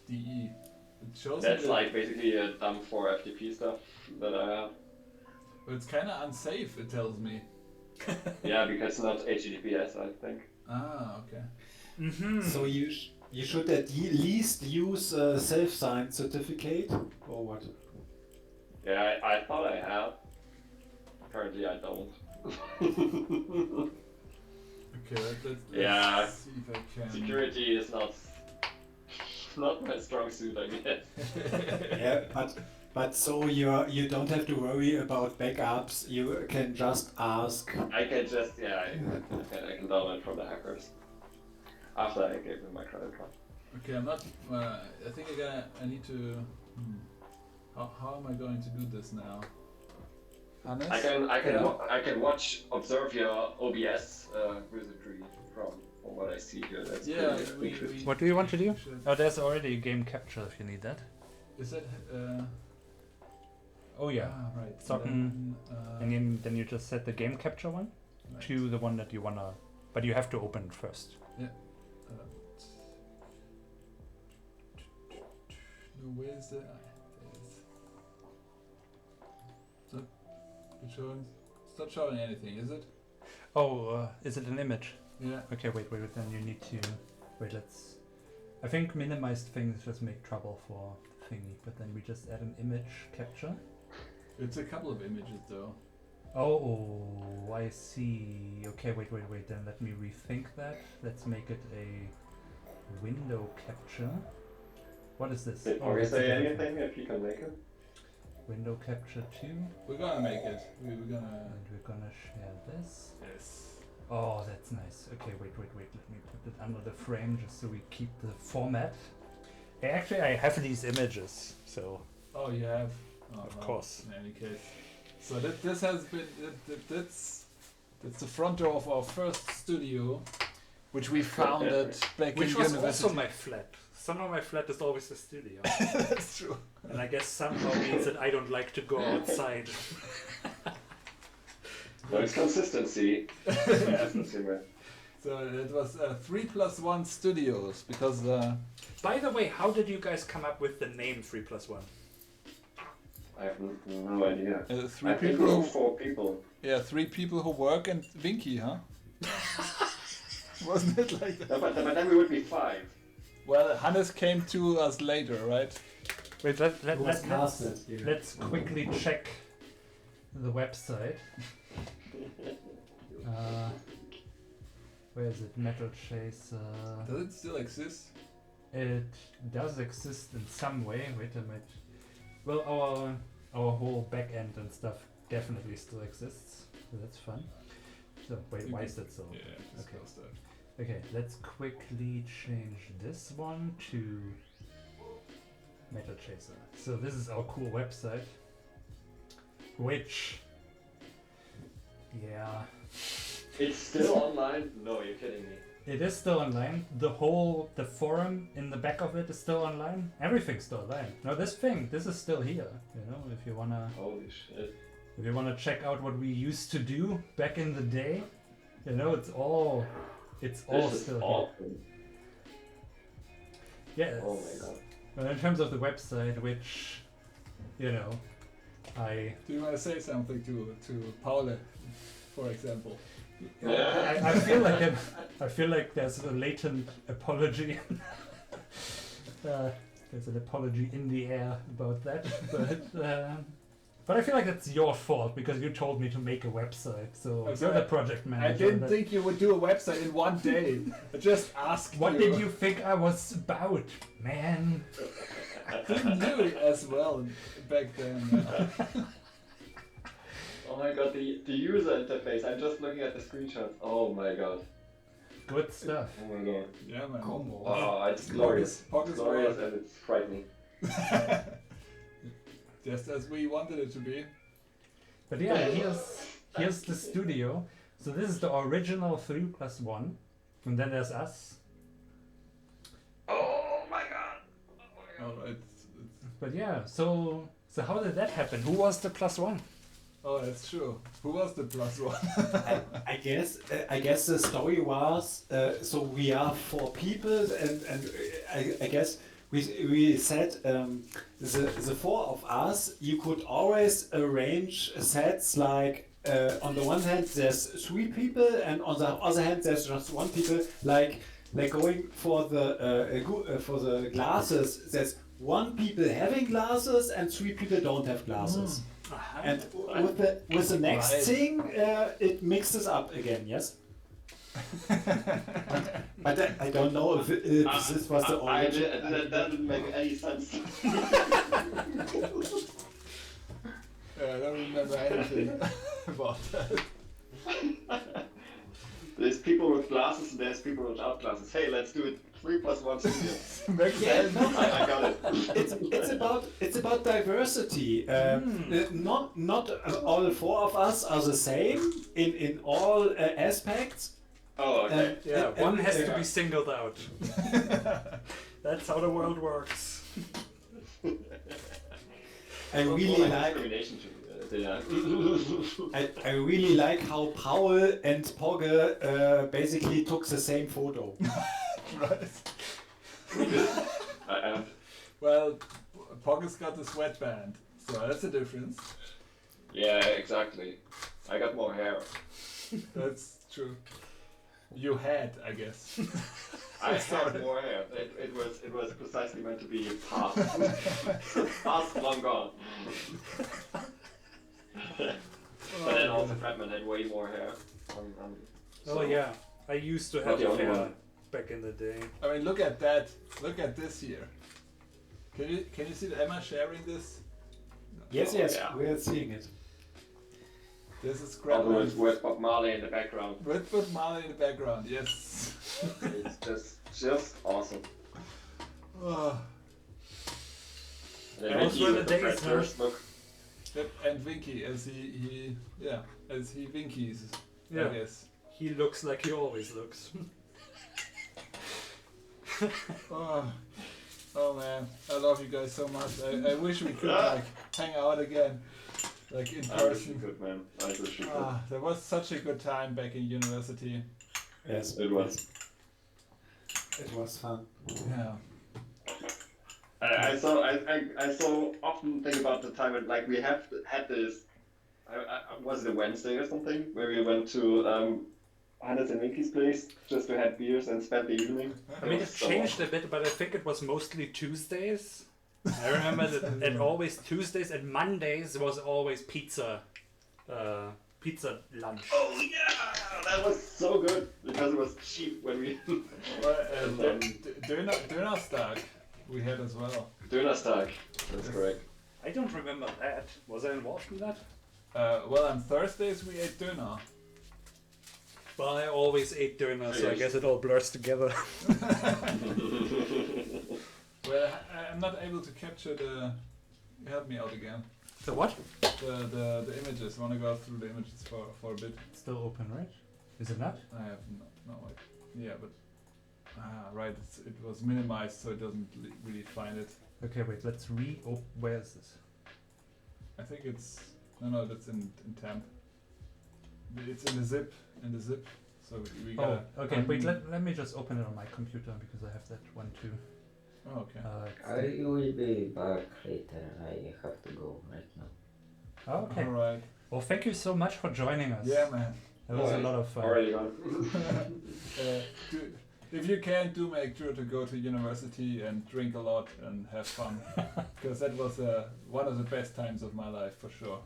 It shows That's me like basically a dump for FTP stuff that I have. But it's kind of unsafe, it tells me. Yeah, because it's not HTTPS, I think. Ah, okay. So you should at least use a self-signed certificate, or what? Yeah, I thought I had. Apparently I don't. Okay, let's Yeah, see if I can. security is not my strong suit, I guess. Yeah, but so you don't have to worry about backups. You can just ask. I can just I can download from the hackers. After I gave them my credit card. Okay, I'm not. I think I need to. How am I going to do this now? Hannes? I can observe your OBS wizardry from what I see here. That's pretty interesting. What do you want to do? Oh, there's already a game capture if you need that. Is that? Oh yeah. Ah, right. Socken, and then you just set the game capture one. to the one that you wanna, but you have to open it first. Yeah. No, where's the? It's not showing anything, is it? Oh, is it an image? Yeah. Okay, wait. Then you need to wait. I think minimized things just make trouble for thingy, but then we just add an image capture. It's a couple of images though. Oh, I see. Okay, wait. Then let me rethink that. Let's make it a window capture. What is this? Did Augie say anything if you can make it? Window capture 2. We're gonna make it. We're gonna. And we're gonna share this. Yes. Oh, that's nice. Okay, wait. Let me put it under the frame just so we keep the format. Actually, I have these images, so. Oh, you have. Oh, of course. In any case, so this has been that's the front door of our first studio, which we founded back in university. Which was also my flat. Somehow my flat is always the studio. That's true. And I guess somehow means that I don't like to go outside. Well, it's consistency. Consistency, man. So it was 3+1 Studios because. By the way, how did you guys come up with the name 3+1? I have no idea. 3 I think people. we're 4 people. Yeah, 3 people who work and Vinky, huh? Wasn't it like that? No, but then we would be 5. Well, Hannes came to us later, right? Wait, let's quickly check the website. Where is it? Metal Chase. Does it still exist? It does exist in some way. Wait a minute. Well, our whole back end and stuff definitely still exists. So that's fun. So wait, why is that so? Yeah, okay. Stuff. Okay, let's quickly change this one to Metal Chaser. So this is our cool website, which, yeah. It's still online? No, you're kidding me. It is still online. The forum in the back of it is still online. Everything's still online. Now this is still here. You know, if you wanna. Holy shit. If you wanna check out what we used to do back in the day, you know, it's all still awesome. here. Yes. Oh my god. But in terms of the website, which, you know, Do you want to say something to Paule, for example? I feel like there's a latent apology. There's an apology in the air about that, but I feel like it's your fault because you told me to make a website, so you're the project manager. I didn't think you would do a website in one day. I just asked What did you think I was about, man? I didn't do it as well back then. Oh my god, the user interface. I'm just looking at the screenshots. Oh my god. Good stuff. Oh my god. Yeah, man. Oh, it's glorious. Glorious and it's frightening. Just as we wanted it to be. But yeah, here's the studio. So this is the original 3+1, and then there's us. Oh my god. Oh, But yeah, so how did that happen? Who was the +1? Oh, that's true. Who was the +1? I guess the story was so we are 4 people and I guess we said the 4 of us, you could always arrange sets like on the one hand there's 3 people and on the other hand there's just 1 people, like going for the glasses, there's 1 people having glasses and 3 people don't have glasses. And with the next thing, it mixes up again, yes? but I don't know if this was the origin. That doesn't make any sense. I don't remember anything about that. There's people with glasses and there's people without glasses. Hey, let's do it 3+1 studio. Makes sense. I got it. It's about diversity. Not all 4 of us are the same in all aspects. Oh, okay. One has to be singled out. That's how the world works. I really like. Discrimination there. I really like how Paul and Pogge basically took the same photo. Right. I, Well, Pogge's got the sweatband, so that's a difference. yeah, exactly. I got more hair. That's true. You had, I guess. I had more hair. It was precisely meant to be past. Past, long gone. But then also Fredman had way more hair. Oh yeah, I used to Not have the only hair one. back in the day. I mean, look at that. Look at this here. Can you see Emma sharing this? Yes, yeah. we are seeing it. This is Otherwise, Scrapman. with Bob Marley in the background. With Bob Marley in the background, yes. It's just awesome. Oh. And then Those Vicky were the with the days, Fred huh? Durst look. Yep, and Vinky as he Vinkies, Yeah. I guess. He looks like he always looks. Oh man, I love you guys so much. I wish we could like hang out again, like in I wish you person. could, man. I wish you could. That was such a good time back in university. Yes, It was. it was fun. Yeah. I so often think about the time when like we had this. Was it a Wednesday or something where we went to Hannes and Winky's place just to have beers and spend the evening? I mean, it changed a bit, but I think it was mostly Tuesdays. I remember that and always Tuesdays and Mondays was always pizza lunch. Oh yeah, that was so good because it was cheap when we. Dönerstag we had as well. Dönerstag, that's correct. I don't remember that. Was I involved in that? Well, on Thursdays we ate döner. Well, I always ate döner, so I guess it all blurs together. Well, I'm not able to capture the. Help me out again. The what? The images. I want to go through the images for a bit. It's still open, right? Is it not? I have no wait. Yeah, but right. It was minimized, so it doesn't really find it. Okay, wait. Let's where is this? I think it's no. That's in temp. It's in the zip. So we got. Oh, okay. Wait. Let me just open it on my computer because I have that one too. Oh, okay. I will be back later. I have to go right now. Oh, okay. All right. Well, thank you so much for joining us. Yeah, man. That was a lot of fun. Already gone. If you can, do make sure to go to university and drink a lot and have fun, because that was one of the best times of my life for sure.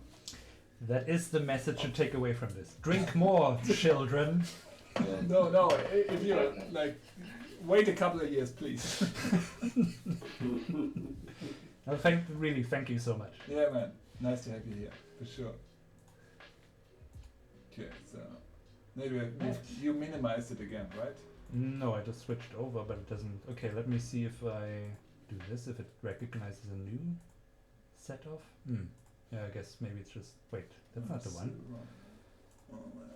That is the message to take away from this. Drink more, children. No. If you like, wait a couple of years, please. No, thank you so much. Yeah, man. Nice to have you here, for sure. Okay, so maybe you minimized it again, right? No, I just switched over, but it doesn't. Okay, let me see if I do this, if it recognizes a new set of. Yeah, I guess maybe it's just. Wait, that's not the one.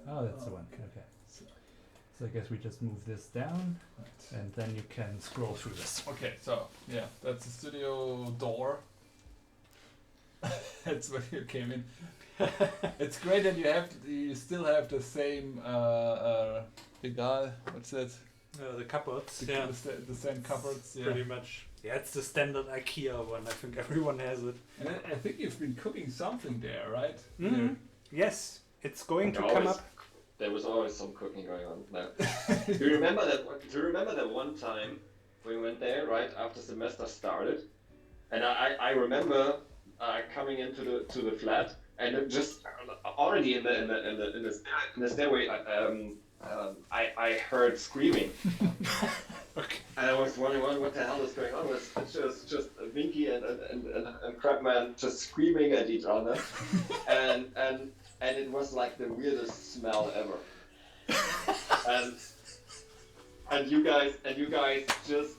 Oh, that's the one. Okay. So I guess we just move this down, and then you can scroll through this. Okay, so yeah, that's the studio door. That's where you came in. It's great that you still have the same egal. What's that? The cupboards. The same cupboards. Yeah. Pretty much. Yeah, it's the standard IKEA one. I think everyone has it. And I think you've been cooking something there, right? Mm-hmm. Yes, it's going to come up. There was always some cooking going on there. Do you remember that one time we went there right after semester started, and I remember coming into the flat and it just already in the stairway I heard screaming. Okay. And I was wondering what the hell is going on. It's just Vinky and Crabman just screaming at each other, and it was like the weirdest smell ever. and you guys just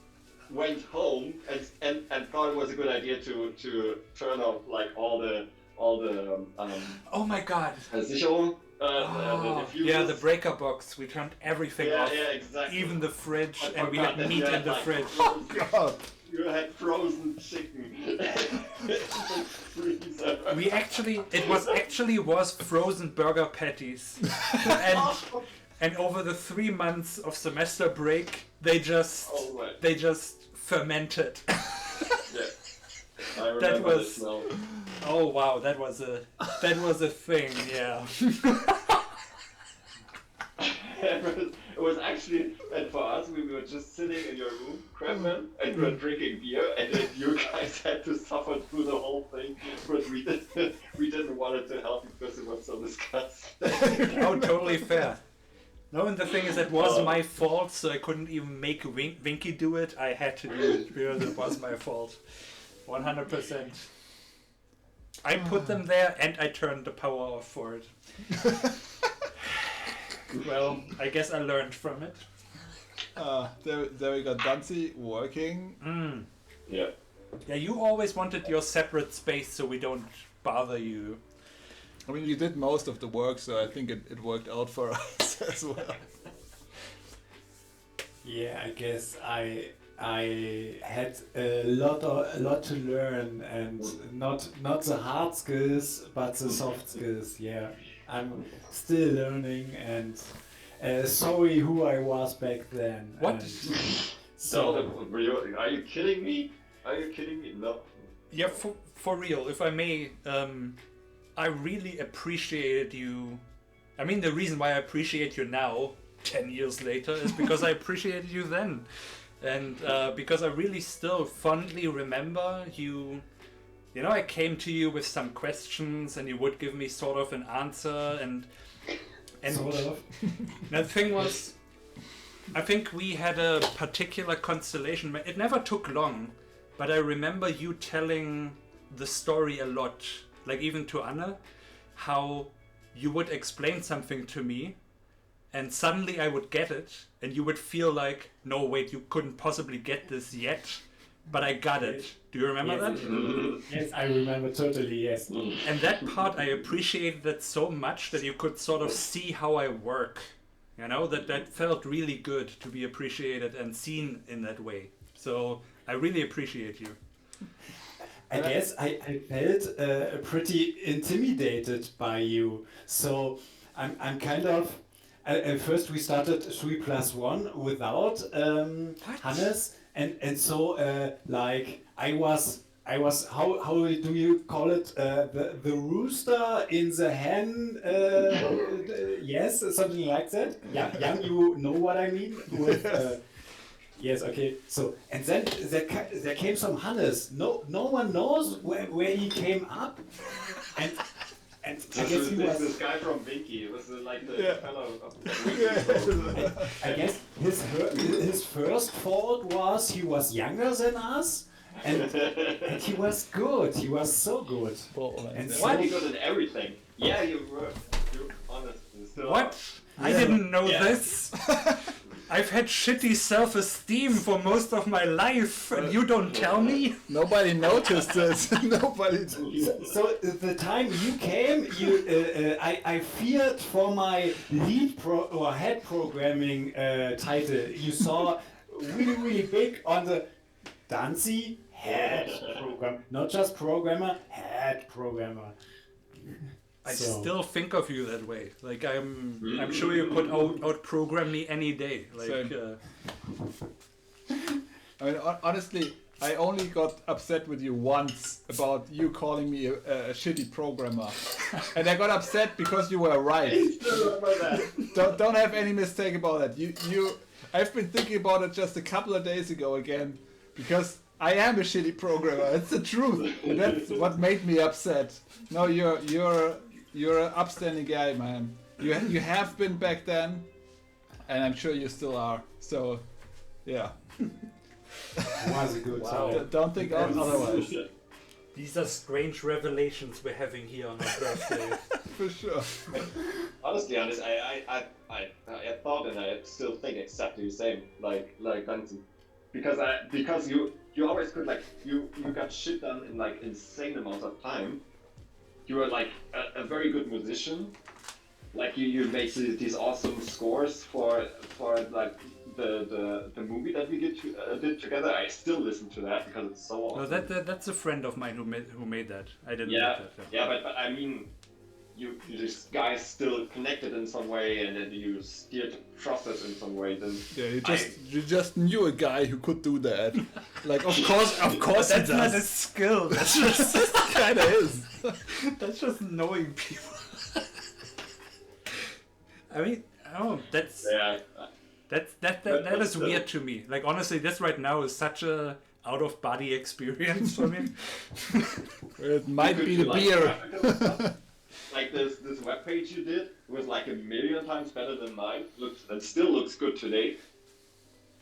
went home and thought it was a good idea to turn off like all the oh my god. Sicherung. The breaker box. We turned everything off. Yeah, exactly. Even the fridge, I and we had forgot that meat you in had, the like, fridge. God. You had frozen chicken. Freezer. We actually, it was frozen burger patties, and over the 3 months of semester break, they just fermented. Yeah. I remember That was. the smell. Oh wow, that was a thing, yeah. It was actually, and for us, we were just sitting in your room, Crabman, and we were drinking beer, and then you guys had to suffer through the whole thing, but we didn't want to help you because it was so disgusting. Oh, totally fair. No, and the thing is, it was my fault, so I couldn't even make Winky do it. I had to do it because it was my fault. 100%. I put them there and I turned the power off for it. Well, I guess I learned from it. There we got Dancy working. Yeah. Yeah, you always wanted your separate space so we don't bother you. I mean, you did most of the work, so I think it worked out for us as well. Yeah, I guess I had a lot to learn, and not the hard skills but the soft skills. Yeah, I'm still learning, and sorry who I was back then. What? Are you kidding me? Are you kidding me? No. Yeah, for real, if I may, I really appreciated you. I mean, the reason why I appreciate you now, 10 years later, is because I appreciated you then. And because I really still fondly remember you. You know, I came to you with some questions and you would give me sort of an answer, and Sort of. The thing was, I think we had a particular constellation. It never took long, but I remember you telling the story a lot, like even to Anna, how you would explain something to me and suddenly I would get it and you would feel like, no wait, you couldn't possibly get this yet, but I got it. Do you remember that? Yes, I remember totally, yes. And that part, I appreciated that so much that you could sort of see how I work. You know, that felt really good to be appreciated and seen in that way. So I really appreciate you. I guess I felt pretty intimidated by you. So I'm kind of... first we started 3+1 without Hannes, and so like I was how do you call it, the rooster in the hen, yes, something like that. Yeah, Jan, you know what I mean with yes, okay. So and then there came some Hannes. No one knows where he came up, and I guess he was this guy from Vinky. It was like the fellow of I guess his first fault was he was younger than us, and he was good. He was so good. And so good at everything. Yeah, you were. You're honest. Still what? I didn't know this. I've had shitty self-esteem for most of my life, and you don't tell me? Nobody noticed this. Nobody. So the time you came, I feared for my head programming title. You saw really big on the Dancy head program, not just programmer, head programmer. I still think of you that way. Like I'm sure you could out program me any day. Like I mean, honestly, I only got upset with you once about you calling me a shitty programmer, and I got upset because you were right. Don't have any mistake about that. I've been thinking about it just a couple of days ago again, because I am a shitty programmer. It's the truth. And that's what made me upset. No, you're an upstanding guy, man. You have been back then, and I'm sure you still are. So, yeah. Was a good time. Don't think otherwise. These are strange revelations we're having here on our birthday. For sure. Honestly, honest, I thought and I still think exactly the same. Like Benson, because you always could you got shit done in insane amounts of time. You were like a very good musician, like you make these awesome scores for like the movie that we did together. I still listen to that because it's so awesome. No, that's a friend of mine who made that. I didn't Yeah, make that. yeah, but I mean, you just guys still connected in some way, and then you steered the process in some way. Then Yeah, you just knew a guy who could do that. Like, of course, That's he not does. a skill. That's just Kinda is. that's just knowing people. I mean, that's yeah. that But is still. weird to me. Like honestly, this right now is such a out of body experience for me. It might be the Like, beer. like this webpage you did was like a million times better than mine. It still looks good today.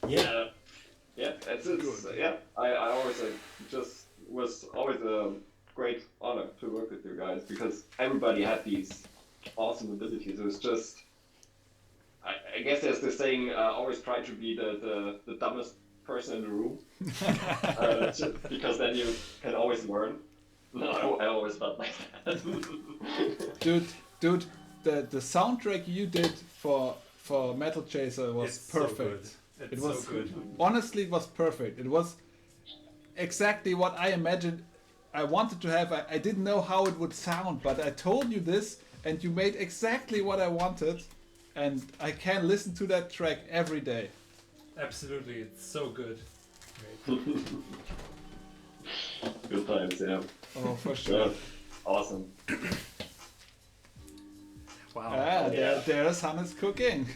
Yeah. Yeah, I always just was always a great honor to work with you guys because everybody had these awesome abilities. It was just, I guess there's this saying, always try to be the dumbest person in the room because then you can always learn. No, I always felt like that. Dude, the soundtrack you did for Metal Chaser was It's so perfect. good. It's It was so good. Honestly, it was perfect. It was exactly what I imagined. I wanted to have. I didn't know how it would sound, but I told you this, and you made exactly what I wanted, and I can listen to that track every day. Absolutely, it's so good. Good times, yeah. Oh, for sure. Yeah. Awesome. Wow. There's Hannes cooking.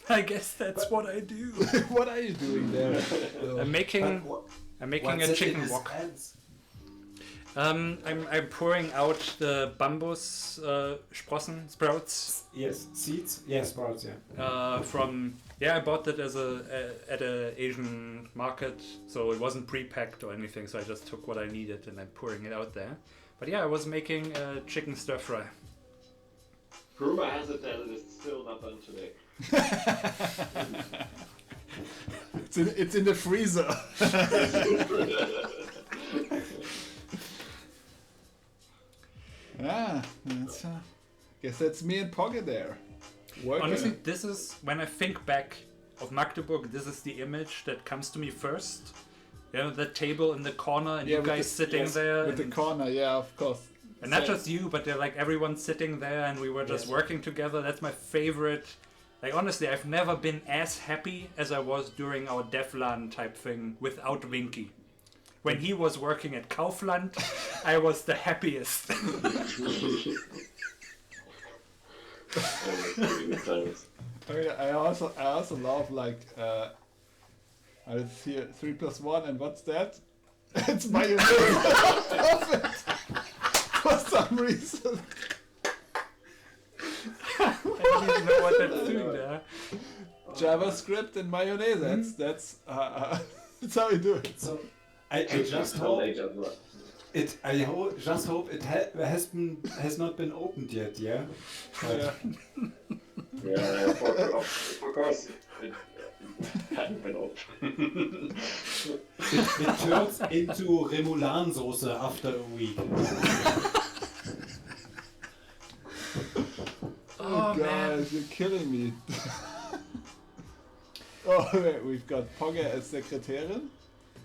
I guess that's what I do. What are you doing there? I'm making What's a it chicken in his wok. hands? I'm pouring out the bambus Sprossen sprouts. Yes, seeds. Yeah, sprouts. Yeah. I bought that at a Asian market, so it wasn't pre-packed or anything. So I just took what I needed and I'm pouring it out there. But yeah, I was making a chicken stir fry. Rumor has it that it is still not done today. It's in the freezer. Guess that's me and Pogge there. Working. Honestly, this is when I think back of Magdeburg. This is the image that comes to me first. You know, that table in the corner and you with guys sitting there. with the corner. Yeah, of course. And not just you, but they're like everyone sitting there and we were just working together. That's my favorite. Like honestly, I've never been as happy as I was during our Devlan type thing without Winky. When he was working at Kaufland, I was the happiest. I also love like I see 3+1 and what's that? It's mayonnaise. For some reason. I don't even know what that's doing there. JavaScript and mayonnaise. That's how you do it. So I just hope just hope it has not been opened yet. Yeah. Yeah. Yeah, of course. It hadn't been opened. It turns into Remoulade sauce after a week. Oh guys, you're killing me. Oh, wait, we've got Pogge as Sekretärin.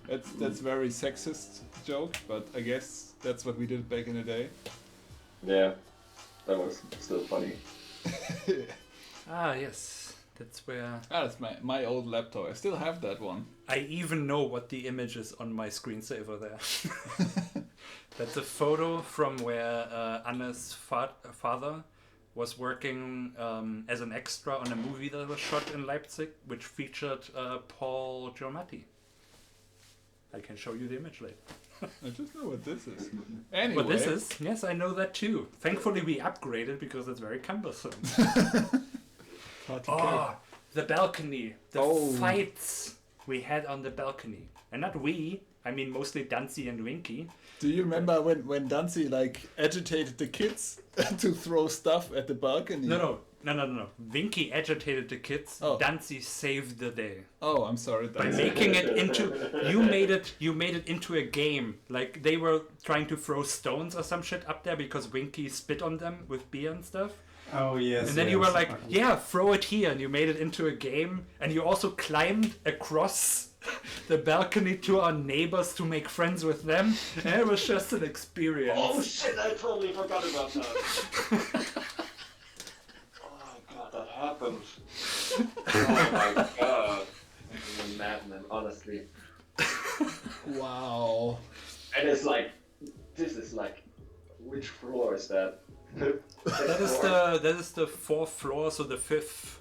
That's very sexist joke, but I guess that's what we did back in the day. Yeah, that was still funny. Yes, that's where. That's my old laptop. I still have that one. I even know what the image is on my screensaver there. That's a photo from where Anna's father was working as an extra on a movie that was shot in Leipzig, which featured Paul Giamatti. I can show you the image later. I just know what this is. Anyway. What this is? Yes, I know that too. Thankfully we upgraded because it's very cumbersome. The balcony. The fights we had on the balcony. And not we, I mean mostly Dancy and Winky. Do you remember when Dancy like agitated the kids to throw stuff at the balcony? No. No. Vinky agitated the kids. Oh. Danzi saved the day. Oh, I'm sorry. By making it into you made it into a game. Like they were trying to throw stones or some shit up there because Winky spit on them with beer and stuff. Oh yes. And then you were like, yeah, throw it here, and you made it into a game. And you also climbed across the balcony to our neighbors to make friends with them. And it was just an experience. Oh shit! I totally forgot about that. Oh god, that happened. Oh my god. I'm a madman, honestly. Wow. And it's like, this is like, which floor is that? That is the fourth floor, so the fifth.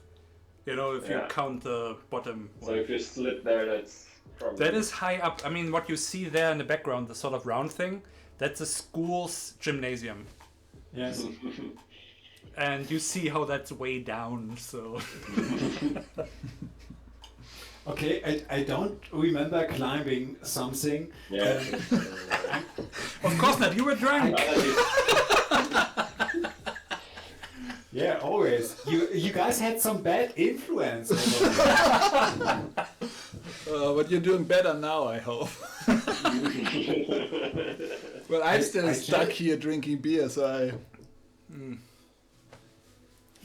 You know, if you Yeah. count the bottom. So if you slip there, that's probably... That is high up. I mean, what you see there in the background, the sort of round thing, that's a school's gymnasium. Yes. And you see how that's way down, so... Okay, I don't remember climbing something. Yeah. Of course not, you were drunk! Yeah, always. You guys had some bad influence. But you're doing better now, I hope. Well, I'm still stuck here drinking beer, so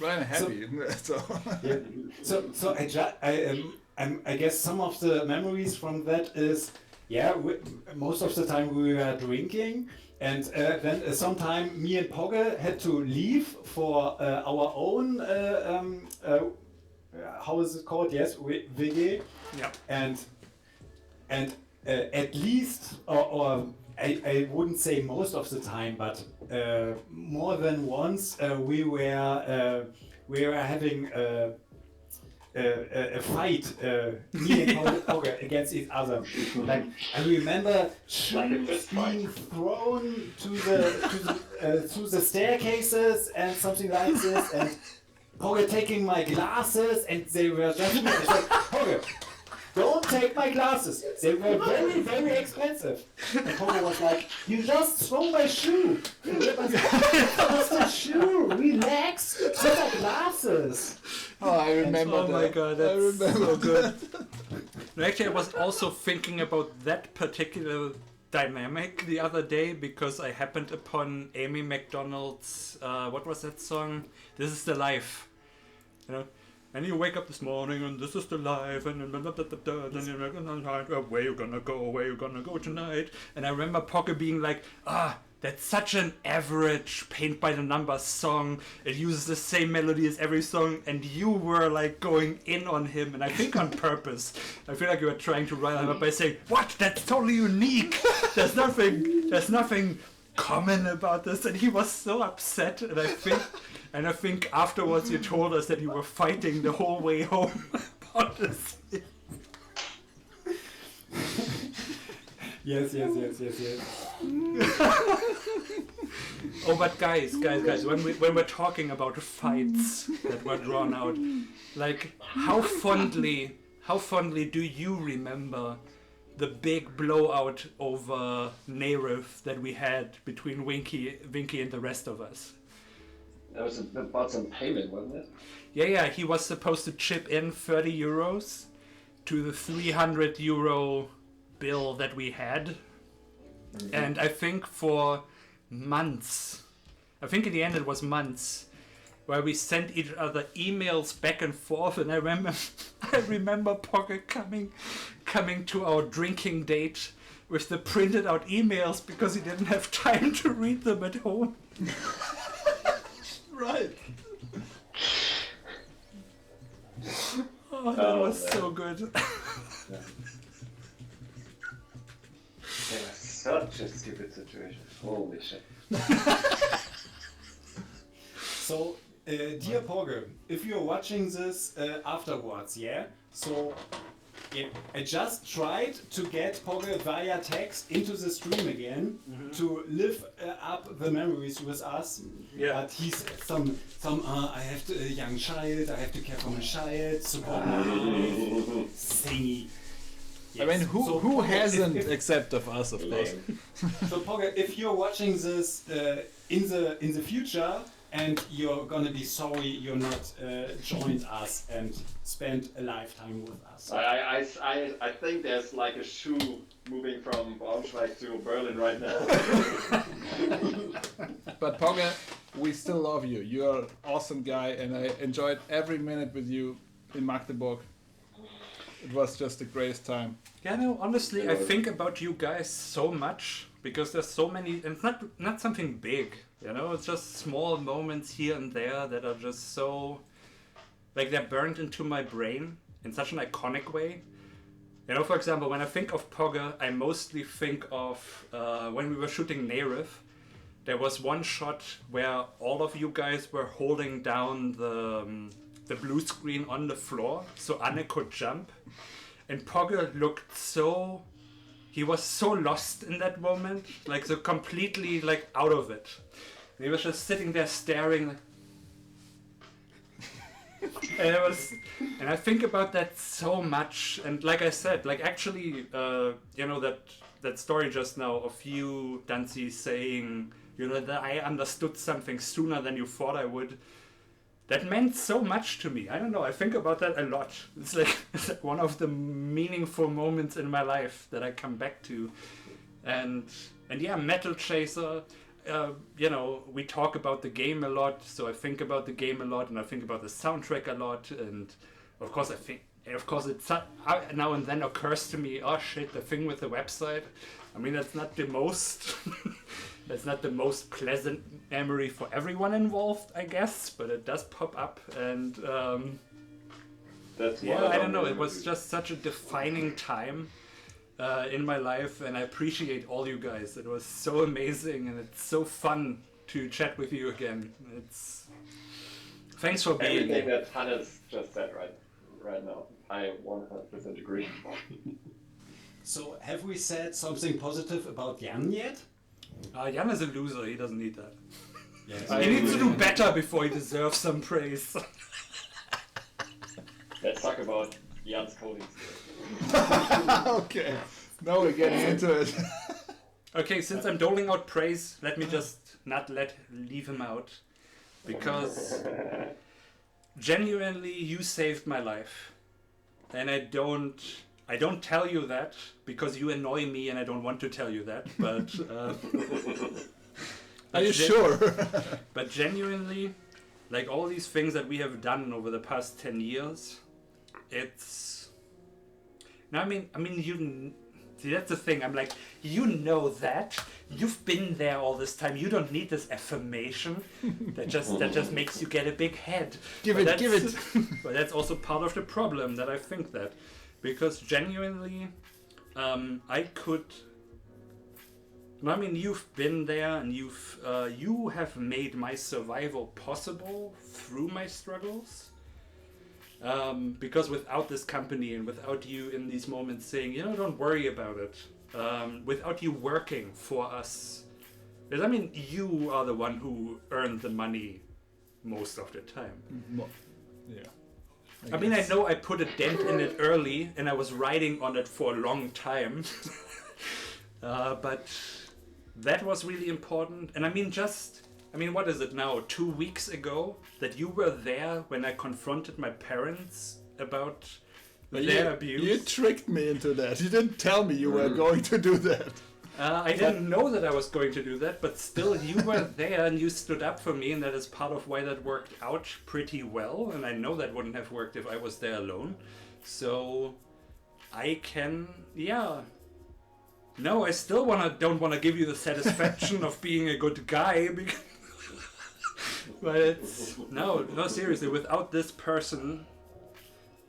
But I'm happy. So I guess some of the memories from that is, most of the time we were drinking, and then sometime me and Pogge had to leave for our own, how is it called? Yes, WG. Yeah. And at least, or I wouldn't say most of the time, but more than once we were having a fight, me and Pogge against each other. Like I remember shoes being thrown through the staircases and something like this, and Pogge taking my glasses, and they were just like, Pogge, don't take my glasses. They were very, very expensive. And Pogge was like, you just throw my shoe. What's the shoe? Relax. Those are glasses. Oh, I remember Oh my god, that's so good. No, actually, I was also thinking about that particular dynamic the other day because I happened upon Amy McDonald's, what was that song? This is the Life. You know? And you wake up this morning and this is the life and then where you gonna go tonight? And I remember Pogge being like, that's such an average paint by the numbers song. It uses the same melody as every song, and you were like going in on him, and I think on purpose. I feel like you were trying to rile him up by saying, "What? That's totally unique. There's nothing common about this," and he was so upset. And I think afterwards you told us that you were fighting the whole way home about this. Yes. Oh, but guys, when we're talking about fights that were drawn out, like how fondly do you remember the big blowout over Nerif that we had between Winky and the rest of us? That was about some payment, wasn't it? Yeah, he was supposed to chip in 30 euros to the 300 euro bill that we had. Mm-hmm. And I think for months, I think in the end it was months, where we sent each other emails back and forth, and I remember Pogge coming to our drinking date with the printed out emails because he didn't have time to read them at home. Right. Oh, that was so good. Yeah, such a stupid situation. Holy shit. So, dear Pogge, if you're watching this afterwards, so I just tried to get Pogge via text into the stream again to live up the memories with us. Yeah. But he's some I have to, a young child, I have to care for my child, support my wife, thingy. Yes. I mean, who hasn't except of us, of course. So Pogge, if you're watching this in the future, and you're gonna be sorry you're not joined us and spent a lifetime with us. I think there's like a shoe moving from Braunschweig to Berlin right now. But Pogge, we still love you. You're an awesome guy, and I enjoyed every minute with you in Magdeburg. It was just the greatest time. Yeah, no, honestly, I think about you guys so much because there's so many, and it's not something big, you know, it's just small moments here and there that are just so, like, they're burned into my brain in such an iconic way. You know, for example, when I think of Pogge, I mostly think of when we were shooting Nerif. There was one shot where all of you guys were holding down the blue screen on the floor so Anne could jump. And Pogge looked so... He was so lost in that moment, like so completely like out of it. And he was just sitting there staring. And I think about that so much. And like I said, like actually, you know, that story just now of you, Dancy, saying, you know, that I understood something sooner than you thought I would. That meant so much to me. I don't know, I think about that a lot. It's like one of the meaningful moments in my life that I come back to. And yeah, Metal Chaser, you know, we talk about the game a lot, so I think about the game a lot, and I think about the soundtrack a lot, and of course it now and then occurs to me, oh shit, the thing with the website. I mean, that's not the most... That's not the most pleasant memory for everyone involved, I guess, but it does pop up, and That's yeah, I don't know. It was just such a defining time in my life, and I appreciate all you guys. It was so amazing, and it's so fun to chat with you again. Thanks for being Everything here. that Hannes just said right now. I 100% agree. So have we said something positive about Jan yet? Jan is a loser, he doesn't need that. Yes. He needs to do better before he deserves some praise. Let's talk about Jan's coding skills. Okay, now we're getting into it. Okay, since I'm doling out praise, let me just not leave him out. Because genuinely, you saved my life. And I don't tell you that because you annoy me and I don't want to tell you that, but... Are you sure? But genuinely, like all these things that we have done over the past 10 years, it's... No, I mean, you... See, that's the thing. I'm like, you know that. You've been there all this time. You don't need this affirmation that just makes you get a big head. Give it. But that's also part of the problem that I think that. Because genuinely, I mean, you've been there, and you have made my survival possible through my struggles. Because without this company and without you in these moments saying, you know, don't worry about it, without you working for us, because I mean, you are the one who earned the money most of the time. Yeah. I mean, I know I put a dent in it early, and I was riding on it for a long time. But that was really important. And I mean, what is it now? 2 weeks ago that you were there when I confronted my parents about their abuse. You tricked me into that. You didn't tell me you were going to do that. I didn't know that I was going to do that, but still you were there and you stood up for me, and that is part of why that worked out pretty well. And I know that wouldn't have worked if I was there alone. So I can, yeah. No, I still don't want to give you the satisfaction of being a good guy, but it's no, seriously. Without this person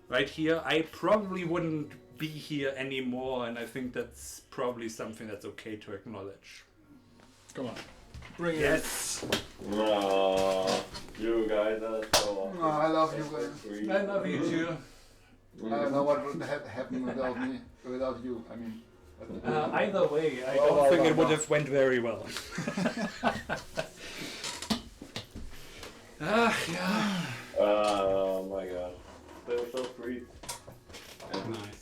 right here, I probably wouldn't be here anymore, and I think that's probably something that's okay to acknowledge. Come on, bring it. Yes. Oh, you guys are so awesome. Oh, I love you guys. I love you too. I don't know what would have happened without you. I mean, either way, I don't think it would have went very well. Yeah. Oh my god, they were so sweet. Nice.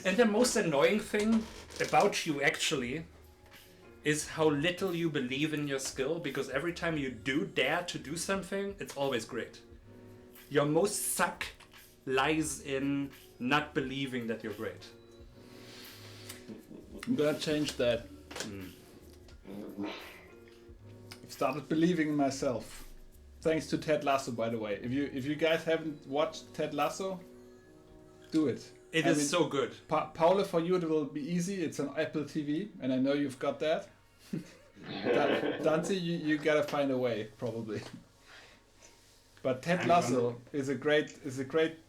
And the most annoying thing about you, actually, is how little you believe in your skill, because every time you do dare to do something, it's always great. Your most suck lies in not believing that you're great. I'm gonna change that. I've started believing in myself. Thanks to Ted Lasso, by the way. If you guys haven't watched Ted Lasso, do it. It is so good. Paula, for you it will be easy. It's on Apple TV, and I know you've got that. Dante, you gotta find a way, probably. But Ted Lasso is a great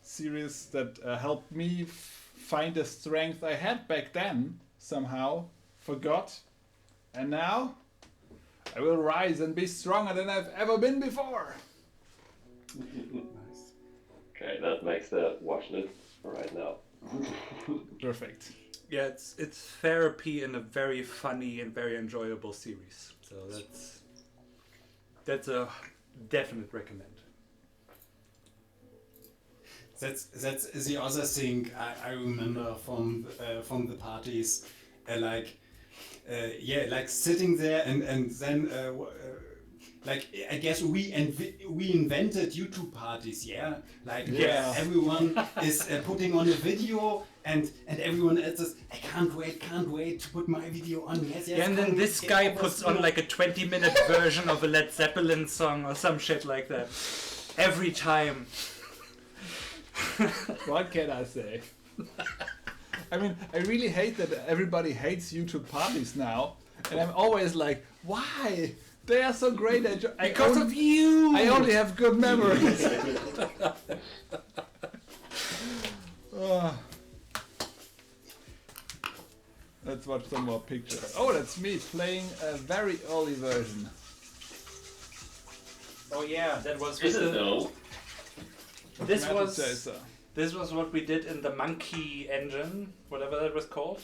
series that helped me find the strength I had back then. Somehow forgot, and now I will rise and be stronger than I've ever been before. Nice. Okay, that makes the watch list for right now. Perfect. Yeah, it's therapy in a very funny and very enjoyable series. So that's a definite recommend. That's the other thing I remember from the parties, like sitting there and then like I guess we invented YouTube parties, everyone is putting on a video and everyone else is I can't wait to put my video on. Yes, and then this guy puts on like a 20-minute version of a Led Zeppelin song or some shit like that every time. What can I say? I mean, I really hate that everybody hates YouTube parties now, and I'm always like, why? They are so great. Because of you! I only have good memories. Let's watch some more pictures. Oh, that's me playing a very early version. Oh yeah, that was. Is it though? This was what we did in the Monkey engine, whatever that was called.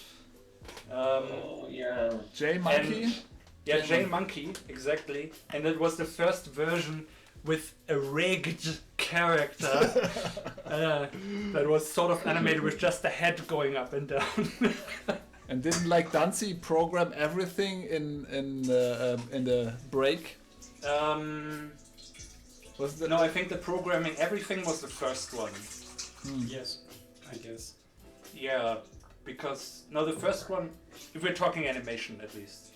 J-Monkey? J-Monkey, exactly. And it was the first version with a rigged character that was sort of animated with just the head going up and down. And didn't like Dancy program everything in the break? No, I think the programming, everything was the first one. Yes, I guess. Yeah, because, no, the first one, if we're talking animation at least.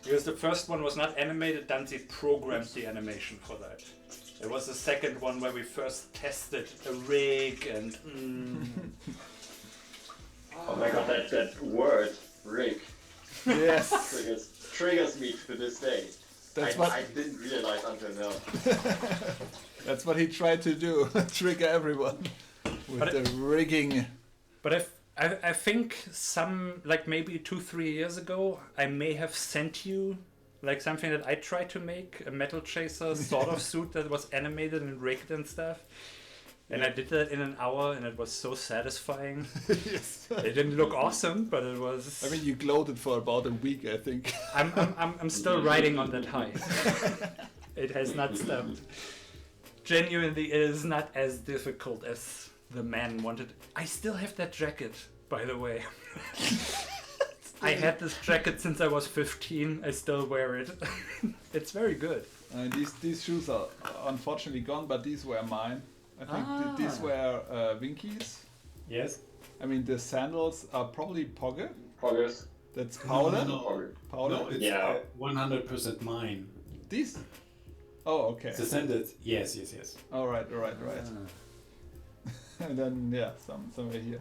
Because the first one was not animated, Dante programmed the animation for that. It was the second one where we first tested a rig and... Oh my god, that word, rig. Yes. triggers me to this day. I didn't realize until now. That's what he tried to do, trigger everyone with the rigging. But I think like maybe 2-3 years ago, I may have sent you like something that I tried to make, a Metal Chaser sort of suit that was animated and rigged and stuff. And I did that in an hour, and it was so satisfying. Yes. It didn't look awesome, but it was. I mean, you gloated for about a week, I think. I'm still riding on that high. It has not stopped. Genuinely, it is not as difficult as the man wanted. I still have that jacket, by the way. I had this jacket since I was 15. I still wear it. It's very good. These shoes are unfortunately gone, but these were mine. I think these were Winkies. Yes. I mean, the sandals are probably Pogge. Pogges. That's Paula? No, it's 100% mine. These? Oh, okay. The sandals. Yes. All right. And then, somewhere here.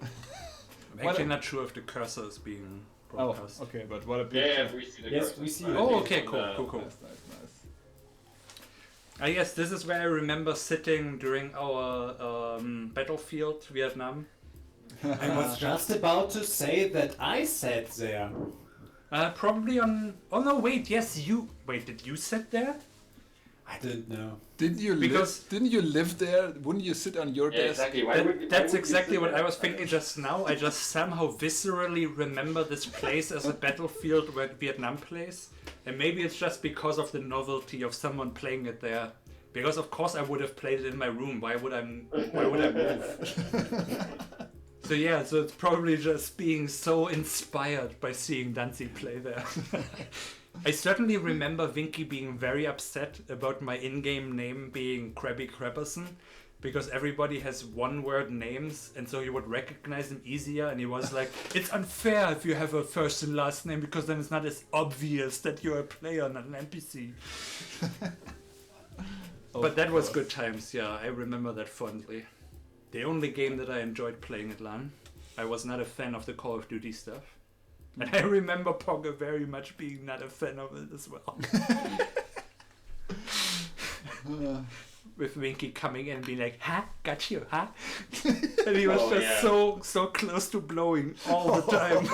I'm actually not sure if the cursor is being broadcast. Oh, okay, but what a picture. Yeah, we see the cursor. Yes, we see. Oh, okay, cool. Nice. Yes, this is where I remember sitting during our Battlefield Vietnam. I was just about to say that I sat there. Probably on... Oh no, wait, yes, you... Wait, did you sit there? I didn't know. Didn't you live there? Wouldn't you sit on your desk? Exactly. That's exactly what I was thinking just now. I just somehow viscerally remember this place as a battlefield Vietnam place. And maybe it's just because of the novelty of someone playing it there. Because of course I would have played it in my room. Why would I move? So yeah, so it's probably just being so inspired by seeing Danzig play there. I certainly remember Vinky being very upset about my in-game name being Krabby Krabberson, because everybody has one-word names, and so you would recognize him easier, and he was like, it's unfair if you have a first and last name, because then it's not as obvious that you're a player, not an NPC. But that was good times, yeah, I remember that fondly. The only game that I enjoyed playing at LAN. I was not a fan of the Call of Duty stuff. And I remember Pogger very much being not a fan of it as well. With Winky coming in and being like, "Ha, got you, huh?" And he was so close to blowing all the time.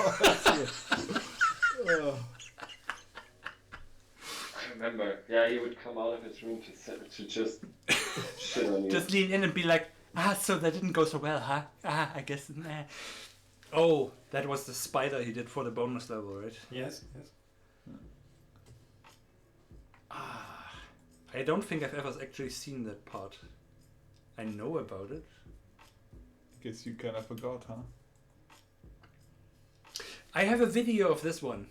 I remember. Yeah, he would come out of his room to just shit on you. Just lean in and be like, so that didn't go so well, huh? I guess. Nah. Oh, that was the spider he did for the bonus level, right? Yes. I don't think I've ever actually seen that part. I know about it. Guess you kind of forgot, huh? I have a video of this one.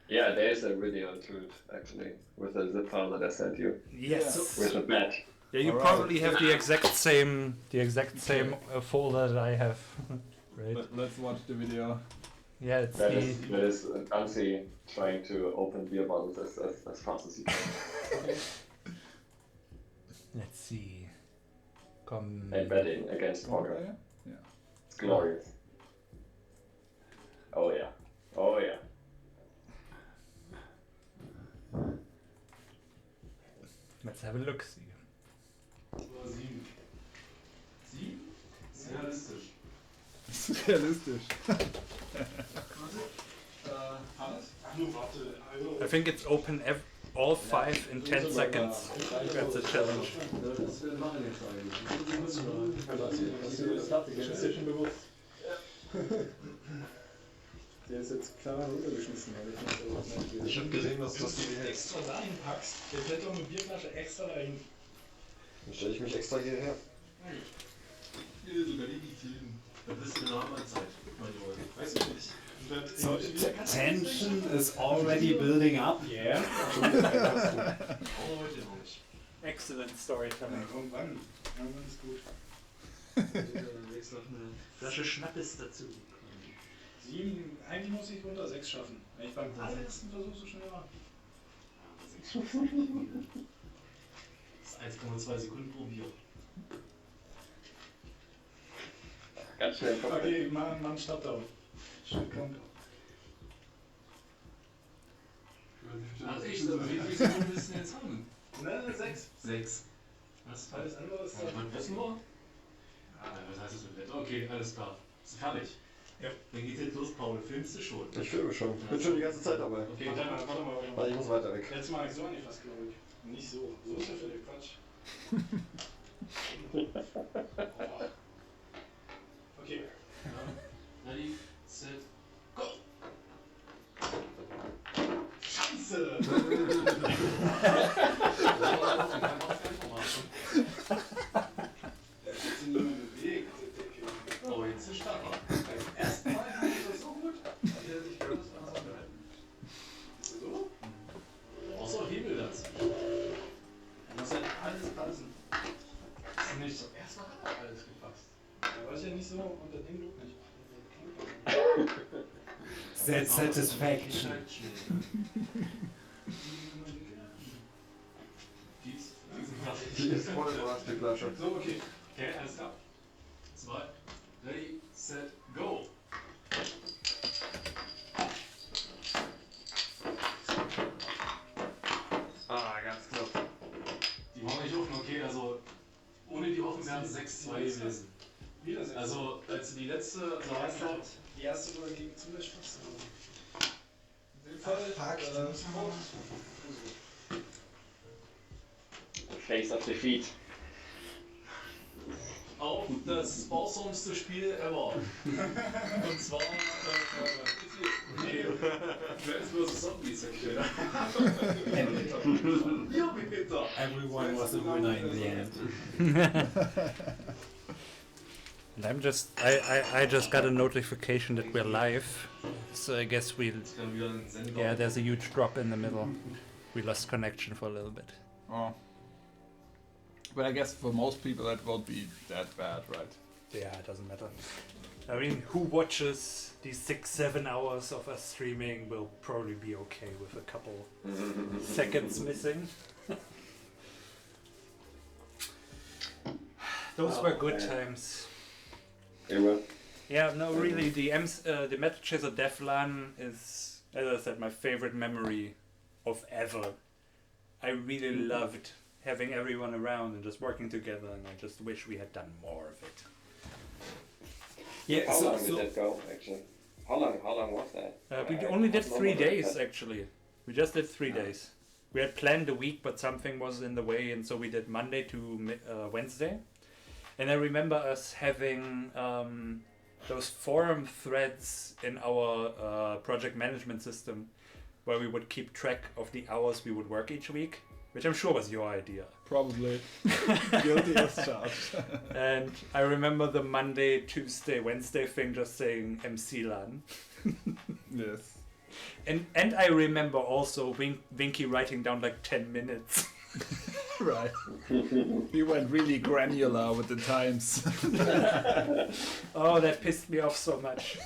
Yeah, there's a video to it, actually, with a zip file that I sent you. Yes. With a bat. Yeah, you probably have the exact same folder that I have. Right. Let's watch the video. Yeah, it's that is Dancy trying to open beer bottles as fast as he can. Let's see. Come. And betting against Pogger. Yeah. It's glorious. Oh yeah. Oh yeah. Let's have a look. See. So, 7. 7? Ist realistisch. Ist realistisch. Hannes? Ach nur, warte. Also. I think it's open all 5 in 10 seconds. That's a challenge. Das machen wir jetzt eigentlich. Das ist schon bewusst. Der ist jetzt klar runtergeschmissen. Ich hab gesehen, dass du die extra dahin packst. Der fällt doch eine Bierflasche extra dahin. Dann stelle ich mich extra hierher. Hier sogar legitim. Da bist du genau an Zeit, mein Junge. Weißt du nicht? So tension is already building up, yeah. Heute noch nicht. Excellent storytelling. Irgendwann ist gut. Jetzt noch eine Flasche Schnappes dazu. 7, eigentlich muss ich unter 6 schaffen. Wenn ich beim allerersten Versuch so schnell war. Das ist 1,2 Sekunden pro Bier. Ganz schnell vorbei. Okay, Mann, Stadtdown. Schön kommt. Ach echt, aber wie viele Sekunden müssen wir jetzt haben? Ne, 6. 6. Was? Alles andere ist ja, man wissen nur? Was heißt das mit Wetter? Okay, alles klar. Ist fertig. Ja. Dann geht's jetzt los, Paul. Filmst du schon? Ich filme schon. Ich bin schon die ganze Zeit dabei. Okay, dann warte mal. Weil ich muss weiter weg. Letztes Mal habe ich so angefasst, glaube ich. Nicht so. So ist ja für den Quatsch. Okay. Ja. Ready, set, go! Scheiße! Er hat sich nicht mehr bewegt, der Decke. Oh, jetzt ist stark. Beim ersten Mal fand ich das so gut. Wie er sich ganz anders angehalten. So? Außer Hebel dazu. Da muss ja alles passen. Das ist nicht so. Erstmal hat er alles gepasst. Da war ich ja nicht so unter dem Druck nicht. That satisfaction. Die ist voll überrascht, die Flasche. So, okay. Okay, alles klar. 2, ready, set, go! Ganz knapp. Die waren nicht offen, okay, also ohne die offen wären es 6-2 gewesen. Wieder 6. Also, als die letzte die erste sogar gegen Zulash fast. In dem Fall, Face of Defeat. auf das awesomeste Spiel ever. Und zwar, Plants vs. Zombies, ja, bitte. Everyone was a winner in the end. And I just got a notification that we're live, so I guess yeah, there's a huge drop in the middle. We lost connection for a little bit. Oh. But I guess for most people that won't be that bad, right? Yeah, it doesn't matter. I mean, who watches these 6-7 hours of us streaming will probably be okay with a couple seconds missing. Those were good times. They were. Yeah, no, really, the Metal Chaser Devlan is, as I said, my favorite memory of ever. I really loved having everyone around and just working together, and I just wish we had done more of it. Yeah. How long did that go, actually? How long was that? We only did 3 days, actually. We just did 3 days. We had planned a week, but something was in the way, and so we did Monday to Wednesday. And I remember us having those forum threads in our project management system where we would keep track of the hours we would work each week, which I'm sure was your idea. Probably. Guilty as charged. And I remember the Monday, Tuesday, Wednesday thing just saying MC LAN. Yes. And I remember also Winky writing down like 10 minutes. Right. We went really granular with the times. Oh, that pissed me off so much.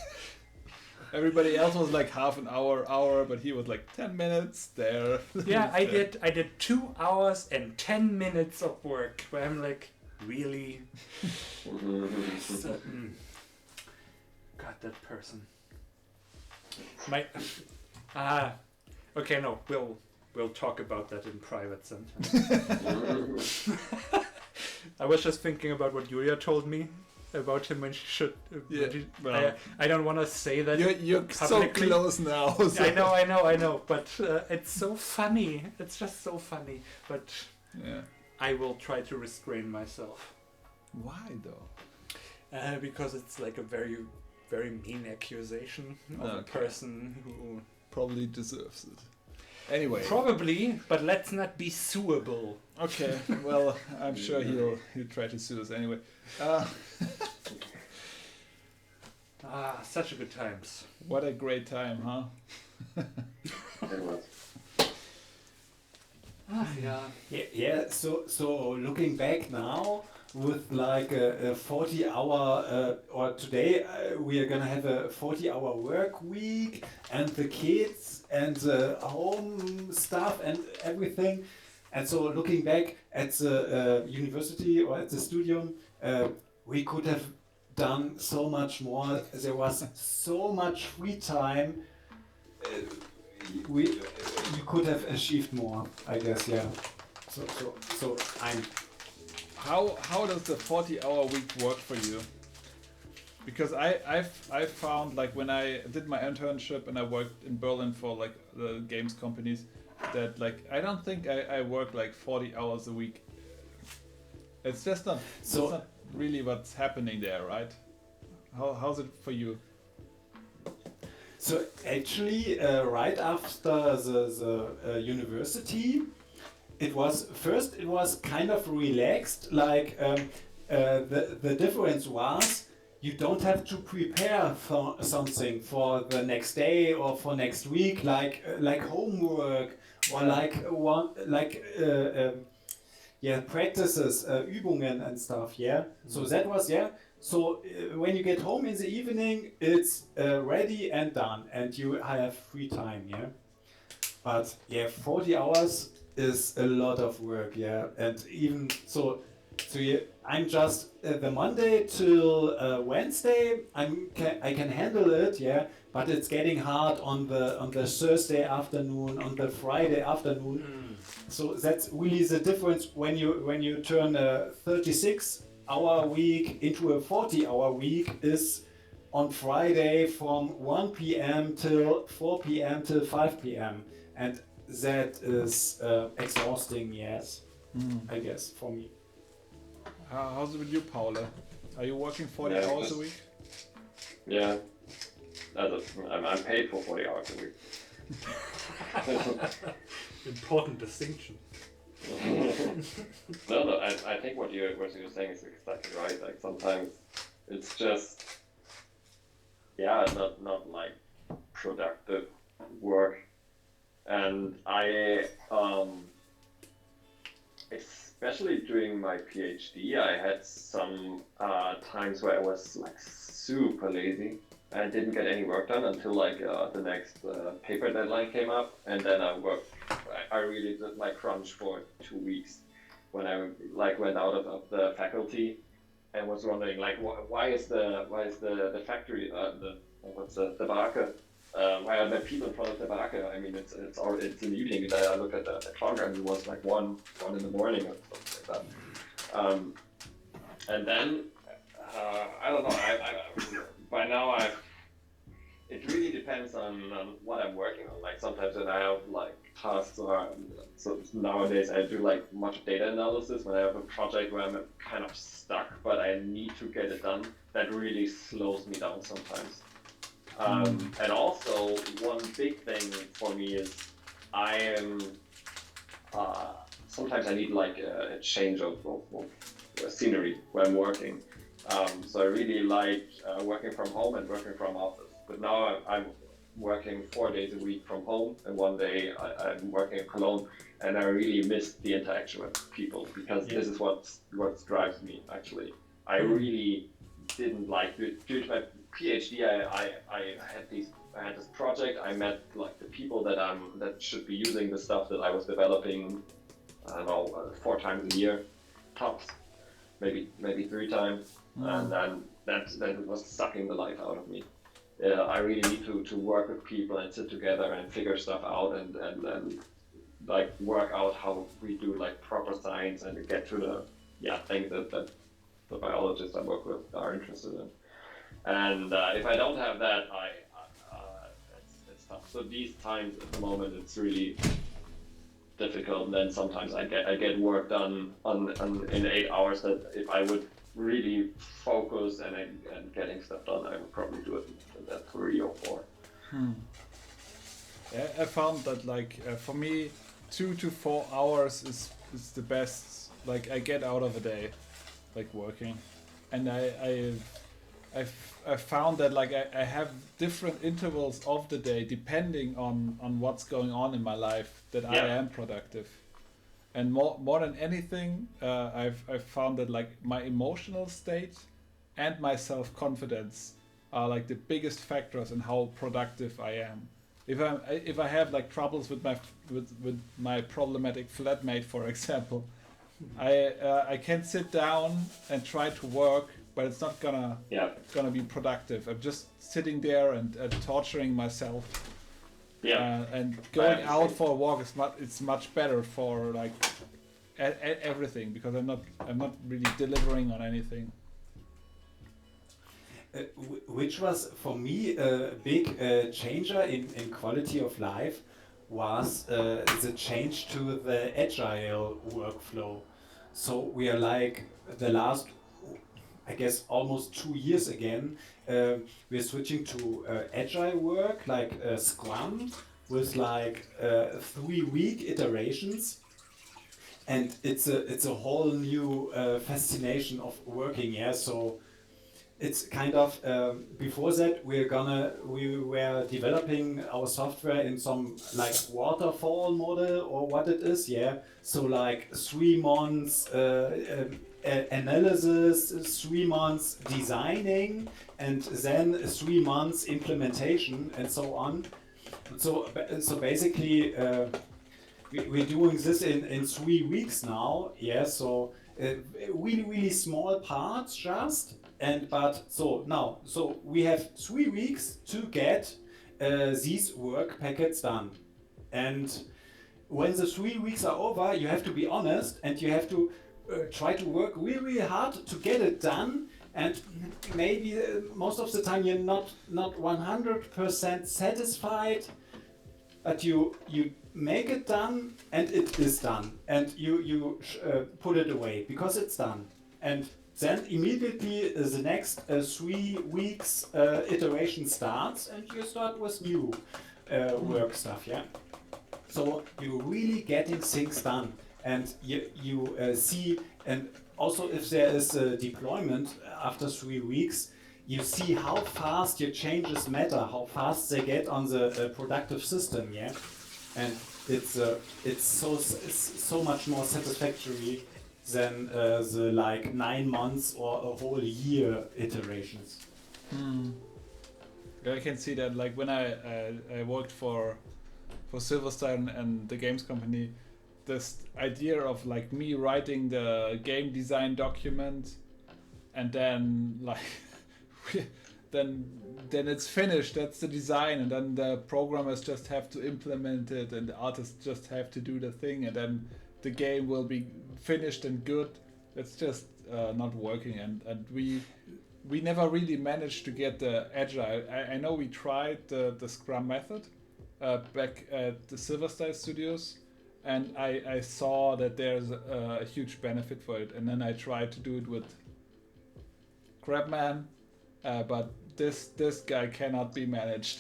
Everybody else was like half an hour, but he was like 10 minutes there. Yeah, I did 2 hours and 10 minutes of work where I'm like, really? God, that person. Okay, no, we'll talk about that in private sometime. I was just thinking about what Julia told me about him when she should. I don't want to say that. You're so close now. So. I know, but it's so funny. It's just so funny. But yeah, I will try to restrain myself. Why though? Because it's like a very, very mean accusation of a person who probably deserves it. Anyway. Probably, but let's not be suable. Okay, well, I'm sure he'll try to sue us anyway. Such a good times. What a great time, huh? Yeah. So looking back now, with like a 40-hour, or today we are gonna have a 40-hour work week, and the kids and the home stuff and everything. And so looking back at the university or at the studium, we could have done so much more. There was so much free time. You could have achieved more, I guess. Yeah. So I'm. How does the 40-hour week work for you? Because I found, like, when I did my internship and I worked in Berlin for like the games companies, that like I don't think I work like 40 hours a week. It's just not. So it's not really what's happening there, right? How's it for you? So actually, right after the university, it was kind of relaxed. Like the difference was you don't have to prepare for something for the next day or for next week, like homework or practices, Übungen and stuff. Yeah. So that was So when you get home in the evening, it's ready and done, and you have free time. Yeah. But 40 hours is a lot of work. Yeah. And even so I'm just the Monday till Wednesday. I can handle it, yeah. But it's getting hard on the Thursday afternoon, on the Friday afternoon. So that's really the difference when you turn a 36-hour week into a 40-hour week is on Friday from 1 p.m. till 4 p.m. till 5 p.m. and that is exhausting. Yes, I guess for me. How's it with you, Paula? Are you working 40 hours a week? Yeah. I'm paid for 40 hours a week. Important distinction. No, I think what you're saying is exactly right. Like sometimes It's just, yeah, not like productive work. And I, especially during my PhD, I had some times where I was like super lazy. I didn't get any work done until like the next paper deadline came up, and then I really did like crunch for 2 weeks when I like went out of the faculty and was wondering like why is the factory the Barke, why are there people in front of the Barke? I mean it's in the evening, and I look at the clock and it was like one in the morning or something like that. And then I don't know. By now it really depends on what I'm working on. Like sometimes when I have like tasks so nowadays I do like much data analysis when I have a project where I'm kind of stuck, but I need to get it done. That really slows me down sometimes. And also one big thing for me is I am sometimes I need like a change of scenery where I'm working. So I really like working from home and working from office. But now I'm working 4 days a week from home, and 1 day I'm working in Cologne, and I really miss the interaction with people, because this is what drives me actually. I really didn't like, due to my PhD, I had this project. I met like the people that should be using the stuff that I was developing. I don't know, 4 times a year, tops, maybe 3 times, and then that was sucking the life out of me. I really need to work with people and sit together and figure stuff out and like work out how we do like proper science and get to the things that the biologists I work with are interested in. And if I don't have that, it's tough. So these times at the moment, it's really difficult. And then sometimes I get work done in 8 hours that if I would really focus and getting stuff done, I would probably do it in that 3 or 4. Yeah, I found that like for me, 2 to 4 hours is the best. Like I get out of a day, like working, and I found that like I have different intervals of the day depending on what's going on in my life that I am productive. And more than anything, I've found that like my emotional state and my self-confidence are like the biggest factors in how productive I am. If I have like troubles with my problematic flatmate, for example, I can sit down and try to work, but it's not gonna be productive. I'm just sitting there and torturing myself. And going out for a walk it's much better for like everything, because I'm not really delivering on anything. Which was for me a big changer in quality of life was the change to the agile workflow. So we are like the last, I guess, almost 2 years again, we're switching to agile work, like Scrum, with like 3-week iterations, and it's a whole new fascination of working. So it's kind of before that we were developing our software in some like waterfall model or what it is. So like 3 months analysis, 3 months designing, and then 3 months implementation, and so on. So basically we're doing this in 3 weeks now. So really small parts just. So we have 3 weeks to get these work packets done. And when the 3 weeks are over, you have to be honest, and you have to try to work really hard to get it done. And maybe most of the time you're not 100% satisfied, but you make it done, and it is done, and you put it away because it's done. And then immediately the next 3 weeks iteration starts, and you start with new work stuff. So you're really getting things done, and you see, and also if there is a deployment after 3 weeks, you see how fast your changes matter, how fast they get on the productive system, yeah, and it's so much more satisfactory than the like 9 months or a whole year iterations. I can see that. Like when I worked for Silverstein and the games company, this idea of like me writing the game design document and then like then it's finished, that's the design, and then the programmers just have to implement it and the artists just have to do the thing, and then the game will be finished and good. It's just not working, and we never really managed to get the agile. I know we tried the Scrum method back at the Silverstein Studios, and I saw that there's a huge benefit for it, and then I tried to do it with Crabman, but this guy cannot be managed.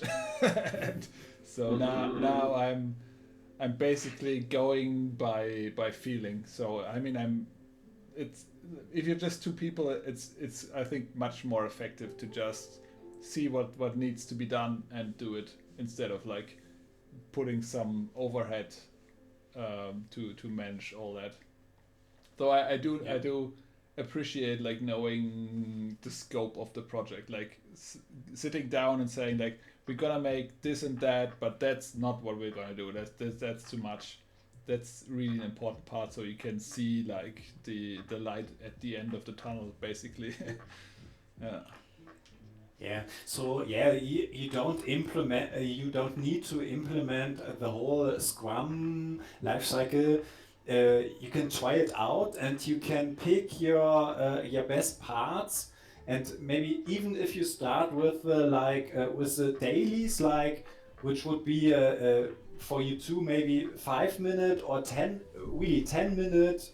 So now I'm basically going by feeling. So I mean it's if you're just two people, it's I think much more effective to just see what needs to be done and do it, instead of like putting some overhead to manage all that. Though I do appreciate like knowing the scope of the project, like sitting down and saying like we're gonna make this and that, but that's not what we're gonna do. That's too much. That's really an important part, so you can see like the light at the end of the tunnel, basically. Yeah. Yeah. So yeah, you don't implement. You don't need to implement the whole Scrum lifecycle. You can try it out, and you can pick your best parts, and maybe even if you start with with the dailies, like which would be for you two maybe 5 minute or 10 minute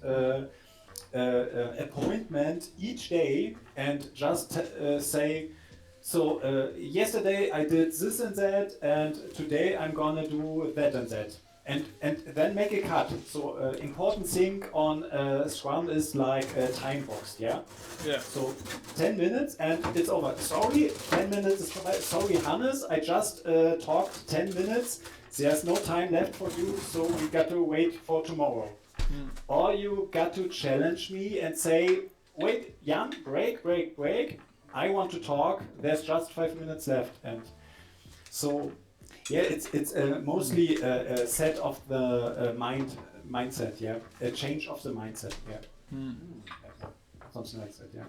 appointment each day, and just say, so yesterday I did this and that, and today I'm gonna do that and that. And then make a cut. So important thing on Scrum is like time boxed, yeah? Yeah. So 10 minutes and it's over. Sorry, 10 minutes is vorbei. Sorry, Hannes, I just talked 10 minutes. There's no time left for you, so we got to wait for tomorrow. Or you got to challenge me and say, wait, Jan, break. I want to talk. There's just 5 minutes left. And so yeah, it's mostly a set of the mindset, yeah, a change of the mindset, yeah, something like that, yeah.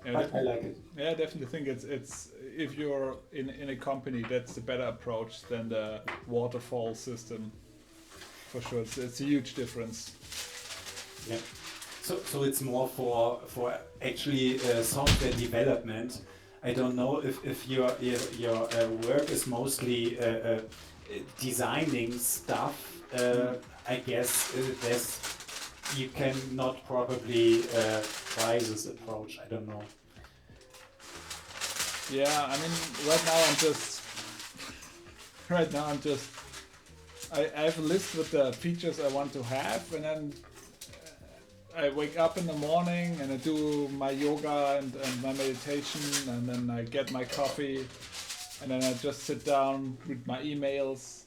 Yeah, I like it. Yeah, I definitely think it's if you're in a company, that's the better approach than the waterfall system, for sure. It's a huge difference. Yeah. So it's more for actually software development. I don't know if your work is mostly designing stuff. I guess you cannot probably try this approach. I don't know. Yeah, I mean, right now I'm just I have a list with the features I want to have, and then I wake up in the morning and I do my yoga and my meditation, and then I get my coffee, and then I just sit down, read my emails,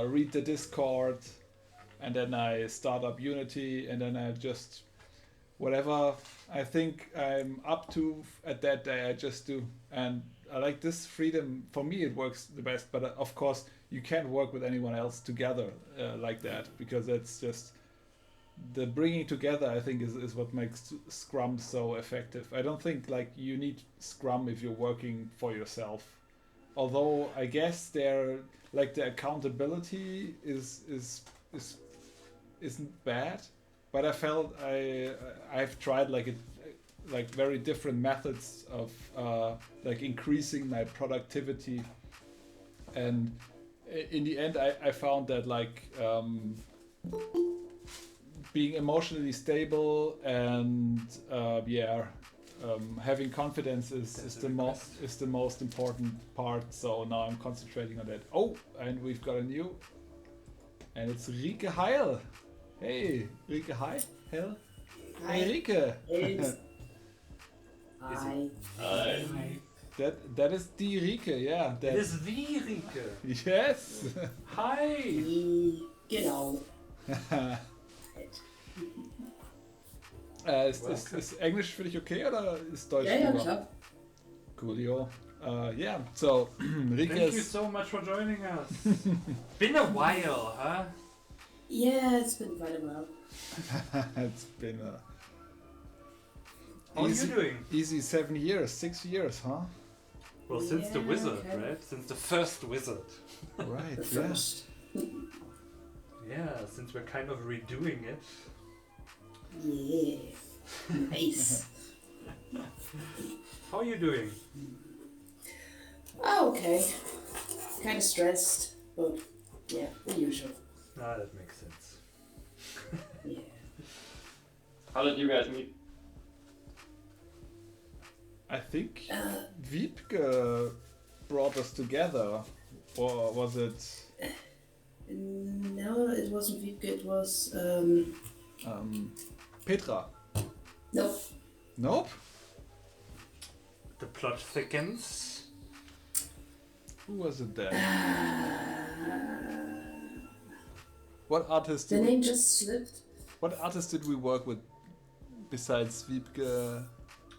read the Discord, and then I start up Unity, and then I just whatever I think I'm up to at that day I just do. And I like this freedom. For me it works the best, but of course you can't work with anyone else together like that, because it's just the bringing together, I think, is what makes Scrum so effective. I don't think like you need Scrum if you're working for yourself. Although I guess there, like the accountability isn't bad, but I felt I've tried like very different methods of like increasing my productivity, and in the end I found that like being emotionally stable and having confidence is the most important part. So now I'm concentrating on that. Oh, and we've got a new, and it's Rike Heil. Hey, Rike Heil. Hey, Rike. Yes. Hi. Hi. That is die Rike, yeah. It is the Rike. Yes. Hi. Genau. Ist Englisch für dich okay oder ist Deutsch Ja, lieber? klar. Coolio. Yeah, so Rike Thank you is... so much for joining us. Been a while, huh? Yeah, it's been quite a while. It's been a... How are you doing? Easy 7 years, 6 years, huh? Well, since the Yeah, wizard, okay. right? Since the first wizard. Right, The first. Yeah, since we're kind of redoing it. Yeah. Nice. How are you doing? Oh, okay. Kind of stressed, but yeah, the usual. Ah, that makes sense. Yeah. How did you guys meet? I think Wiebke brought us together, or was it... No, it wasn't Wiebke, it was, Petra? nope. Nope? The plot thickens. Who was it then? What artist The did name just slipped. What artist did we work with besides Wiebke?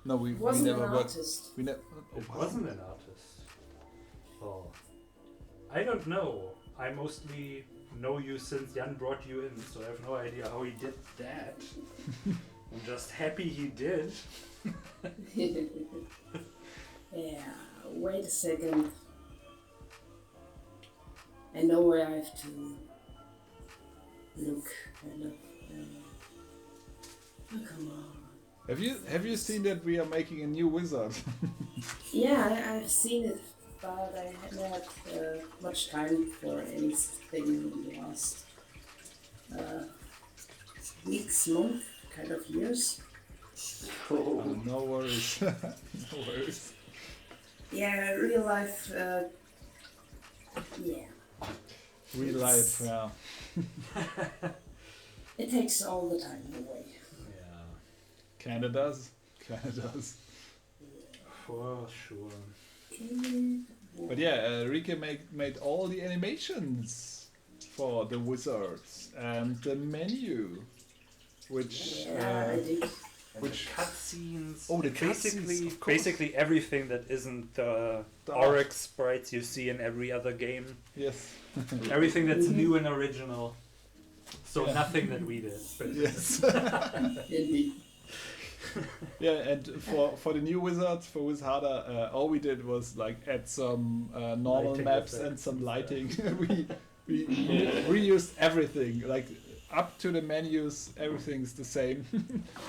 No, we Wasn't never an worked. artist. We never. It wasn't an artist. Oh. I don't know. I mostly know you since Jan brought you in, so I have no idea how he did that. I'm just happy he did. Yeah, wait a second. I know where I have to look. Kind of. Oh, come on. Have you seen that we are making a new wizard? Yeah, I've seen it, but I haven't had much time for anything in the last weeks, month, kind of years. Oh, no worries. No worries. Yeah, real life. Yeah. Real life, yeah. It takes all the time away. Yeah. Kinda does. Kinda does. For sure. But yeah, Rike made all the animations for the wizards and the menu, which Yeah, I did. which cutscenes. Oh, the basically, cutscenes, of course. basically everything that isn't the Oryx sprites you see in every other game. Yes. Everything that's new and original. So Yeah. nothing that we did. basically. Yes. Indeed. Yeah, and for the new wizards, for Wizharder, all we did was like add some normal Lighting maps effects and some and lighting. we reused everything, like up to the menus, everything's the same,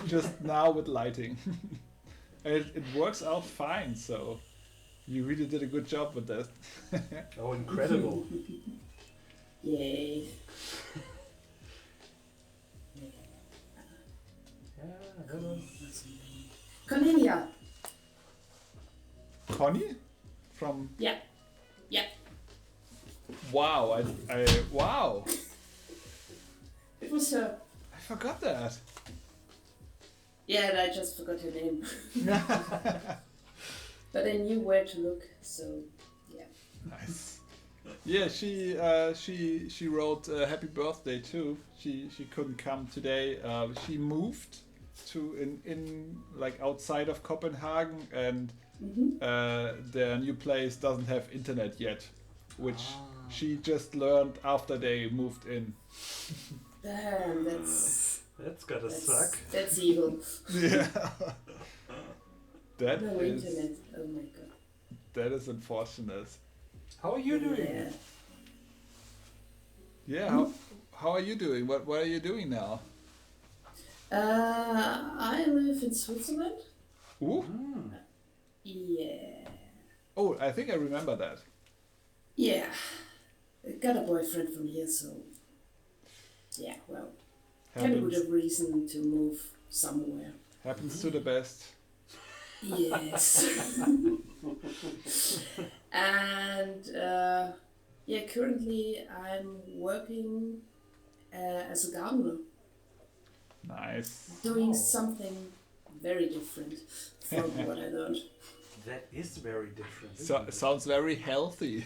just now with lighting. And it works out fine. So you really did a good job with that. Oh, incredible! Yay. Yeah, that was. Cornelia. Connie, from Yeah. Yeah. wow, I wow, It was her. I forgot that. Yeah, and I just forgot her name. But I knew where to look, so yeah. Nice. Yeah, she wrote happy birthday too. She couldn't come today. She moved to in like outside of Copenhagen, and their new place doesn't have internet yet, which she just learned after they moved in. Damn, that's gotta suck. That's evil. Yeah. That No is internet. Oh my god. that is unfortunate. How are you doing? Yeah. Yeah. How are you doing? What are you doing now? I live in Switzerland. Ooh. Yeah. Oh, I think I remember that. Yeah. I got a boyfriend from here, so yeah, well, kind of Happens. good reason to move somewhere. Happens to the best. Yes. And yeah, currently I'm working as a gardener. Nice. doing something very different from what I learned. That is very different. So, sounds very healthy.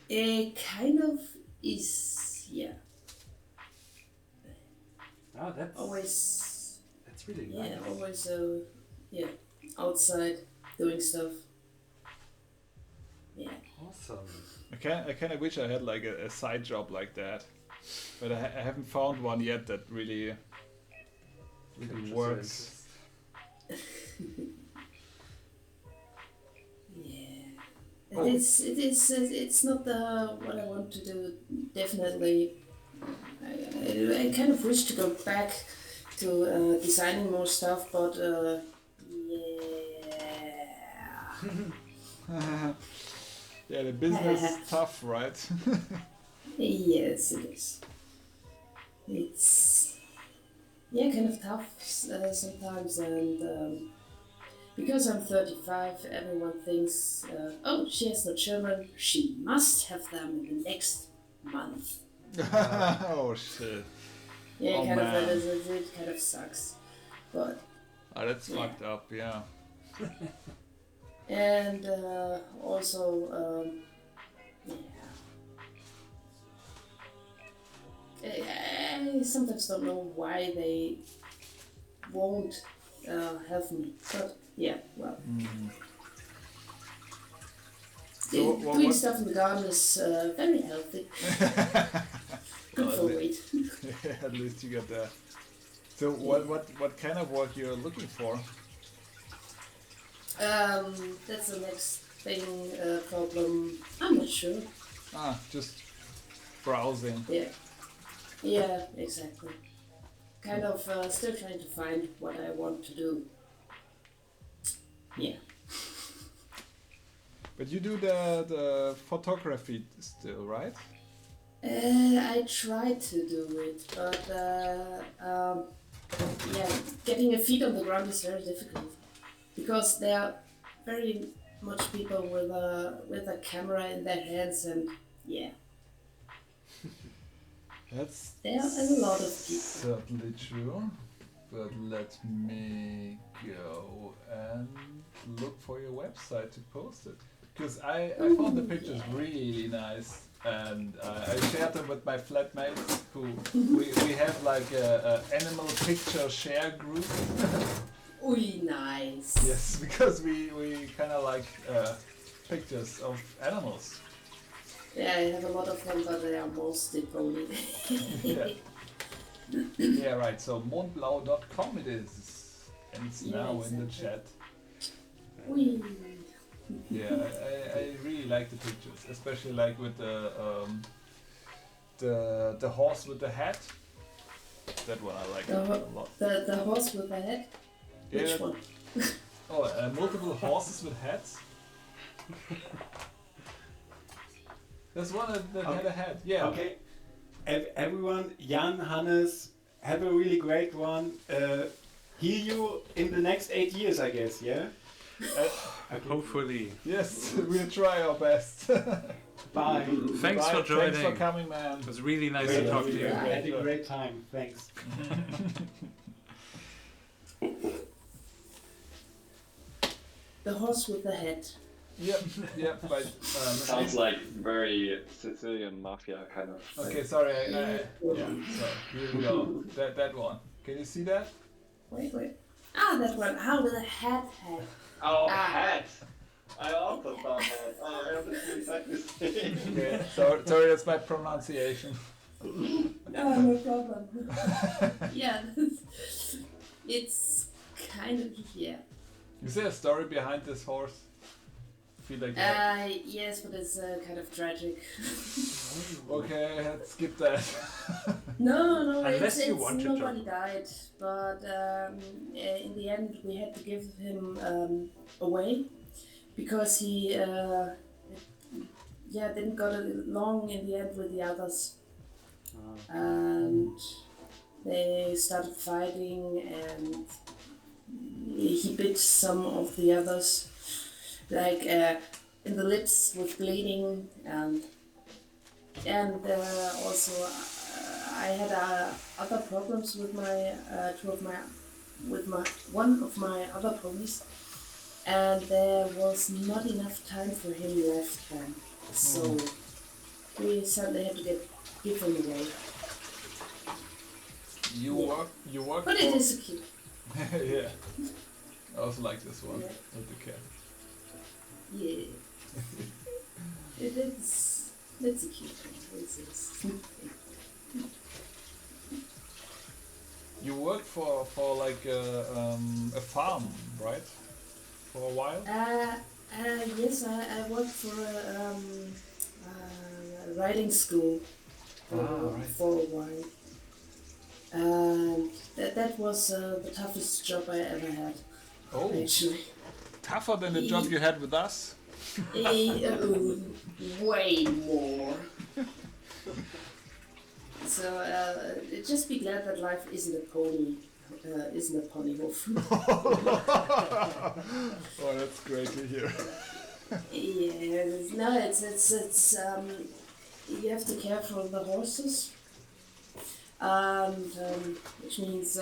It kind of is, yeah. Oh, that's Always, really yeah, nice. always, yeah, outside doing stuff. Yeah. Awesome. I kind of wish I had like a side job like that, but I haven't found one yet that really works. Yeah. It's not what I want to do. Definitely, I kind of wish to go back to designing more stuff, but yeah. Yeah, the business is tough, right? Yes, it is. It's kind of tough sometimes, and because I'm 35, everyone thinks, oh, she has no children, she must have them in the next month. Oh shit. Yeah, Oh, kind man. of it kind of sucks, but Oh, that's fucked up, yeah. and also I sometimes don't know why they won't have me, but yeah, well. So Doing stuff in the garden is very healthy. Good for weight. Yeah, at least you get that. So what kind of work you're looking for? That's the next thing problem. I'm not sure. Just browsing. Yeah, exactly. Kind of still trying to find what I want to do. Yeah. But you do the photography still, right? I try to do it, but getting a feet on the ground is very difficult because there are very much people with a camera in their hands, and yeah. That's there are a lot of people. certainly true. But let me go and look for your website to post it. Because I found the pictures really nice, and I shared them with my flatmates who we have like a animal picture share group. Ui, nice. Yes, because we kind of like pictures of animals. Yeah, I have a lot of them, but they are mostly pony. Yeah. Yeah, right. So mondblau.com it is, and it's Yeah, now in the exactly. chat. Ui. Yeah, I really like the pictures, especially like with the horse with the hat. That one I like a lot. The horse with the head? Yeah, Which one? Oh, multiple horses with hats. There's one that had a hat. Yeah. Okay. Everyone, Jan, Hannes, have a really great one. Hear you in the next 8 years, I guess, yeah? Hopefully. Yes, we'll try our best. Bye. Thanks Bye. for joining. Thanks for coming, man. It was really nice Great to talk to you. I had a great time. Thanks. The horse with the head. Yep, but... Sounds like very Sicilian mafia kind of. Okay, sorry. Yeah, so here we go. That one. Can you see that? Wait. Ah, that one. Ah, with a head. Oh, hat! I also thought that. Oh, I have the exactly same. Okay, sorry, that's my pronunciation. Oh, no problem. Yeah, it's kind of, yeah. Is there a story behind this horse? I feel like Yes, but it's kind of tragic. Okay, let's skip that. No, Unless it's you want to nobody died, but in the end we had to give him away because he didn't got along in the end with the others, and they started fighting, and he bit some of the others, like in the lips with bleeding, and also I had other problems with one of my other ponies, and there was not enough time for him left then. So we suddenly had to give him away. You work. But it is cute. Yeah. I also like this one with the cat. Yeah. It's a cute one. It's You worked for like a farm, right? For a while? Yes, I worked for a riding school for a while. And that was the toughest job I ever had. Oh, actually. Tougher than the job you had with us? Way more. So just be glad that life isn't a pony hoof. Oh, that's great to hear. Yeah, no, it's you have to care for the horses, and which means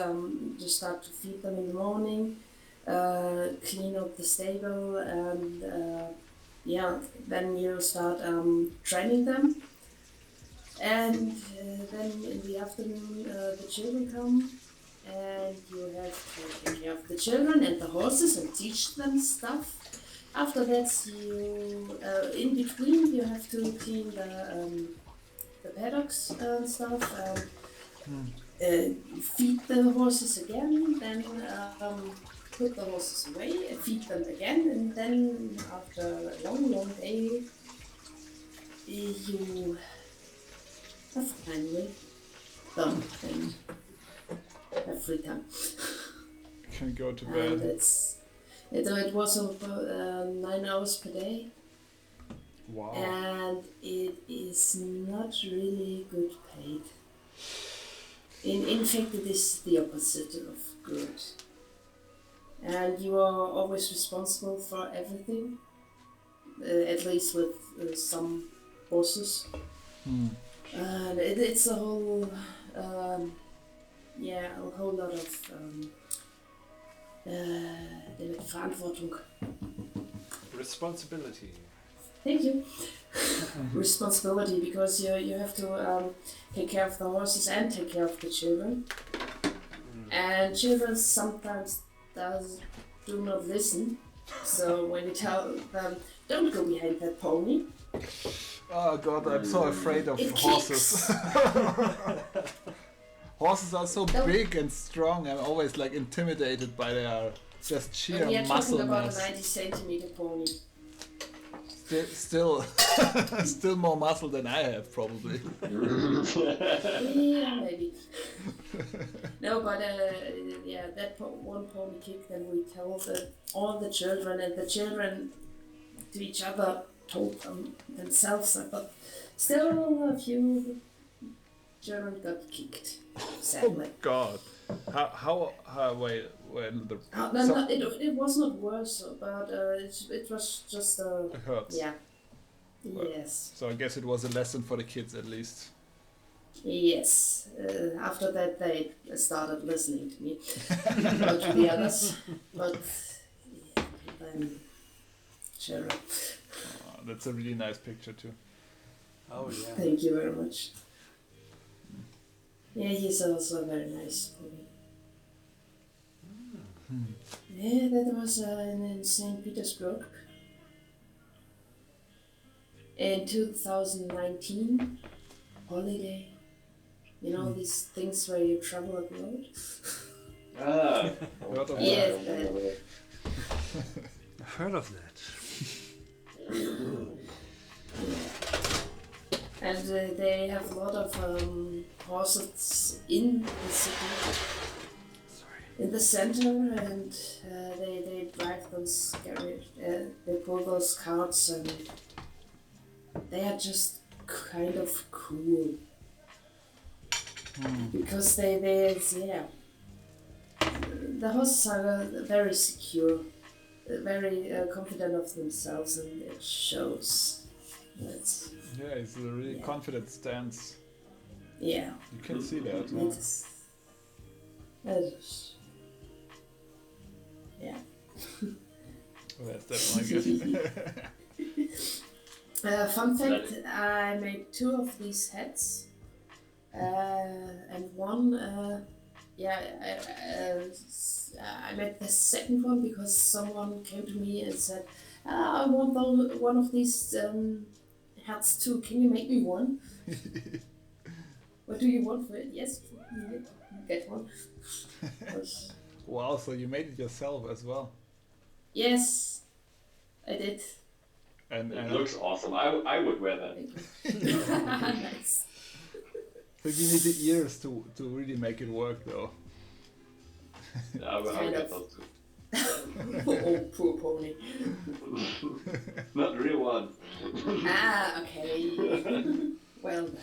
you start to feed them in the morning, clean up the stable, and then you start training them. And then in the afternoon the children come, and you have to take care of the children and the horses and teach them stuff. After that, you in between you have to clean the paddocks and stuff, feed the horses again, then put the horses away, feed them again, and then after a long day you have finally done and have free time. Can go to And bed. it was about 9 hours per day. Wow. And it is not really good paid. In fact, it is the opposite of good. And you are always responsible for everything, at least with some bosses. And it's a whole lot of Verantwortung. Responsibility. Thank you. Responsibility, because you have to take care of the horses and take care of the children. And children sometimes do not listen. So when you tell them, don't go behind that pony. Oh god, I'm so afraid of It horses. kicks. Horses are so big and strong. I'm always like intimidated by their just sheer And we are muscle talking about mass. a 90 centimeter pony. Still, still more muscle than I have, probably. Yeah, maybe. No, but that one pony kicked, and we told all the children, and the children to each other told themselves, but still a few children got kicked, sadly. Oh god. How wait, when the... It was not worse, but it was just It hurts. yeah. Well, Yes. So I guess it was a lesson for the kids at least. Yes. After that, they started listening to me, not to the others. But yeah, then sure. Oh, that's a really nice picture too. Oh yeah. Thank you very much. Yeah, he's also very nice. Yeah, that was in St. Petersburg in 2019 holiday. You know, these things where you travel abroad. Yes, I've heard of that. and they have a lot of horses in the city, in the center, and they drive those they pull those carts, and they are just kind of cool. Because the horses are very secure, very confident of themselves, and it shows. Yeah, it's a really confident stance. Yeah. You can see that. Yeah. Oh, that's definitely good. Fun fact, I made 2 of these hats. And one, I made the second one because someone came to me and said, I want one of these hats too. Can you make me one? What do you want for it? Yes, you get one. Wow, so you made it yourself as well. Yes, I did. And it looks awesome. I would wear that. Nice. So you need the ears to really make it work, though. Yeah, I would get those too. Oh, poor pony. Not real ones. Okay. Well then.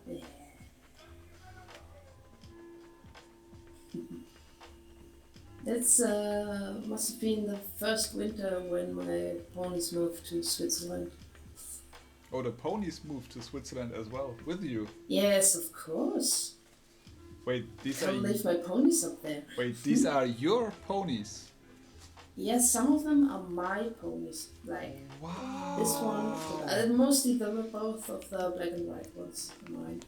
Yeah. That's must have been the first winter when my ponies moved to Switzerland. Oh, the ponies moved to Switzerland as well, with you? Yes, of course. Wait, these Can't leave my ponies up there. Wait, these are your ponies? Yes, some of them are my ponies. Like this one. Mostly both of the black and white ones are mine.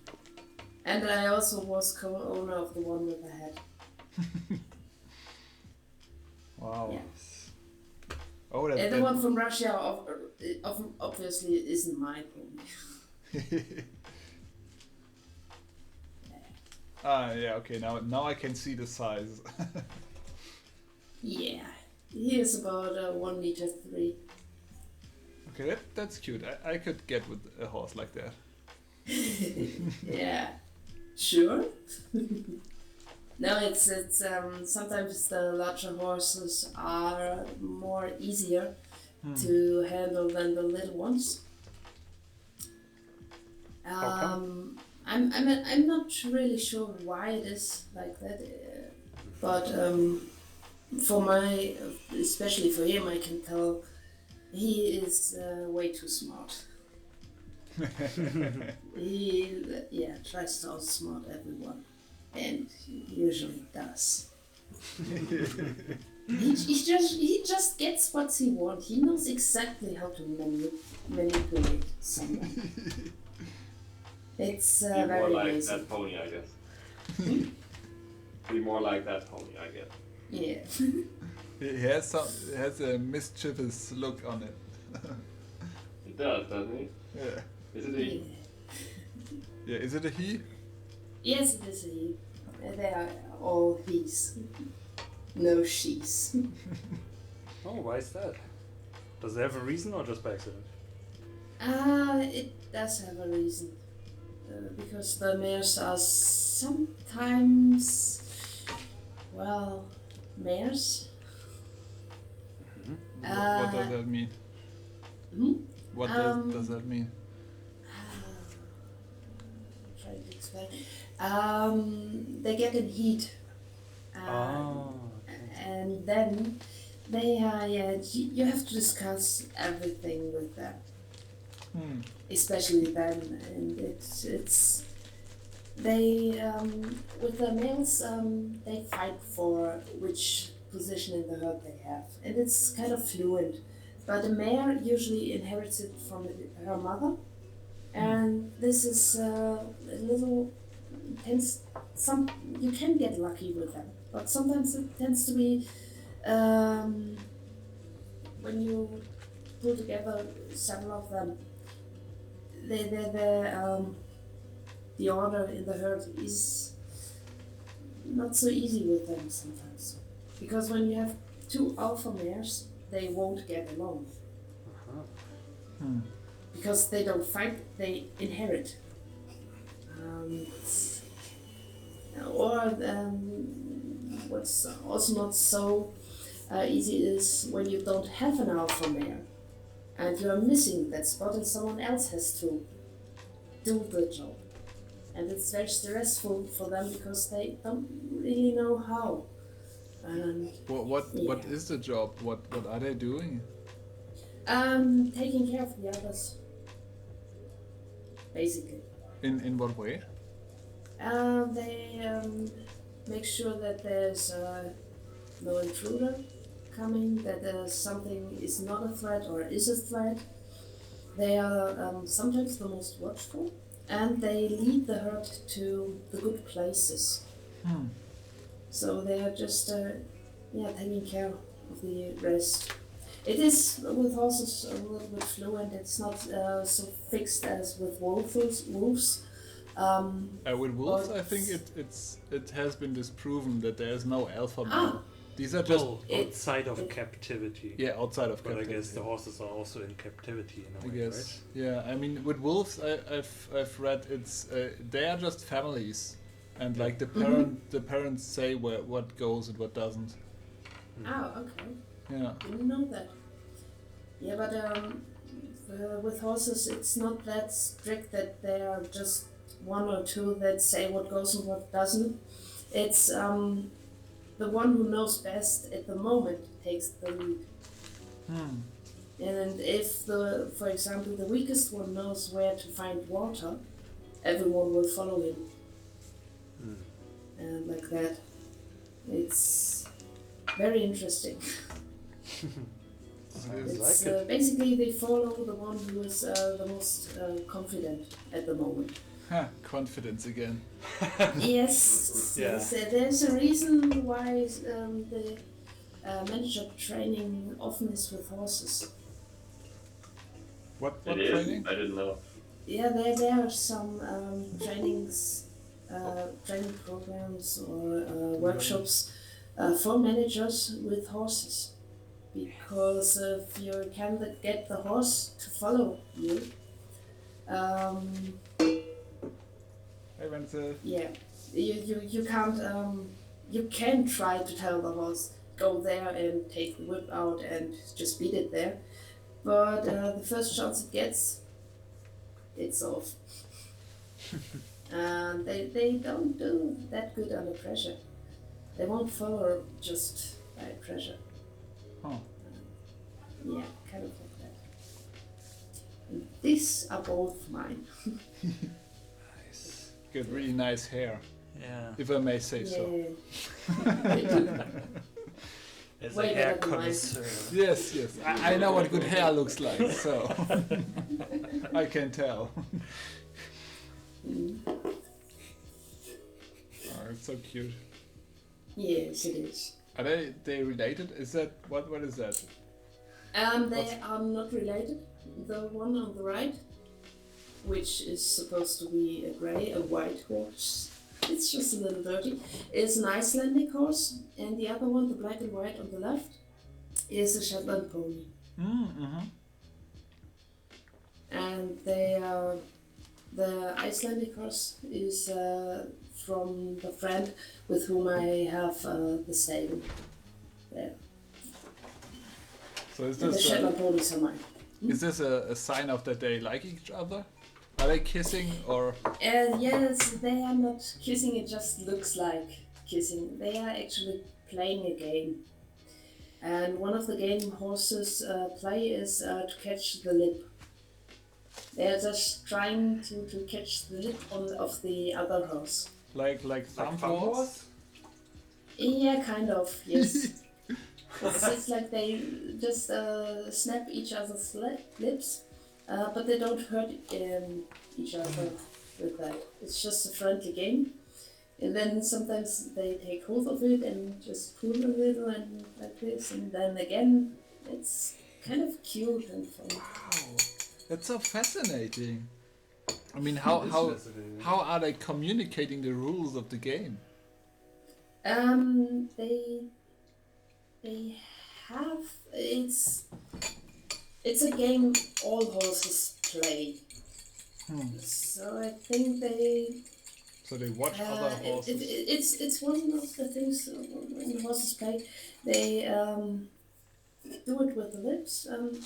And I also was co-owner of the one with the head. Wow. Yeah. Oh, and the one from Russia obviously isn't my pony. Yeah, okay, now I can see the size. Yeah, he is about 1 meter 3. Okay, that's cute. I could get with a horse like that. Yeah, sure. No, it's sometimes the larger horses are more easier to handle than the little ones. I'm not really sure why it is like that, but especially for him, I can tell he is way too smart. He tries to outsmart everyone, and he usually does. he just gets what he wants. He knows exactly how to manipulate someone. It's Be very more like amazing. that pony, I guess. Be more like that pony, I guess. Yeah. He has a mischievous look on it. It does, doesn't it? Yeah. Is it he? Yeah, is it a he? Yes, it is a he. They are all he's. No she's. Oh, why is that? Does it have a reason or just by accident? It does have a reason. Because the mares are sometimes, well, mares. What does that mean? What does that mean? Trying to explain. They get in heat. And then they you have to discuss everything with them. Especially then, and it's they with the males they fight for which position in the herd they have, and it's kind of fluid. But the mare usually inherits it from her mother, and this is a little tends some you can get lucky with them, but sometimes it tends to be when you pull together several of them. The order in the herd is not so easy with them sometimes. Because when you have 2 alpha mares, they won't get along. Because they don't fight, they inherit. What's also not so easy is when you don't have an alpha mare. And you are missing that spot and someone else has to do the job. And it's very stressful for them because they don't really know how. And what is the job? What are they doing? Taking care of the others. basically. In what way? They make sure that there's no intruder coming, that something is not a threat or is a threat. They are sometimes the most watchful, and they lead the herd to the good places. So they are just taking care of the rest. It is with horses a little bit fluent. It's not so fixed as with wolves. With wolves, but- I think it has been disproven that there is no alpha male. These are just outside of captivity. Yeah, outside of but captivity. I guess the horses are also in captivity in a I way, guess. right? Yeah, I mean with wolves, I've read it's they are just families, and like the parents say what goes and what doesn't. Oh, okay. Yeah. Didn't know that. Yeah, but with horses, it's not that strict that there are just one or two that say what goes and what doesn't. It's the one who knows best at the moment takes the lead. And if for example, the weakest one knows where to find water, everyone will follow him. And like that. It's very interesting. It's, basically, they follow the one who is the most confident at the moment. Confidence again. Yes, yes. There's a reason why the manager training often is with horses. What training? I didn't know. Yeah, there are some trainings, training programs or workshops for managers with horses. Because if you can get the horse to follow you, yeah, you can't you can try to tell the horse go there and take the whip out and just beat it there, but the first chance it gets, it's off. And they don't do that good under pressure. They won't follow just by pressure. Yeah, kind of like that. And these are both mine. Nice. Got really nice hair. Yeah. If I may say so. As Way a hair better than mine. connoisseur. Yes, yes. I know what good hair looks like, so I can tell. Oh, it's so cute. Yes, it is. Are they related? Is that what is that? They are not related. The one on the right, which is supposed to be a white horse, it's just a little dirty, is an Icelandic horse, and the other one, the black and white on the left, is a Shetland pony. And they are, the Icelandic horse is from the friend with whom I have the stable there. So is And the this Shetland ponies are mine. is this a sign of that they like each other? Are they kissing or? Yes, they are not kissing, it just looks like kissing. They are actually playing a game. And one of the game horses play is to catch the lip. They're just trying to catch the lip of the other horse. Like thumb wars? Yeah, kind of, yes. It's like they just snap each other's lips, but they don't hurt each other with that. It's just a friendly game. And then sometimes they take hold of it and just pull a little and like this, and then again, it's kind of cute and fun. Wow, that's so fascinating. I mean, how are they communicating the rules of the game? They have it's a game all horses play. So I think they. So they watch other horses. It's one of the things when the horses play. They do it with the lips, with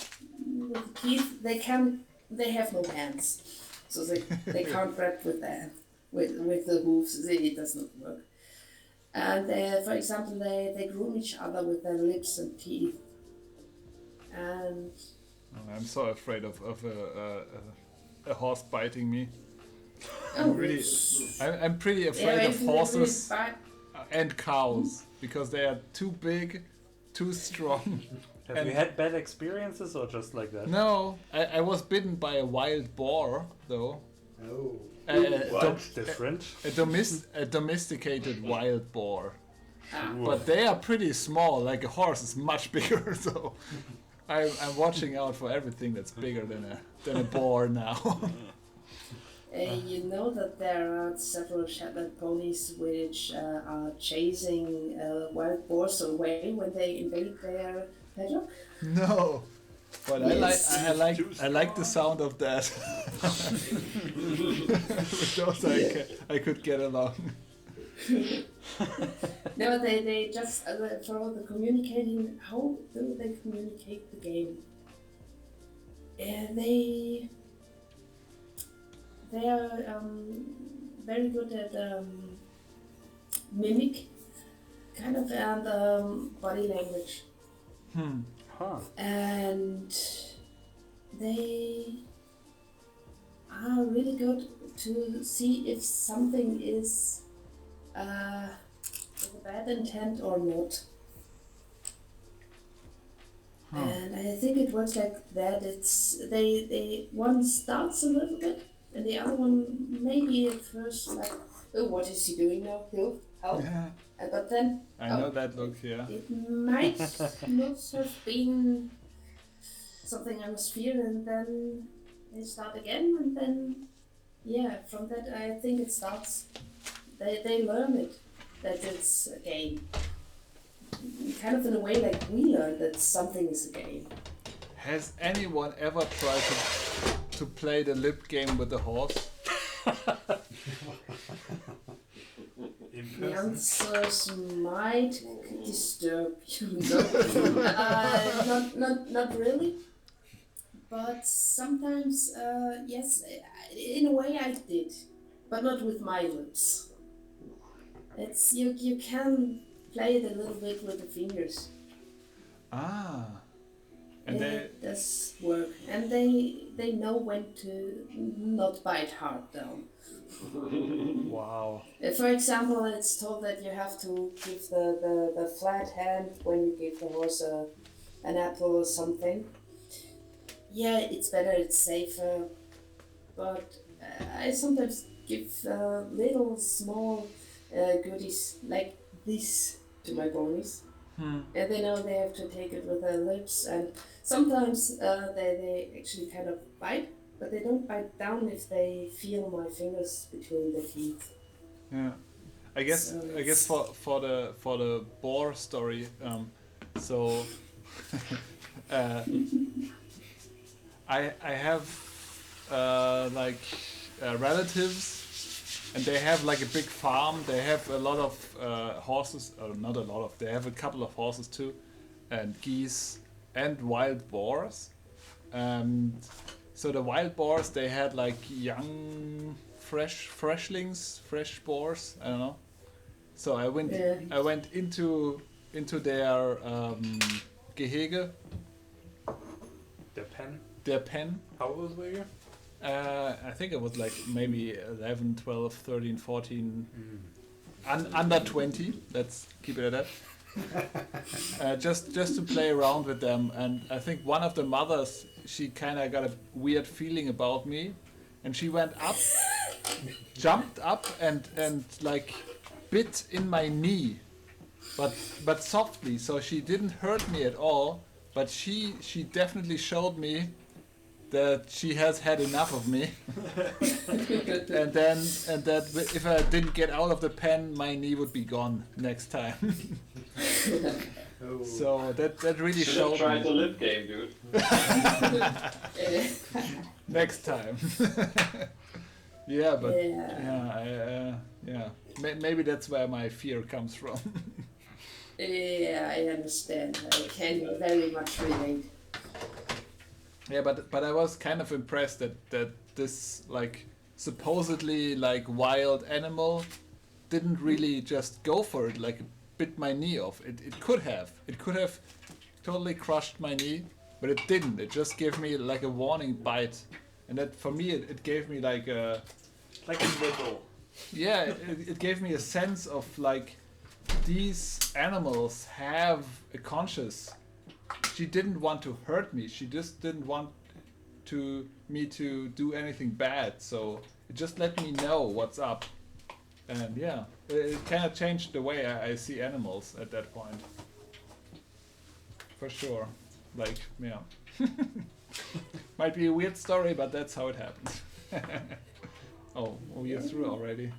the teeth. They have no hands, so they can't grab with the hooves. It does not work. And for example, they groom each other with their lips and teeth. And I'm so afraid of a horse biting me. Oh, I'm pretty afraid Yeah, of if you horses really and cows because they are too big, too strong. Have you had bad experiences or just like that? No, I was bitten by a wild boar though. Oh. Different. A domesticated wild boar. Ah. But they are pretty small. Like a horse is much bigger, so I'm watching out for everything that's bigger than a boar now. You know that there are several Shetland ponies which are chasing wild boars away when they invade their paddock. No, but Yes. I like the sound of that. With those I could get along. No, they just for the communicating. How do they communicate the game? They are very good at mimic kind of and body language. Huh. And they are really good to see if something is with a bad intent or not. And I think it works like that. It's they one starts a little bit, and the other one maybe at first like, oh, what is he doing now? Help! Yeah. But then I know that look, yeah. it might not have been something I must fear, and then they start again, and then yeah, from that I think it starts. They learn it that it's a game. Kind of in a way like we learn that something is a game. Has anyone ever tried to play the lip game with the horse? The answers might disturb you. Not really. But sometimes, yes, in a way I did, but not with my lips. It's you can play it a little bit with the fingers. Ah. And it does work, and they know when to not bite hard down. Wow. For example, it's told that you have to give the flat hand when you give the horse an apple or something. Yeah, it's better, it's safer, but I sometimes give little small goodies like this to my ponies. And they know they have to take it with their lips, and sometimes they actually kind of bite, but they don't bite down if they feel my fingers between the teeth. Yeah, I guess for the boar story, so I have relatives. And they have like a big farm. They have a lot of horses, or not a lot of. They have a couple of horses too, and geese and wild boars. So the wild boars, they had like young, fresh boars. I don't know. So I went into their Gehege. Their pen. How old were you? I think it was like maybe 11, 12, 13, 14, under 20. Let's keep it at that. Just to play around with them. And I think one of the mothers, she kind of got a weird feeling about me. And she went up, jumped up and like bit in my knee. But softly, so she didn't hurt me at all. But she definitely showed me that she has had enough of me, and that if I didn't get out of the pen, my knee would be gone next time. So that really Should showed have tried me. the lip game, dude. Next time. Yeah, but Yeah. maybe that's where my fear comes from. Yeah, I understand. I can very much relate. Yeah, but I was kind of impressed that this like supposedly like wild animal didn't really just go for it, like bit my knee off. It could have totally crushed my knee, but it didn't. It just gave me like a warning bite, and that for me it gave me like a little. Yeah, it gave me a sense of like these animals have a conscience. She didn't want to hurt me. She just didn't want me to do anything bad. So it just let me know what's up. And yeah, it kind of changed the way I see animals at that point. For sure. Like, yeah. Might be a weird story, but that's how it happened. Oh, you're through already.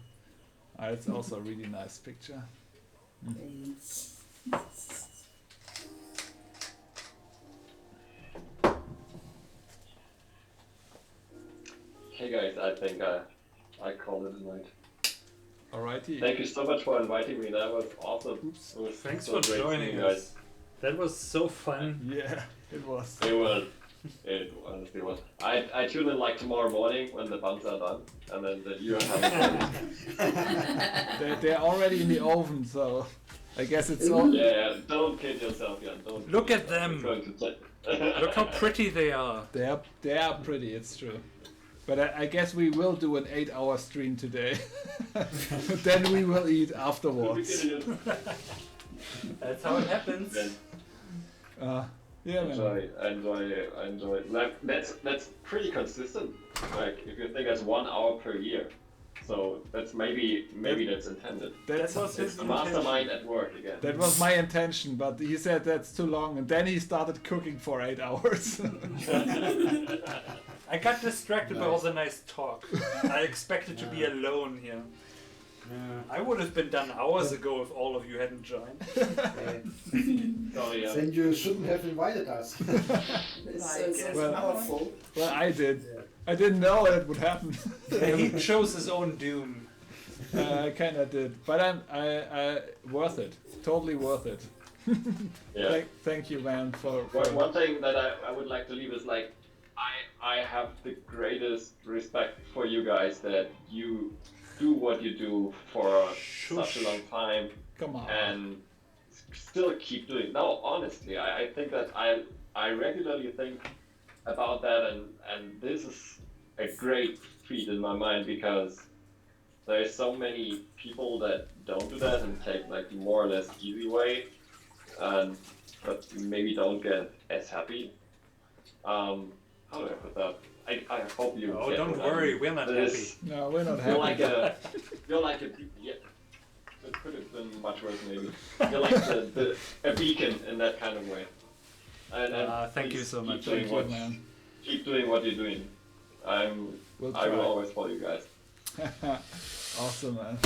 It's also a really nice picture. Hey guys, I think I called it a night. Alrighty. Thank you so much for inviting me. That was awesome. It was Thanks so for great joining seeing you us. That was so fun. Yeah, it was. It honestly was. I tune in like tomorrow morning when the buns are done, and then you are having fun. They're already in the oven, so I guess it's all. Yeah, don't kid yourself, Jan. Don't. Look at them. Look how pretty they are. They are pretty. It's true. But I guess we will do an 8-hour stream today. Then we will eat afterwards. That's how it happens. Yeah, enjoy. Like that's pretty consistent. Like if you think that's 1 hour per year, so that's maybe that's intended. That was it's the mastermind at work again. That was my intention, but he said that's too long, and then he started cooking for 8 hours. I got distracted by all the nice talk. I expected to be alone here. I would have been done hours ago if all of you hadn't joined. Then you shouldn't have invited us. Well, I did. I didn't know it would happen. He chose his own doom. I kind of did, but I worth it. Totally worth it. Yeah. Thank you, man, for One thing that I would like to leave is like I have the greatest respect for you guys that you do what you do for such a long time. Come on. And still keep doing. No, honestly, I think that I regularly think about that, and this is a great feat in my mind because there's so many people that don't do that and take like the more or less easy way, and but maybe don't get as happy. How do I put that? I hope you. Oh, get don't what I worry, mean. we're not This- happy. No, we're not You're happy. like a yeah. It could have been much worse, maybe. You're like a beacon in that kind of way. And thank you please so keep much. doing Thank you, what- man. Keep doing what you're doing. I will try. always follow you guys. Awesome, man.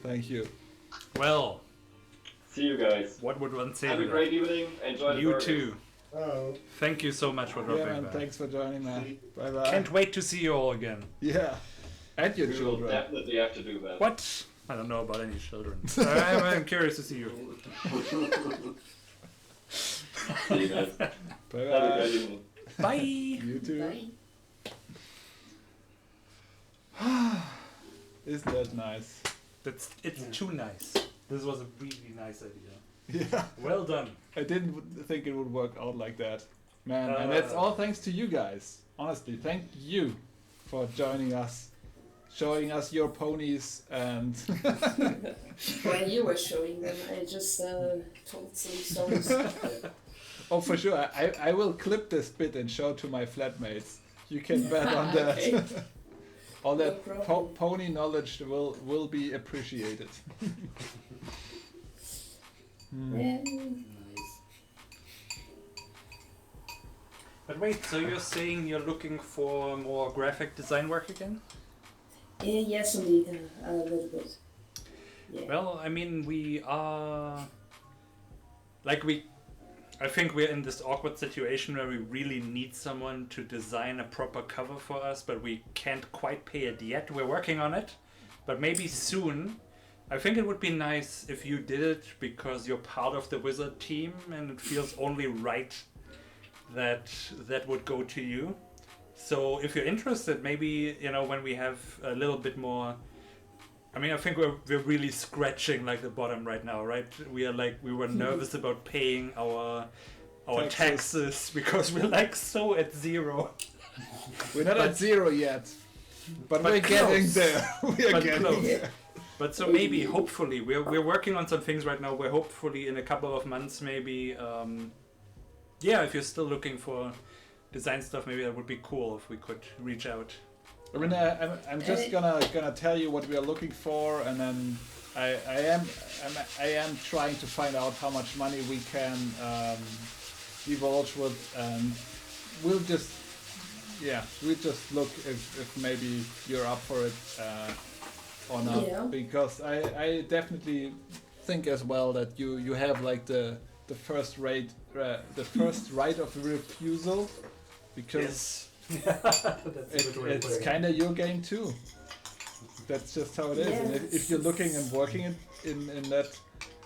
Thank you. Well, see you guys. What would one say? Have to a that? great evening. Enjoy the You burgers. too. Oh. Thank you so much for Yeah, dropping man, by. thanks for joining, man. Bye bye. Can't wait to see you all again. Yeah, and your We will children. definitely have to do that. What? I don't know about any children. I'm curious to see you. See you guys. Bye Have a bye. great evening. Bye. You too. Bye. Isn't that nice? It's too nice. This was a really nice idea. Yeah. Well done. I didn't think it would work out like that, man. And that's all thanks to you guys. Honestly, thank you for joining us, showing us your ponies, and While you were showing them, I just told some stories. oh, for sure, I will clip this bit and show to my flatmates. You can bet on that. Okay. All No that problem. pony knowledge will be appreciated. Yeah. But wait, so you're saying you're looking for more graphic design work again? Yes, indeed, a little bit. Yeah. Well, I mean, we are... I think we're in this awkward situation where we really need someone to design a proper cover for us, but we can't quite pay it yet. We're working on it, but maybe soon. I think it would be nice if you did it because you're part of the wizard team and it feels only right that that would go to you. So if you're interested, maybe, when we have a little bit more... I mean, I think we're really scratching like the bottom right now, right? We were nervous about paying our taxes because we're so at zero. We're not at 0 yet, but we're getting there. We're getting there. But so maybe, hopefully, we're working on some things right now. We're hopefully in a couple of months, maybe. If you're still looking for design stuff, maybe that would be cool if we could reach out. I mean, I'm just gonna tell you what we are looking for, and then I am trying to find out how much money we can divulge with, and we'll just look if maybe you're up for it or not. Yeah. Because I definitely think as well that you have like the first right of refusal, because it's kind of your game too. That's just how it is. Yes. And if you're looking and working in that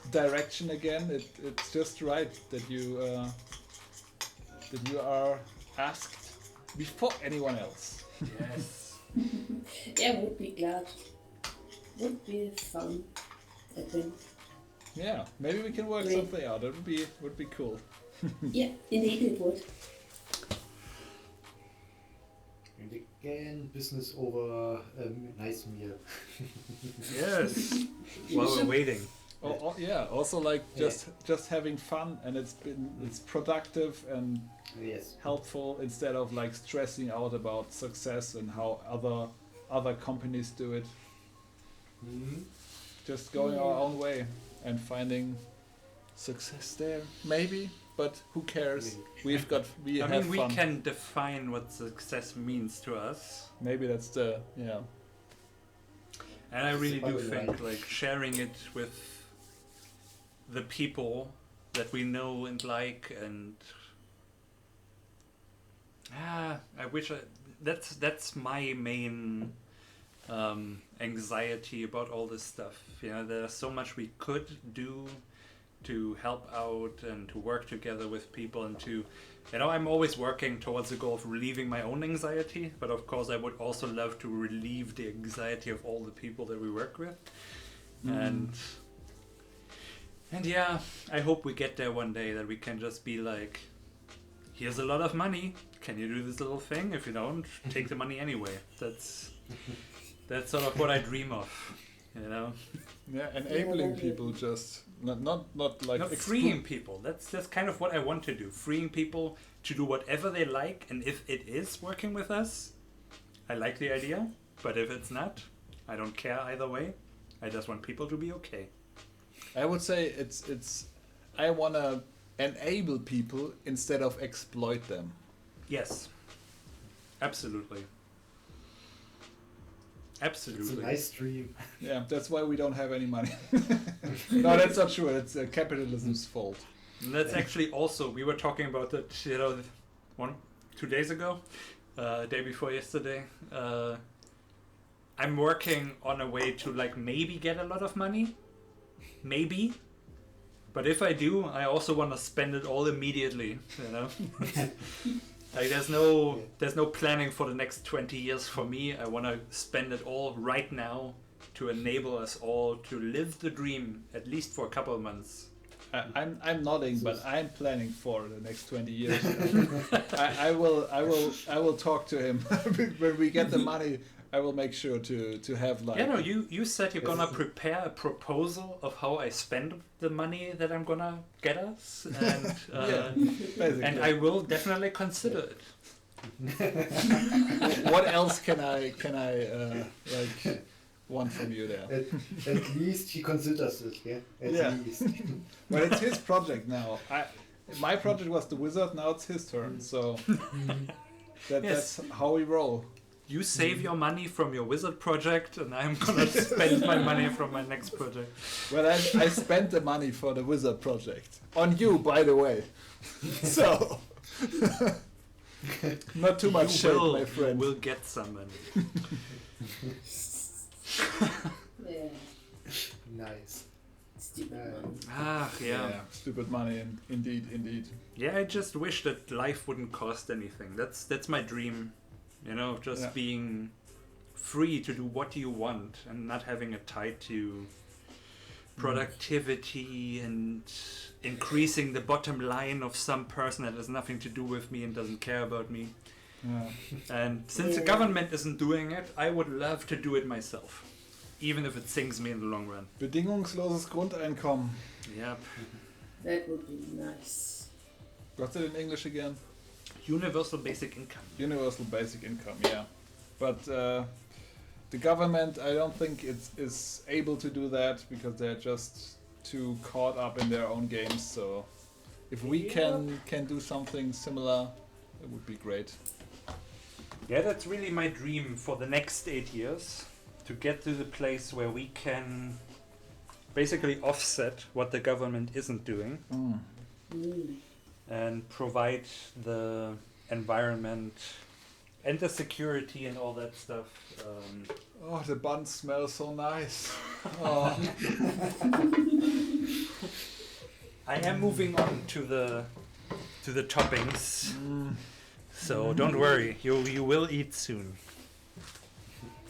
direction again, it's just right that you are asked before anyone else. Yes. Yeah, would be glad. Would be fun, I think. Yeah, maybe we can work Great. something out. That would be cool. Yeah, indeed it would. And again, business over nice meal. Yes. While we're waiting. Yeah. Also, like just having fun, and it's productive and helpful instead of like stressing out about success and how other companies do it. Mm-hmm. Just going our own way and finding success there, maybe. But who cares? We have fun. We can define what success means to us. Maybe that's the And I really do think like sharing it with the people that we know and like, and that's my main anxiety about all this stuff. There's so much we could do to help out and to work together with people, and to, I'm always working towards the goal of relieving my own anxiety, but of course I would also love to relieve the anxiety of all the people that we work with. And yeah, I hope we get there one day, that we can just be like, here's a lot of money, can you do this little thing? If you don't, take the money anyway. That's sort of what I dream of, Yeah, enabling people, just not like freeing people. That's kind of what I want to do. Freeing people to do whatever they like, and if it is working with us, I like the idea. But if it's not, I don't care either way. I just want people to be okay. I would say it's I wanna enable people instead of exploit them. Yes. Absolutely. Absolutely. It's a nice dream. Yeah, that's why we don't have any money. No, that's not true. It's capitalism's fault. And that's actually also, we were talking about that, 2 days ago, day before yesterday. I'm working on a way to like maybe get a lot of money. Maybe. But if I do, I also want to spend it all immediately, Like there's no planning for the next 20 years for me. I want to spend it all right now to enable us all to live the dream, at least for a couple of months. I'm nodding, but I'm planning for the next 20 years. I will talk to him when we get the money. I will make sure to have like. You said you're gonna prepare a proposal of how I spend the money that I'm gonna get us, and and I will definitely consider it. What else can I like want from you there? At least he considers it, yeah. At least. But it's his project now. My project was the wizard. Now it's his turn. So that's how we roll. You save your money from your wizard project, and I'm gonna spend my money from my next project. Well, I spent the money for the wizard project on you, by the way. So not too much shade, my friend. You will get some money. Yeah. Nice. Stupid money. Yeah. Stupid money, indeed. Yeah, I just wish that life wouldn't cost anything. That's my dream. Just being free to do what you want and not having it tied to productivity and increasing the bottom line of some person that has nothing to do with me and doesn't care about me. Yeah. And since the government isn't doing it, I would love to do it myself. Even if it sings me in the long run. Bedingungsloses Grundeinkommen. Yep. That would be nice. What's it in English again? Universal basic income. Universal basic income, yeah. But the government, I don't think is able to do that because they're just too caught up in their own games. So if we can do something similar, it would be great. Yeah, that's really my dream for the next 8 years. To get to the place where we can basically offset what the government isn't doing and provide the environment and the security and all that stuff. Oh, the buns smell so nice. Oh. I am moving on to the toppings, so don't worry, you will eat soon.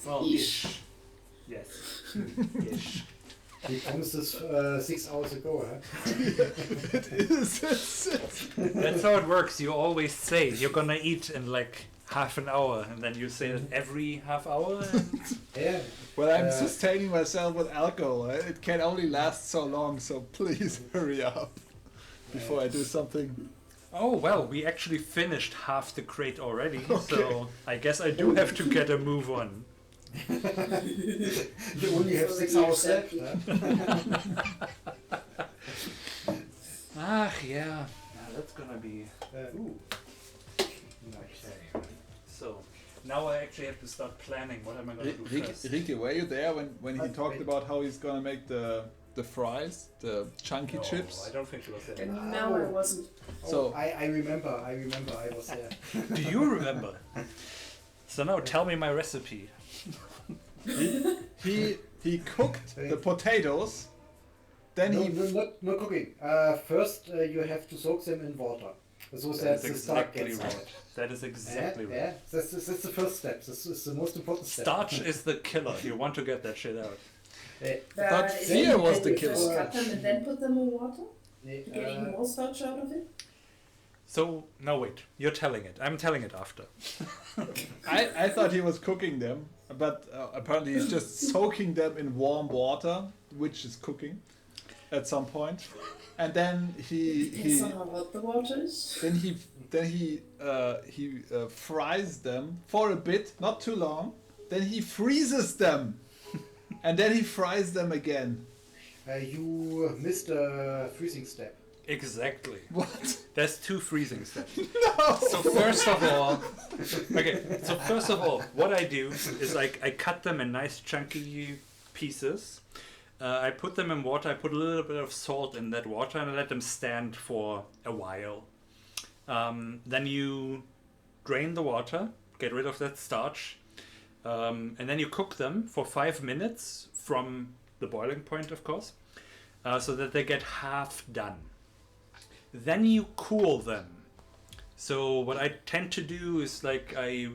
Well, ish. Yes. Ish. He promised this 6 hours ago, huh? It is. That's how it works. You always say you're gonna eat in like half an hour, and then you say that every half hour. Yeah. Well, I'm sustaining myself with alcohol. It can only last so long, so please hurry up before I do something. Oh well, we actually finished half the crate already, so I guess I do have to get a move on. You only have 6 hours left. Yeah, that's gonna be. Ooh. Okay. So now I actually have to start planning. What am I gonna do first? Rike, were you there when he talked about how he's gonna make the fries, the chunky chips? I don't think he was there. No, I wasn't. So I remember. I was there. Do you remember? So now tell me my recipe. He cooked the potatoes. Then not cooking. First, you have to soak them in water. So that the starch gets out. That is exactly right. Yeah, that's the first step. This is the most important step. Starch is the killer. You want to get that shit out. But fear was the killer. First cut them and then put them in water to get even more starch out of it. So no, wait. You're telling it. I'm telling it after. I thought he was cooking them, but apparently he's just soaking them in warm water, which is cooking at some point. And then Depends on how hot the water is. Then he fries them for a bit, not too long. Then he freezes them, and then he fries them again. You missed a freezing step. Exactly. What? There's 2 freezing steps. No. So first of all, what I do is I cut them in nice chunky pieces. I put them in water. I put a little bit of salt in that water and I let them stand for a while. Then you drain the water, get rid of that starch, and then you cook them for 5 minutes from the boiling point, of course, so that they get half done. Then you cool them. So what I tend to do is like I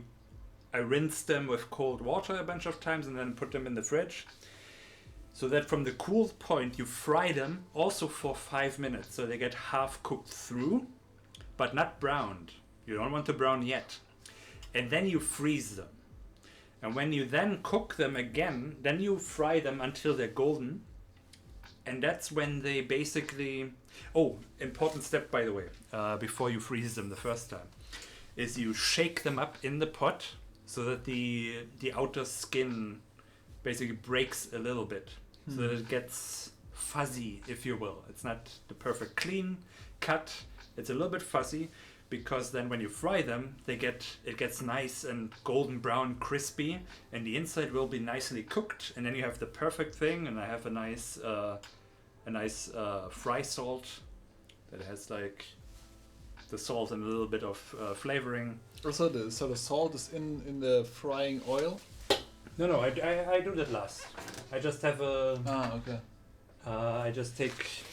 rinse them with cold water a bunch of times and then put them in the fridge. So that from the cooled point you fry them also for 5 minutes so they get half cooked through, but not browned. You don't want to brown yet. And then you freeze them. And when you then cook them again, then you fry them until they're golden. And that's when they basically... Oh, important step, by the way, before you freeze them the first time, is you shake them up in the pot so that the outer skin basically breaks a little bit, so that it gets fuzzy, if you will. It's not the perfect clean cut. It's a little bit fuzzy, because then when you fry them, it gets nice and golden brown, crispy, and the inside will be nicely cooked, and then you have the perfect thing. And I have a nice fry salt that has like the salt and a little bit of flavoring. So the salt is in the frying oil? No, I do that last. I just have a... okay. I just take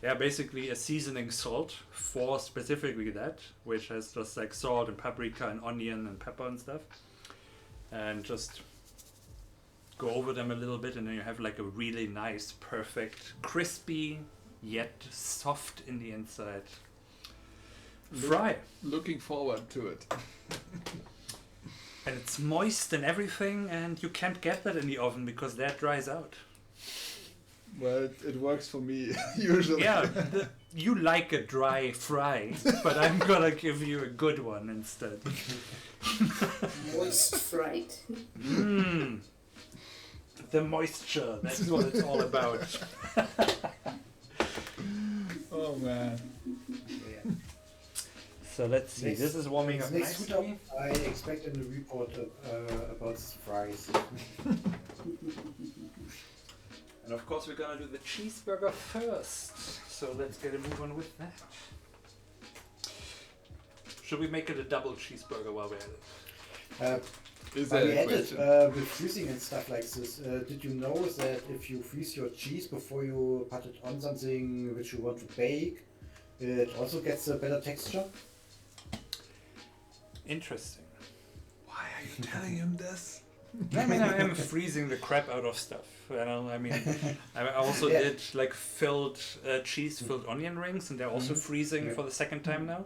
basically a seasoning salt for specifically that, which has just like salt and paprika and onion and pepper and stuff. And just go over them a little bit, and then you have like a really nice, perfect, crispy, yet soft in the inside fry. Looking forward to it. And it's moist and everything, and you can't get that in the oven because that dries out. Well, it works for me usually. Yeah, you like a dry fry, but I'm gonna give you a good one instead. Moist fried. Mmm. The moisture, that's what it's all about. Oh man. Yeah. So let's see, this is warming up next nicely. week, I expect a report about fries. And of course we're gonna do the cheeseburger first. So let's get a move on with that. Should we make it a double cheeseburger while we're at it? Is While that we a had it, question? with freezing and stuff like this, did you know that if you freeze your cheese before you put it on something which you want to bake, it also gets a better texture? Interesting. Why are you telling him this? I mean, I am freezing the crap out of stuff. I mean, I also did like cheese-filled onion rings, and they're also freezing for the second time now.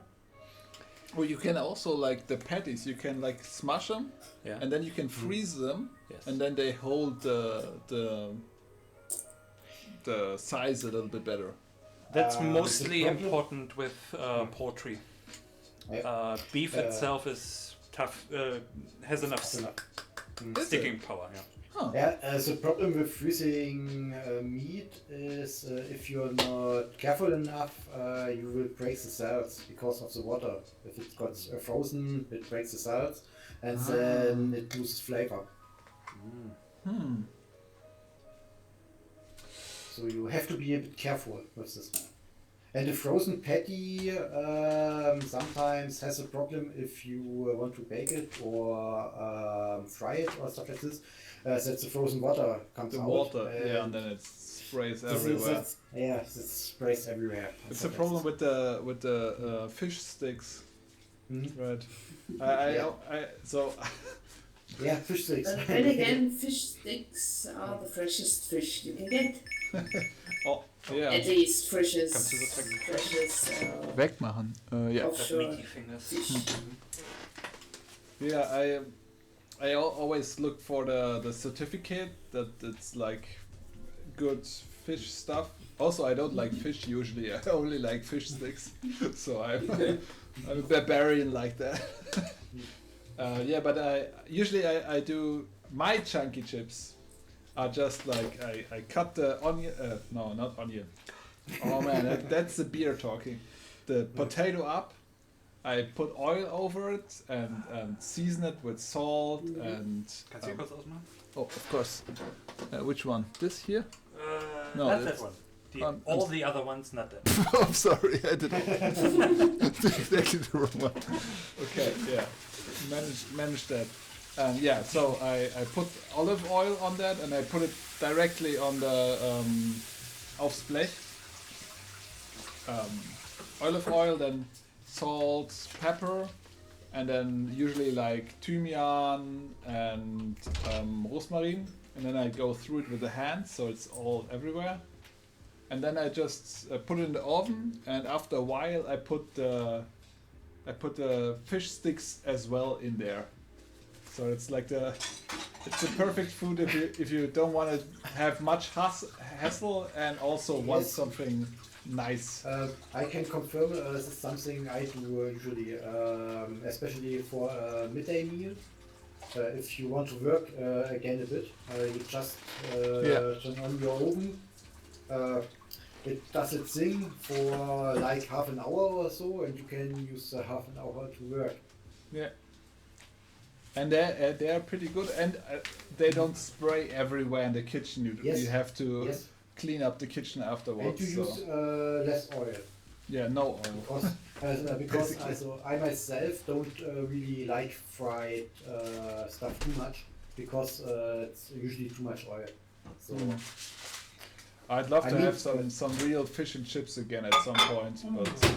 Well, you can also like the patties. You can like smash them, and then you can freeze them, and then they hold the size a little bit better. That's mostly important with poultry. Beef itself is tough, has enough sticking power. Yeah. Huh. Yeah, the problem with freezing meat is if you're not careful enough, you will break the cells because of the water. If it got frozen, it breaks the cells, and then it loses flavor. So you have to be a bit careful with this one. And a frozen patty sometimes has a problem if you want to bake it or fry it or stuff like this. That the frozen water comes out. The water, and then it sprays everywhere. It sprays everywhere. It's a problem with the fish sticks, right? Yeah, fish sticks. But then again, fish sticks are the freshest fish you can get. Oh, yeah. At least freshest. Wegmachen. Yeah. Offshore fish. Yeah, I always look for the certificate that it's like good fish stuff. Also, I don't like fish usually. I only like fish sticks, so I'm a barbarian like that. Yeah, but I do my chunky chips are just like I cut the onion. No, not onion. Oh man, that's the beer talking. The potato up. I put oil over it and season it with salt and. Oh, of course. Which one? This here? No, not that one. All the other ones, not that. I'm sorry, I did exactly the wrong one. Okay, yeah, managed that. Yeah, so I put olive oil on that and I put it directly on the aufs Blech. Olive oil, then salt, pepper, and then usually like thymian and rosmarin, and then I go through it with the hand so it's all everywhere. And then I just put it in the oven, and after a while I put the fish sticks as well in there. So it's like it's the perfect food if you don't want to have much hassle and also want something nice. I can confirm this is something I do usually, especially for a midday meal. If you want to work again a bit, you just turn on your oven. It does its thing for like half an hour or so, and you can use half an hour to work. Yeah. And they're pretty good, and they don't spray everywhere in the kitchen. You have to clean up the kitchen afterwards. And you use less oil. Yeah, no oil. Because I myself don't really like fried stuff too much, because it's usually too much oil. So. I'd love to have some real fish and chips again at some point, but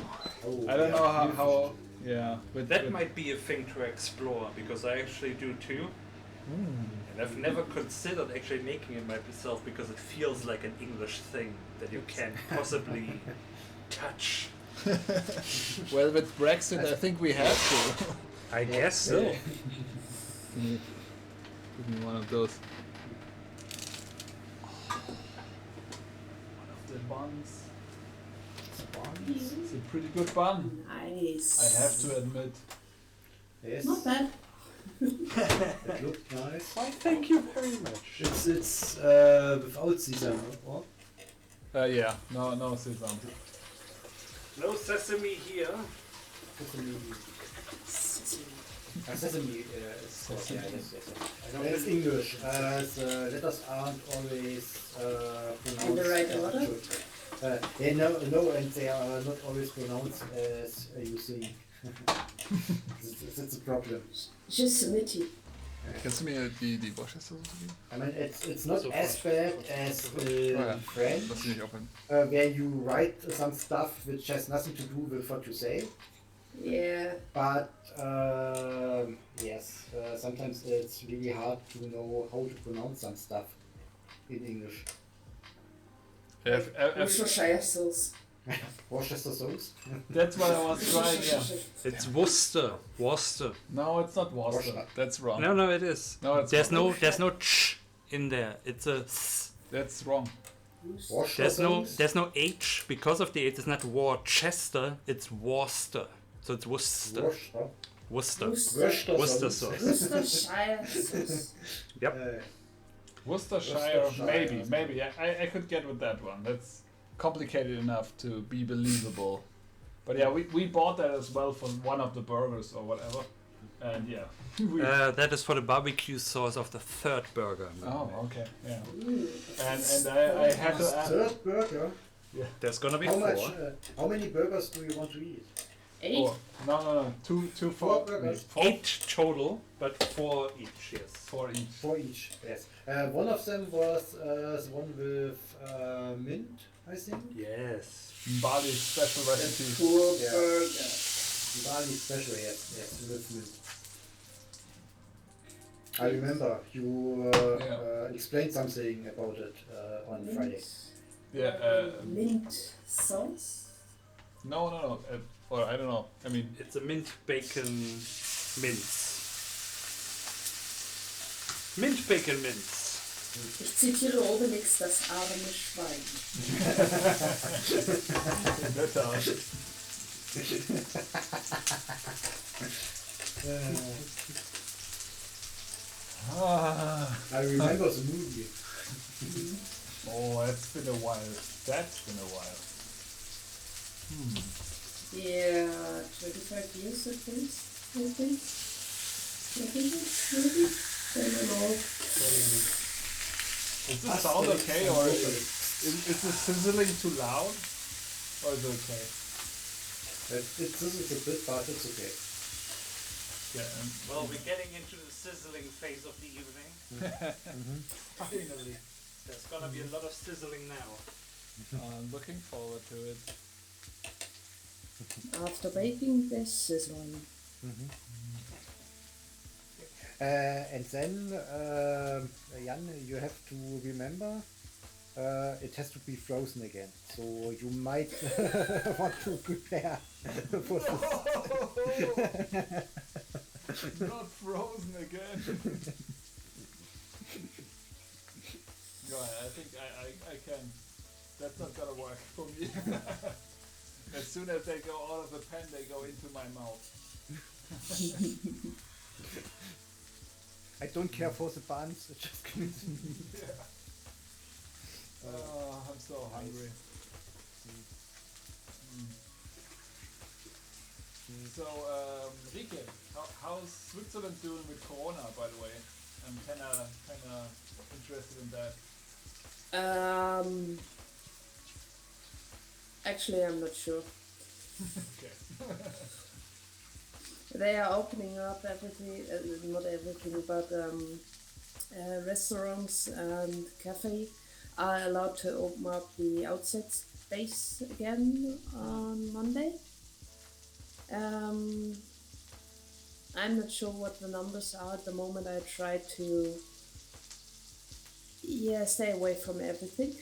I don't know how. Yeah, that might be a thing to explore, because I actually do too. And I've never considered actually making it myself, because it feels like an English thing that you can't possibly touch. Well, with Brexit, I think we have to. I guess so. Give me one of those. One of the buns. It's a pretty good bun. Nice. I have to admit. Yes. Not bad. It looked nice. Why, thank you very much. It's without sesame, or? Yeah, no sesame. No sesame here. Sesame. Sesame is called, yeah, yes. It's English. The letters aren't always pronounced In the right as order? it should. No, and they are not always pronounced as you think. That's a problem. Yosemite. Kannst du mir die Worcester geben? I mean, it's not as bad as French, Lass mich nicht aufhören. where you write some stuff which has nothing to do with what you say. Yeah. But yes, sometimes it's really hard to know how to pronounce some stuff in English. Worcestershire sauce. Worcester sauce? That's what I was trying, yeah. It's Worcester. Worcester. No, it's not Worcester. That's wrong. No, it is. No, it's there's wrong. there's no ch in there. It's a s. That's wrong. There's no h because of the h. It's not Worcester. It's Worcester. So it's Worcester. Worcester. Worcester sauce. Worcestershire sauce. Yep. Worcestershire, maybe. I could get with that one. That's complicated enough to be believable. But yeah, we bought that as well for one of the burgers or whatever. And yeah. That is for the barbecue sauce of the third burger. Oh, okay. Yeah. And I had to add... Third burger? Yeah. There's gonna be how four. much? How many burgers do you want to eat? 8? Four. No. Two Four burgers. 8 total, but 4 each. Yes. 4 each. 4 each. Yes. One of them was the one with mint, I think. Yes. Bali's special recipe. Poor Yeah. burger. Bali special, yes, with mint. I remember you explained something about it on Friday. Yeah. Mint sauce? No. Or I don't know. I mean, It's a mint bacon mince. Mint bacon mince. Ich zitiere Obelix, das arme Schwein. in der Tat. I remember the movie. Oh, that's been a while. Yeah, 25 years at least, I think. Maybe? I don't know. Is the sound okay, or is the sizzling too loud? Or is it okay? It sizzles a bit, but it's okay. Yeah. Well, we're getting into the sizzling phase of the evening. Finally. There's gonna be a lot of sizzling now. I'm looking forward to it. After baking, there's sizzling. And then, Jan, you have to remember, it has to be frozen again. So you might want to prepare for this. Not frozen again. Go ahead, I think I can. That's not gonna work for me. As soon as they go out of the pan, they go into my mouth. I don't care for the buns, it just comes in. Yeah. Oh, I'm so hungry. So, Rike, how's Switzerland doing with Corona, by the way? I'm kinda interested in that. Actually, I'm not sure. Okay. They are opening up everything, not everything, but restaurants and cafe are allowed to open up the outside space again on Monday. I'm not sure what the numbers are at the moment. I try to stay away from everything.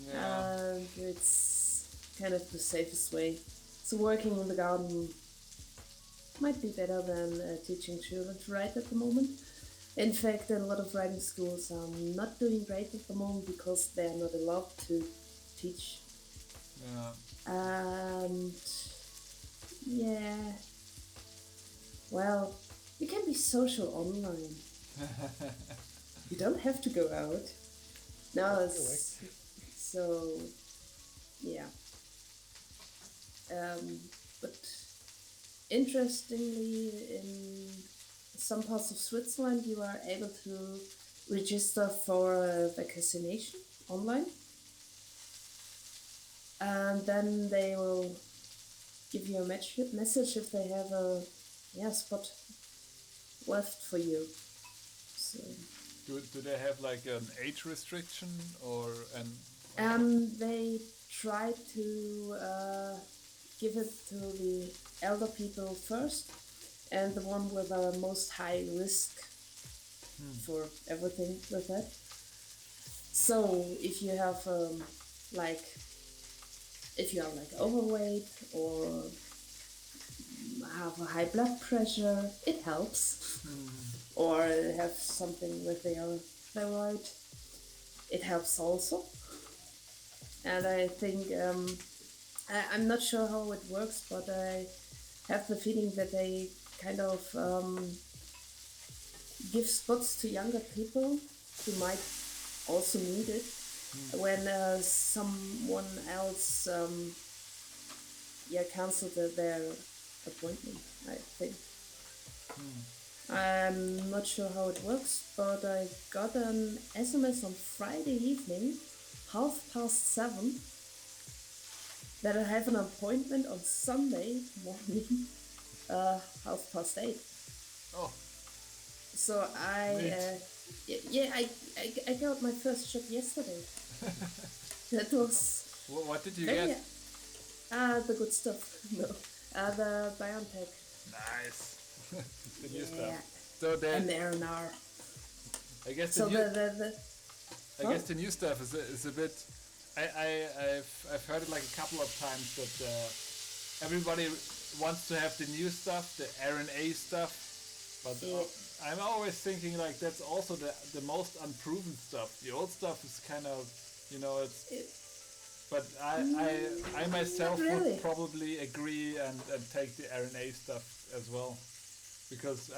Yeah. And it's kind of the safest way. So working in the garden might be better than teaching children to write at the moment. In fact, a lot of writing schools are not doing great at the moment because they are not allowed to teach. Yeah. And yeah, well, you can be social online. You don't have to go out. No, so yeah. But interestingly, in some parts of Switzerland, you are able to register for a vaccination online, and then they will give you a message if they have a spot left for you. So. Do they have like an age restriction or an? They try to give it to the elder people first, and the one with the most high risk for everything with that. So if you have if you are like overweight or have a high blood pressure, it helps. Or have something with their thyroid, it helps also. And I think I'm not sure how it works, but I have the feeling that they kind of give spots to younger people who might also need it when someone else cancelled their appointment, I think. I'm not sure how it works, but I got an SMS on Friday evening, 7:30, that I have an appointment on Sunday morning, 8:30. Oh. So I got my first job yesterday. That was. What did you get? The good stuff. No, the BioNTech. Nice. The new stuff. So and R&R. I guess so I guess the new stuff is a bit. I've heard it like a couple of times that everybody wants to have the new stuff, the RNA stuff, but I'm always thinking like that's also the most unproven stuff. The old stuff is kind of, but I myself would probably agree and take the RNA stuff as well, because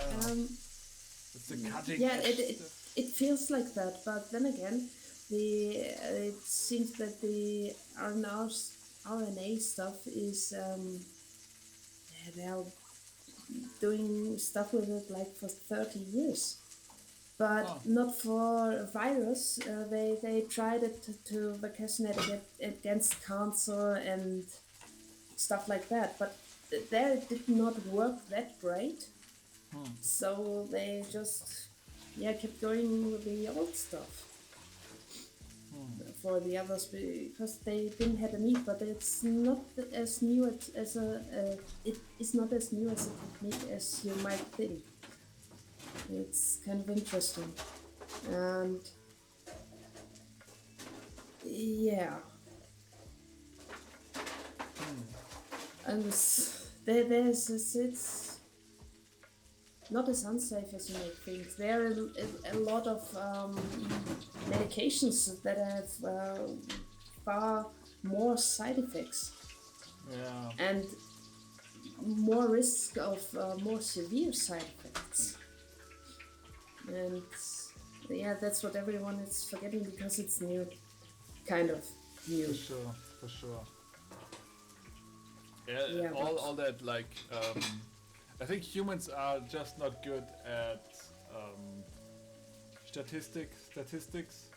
it's the cutting edge stuff. It feels like that, but then again, it seems that the RNA stuff is they are doing stuff with it like for 30 years. But not for a virus. They tried it to vaccinate against cancer and stuff like that. But there it did not work that great. So they just kept going with the old stuff. For the others, because they didn't have a need, but it's not as new it is not as new as a technique as you might think. It's kind of interesting, and and it's not as unsafe as you may think. There are a lot of medications that have far more side effects and more risk of more severe side effects. And that's what everyone is forgetting because it's new, kind of new. For sure. Yeah, all that like. I think humans are just not good at statistics.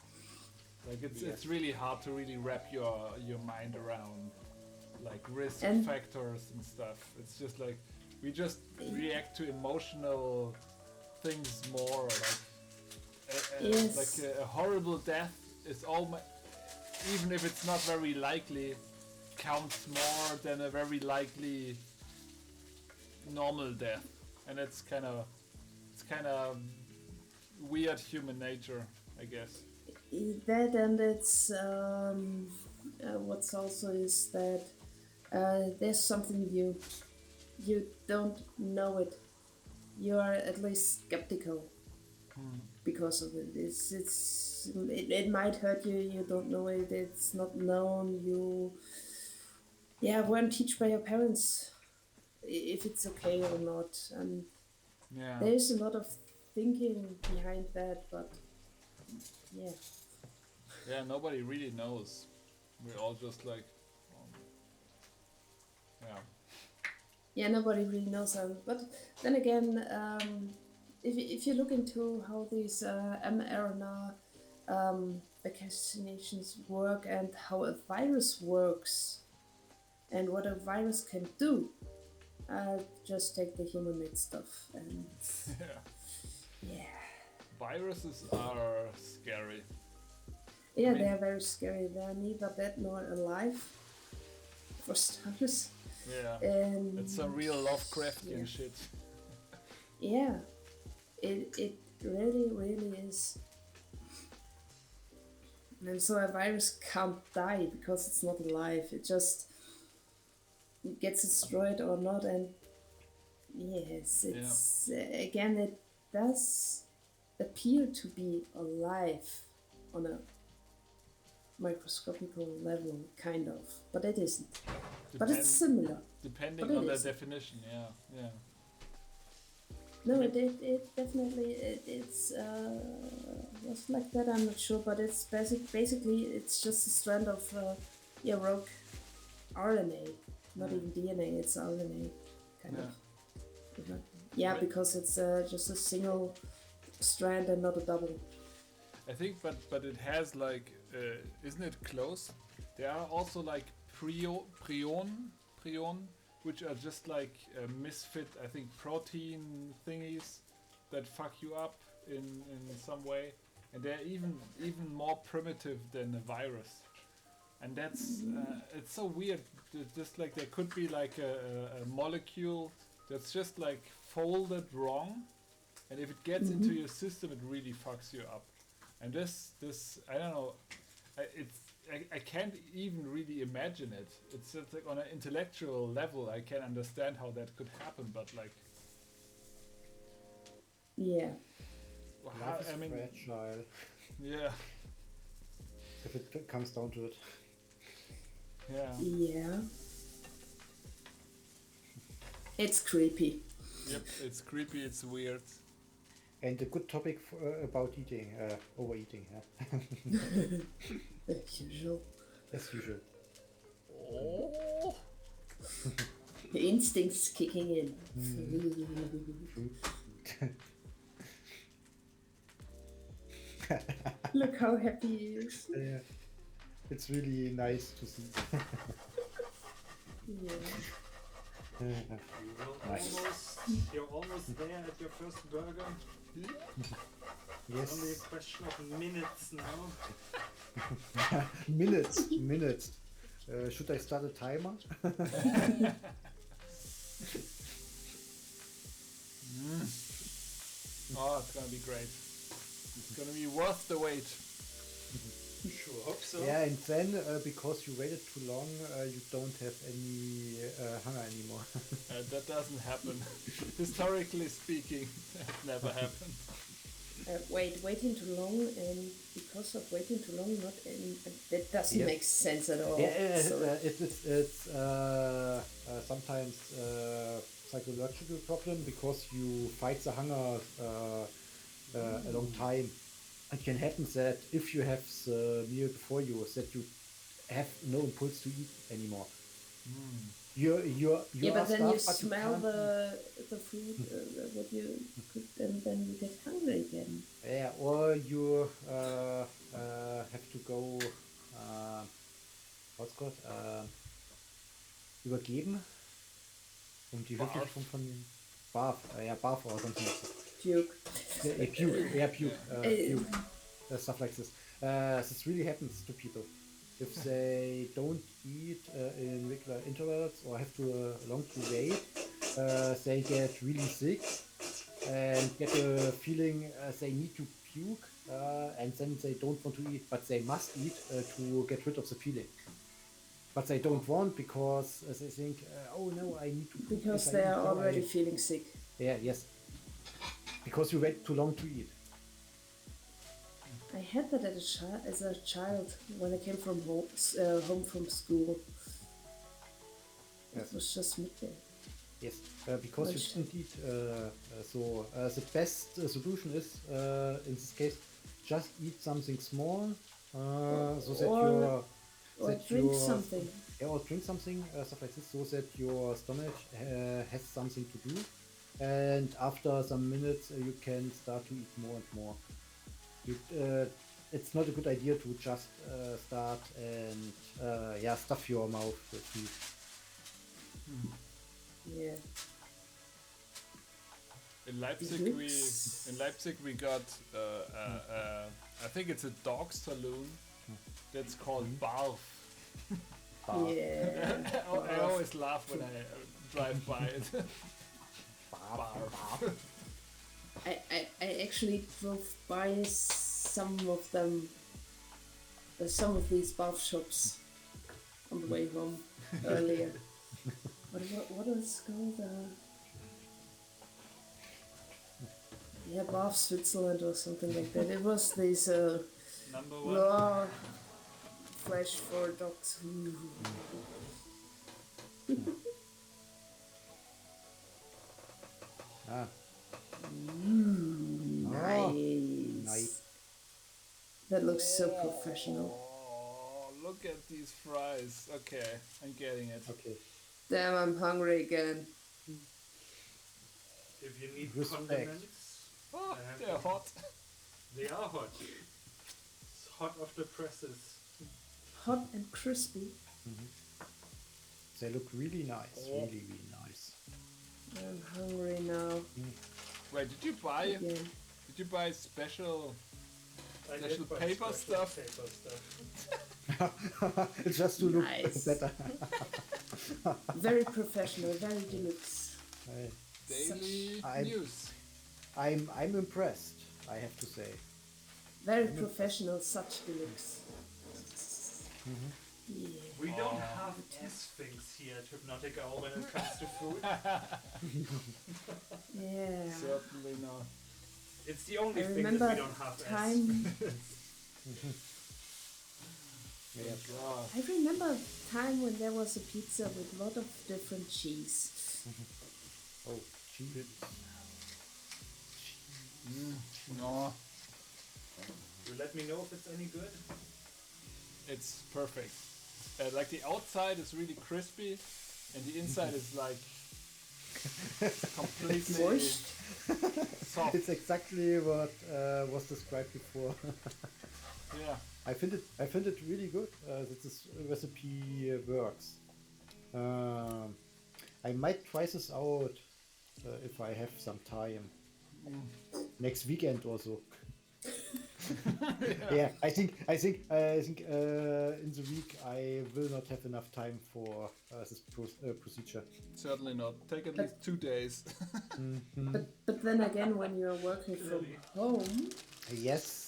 Like it's really hard to really wrap your mind around like risk factors and stuff. It's just like we just react to emotional things more. Like a horrible death is even if it's not very likely, counts more than a very likely normal death, and it's kind of weird human nature, I guess. That, and it's what's also is that there's something you don't know it. You are at least skeptical because of it. It might hurt you. You don't know it. It's not known. You weren't taught by your parents if it's okay or not. And Yeah. there's a lot of thinking behind that, but yeah. Yeah, nobody really knows. We're all just like, yeah. Yeah, nobody really knows them. But then again, if you look into how these mRNA vaccinations work and how a virus works and what a virus can do, just take the human-made stuff and yeah. Viruses are scary. Yeah, they're very scary. They're neither dead nor alive, for starters. Yeah, And it's some real Lovecraftian shit. Yeah, it really, really is. And so a virus can't die because it's not alive. It just gets destroyed or not. And yes, it's again, it does appear to be alive on a microscopical level, kind of, but it isn't. But it's similar. Depending but on the isn't. definition, yeah. No, it definitely it's was like that. I'm not sure, but it's basically it's just a strand of rogue RNA, not even DNA. It's RNA, kind of. Yeah, because it's just a single strand and not a double. I think, but it has like, isn't it close? There are also like prion, which are just like misfit, I think, protein thingies that fuck you up in some way, and they're even more primitive than a virus. And that's it's so weird. Just like there could be like a molecule that's just like folded wrong, and if it gets into your system, it really fucks you up. And this I don't know, I can't even really imagine it. It's just like on an intellectual level, I can understand how that could happen, but like, yeah, Life is fragile. Yeah. If it comes down to it. Yeah. Yeah. It's creepy. Yep, it's creepy. It's weird. And a good topic about eating, overeating. As usual. As usual. Oh. The instincts kicking in. Look how happy he is. Yeah. It's really nice to see. Yeah. You're almost there at your first burger. Yes. Only a question of minutes now. Minutes. Should I start a timer? Oh, it's gonna be great. It's gonna be worth the wait. Sure hope so. Yeah, and then because you waited too long, you don't have any hunger anymore. That doesn't happen. Historically speaking, that never happened. Waiting too long, and because of waiting too long, that doesn't make sense at all. Yeah, it's sometimes psychological problem because you fight the hunger a long time. It can happen that if you have the meal before you, that you have no impulse to eat anymore. You but then you starved, smell but the food what you cooked, and then you get hungry again. Yeah, or you have to go what's called übergeben, die Höflichkeit von Barf, Barf or something like that. Puke. Puke. Stuff like this. This really happens to people. If they don't eat in regular intervals or have to long to wait, they get really sick and get a feeling they need to puke, and then they don't want to eat, but they must eat to get rid of the feeling. but they don't want because they think, oh no, I need to. Because if I they eat are now, already feeling sick. Yeah, yes. Because you wait too long to eat. I had that as a child when I came from home from school. Yes. It was just midday. Yes, because you didn't eat. So the best solution is, in this case, just eat something small, so that Or that drink your, something. Yeah, or drink something, stuff like this, so that your stomach has something to do, and after some minutes you can start to eat more and more. It's not a good idea to just start and stuff your mouth with food. Yeah. In Leipzig we got I think it's a dog saloon that's called Barf. Yeah. I always laugh when I drive by it. Barf. I actually drove by some of them, some of these bath shops on the way home earlier. What is it called? Yeah, Bath Switzerland or something like that. It was this Number one. raw flesh for dogs. Nice. That looks so professional. Oh, look at these fries. Okay, I'm getting it. Okay. Damn, I'm hungry again. If you need Respect. condiments, Oh, they're hot. They are hot. It's hot off the presses. Hot and crispy. They look really nice, really nice. I'm hungry now. Wait, did you buy? Again. Did you buy special I did buy paper special stuff? paper stuff. Just to look Nice. better. Very professional, very deluxe. Daily news. I'm impressed, I have to say. Very professional, such deluxe. Yeah. We don't have S-things here at Hypnotic Hour when it comes to food. Yeah. Certainly not. It's the only I thing remember that we don't have time. I remember time when there was a pizza with a lot of different cheese. Oh, cheese. No, You let me know if it's any good. it's perfect. Like the outside is really crispy, and the inside is like completely Moist. soft. It's exactly what was described before. Yeah. I find it really good that this recipe works. I might try this out if I have some time. Next weekend or so. Yeah, I think in the week I will not have enough time for this procedure. Certainly not. Take at least 2 days. But then again, when you're working from home, Yes.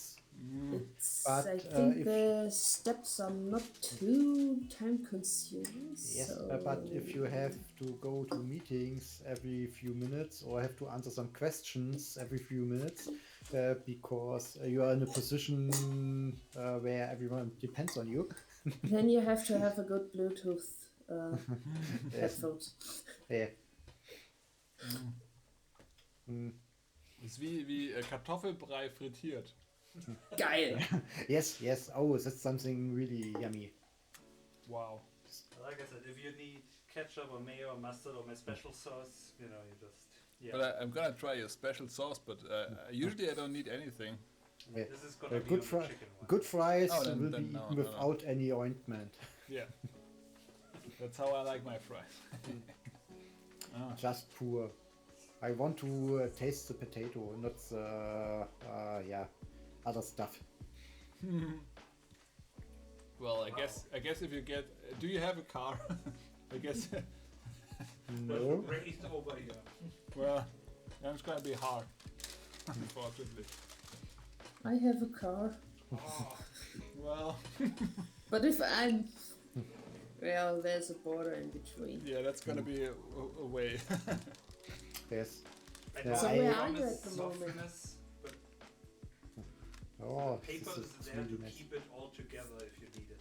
it's, But, I think the steps are not too time consuming. Yes, So but if you have to go to meetings every few minutes or have to answer some questions every few minutes because you are in a position where everyone depends on you. then you have to have a good Bluetooth headphones. Yeah. Ist wie Kartoffelbrei frittiert. Geil. Yes. Oh, that's something really yummy. Wow. Like I said, if you need ketchup or mayo or mustard or my special sauce, you just... Yeah. But I'm gonna try your special sauce, but usually I don't need anything. Yeah. This is gonna be good, on the chicken one. good fries Oh, will then be no, eaten no. without any ointment. Yeah. That's how I like my fries. Just pour. I want to taste the potato, not the other stuff. Well, I guess if you get, do you have a car? I guess. No. Raised over here. Well, then it's gonna be hard, unfortunately. I have a car. Well. But if I'm Well, there's a border in between. Yeah, that's gonna be a way. Yes. I Yeah, So where are you at the moment? softness, but Oh, the paper this is there really to nice. keep it all together if you need it.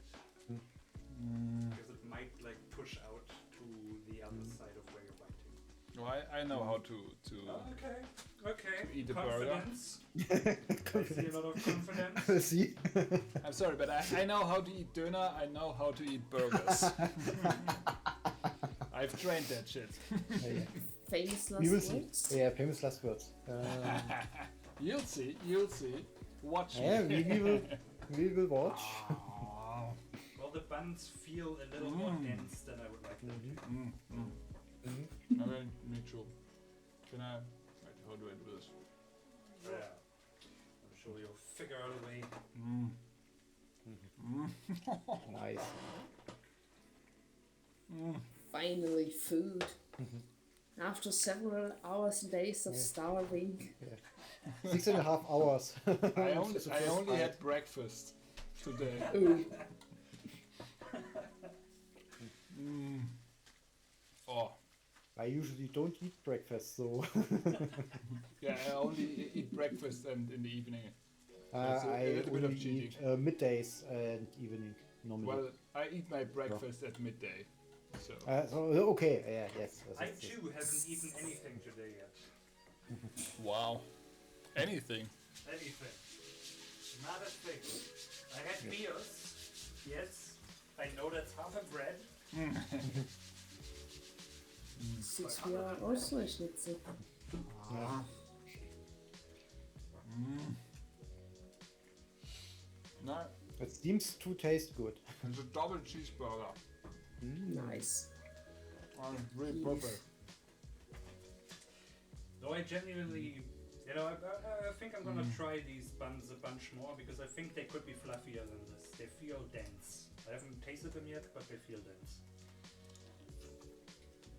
Because it might like push out to the other side of where you're writing. No, I know how to Okay. to eat a burger. Confidence. I see a lot of confidence. See? I'm sorry, but I know how to eat döner. I know how to eat burgers. I've trained that shit. Famous We will last see. words? Yeah, famous last words. You'll see. You'll see. Watch Yeah, me. we will watch. Well, the buns feel a little more dense than I would like them to. Okay, me too. Can I? Wait, how do I do this? Yeah. I'm sure you'll figure out a way. Nice. Finally, food. After several hours and days of starving. 6.5 hours. I only had breakfast today. Oh. I usually don't eat breakfast, so. Yeah, I only eat breakfast and in the evening. I a little bit of only cheating. eat middays and evening normally. Well, I eat my breakfast at midday. So. Okay, yeah, yes. I too haven't eaten anything today yet. Wow. Anything. Anything. Not a thing. I had beers. Yes. I know that's half a bread. Sieht mir aus so ein Schnitzel. Ja. No. It seems to taste good. It's a double cheeseburger. Nice. Really perfect. No, I genuinely, I think I'm gonna try these buns a bunch more because I think they could be fluffier than this. They feel dense. I haven't tasted them yet, but they feel dense.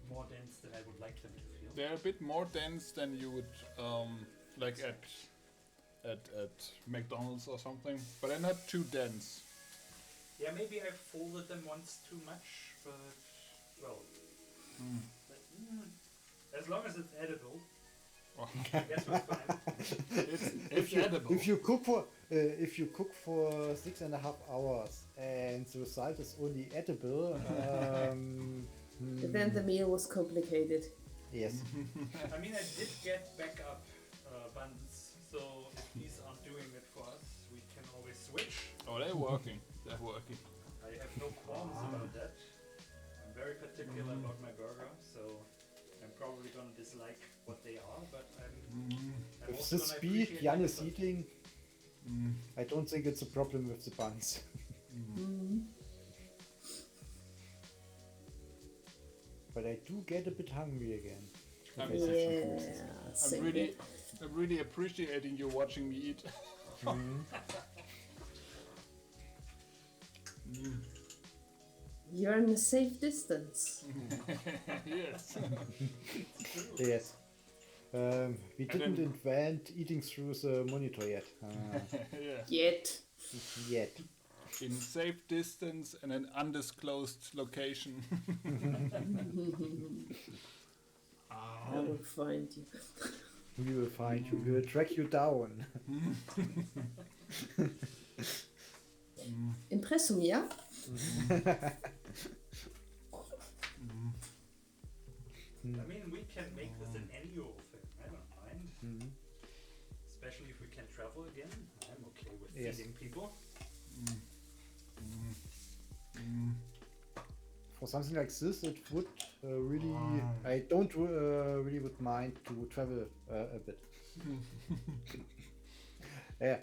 More dense than I would like them to feel. They're a bit more dense than you would like at McDonald's or something, but they're not too dense. Yeah, maybe I folded them once too much, but well, as long as it's edible, I guess we're fine. It's edible. If you cook for 6.5 hours and the result is only edible, Then the meal was complicated. Yes. I mean, I did get backup buns, so if these aren't doing it for us, we can always switch. Oh, they're working. They're working. I have no qualms about that. I'm very particular about my burger, so I'm probably gonna dislike what they are, but I'm With also the gonna speed appreciate Jan my is effort. eating, I don't think it's a problem with the buns. But I do get a bit hungry again. I'm really appreciating you watching me eat. You're in a safe distance. Yes. Yes. We didn't invent eating through the monitor yet. Yeah. Yet. Yet. In safe distance and an undisclosed location. I will find you. We will find you. We will track you down. Impressum, ja? I mean, we can make this an annual thing. I don't mind. Especially if we can travel again. I'm okay with feeding people. For something like this, it would really. I don't really would mind to travel a bit. Yeah.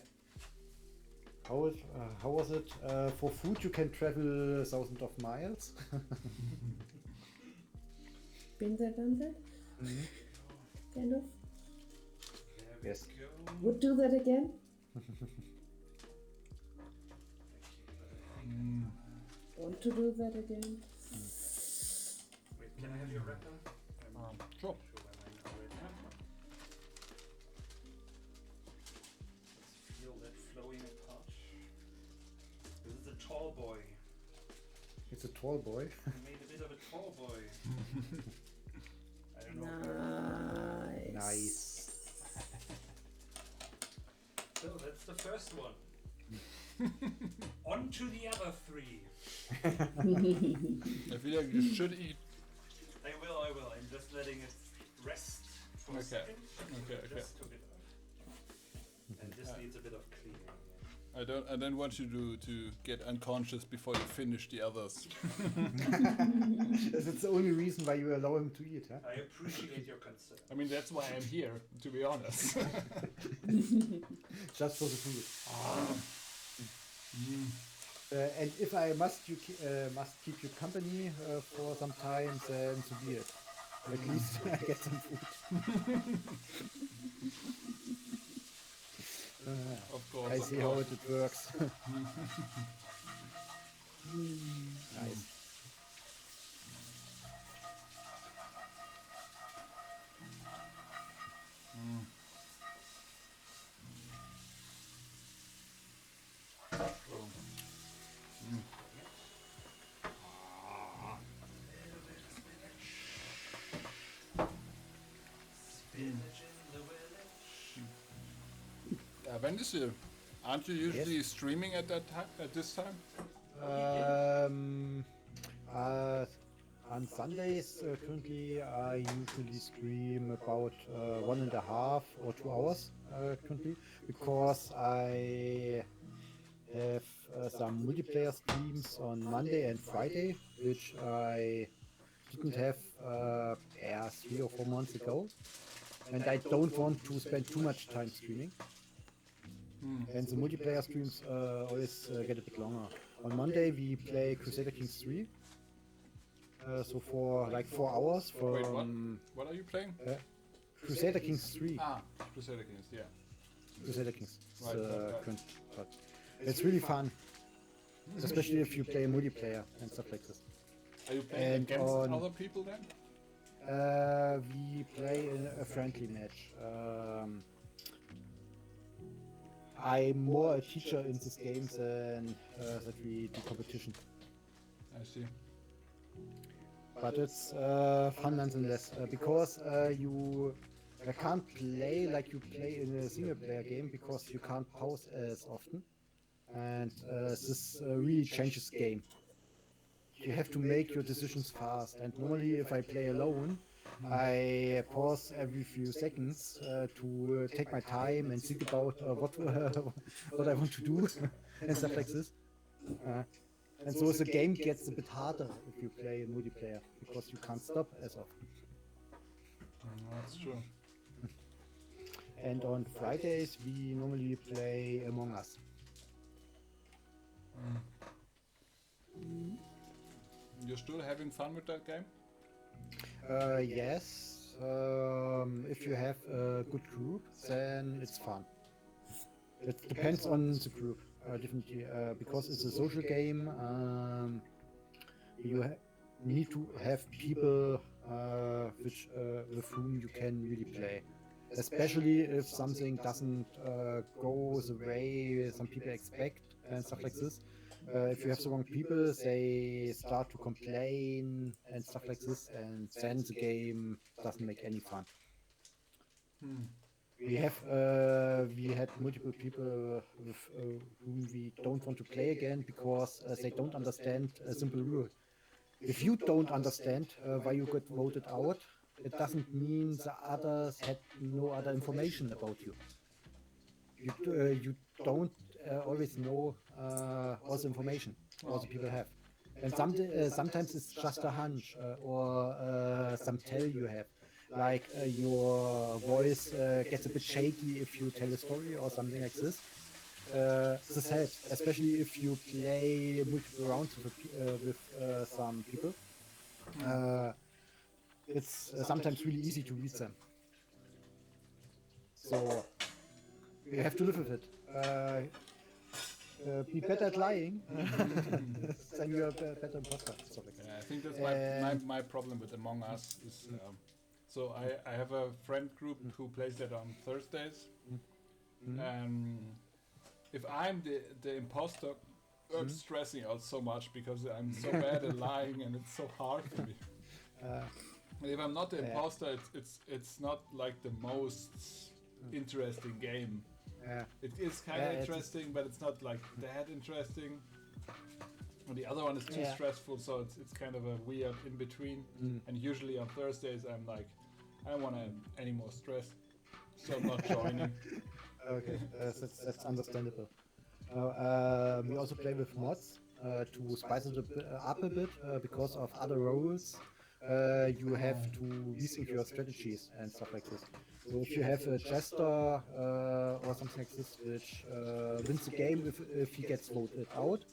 How was it? For food, you can travel thousands of miles. Been there, done that? Kind of. Yes. Would do that again? Want to do that again? Wait, can I have your wrapper? Sure. Where mine are right now. Let's feel that flowing apart. This is a tall boy. It's a tall boy. I made a bit of a tall boy. I don't know. Nice. So that's the first one. On to the other 3. I feel like you should eat. I will. I'm just letting it rest for a second. Okay. Just took it out. And this needs a bit of cleaning. I don't want you to get unconscious before you finish the others. That's the only reason why you allow him to eat, huh? I appreciate your concern. I mean, that's why I'm here, to be honest. Just for the food. And if I must keep you company for some time, then so be it. At least I get some food. Of course. I see how it works. Nice. When is it? Aren't you usually streaming at that time? At this time? On Sundays, currently, I usually stream about 1.5 or 2 hours currently, because I have some multiplayer streams on Monday and Friday, which I didn't have 3 or 4 months ago, and I don't want to spend too much time streaming. And the multiplayer streams always get a bit longer. On Monday we play Crusader Kings 3. So for like 4 hours. Wait, what are you playing? Crusader Kings 3. Crusader Kings, yeah. Crusader Kings. Right. It's really fun. Especially if you play multiplayer and stuff like this. Are you playing against other people then? We play in a friendly match. I'm more a teacher in this game than that we do competition. I see. But it's fun nonetheless, because you can't play like you play in a single player game, because you can't pause as often, and this really changes the game. You have to make your decisions fast, and normally if I play alone, I pause every few seconds to take my time and think about what I want to do and stuff like this. And so the game gets a bit harder if you play in multiplayer, because you can't stop as often. That's true. And on Fridays we normally play Among Us. You're still having fun with that game? Yes. If you have a good group, then it's fun. It depends on the group, definitely, because it's a social game. You need to have people with whom you can really play. Especially if something doesn't go the way some people expect and stuff like this. If you have the wrong people, they start to complain and stuff like this, and then the game doesn't make any fun. We had multiple people with whom we don't want to play again, because they don't understand a simple rule. If you don't understand why you got voted out, it doesn't mean the others had no other information about you. You don't always know all the information all the people have, and sometimes it's just a hunch or some tell you have, like your voice gets a bit shaky if you tell a story or something like this. This helps, especially if you play multiple rounds with some people. It's sometimes really easy to read them. So you have to live with it. Be better at lying, then you're a better imposter. Yeah, I think that's my problem with Among Us. Is, so I have a friend group who plays that on Thursdays. If I'm the imposter, I'm stressing out so much because I'm so bad at lying and it's so hard for me. And if I'm not the imposter, it's not like the most interesting game. It is kind of interesting, but it's not like that interesting. And the other one is too stressful, so it's kind of a weird in between. And usually on Thursdays I'm like, I don't want any more stress, so I'm not joining. Okay, that's understandable. We also play with mods to spice it up a bit because of other roles. You have to rethink your strategies and stuff like this. So if you have a jester or something like this which wins the game if he gets voted out,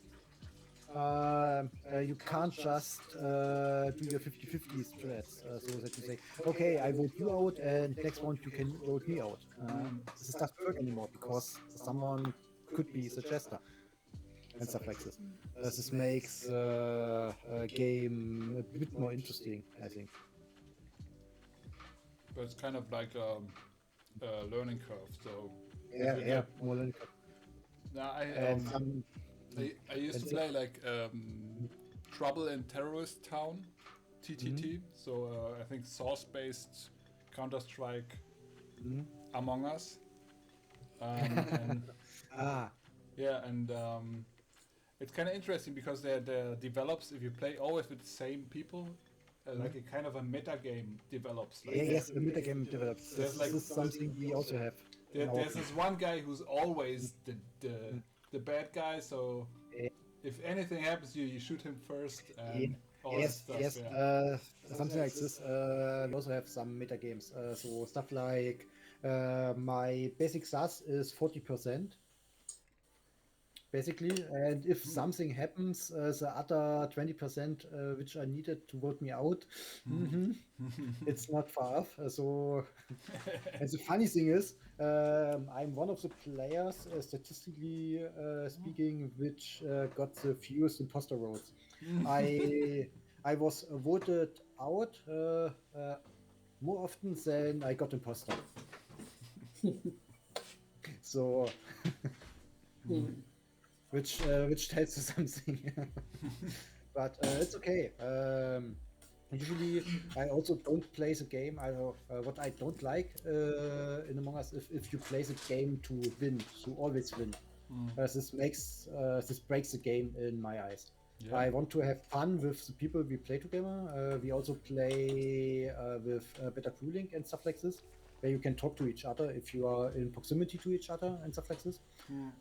you can't just do your 50-50 strats, so that you say, okay, I vote you out and next round you can vote me out. This doesn't work anymore because someone could be the jester and stuff like this. This makes a game a bit more interesting, I think. But it's kind of like a learning curve, so... more learning curve. Now I used to play like Trouble in Terrorist Town, TTT, so I think source-based Counter-Strike Among Us. It's kind of interesting because the develops, if you play always with the same people, like a kind of a meta game develops. Like yes, the meta game develops. This is something we also have. There's this one guy who's always the bad guy, so if anything happens to you, you shoot him first. And all that stuff, something like this. We also have some meta games. So stuff like my basic SAS is 40%. Basically, and if something happens, the other 20% which are needed to vote me out, it's not far off. So, and the funny thing is, I'm one of the players, statistically speaking, which got the fewest imposter votes. I was voted out more often than I got imposter. So. Which tells you something. But it's okay. Usually, I also don't play the game. What I don't like in Among Us, if you play the game to win, to always win. This breaks the game in my eyes. Yeah. I want to have fun with the people we play together. We also play with better pooling and stuff like this, where you can talk to each other if you are in proximity to each other and stuff like this,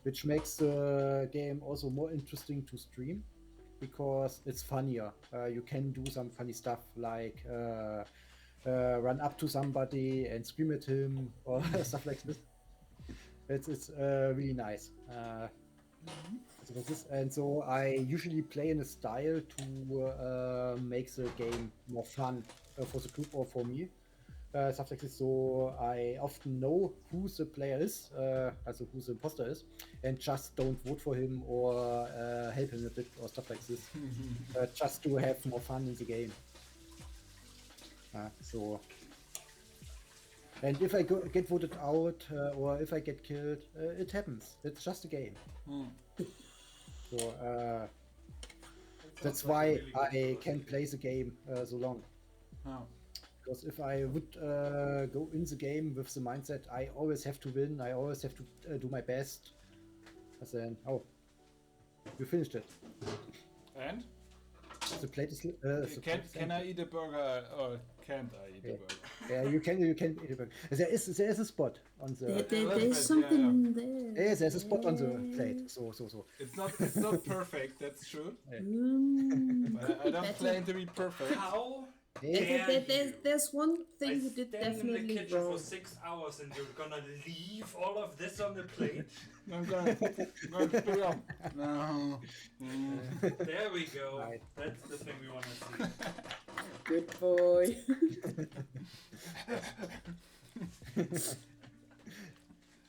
which makes the game also more interesting to stream because it's funnier. You can do some funny stuff like run up to somebody and scream at him or stuff like this. It's really nice. And so I usually play in a style to make the game more fun for the group or for me. Stuff like this, so I often know who the player is, also who the imposter is, and just don't vote for him or help him a bit or stuff like this, just to have more fun in the game. And if I get voted out or if I get killed, it happens. It's just a game. So that's why I can play the game so long. Because if I would go in the game with the mindset, I always have to win, I always have to do my best, then, you finished it. And? The plate is... can I eat a burger or can't I eat a burger? Yeah, you can eat a burger. There is a spot on the... There's something there. Yes, there's a spot on the plate. So. It's not perfect, that's true. But I don't claim to be perfect. How? There's one thing you did definitely in the kitchen wrong. for 6 hours and you're gonna leave all of this on the plate? I'm gonna do it. No. There we go. Right. That's the thing we want to see. Good boy.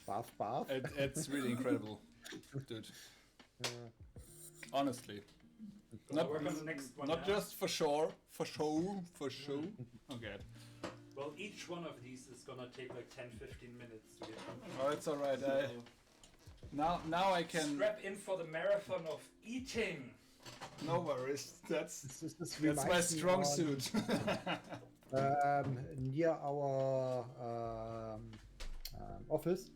Bath. It's really incredible, dude. Honestly. Not just for show. Okay. Well, each one of these is gonna take like 10-15 minutes to get done. Oh, it's alright. Now I can strap in for the marathon of eating. No worries. That's This my reminds me strong on, suit. Near our office,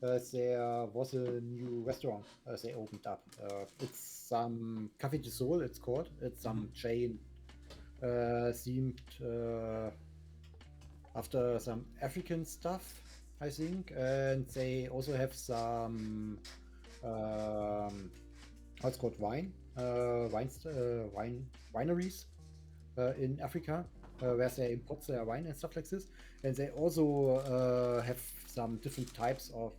there was a new restaurant they opened up. It's some Café du Sol, it's called. It's some chain themed after some African stuff, I think. And they also have some what's called wineries in Africa, where they import their wine and stuff like this. And they also have some different types of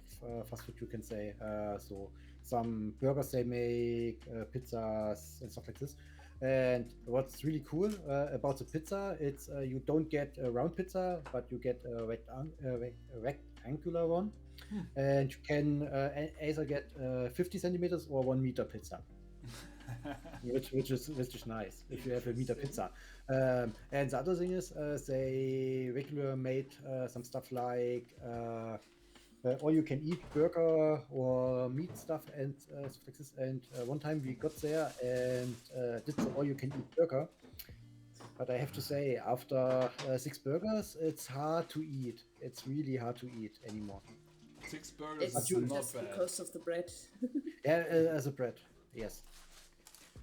fast food, you can say. So some burgers they make, pizzas and stuff like this. And what's really cool about the pizza, it's you don't get a round pizza, but you get a rectangular one. And you can either get 50 centimeters or 1 meter pizza. which is nice if you have a meter pizza. And the other thing is they regularly made some stuff like all you can eat burger or meat stuff and stuff like this. And one time we got there and did the all you can eat burger. But I have to say, after 6 burgers, it's hard to eat. It's really hard to eat anymore. 6 burgers It's is not just bad. because of the bread. Yeah, as a bread, yes.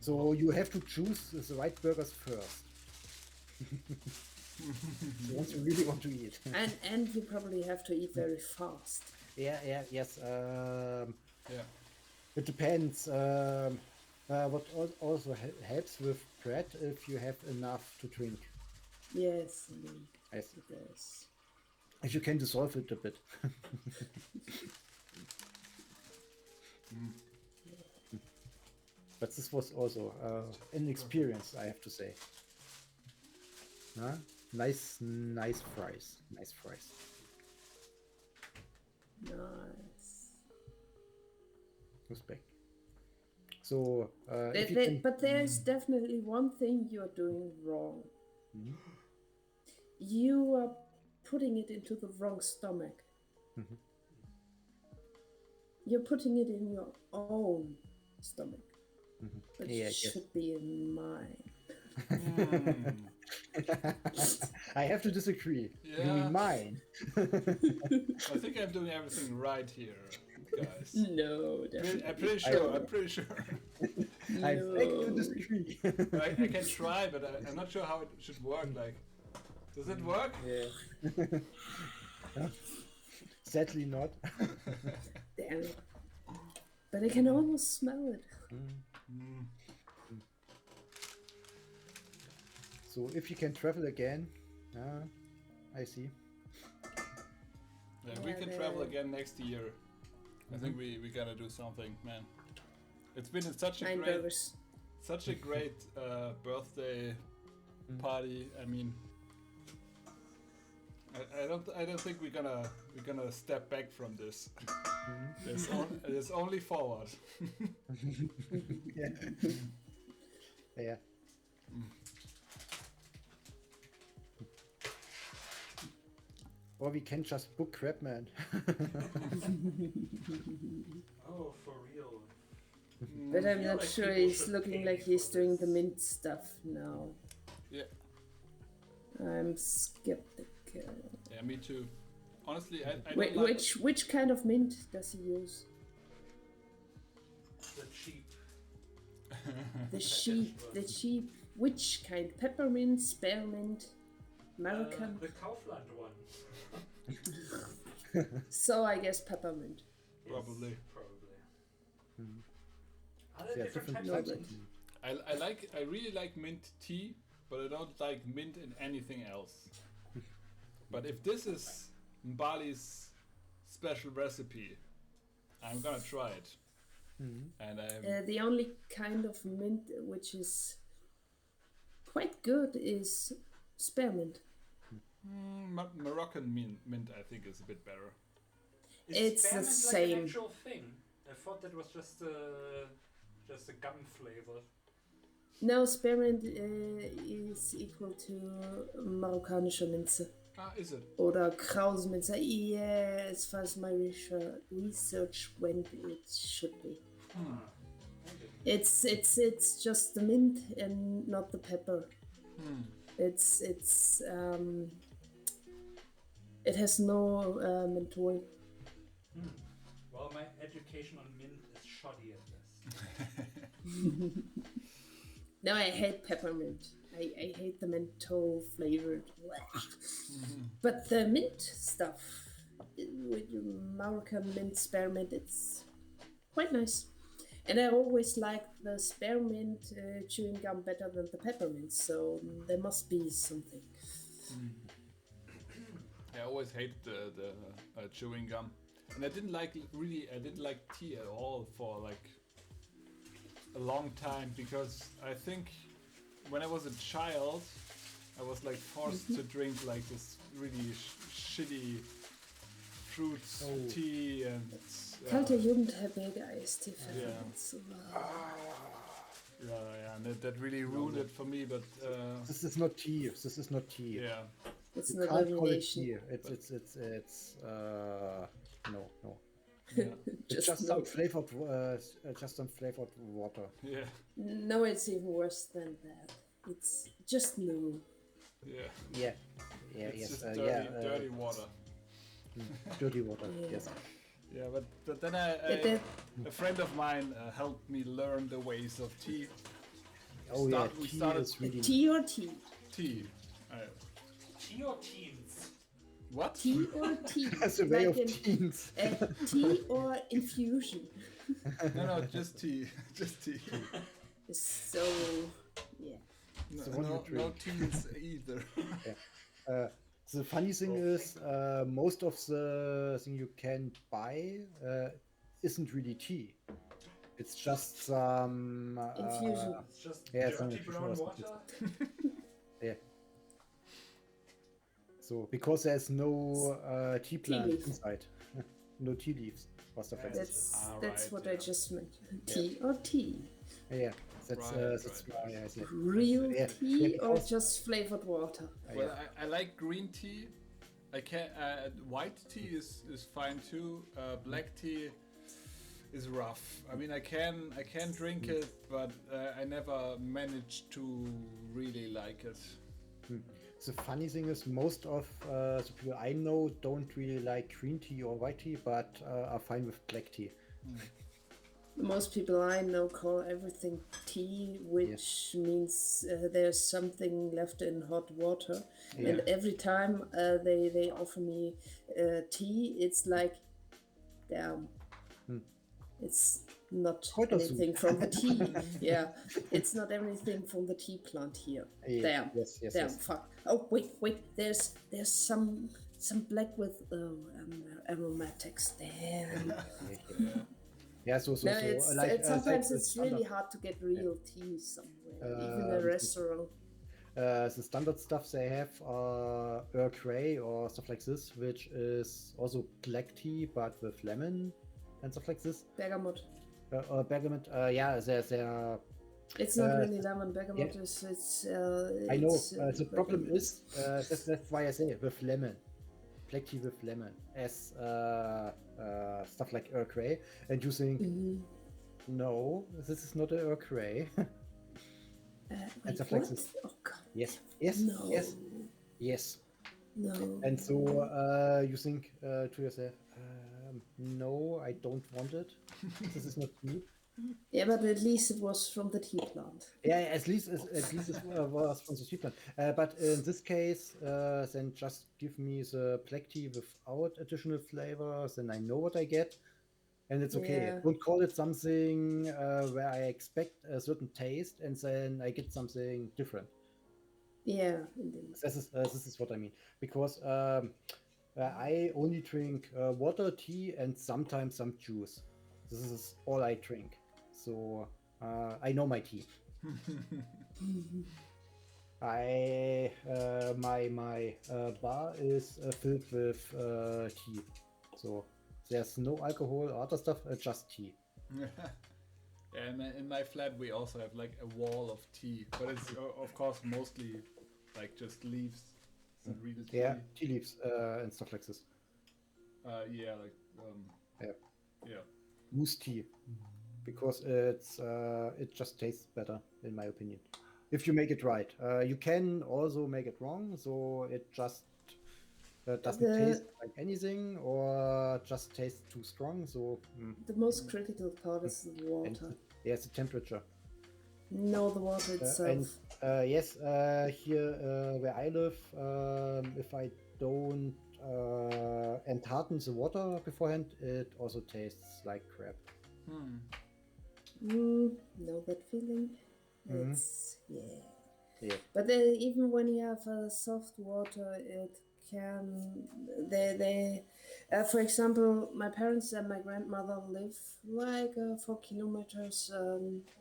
So you have to choose the right burgers first. Once you really want to eat. and you probably have to eat very fast. Yes. Yeah. It depends. What also helps with bread if you have enough to drink. Yes, indeed. Yes. It does. If you can dissolve it a bit. But this was also an experience, I have to say. Nice fries. Nice fries. Nice. Respect. So, but there's definitely one thing you're doing wrong. Mhm. You are putting it into the wrong stomach. Mhm. You're putting it in your own stomach. Mhm. But Yeah, it yes. should be in mine. I have to disagree. You mean mine? I think I'm doing everything right here, guys. No, definitely. I'm pretty sure. I'm pretty sure. I beg to disagree. I can try, but I'm not sure how it should work. Like, does it work? Yeah. Sadly not. Damn it. But I can almost smell it. So if you can travel again, I see. Yeah, we can travel again next year. I think we gotta do something, man. It's been such a great birthday party. I mean, I don't think we're gonna step back from this. There's only forward. Yeah. Or we can just book Crabman. Oh, for real. But I'm not sure he's looking like he's doing the mint stuff now. Yeah. I'm skeptical. Yeah, me too. Honestly, I don't like... Which kind of mint does he use? The cheap. The cheap. Which kind? Peppermint, spearmint, American? The Kaufland one. So I guess peppermint. Probably. Are there different types of mint? I really like mint tea, but I don't like mint in anything else. But if this is Mbali's special recipe, I'm gonna try it. And the only kind of mint which is quite good is spearmint. Moroccan mint, I think, is a bit better. It's the same. Like an actual thing. I thought that was just a gum flavor. No, spearmint is equal to marokkanische Minze. Ah, is it? Oder Krauseminze. Yeah, as far as my research went, it should be. It's just the mint and not the pepper. It has no menthol. Well, my education on mint is shoddy at best. No, I hate peppermint. I hate the menthol flavored. But the mint stuff with Moroccan mint, spearmint, it's quite nice. And I always liked the spearmint chewing gum better than the peppermint, so there must be something. I always hated the chewing gum, and I didn't like tea at all for like a long time, because I think when I was a child I was like forced to drink like this really shitty fruit tea and Kalte Jugendherberge Eistee. Yeah, and that really ruined it for me. But this is not tea. This is not tea. Yeah, it's you not can't call it elimination. tea. It's no. Yeah. It's just some flavored water. Yeah. No, it's even worse than that. It's just no. Yeah. Yeah. It's Yes. just dirty water. Dirty water. Yeah. Yes. Yeah, but then a friend of mine helped me learn the ways of tea. We started tea or tea. Tea. Tea or teens? What? Tea or tea? That's a way of teens. Tea or infusion? No, just tea. Just tea. So, yeah. No teas either. Yeah. The funny thing is, most of the thing you can buy isn't really tea. It's just some infusion. It's just some dirty brown water. Yeah. So because there's no tea plant inside, no tea leaves or stuff like that. That's what I just meant. Tea or tea? Yeah, that's why I said. Real tea or just flavored water? Well, I like green tea. I can white tea is fine too. Black tea is rough. I mean, I can drink it, but I never managed to really like it. The funny thing is, most of the people I know don't really like green tea or white tea, but are fine with black tea. Most people I know call everything tea, which means there's something left in hot water. Yeah. And every time they offer me tea, it's like, damn, it's not anything from the tea. Yeah, it's not everything from the tea plant here. Yeah. Damn, Yes. fuck. Oh wait, there's some black with aromatics. Damn. Yeah, so sometimes it's really hard to get real tea somewhere, even a restaurant. The standard stuff they have are Earl Grey or stuff like this, which is also black tea but with lemon and stuff like this. Bergamot. Bergamot. They're. It's not really lemon. Bergamot is. It's. I know. The problem is that's why I say with lemon. Black tea with lemon as stuff like Earl Grey, and you think, no, this is not an Earl Grey. And stuff like this. Oh God. Yes. No. Yes. No. And so you think to yourself, no, I don't want it. This is not tea. Yeah, but at least it was from the tea plant. Yeah, at least it was from the tea plant. But in this case, then just give me the black tea without additional flavors, and I know what I get, and it's okay. Yeah. Don't call it something where I expect a certain taste, and then I get something different. Yeah, indeed. This is what I mean, because I only drink water, tea, and sometimes some juice. This is all I drink. So I know my tea. My bar is filled with tea. So there's no alcohol or other stuff, just tea. And in my flat we also have like a wall of tea, but it's of course mostly like just leaves. So real tea. Yeah, tea leaves and stuff like this. Yeah, like Yeah. yeah. Moose tea, because it just tastes better, in my opinion. If you make it right, you can also make it wrong, so it just doesn't taste like anything, or just tastes too strong. So The most critical part is the water. yes, the temperature. No, the water itself. Yes, here where I live, if I don't entarten the water beforehand, it also tastes like crap. Know that feeling? Mhm. It's Yeah. But even when you have soft water, it can. For example, my parents and my grandmother live like 4 kilometers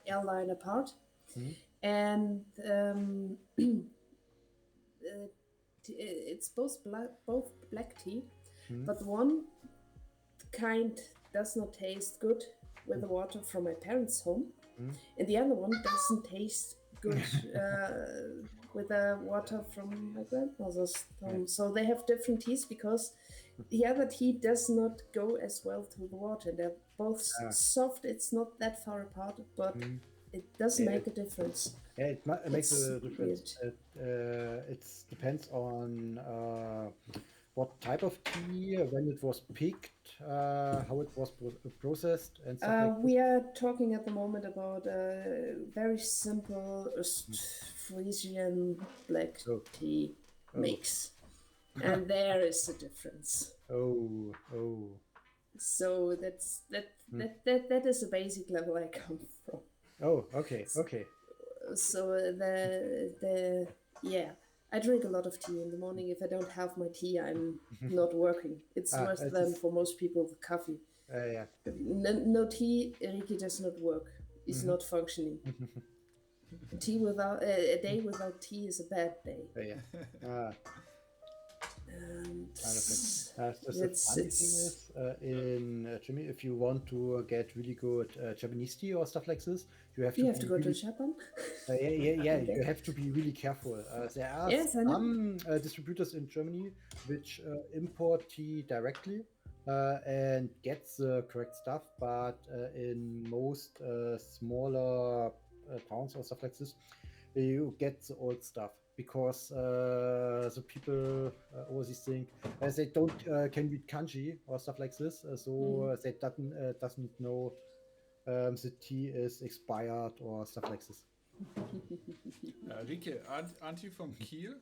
airline apart, and it's both black tea, but one kind does not taste good with the water from my parents' home, and the other one doesn't taste good with the water from my grandmother's home. So they have different teas because the other tea does not go as well to the water. They're both soft. It's not that far apart, but it does make a difference. Yeah, it makes It's a difference. It depends on what type of tea, when it was picked, how it was processed, and stuff like We are talking at the moment about a very simple Frisian black tea mix, and there is a difference. Oh. So that is the basic level I come from. Oh, okay. So I drink a lot of tea in the morning. If I don't have my tea, I'm not working. It's worse than for most people the coffee. Yeah. No tea, Ricky does not work. Is not functioning. A day without tea is a bad day. Yeah. And The funny thing is, in Germany, if you want to get really good Japanese tea or stuff like this, you have to go to Japan. Yeah. You have to be really careful. There are some distributors in Germany which import tea directly and get the correct stuff, but in most smaller towns or stuff like this, you get the old stuff, because the people always think they don't can read kanji or stuff like this, so they doesn't know the tea is expired or stuff like this. Rike, aren't you from Kiel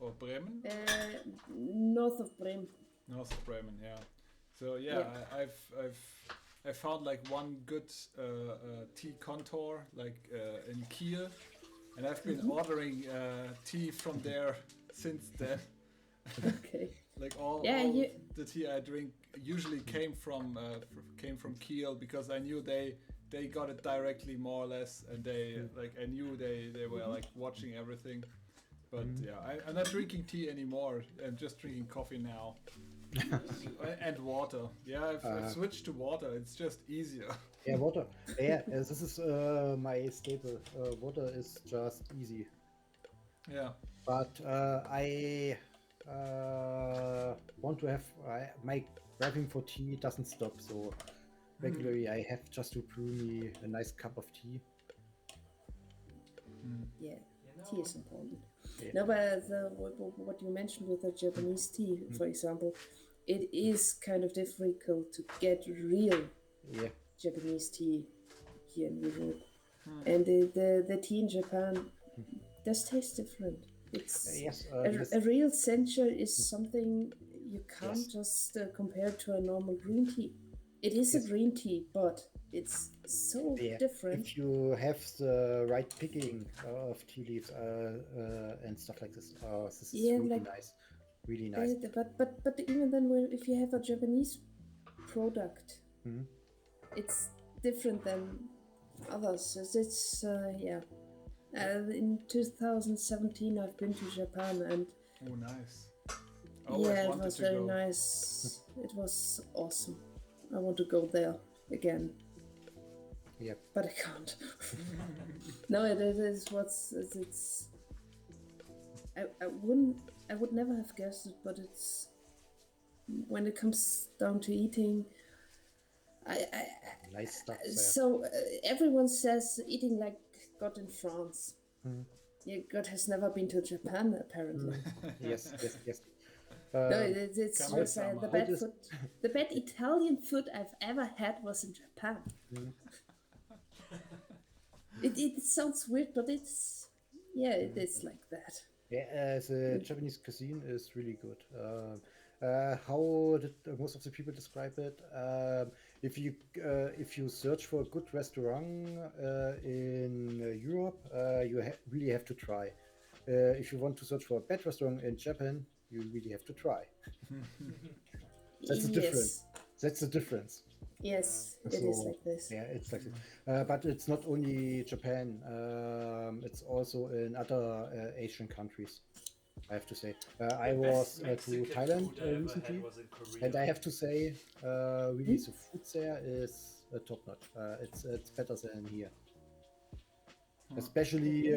or Bremen? North of Bremen. North of Bremen, yeah. So I found like one good tea contour like in Kiel. And I've been ordering tea from there since then. Okay. Like all the tea I drink usually came from Kiel, because I knew they got it directly, more or less, and I knew they were like watching everything. But I'm not drinking tea anymore. I'm just drinking coffee now. And water. Yeah, I've switched to water. It's just easier. Yeah, water. Yeah, this is my staple. Water is just easy. Yeah. But I want to have my craving for tea doesn't stop. So regularly I have just to brew me a nice cup of tea. Yeah. Tea is important. No, but what you mentioned with the Japanese tea, for example, it is kind of difficult to get real Japanese tea here in Europe. And the tea in Japan does taste different. It's a real sencha is something you can't just compare to a normal green tea. It is a green tea, but it's so different. If you have the right picking of tea leaves and stuff like this, this is really nice. Really nice. But even then, if you have a Japanese product, it's different than others. It's in 2017, I've been to Japan, and oh, nice. It was very nice. It was awesome. I want to go there again. Yep. But I can't. No, it is what's it's. I would never have guessed it, but it's when it comes down to eating. Nice stuff there. So everyone says eating like God in France. Yeah, God has never been to Japan apparently. Yes. No, it's just the bad Italian food I've ever had was in Japan. It sounds weird, but it is like that. Yeah, the Japanese cuisine is really good. How did most of the people describe it? If you search for a good restaurant in Europe, you really have to try. If you want to search for a bad restaurant in Japan, you really have to try. That's the difference. That's the difference. Yes, it is like this. Yeah, it's like this. But it's not only Japan. It's also in other Asian countries, I have to say. I was to Thailand recently, and I have to say, really, the food there is top notch. It's better than here. Especially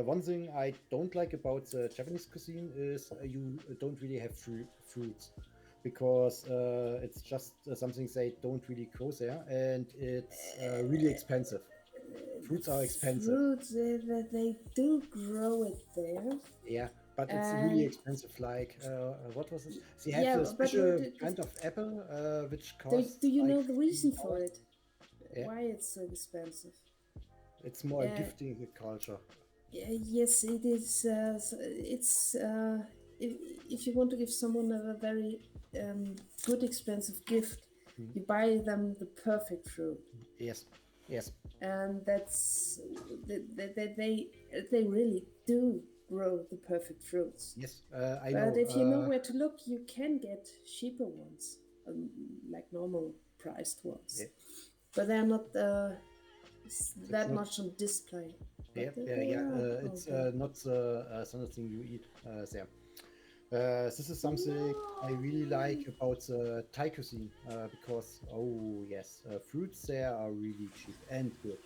one thing I don't like about the Japanese cuisine is you don't really have fruits. Because it's just something they don't really grow there, and it's really expensive. Fruits are expensive. Fruits, they do grow it there. Yeah, but it's really expensive. Like, what was it? They have a special kind of apple, which costs. Do you know the reason for it? Yeah. Why it's so expensive? It's more a gifting culture. Yes, it is. If you want to give someone a very good, expensive gift, you buy them the perfect fruit. Yes. And that's they really do grow the perfect fruits. Yes, I know. But if you know where to look, you can get cheaper ones, like normal priced ones. Yeah. But they're not that much on display. Yeah. It's not the standard thing you eat there. This is something I really like about the Thai cuisine because, fruits there are really cheap and good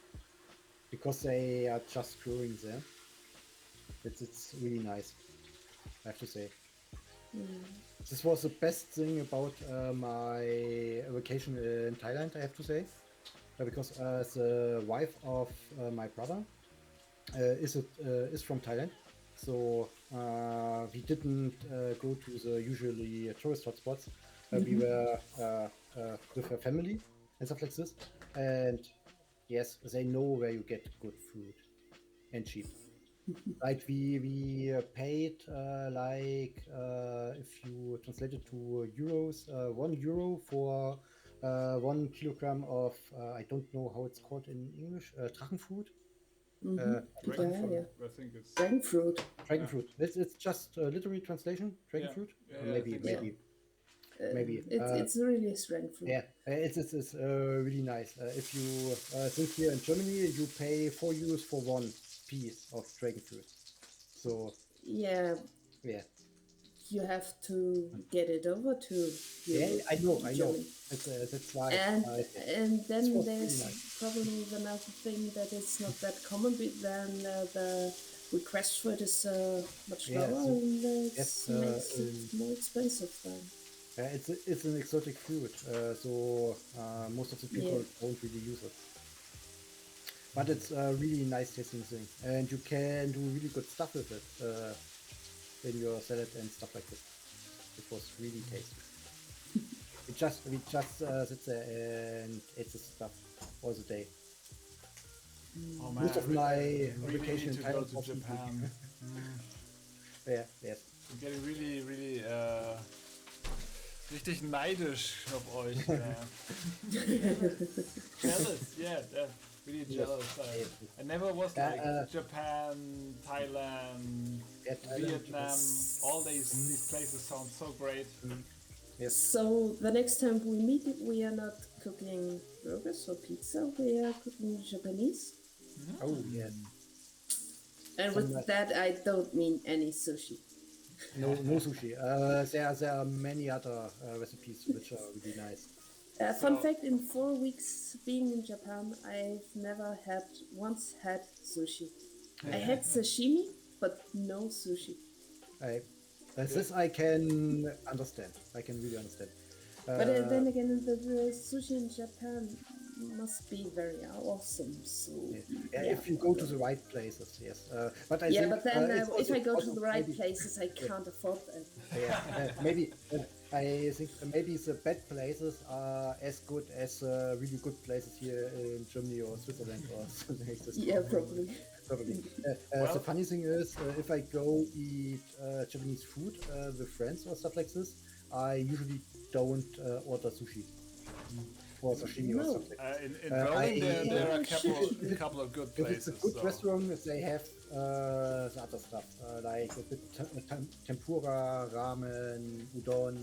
because they are just growing there. It's really nice, I have to say. This was the best thing about my vacation in Thailand, I have to say, because the wife of my brother is from Thailand. So we didn't go to the usually tourist hotspots. We were with her family and stuff like this. And yes, they know where you get good food and cheap. Like we paid if you translate it to euros, €1 for 1 kilogram of I don't know how it's called in English, Drachenfruit. Dragon fruit. I think it's dragon fruit. Dragon fruit. It's just a literary translation. Dragon fruit. Maybe. It's really a dragon fruit. Yeah, it's really nice. If you think here in Germany, you pay €4 for one piece of dragon fruit. So yeah. You have to get it over to I know. That's why. And then there's probably another thing that it's not that common, but then the request for it is much lower, and it makes it more expensive then. It's an exotic fruit, so most of the people don't really use it. But it's a really nice tasting thing, and you can do really good stuff with it. In your salad and stuff like this. It was really tasty. we just sit there and ate this stuff all the day. Oh man, most of my vacation need to go to Japan. Yes. I'm getting really richtig neidisch auf euch. Jealous, really jealous. I never was like Japan, Thailand, Vietnam. All these places sound so great. Yes. So the next time we meet, we are not cooking burgers or pizza. We are cooking Japanese. Oh yes. And with that, I don't mean any sushi. No sushi. There are many other recipes which are really nice. Fun fact: in 4 weeks being in Japan, I've never once had sushi. I had sashimi, but no sushi. This I can understand. I can really understand. But then again, the sushi in Japan must be very awesome. So if you go to the right places, yes. But I think, but then if I go to also the right maybe- places, I can't afford them. Maybe I think maybe the bad places are as good as really good places here in Germany or Switzerland or something like this. Yeah, probably. The funny thing is, if I go eat Japanese food with friends or stuff like this, I usually don't order sushi or sashimi or something. In Berlin, there are a couple of good places. If it's a good restaurant, they have the other stuff, like a bit tempura, ramen, udon,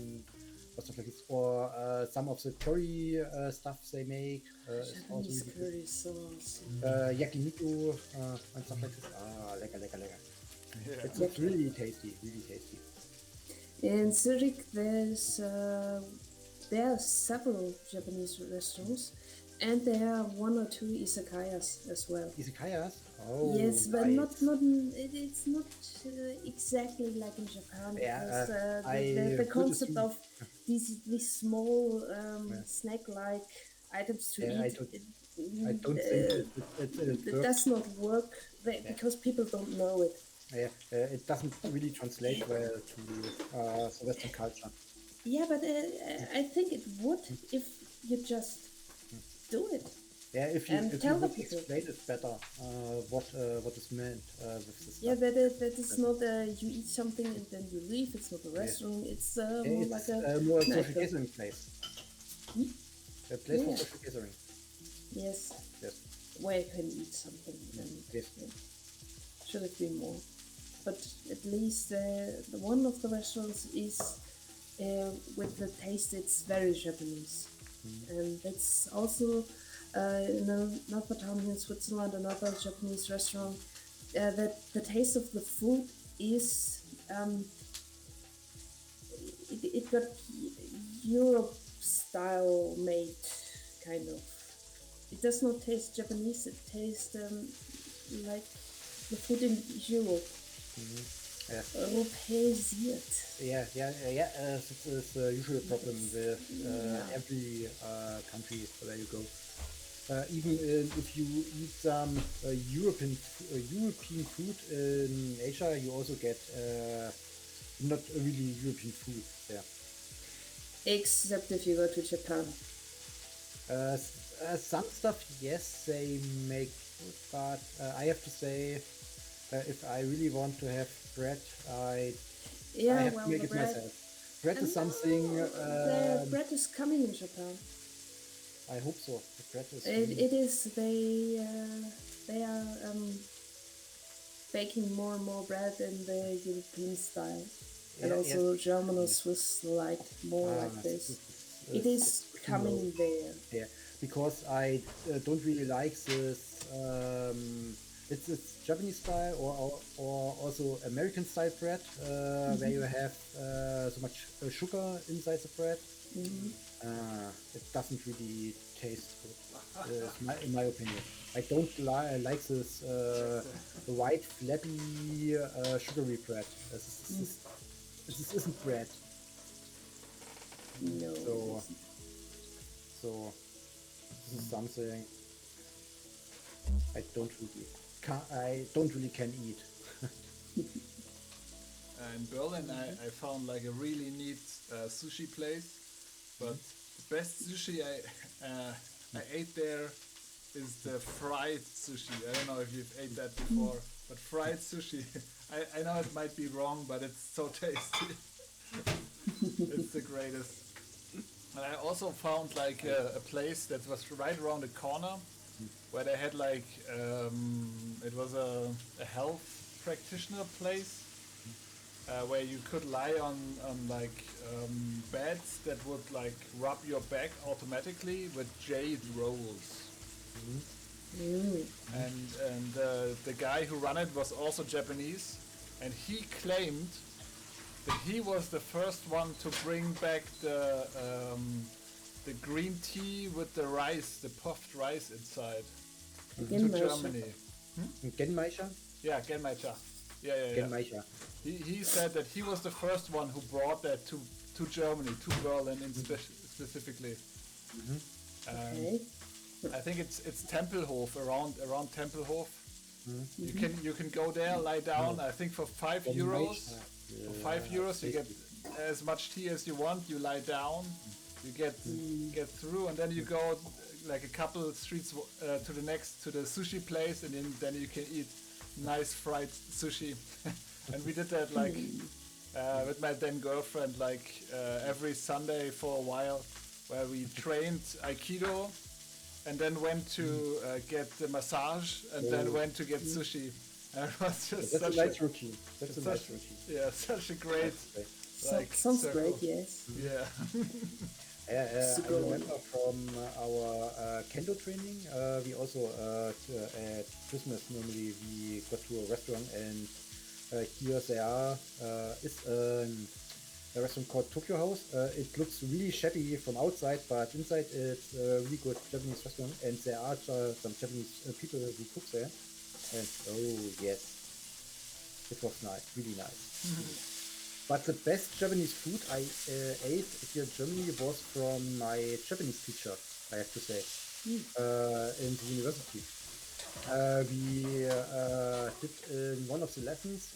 or stuff like this. Or some of the curry stuff they make. Japanese curry is so awesome. Yakiniku and stuff like this. Lecker. Yeah. It's really tasty, really tasty. In Zurich, there are several Japanese restaurants, and there are 1 or 2 izakayas as well. Izakayas? Oh, yes, but nice. it's not exactly like in Japan. Yeah, because the concept of these small snack-like items to eat. I don't think it does not work because people don't know it. It doesn't really translate well to the Western culture. Yeah, but I think it would if you just do it. Yeah, if you tell the would people. explain it better, what is meant with this. Yeah, that is not you eat something and then you leave. It's not a restaurant. It's more like a more a social gathering place. A place for social gathering. Yes. Where you can eat something and should it be more? But at least the one of the restaurants is with the taste. It's very Japanese, and that's also in another town in Switzerland, another Japanese restaurant. That the taste of the food is it got Europe style made kind of. It does not taste Japanese. It tastes like the food in Europe. Europäisiert. This is the usual problem with every country where you go. Even if you eat some European food in Asia, you also get not really European food there. Except if you go to Japan. Some stuff, yes, they make food, but I have to say, if I really want to have bread, I have to make it myself. Bread is something. The bread is coming in Japan. I hope so. The bread is. It is. They are baking more and more bread in the European style, and also German or Swiss like more like this. It is coming there. Yeah, because I don't really like this. It's Japanese style or also American style bread, where you have so much sugar inside the bread. It doesn't really taste good, in my opinion. I don't like this white, flappy, sugary bread. This isn't bread. No. So this is something I don't really can eat. In Berlin, I found like a really neat sushi place, but the best sushi I ate there is the fried sushi. I don't know if you've ate that before, but fried sushi. I know it might be wrong, but it's so tasty. It's the greatest. And I also found like a place that was right around the corner, where they had like it was a health practitioner place where you could lie on like beds that would like rub your back automatically with jade rolls. And the guy who ran it was also Japanese, and he claimed that he was the first one to bring back the the green tea with the rice, the puffed rice inside, to Genmaicha. Germany. Genmaicha? Yeah, Genmaicha. Yeah. Genmaicha. He said that he was the first one who brought that to Germany, to Berlin specifically. Okay. I think it's Tempelhof, around Tempelhof. You can go there, lie down. I think for €5. For €5 you get as much tea as you want. You lie down, you get through, and then you go like a couple streets to the sushi place, and then you can eat nice fried sushi. And we did that like with my then girlfriend, like every Sunday for a while, where we trained Aikido, and then went to get the massage, and then went to get sushi. And it was just That's a nice routine. That's a nice routine. Yeah, such a great. Sounds circle. great, yes. Yeah. I remember from our kendo training, we also at Christmas normally we go to a restaurant, and here there is a restaurant called Tokyo House. It looks really shabby from outside, but inside it's a really good Japanese restaurant, and there are some Japanese people who cook there. And oh yes, it was nice, really nice. But the best Japanese food I ate here in Germany was from my Japanese teacher, I have to say, in the university. We did in one of the lessons,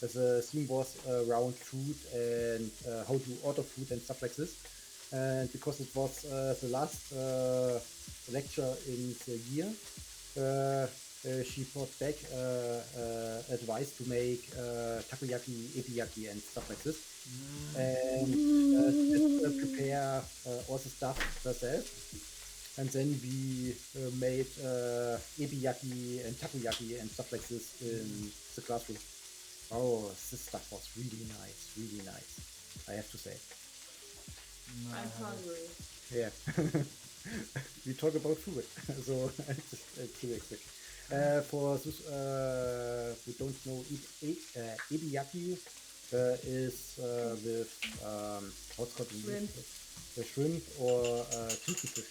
the theme was around food and how to order food and stuff like this. And because it was the last lecture in the year, she brought back advice to make takoyaki, ebiyaki, and stuff like this, and prepare all the stuff herself. And then we made ebiyaki and takoyaki and stuff like this in the classroom. Oh, this stuff was really nice, I have to say. I'm hungry. Yeah. We talk about food, so it's too quick. For those who don't know, ebiyaki is with what's called shrimp or kinky fish.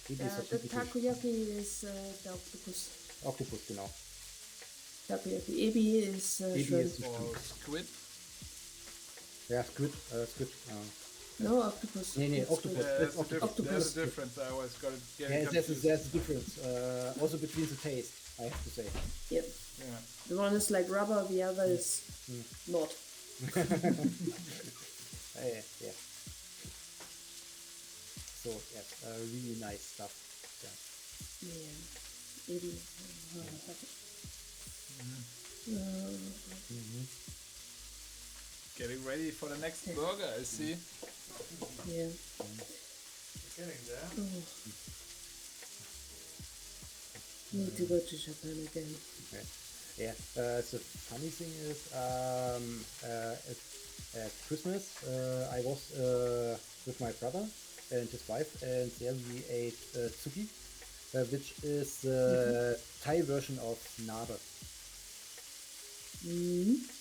The takoyaki is the octopus. Octopus, genau. Takoyaki. Ebi is shrimp. Or squid. Yeah, squid. No, octopus. Nee, octopus. There's a difference. I always got it getting confused. There's a difference. Also between the taste, I have to say. Yep. Yeah. The one is like rubber, the other is not. Yeah. So, yeah, really nice stuff. Yeah. Ebi. Getting ready for the next burger, I see. Yeah. Getting there. Need to go to Japan again. Okay. Yeah. The funny thing is, at Christmas, I was with my brother and his wife, and there we ate tsuki, which is the Thai version of nabe.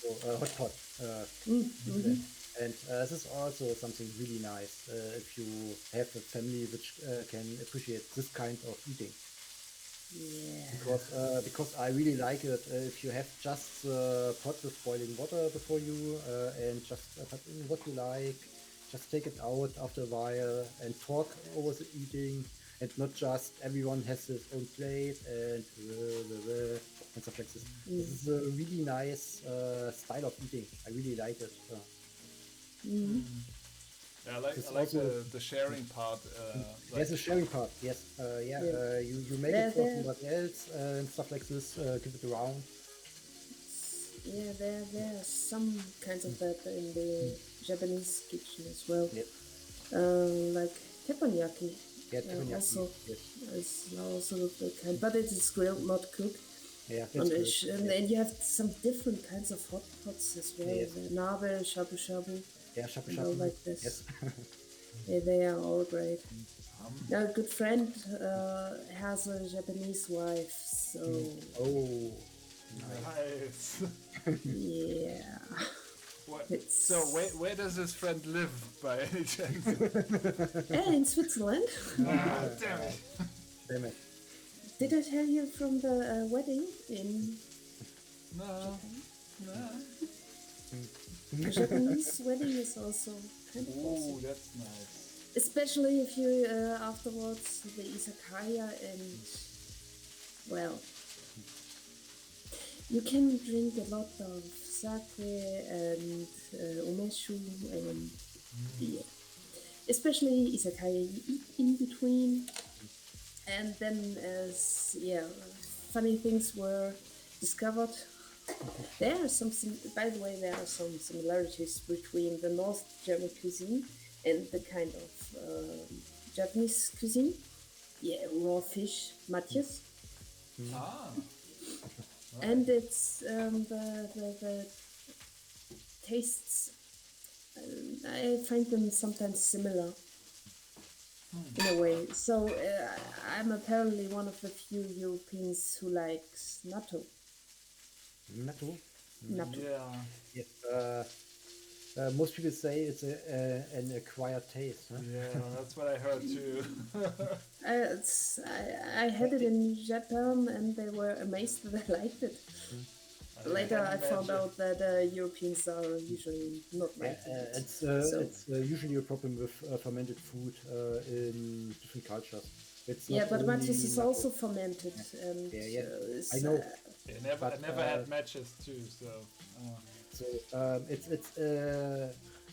So hot pot. And this is also something really nice if you have a family which can appreciate this kind of eating. Yeah. Because I really like it if you have just pot with boiling water before you and just put in what you like, just take it out after a while and talk over the eating, and not just everyone has his own plate and stuff like this. This is a really nice style of eating. I really like it. Yeah, I like the sharing part. There's a sharing part, yes. You make it for somebody else and stuff like this, give it around. Yeah, there are some kinds of that in the Japanese kitchen as well. Like teppanyaki. Yeah, teppanyaki. Also, is also the kind, but it is grilled, not cooked. Yeah, and you have some different kinds of hot pots as well. Yes. Nabe, shabu shabu. Yeah, shabu and shabu. all like this. Yes. Yeah, they are all great. Now, a good friend has a Japanese wife, so. Oh, nice. Yeah. So where does this friend live by any chance? In Switzerland. Damn it. Damn it. Did I tell you from the wedding in No. A Japanese wedding is also kind of Ooh, awesome. that's nice. Especially if you afterwards the izakaya and well, you can drink a lot of sake and umeshu and beer. Especially izakaya, you eat in between, and then as funny things were discovered. There are by the way, there are some similarities between the North German cuisine and the kind of Japanese cuisine. Yeah, raw fish, matjes. Ah. And it's the tastes. I find them sometimes similar in a way. So I'm apparently one of the few Europeans who likes natto. Natto? Natto. Yeah. Yes. Most people say it's an acquired taste. Huh? Yeah, that's what I heard too. I had it in Japan and they were amazed that I liked it. Later I found out that Europeans are usually not like it. It's usually a problem with fermented food in different cultures. It's Yeah, not but only matches is natto. also fermented. And I know. I never had matches too, so.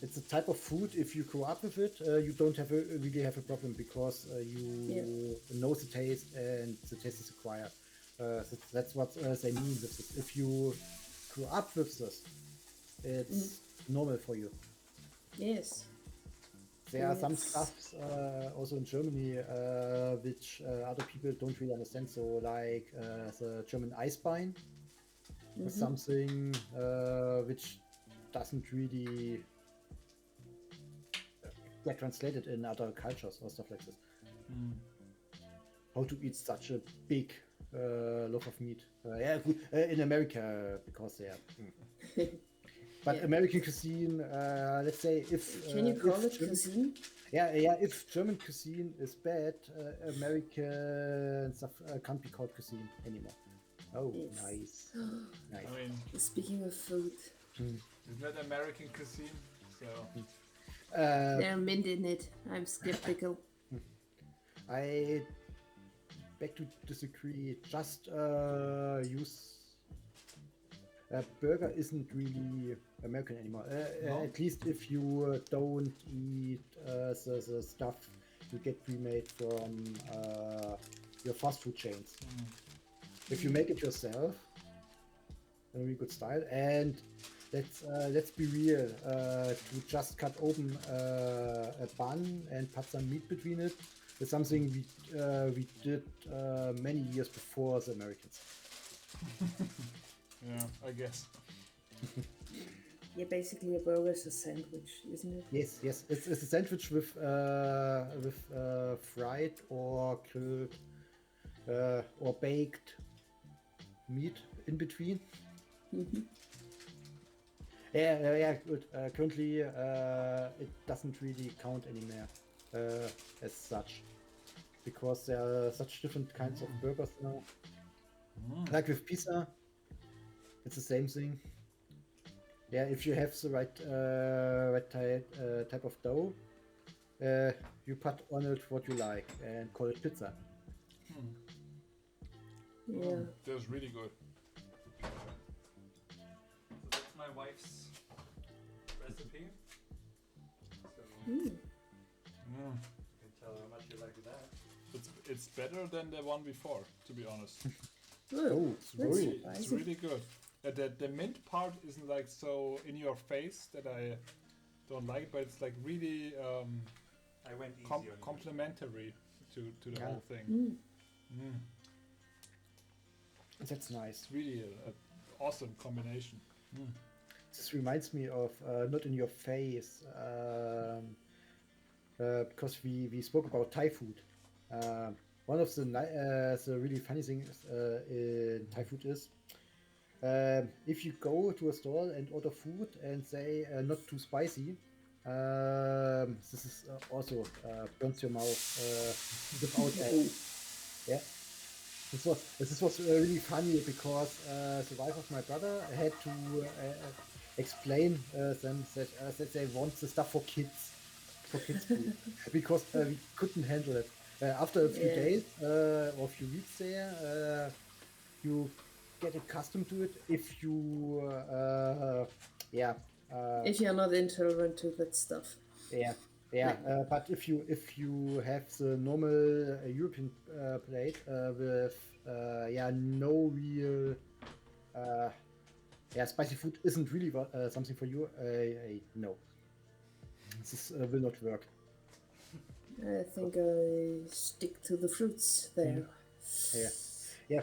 It's a type of food. If you grow up with it, you don't really have a problem because you know the taste and the taste is acquired. That's what they mean with this. If you grew up with this, it's normal for you. Yes. There are some stuffs also in Germany which other people don't really understand. So like the German Eisbein is something which doesn't really get translated in other cultures or stuff like this. How to eat such a big loaf of meat? In America because they are. But American cuisine, let's say if can you call it cuisine? Yeah. If German cuisine is bad, American stuff can't be called cuisine anymore. Oh, nice. Nice. I mean, speaking of food, isn't that American cuisine? So. There are mint in it. I'm skeptical. I beg to disagree. Just use. Burger isn't really American anymore. No? At least if you don't eat the stuff you get pre-made from your fast food chains. If you make it yourself, in a really good style, and let's be real, to just cut open a bun and put some meat between it is something we did many years before the Americans. Yeah, I guess. Yeah, basically a burger is a sandwich, isn't it? Yes. It's a sandwich with fried or grilled or baked meat in between. Yeah, good. Currently, it doesn't really count anymore as such because there are such different kinds of burgers now. Like with pizza. It's the same thing. Yeah, if you have the right type of dough, you put on it what you like and call it pizza. Yeah. That was really good. So that's my wife's recipe. So you can tell how much you like that. It's better than the one before, to be honest. It's really good. The mint part isn't like so in your face that I don't like, but it's like really I went easy on complementary to the whole thing. That's nice. It's really an awesome combination. This reminds me of Not in Your Face, because we spoke about Thai food. One of the really funny things in Thai food is if you go to a store and order food and say not too spicy, this is also burns your mouth without end. Yeah. This was really funny because the wife of my brother had to explain them that they want the stuff for kids food because we couldn't handle it. After a few days or a few weeks there, you get accustomed to it if you if you're not intolerant to that stuff. But if you have the normal European plate with no real spicy food isn't really something for you, no, this will not work. I think I stick to the fruits there.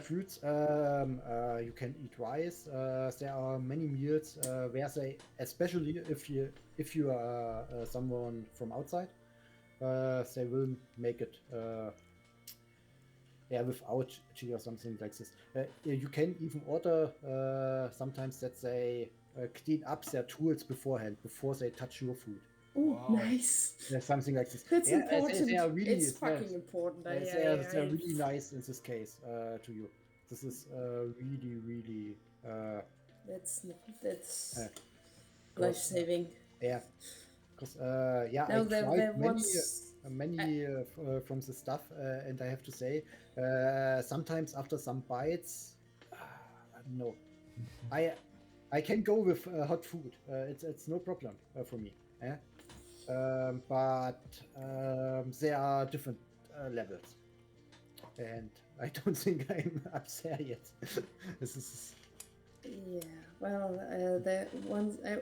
Fruits. You can eat rice. There are many meals where they, especially if you are someone from outside, they will make it without chili or something like this. You can even order sometimes that they clean up their tools beforehand before they touch your food. Oh, nice. Something like this. That's important. They are really, it's fucking important. They're really nice in this case to you. This is really, really. That's life saving. Yeah. Because I tried many from the stuff, and I have to say, sometimes after some bites, no, I can go with hot food. It's no problem for me. Yeah. But there are different levels, and I don't think I'm up there yet. This is. Yeah, well,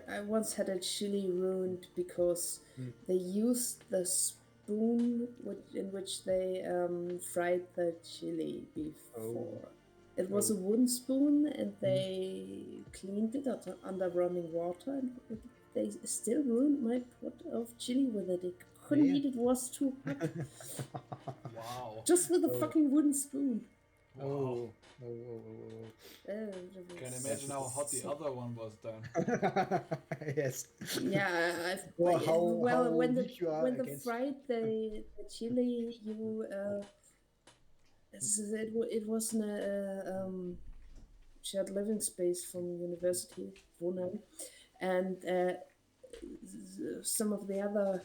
I once had a chili ruined because they used the spoon in which they fried the chili before. It was a wooden spoon, and they cleaned it under running water, and they still ruined my pot of chili with it. I couldn't eat it, was too hot. Wow. Just with a fucking wooden spoon. Wow. Can imagine how hot the other one was then. Yes. Yeah. When they fried the chili, it wasn't a shared living space from University Wohnheim, and some of the other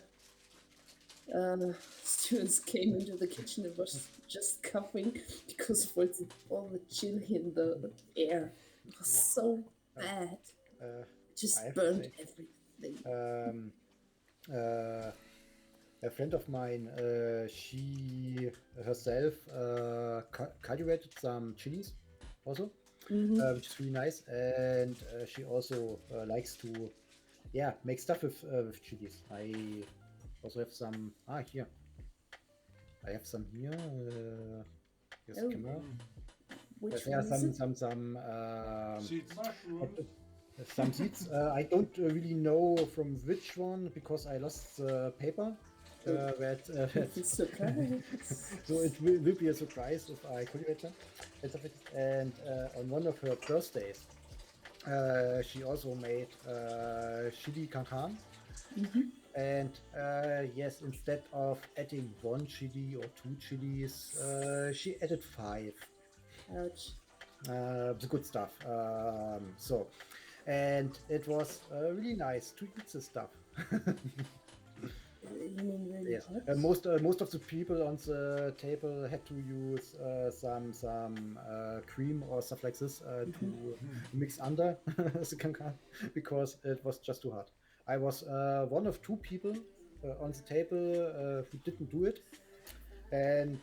students came into the kitchen and was just coughing because of all the chili in the air. It was so bad. Just burned everything. A friend of mine, she herself cultivated some chilies also, which is really nice, and she also likes to make stuff with chilies. I also have some. Here. I have some here. Here's the camera. Which there are one some seeds. Some seeds. I don't really know from which one because I lost the paper. So it will be a surprise if I cultivate them. And on one of her birthdays, she also made chili cancan. And yes, instead of adding 1 chili or 2 chilies, she added 5. Ouch. The good stuff. And it was really nice to eat this stuff. You mean really Yes. hot? Most of the people on the table had to use some cream or stuff like this to mix under the cancan because it was just too hot. I was one of 2 people on the table who didn't do it, and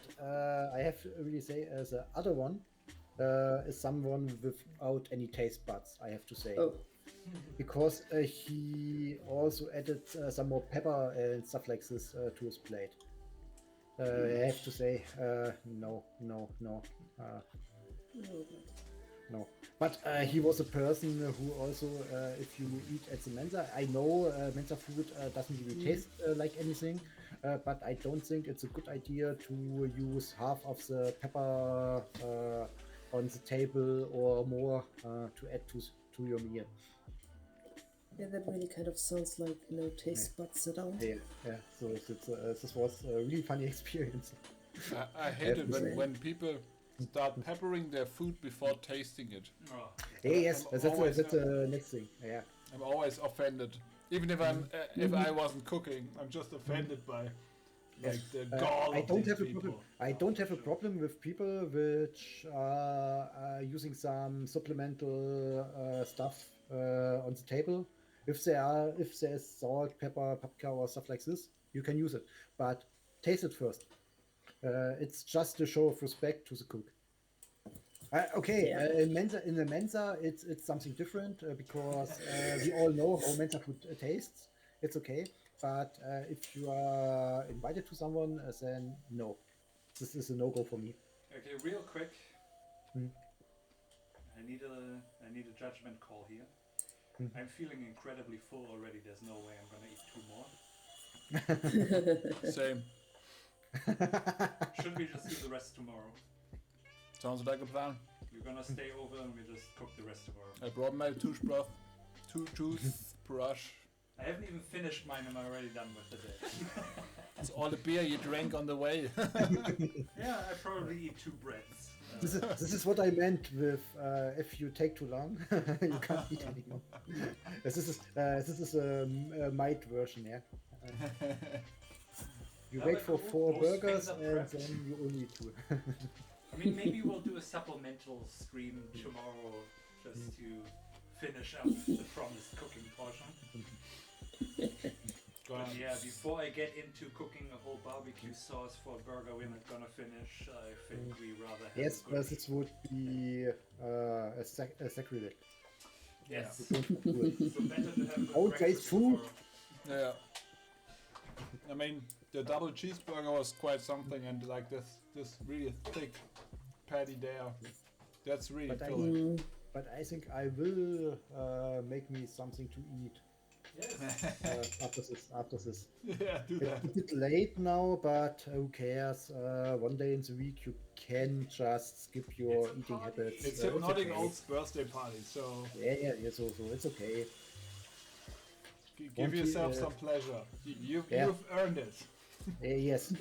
I have to really say the other one is someone without any taste buds, I have to say. Because he also added some more pepper and stuff like this to his plate. I have to say, no. No. But he was a person who also, if you eat at the Mensa, I know Mensa food doesn't really taste like anything, but I don't think it's a good idea to use half of the pepper on the table or more to add to your meal. Yeah, that really kind of sounds like taste buds around. Yeah. So this was a really funny experience. I hate it when people start peppering their food before tasting it. Oh. Yes, that's the next thing. Yeah. I'm always offended. Even if if I wasn't cooking, I'm just offended by the gall of these people. I don't have a problem with people which are using some supplemental stuff on the table. If there's salt, pepper, paprika, or stuff like this, you can use it. But taste it first. It's just a show of respect to the cook. In the Mensa, it's something different because we all know how Mensa food tastes. It's okay, but if you are invited to someone, then no, this is a no-go for me. Okay, real quick. Hmm. I need a judgment call here. I'm feeling incredibly full already. There's no way I'm gonna eat 2 more. Same. Should we just do the rest tomorrow? Sounds like a plan. You're gonna stay over and we just cook the rest tomorrow. I brought my toothbrush. I haven't even finished mine and I'm already done with the day. It's all the beer you drank on the way. Yeah, I probably eat 2 breads. This is what I meant with if you take too long, you can't eat anymore. This is a mild version, yeah. You wait for 4 burgers and then you only eat 2. I mean, maybe we'll do a supplemental stream tomorrow just to finish up the promised cooking portion. But yeah, before I get into cooking a whole barbecue sauce for a burger we're not gonna finish, I think we rather have Yes, a good... this would be a sacrilege. Yes. So don't do it. So better to have a good Old days breakfast food. tomorrow. Yeah. I mean, the double cheeseburger was quite something, and like this really thick patty there. That's really filling. But I think I will make me something to eat. Yes. After this. Yeah, do that. It's a bit late now, but who cares? One day in the week you can just skip your eating habits. It's Hypnotic Old's birthday party, so... Yeah, so it's okay. Give yourself some pleasure. You've earned it. Yes.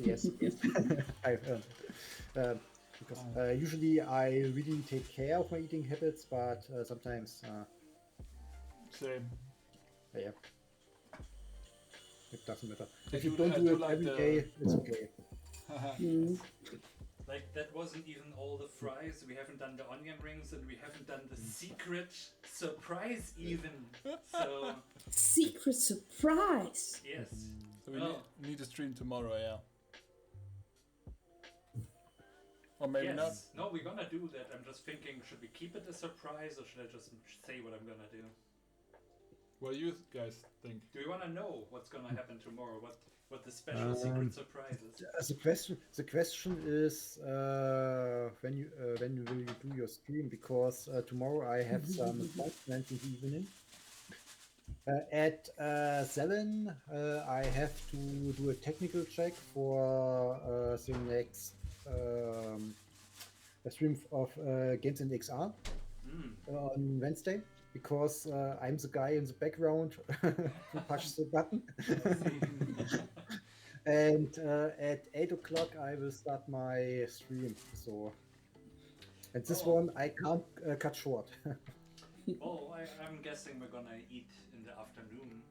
I've earned it. Because usually I really take care of my eating habits, but sometimes... Same. Yeah. It doesn't matter. If you don't do it every day, it's okay. Like, that wasn't even all the fries. We haven't done the onion rings and we haven't done the secret surprise even. So... Secret surprise! Yes. So we need to stream tomorrow, yeah. Or maybe not. No, we're gonna do that. I'm just thinking, should we keep it a surprise or should I just say what I'm gonna do? What do you guys think? Do you wanna know what's gonna happen tomorrow? What the special secret surprise is? The question is when will you do your stream? Because tomorrow I have some appointments in the evening. At 7 I have to do a technical check for the next stream of Games in XR on Wednesday. Because I'm the guy in the background who pushes the button. And at 8 o'clock I will start my stream. So, and this one I can't cut short. Oh, I'm guessing we're gonna eat in the afternoon.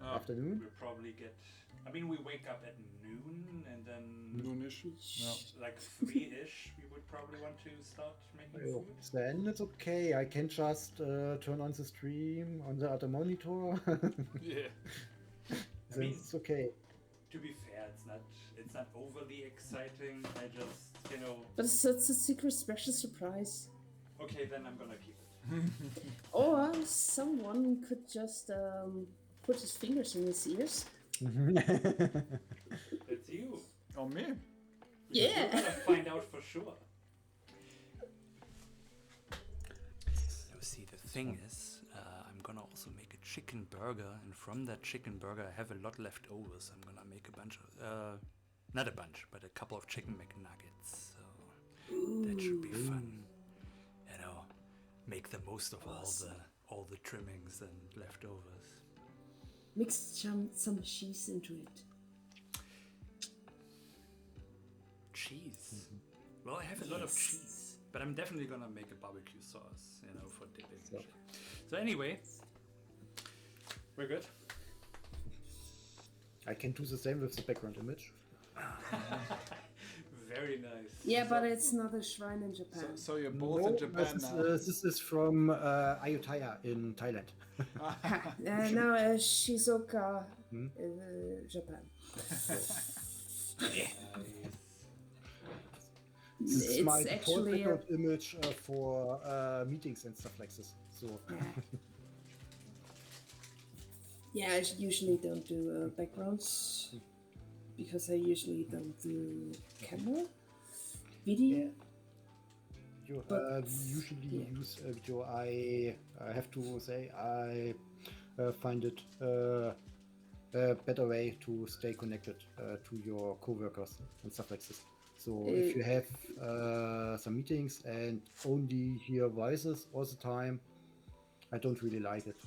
Afternoon? We'll probably get... I mean, we wake up at noon and then... Noonish? Yeah. Like 3-ish, we would probably want to start making food. Then it's okay. I can just turn on the stream on the other monitor. Yeah. I mean, it's okay. To be fair, it's not overly exciting. I just, you know... But it's a secret special surprise. Okay, then I'm gonna keep it. Or someone could just put his fingers in his ears. It's you. Or me. Yeah. We're gonna find out for sure. You see, the thing is, I'm gonna also make a chicken burger, and from that chicken burger I have a lot left over, so I'm gonna make a bunch of, not a bunch, but a couple of chicken McNuggets, so that should be fun. make the most of Awesome. all the trimmings and leftovers. Mix some cheese into it. Cheese. Well, I have a lot of cheese, but I'm definitely gonna make a barbecue sauce, for dipping. So anyway, we're good. I can do the same with the background image. Very nice. Yeah, but it's not a shrine in Japan. So you're both in Japan now. This is from Ayutthaya in Thailand. No, Shizuoka, Japan. This is my It's default actually background image for meetings and stuff like this. So. Yeah, I usually don't do backgrounds because I usually don't do camera video. You usually use video. I have to say I find it a better way to stay connected to your coworkers and stuff like this. So if you have some meetings and only hear voices all the time, I don't really like it.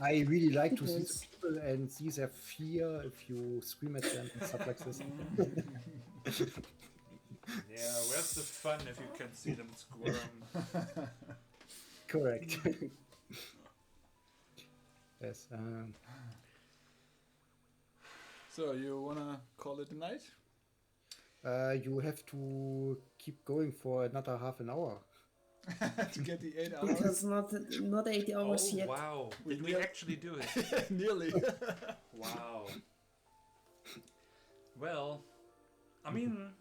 I really like to see the people and see their fear if you scream at them and stuff like this. Yeah, where's the fun if you can see them squirm? Correct. Yes. So you wanna call it a night? You have to keep going for another half an hour. To get the 8 hours? Because not 8 hours yet. Wow, did we actually do it? Nearly. Wow. Well, I mean,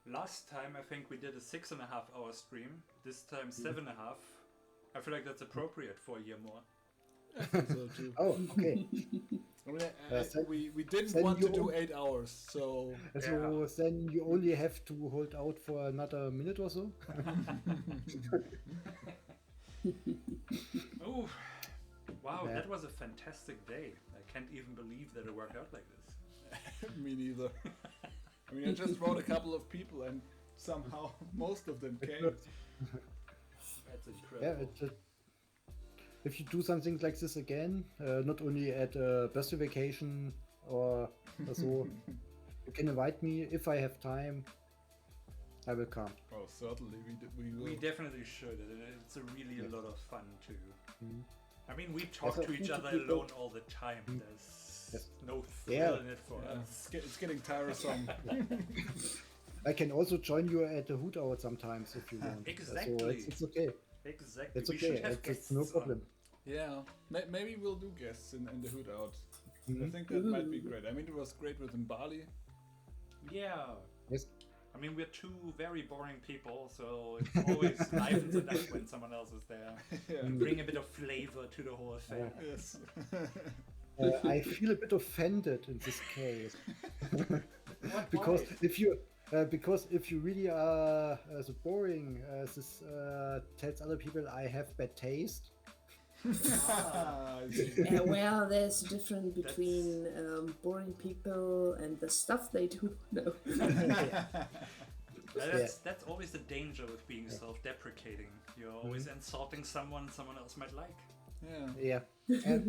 last time I think we did a 6.5 hour stream. This time 7.5. I feel like that's appropriate for a year more. I think so too. Oh, okay. We didn't want to do 8 hours, so... So then you only have to hold out for another minute or so? Oh, wow, Yeah. that was a fantastic day. I can't even believe that it worked out like this. Me neither. I mean, I just wrote a couple of people and somehow most of them came. That's incredible. Yeah, if you do something like this again, not only at a birthday vacation or so, you can invite me if I have time. I will come. Oh, certainly, we will. We definitely should. It's a really a lot of fun too. Mhm. I mean, we talk Yes, to each other people- alone all the time. There's no thrill Yeah. in it for Yeah, us. it's getting tiresome. I can also join you at the hoot hour sometimes if you want. Exactly. So it's okay. Exactly. It's We okay. should have It's no guests on. problem. Yeah, maybe we'll do guests in the hood out. I Mhm. think that might be great. I mean, it was great with Bali. Yeah. Yes. I mean, we're two very boring people, so it's always livens it up when someone else is there. Yeah. We bring a bit of flavor to the whole affair. Yes. I feel a bit offended in this case. What? because Why? if you really are so boring, this tells other people I have bad taste. Well, there's a difference between boring people and the stuff they do. No. That's always the danger with being self-deprecating. You're always insulting someone else might like. Yeah. Yeah.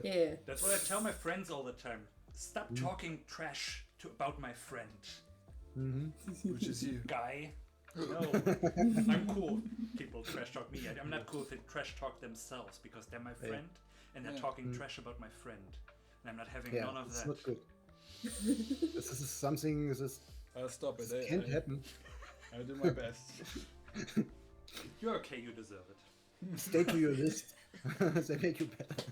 Yeah. That's what I tell my friends all the time. Stop talking trash about my friend. Which is you. Guy. No. I'm cool. People trash talk me. I'm not cool if they trash talk themselves because they're my friend and they're talking trash about my friend. And I'm not having none of it's that. not good. This is something this I'll stop it. can't happen. I'll do my best. You're okay, you deserve it. Stay to your list. They make you better.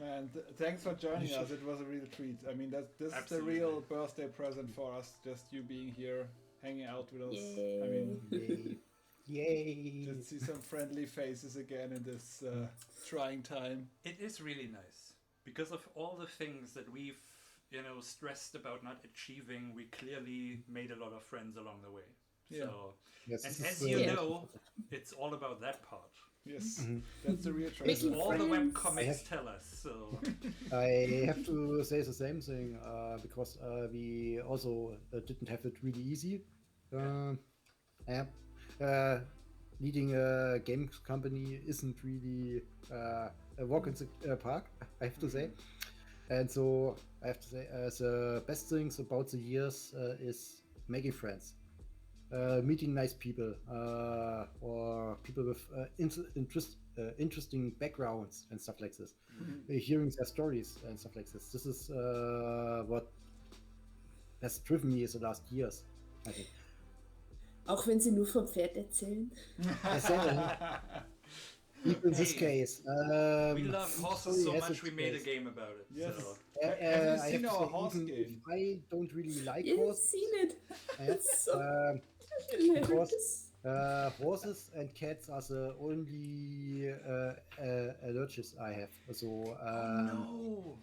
Man, thanks for joining us. It was a real treat. I mean, this is the Absolutely. real birthday present for us. Just you being here, hanging out with us. Yay. I mean, Yay! just see some friendly faces again in this trying time. It is really nice. Because of all the things that we've, stressed about not achieving, we clearly made a lot of friends along the way. Yeah. So, Yes, and this as is, you know, it's all about that part. Yes, that's the real That's treasure. all the friends. webcomics tell us. So I have to say the same thing because we also didn't have it really easy. leading a game company isn't really a walk in the park, I have to say. And so I have to say the best things about the years is making friends, meeting nice people, or people with interesting backgrounds and stuff like this. Hearing their stories and stuff like this. This is what has driven me the last years, I think. Auch wenn sie nur vom Pferd erzählen. In this case, we love horses so much we made a game about it. Yes. So. Have you seen our horse even game? if I don't really like You've horses. seen it. It's so Because horses and cats are the only allergies I have. So No.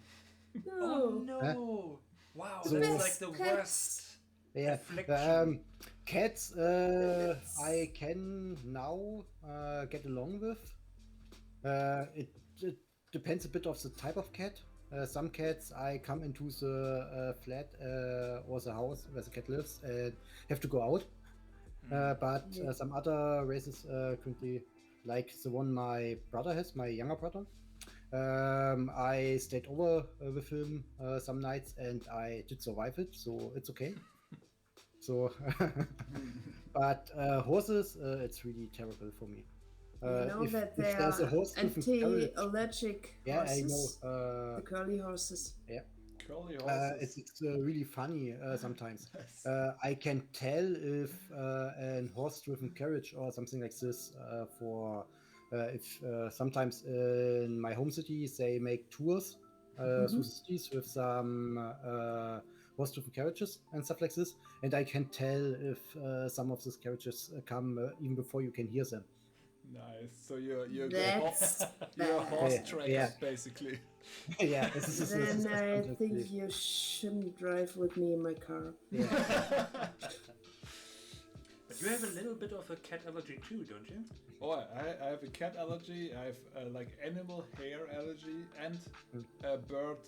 No. Oh no! Wow, So- that's like the worst. yeah, affliction. cats I can now get along with. It depends a bit of the type of cat. Some cats I come into the flat or the house where the cat lives and have to go out. But some other races currently, like the one my brother has, my younger brother. I stayed over with him some nights and I did survive it, so it's okay. So, but horses, it's really terrible for me. You know that they there's a are horse with a carriage- anti-allergic Yeah, horses. I know. The curly horses. Yeah. Curly horses. It's really funny sometimes. I can tell if an horse-driven carriage or something like this for if sometimes in my home city they make tours through the cities with some horse-driven carriages and stuff like this, and I can tell if some of these carriages come even before you can hear them. Nice. So you're That's you're a horse trainer, Yeah. basically. Yeah. This is Then I fantastic. think you shouldn't drive with me in my car. But you have a little bit of a cat allergy too, don't you? Oh, I have a cat allergy. I have like animal hair allergy and a bird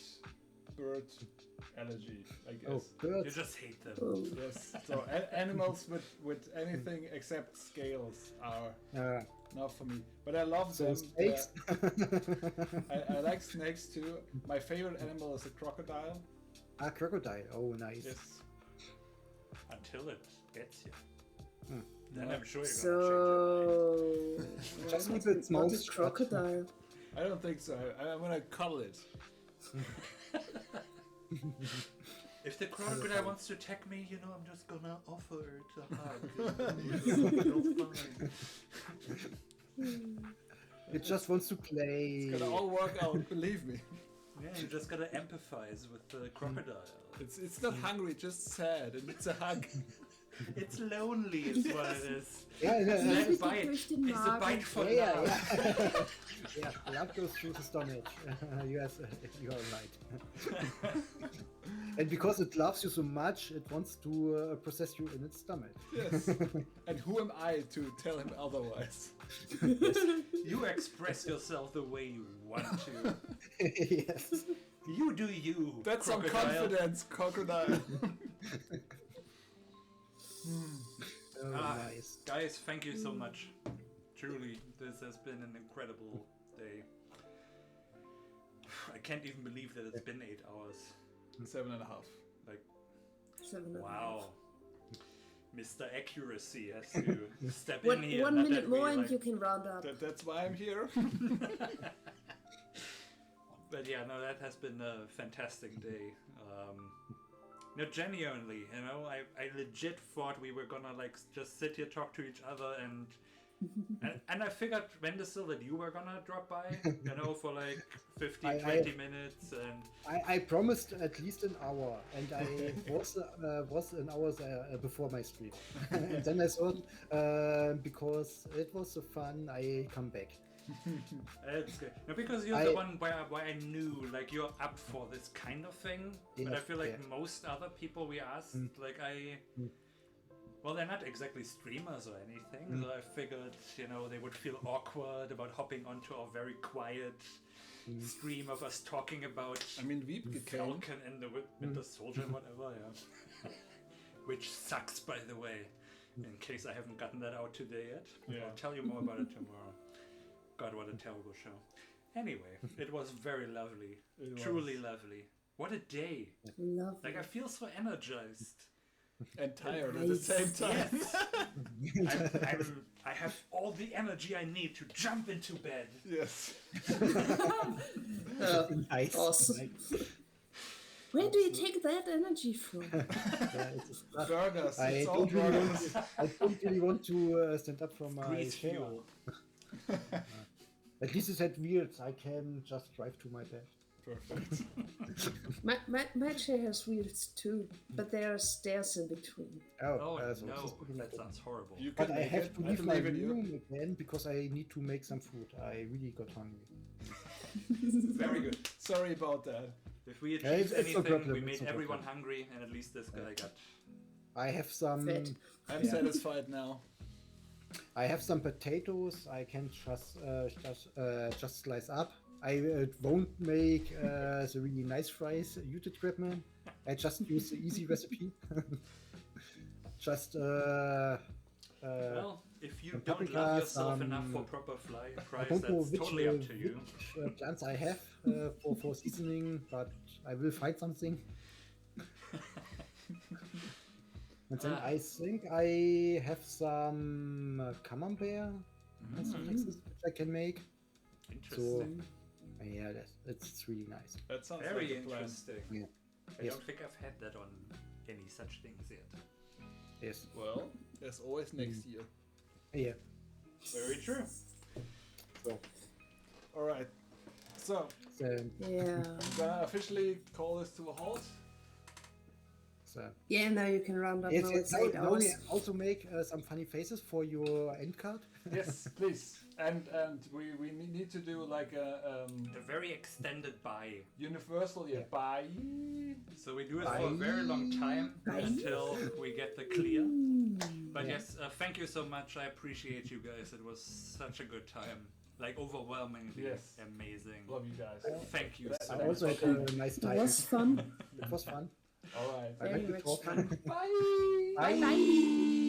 allergy, I guess. Oh, birds. You just hate them. Yes. So animals with anything except scales are not for me. But I love So them. snakes? I like snakes too. My favorite animal is a crocodile. Ah, crocodile. Oh, nice. Yes. Until it gets you. Hmm. Then I'm sure you're So, Just keep what its mouth is shut. crocodile? I don't think so. I'm gonna cuddle it. If the crocodile wants to attack me, you know, I'm just gonna offer it a hug. It just wants to play. It's gonna all work out, believe me. Yeah, you just gotta empathize with the crocodile. It's not hungry, just sad, and it's a hug. It's lonely, is what it is. Yeah, yeah, It's a bite. It's a bite for love. Yeah, love goes through the stomach. Yes, you are right. And because it loves you so much, it wants to process you in its stomach. Yes. And who am I to tell him otherwise? You express yourself the way you want to. Yes. You do you. That's crocodile. some confidence, crocodile. Oh, nice. Guys, thank you so much. Truly, this has been an incredible day. I can't even believe that it's been 8 hours. 7.5. Like, 7.5. wow. Mr. Accuracy has to step One, in here. 1 Not minute that we, more and like- you can round up. That's why I'm here. But yeah, no, that has been a fantastic day. No, genuinely, you know, I legit thought we were gonna like just sit here, talk to each other, and I figured, Wendesel, that you were gonna drop by, you know, for like 15, 20 minutes, and I promised at least an hour, and I was an hour before my stream. And then I thought, because it was so fun, I come back. it's good. No, because you're the one where I knew, like, you're up for this kind of thing, but I feel like most other people we asked, like, well, they're not exactly streamers or anything, so I figured, you know, they would feel awkward about hopping onto a very quiet stream of us talking about Falcon and the Winter Soldier and whatever, yeah. Which sucks, by the way. in case I haven't gotten that out today yet. Yeah. I'll tell you more about it tomorrow. God, what a terrible show. Anyway, it was very lovely. Truly lovely. What a day. Lovely. Like, I feel so energized. And tired at the same time. Yes. I have all the energy I need to jump into bed. Yes. Nice. Awesome. Where do you take that energy from? Burgers. I It's all don't really burgers. want to stand up from my Grease chair. fuel. At least it's at wheels. I can just drive to my bed. Perfect. My chair has wheels too, but there are stairs in between. Oh, so no, this is that sounds horrible. You But can I make have it. to I leave my believe in you. room again because I need to make some food. I really got hungry. Very good. Sorry about that. If we Yeah, achieved it's no anything, problem, we it's made no everyone problem. hungry, and at least this guy got... I have some. Fed. I'm satisfied now. I have some potatoes. I can just slice up. I won't make the really nice fries you did, Grabman. I just use the easy recipe. Just well, if you some don't paprika, love yourself some- enough for proper I fries, don't know that's which, totally up to you. which plants I have for seasoning, but I will find something. And then I think I have some camembert and stuff like this, which I can make. Interesting. So, yeah, it's really nice. That sounds Very like a plan. interesting. Yeah. I Yes. don't think I've had that on any such things yet. Yes. Well, there's always next year. Yeah. Very true. So, All right. So, Yeah. I'm gonna officially call this to a halt. so. Yeah, now you can round up. Now it's Now 8 now we hours. also make some funny faces for your end card. Yes, please. And we need to do like a A very extended bye. universal bye. So we do it for a very long time until we get the clear. But yes, thank you so much. I appreciate you guys. It was such a good time. Like overwhelmingly amazing. Love you guys. Thank you so I much. also had a nice time. It was fun. It was fun. All right. I like Very to much talk. fun. Bye. Bye. Bye.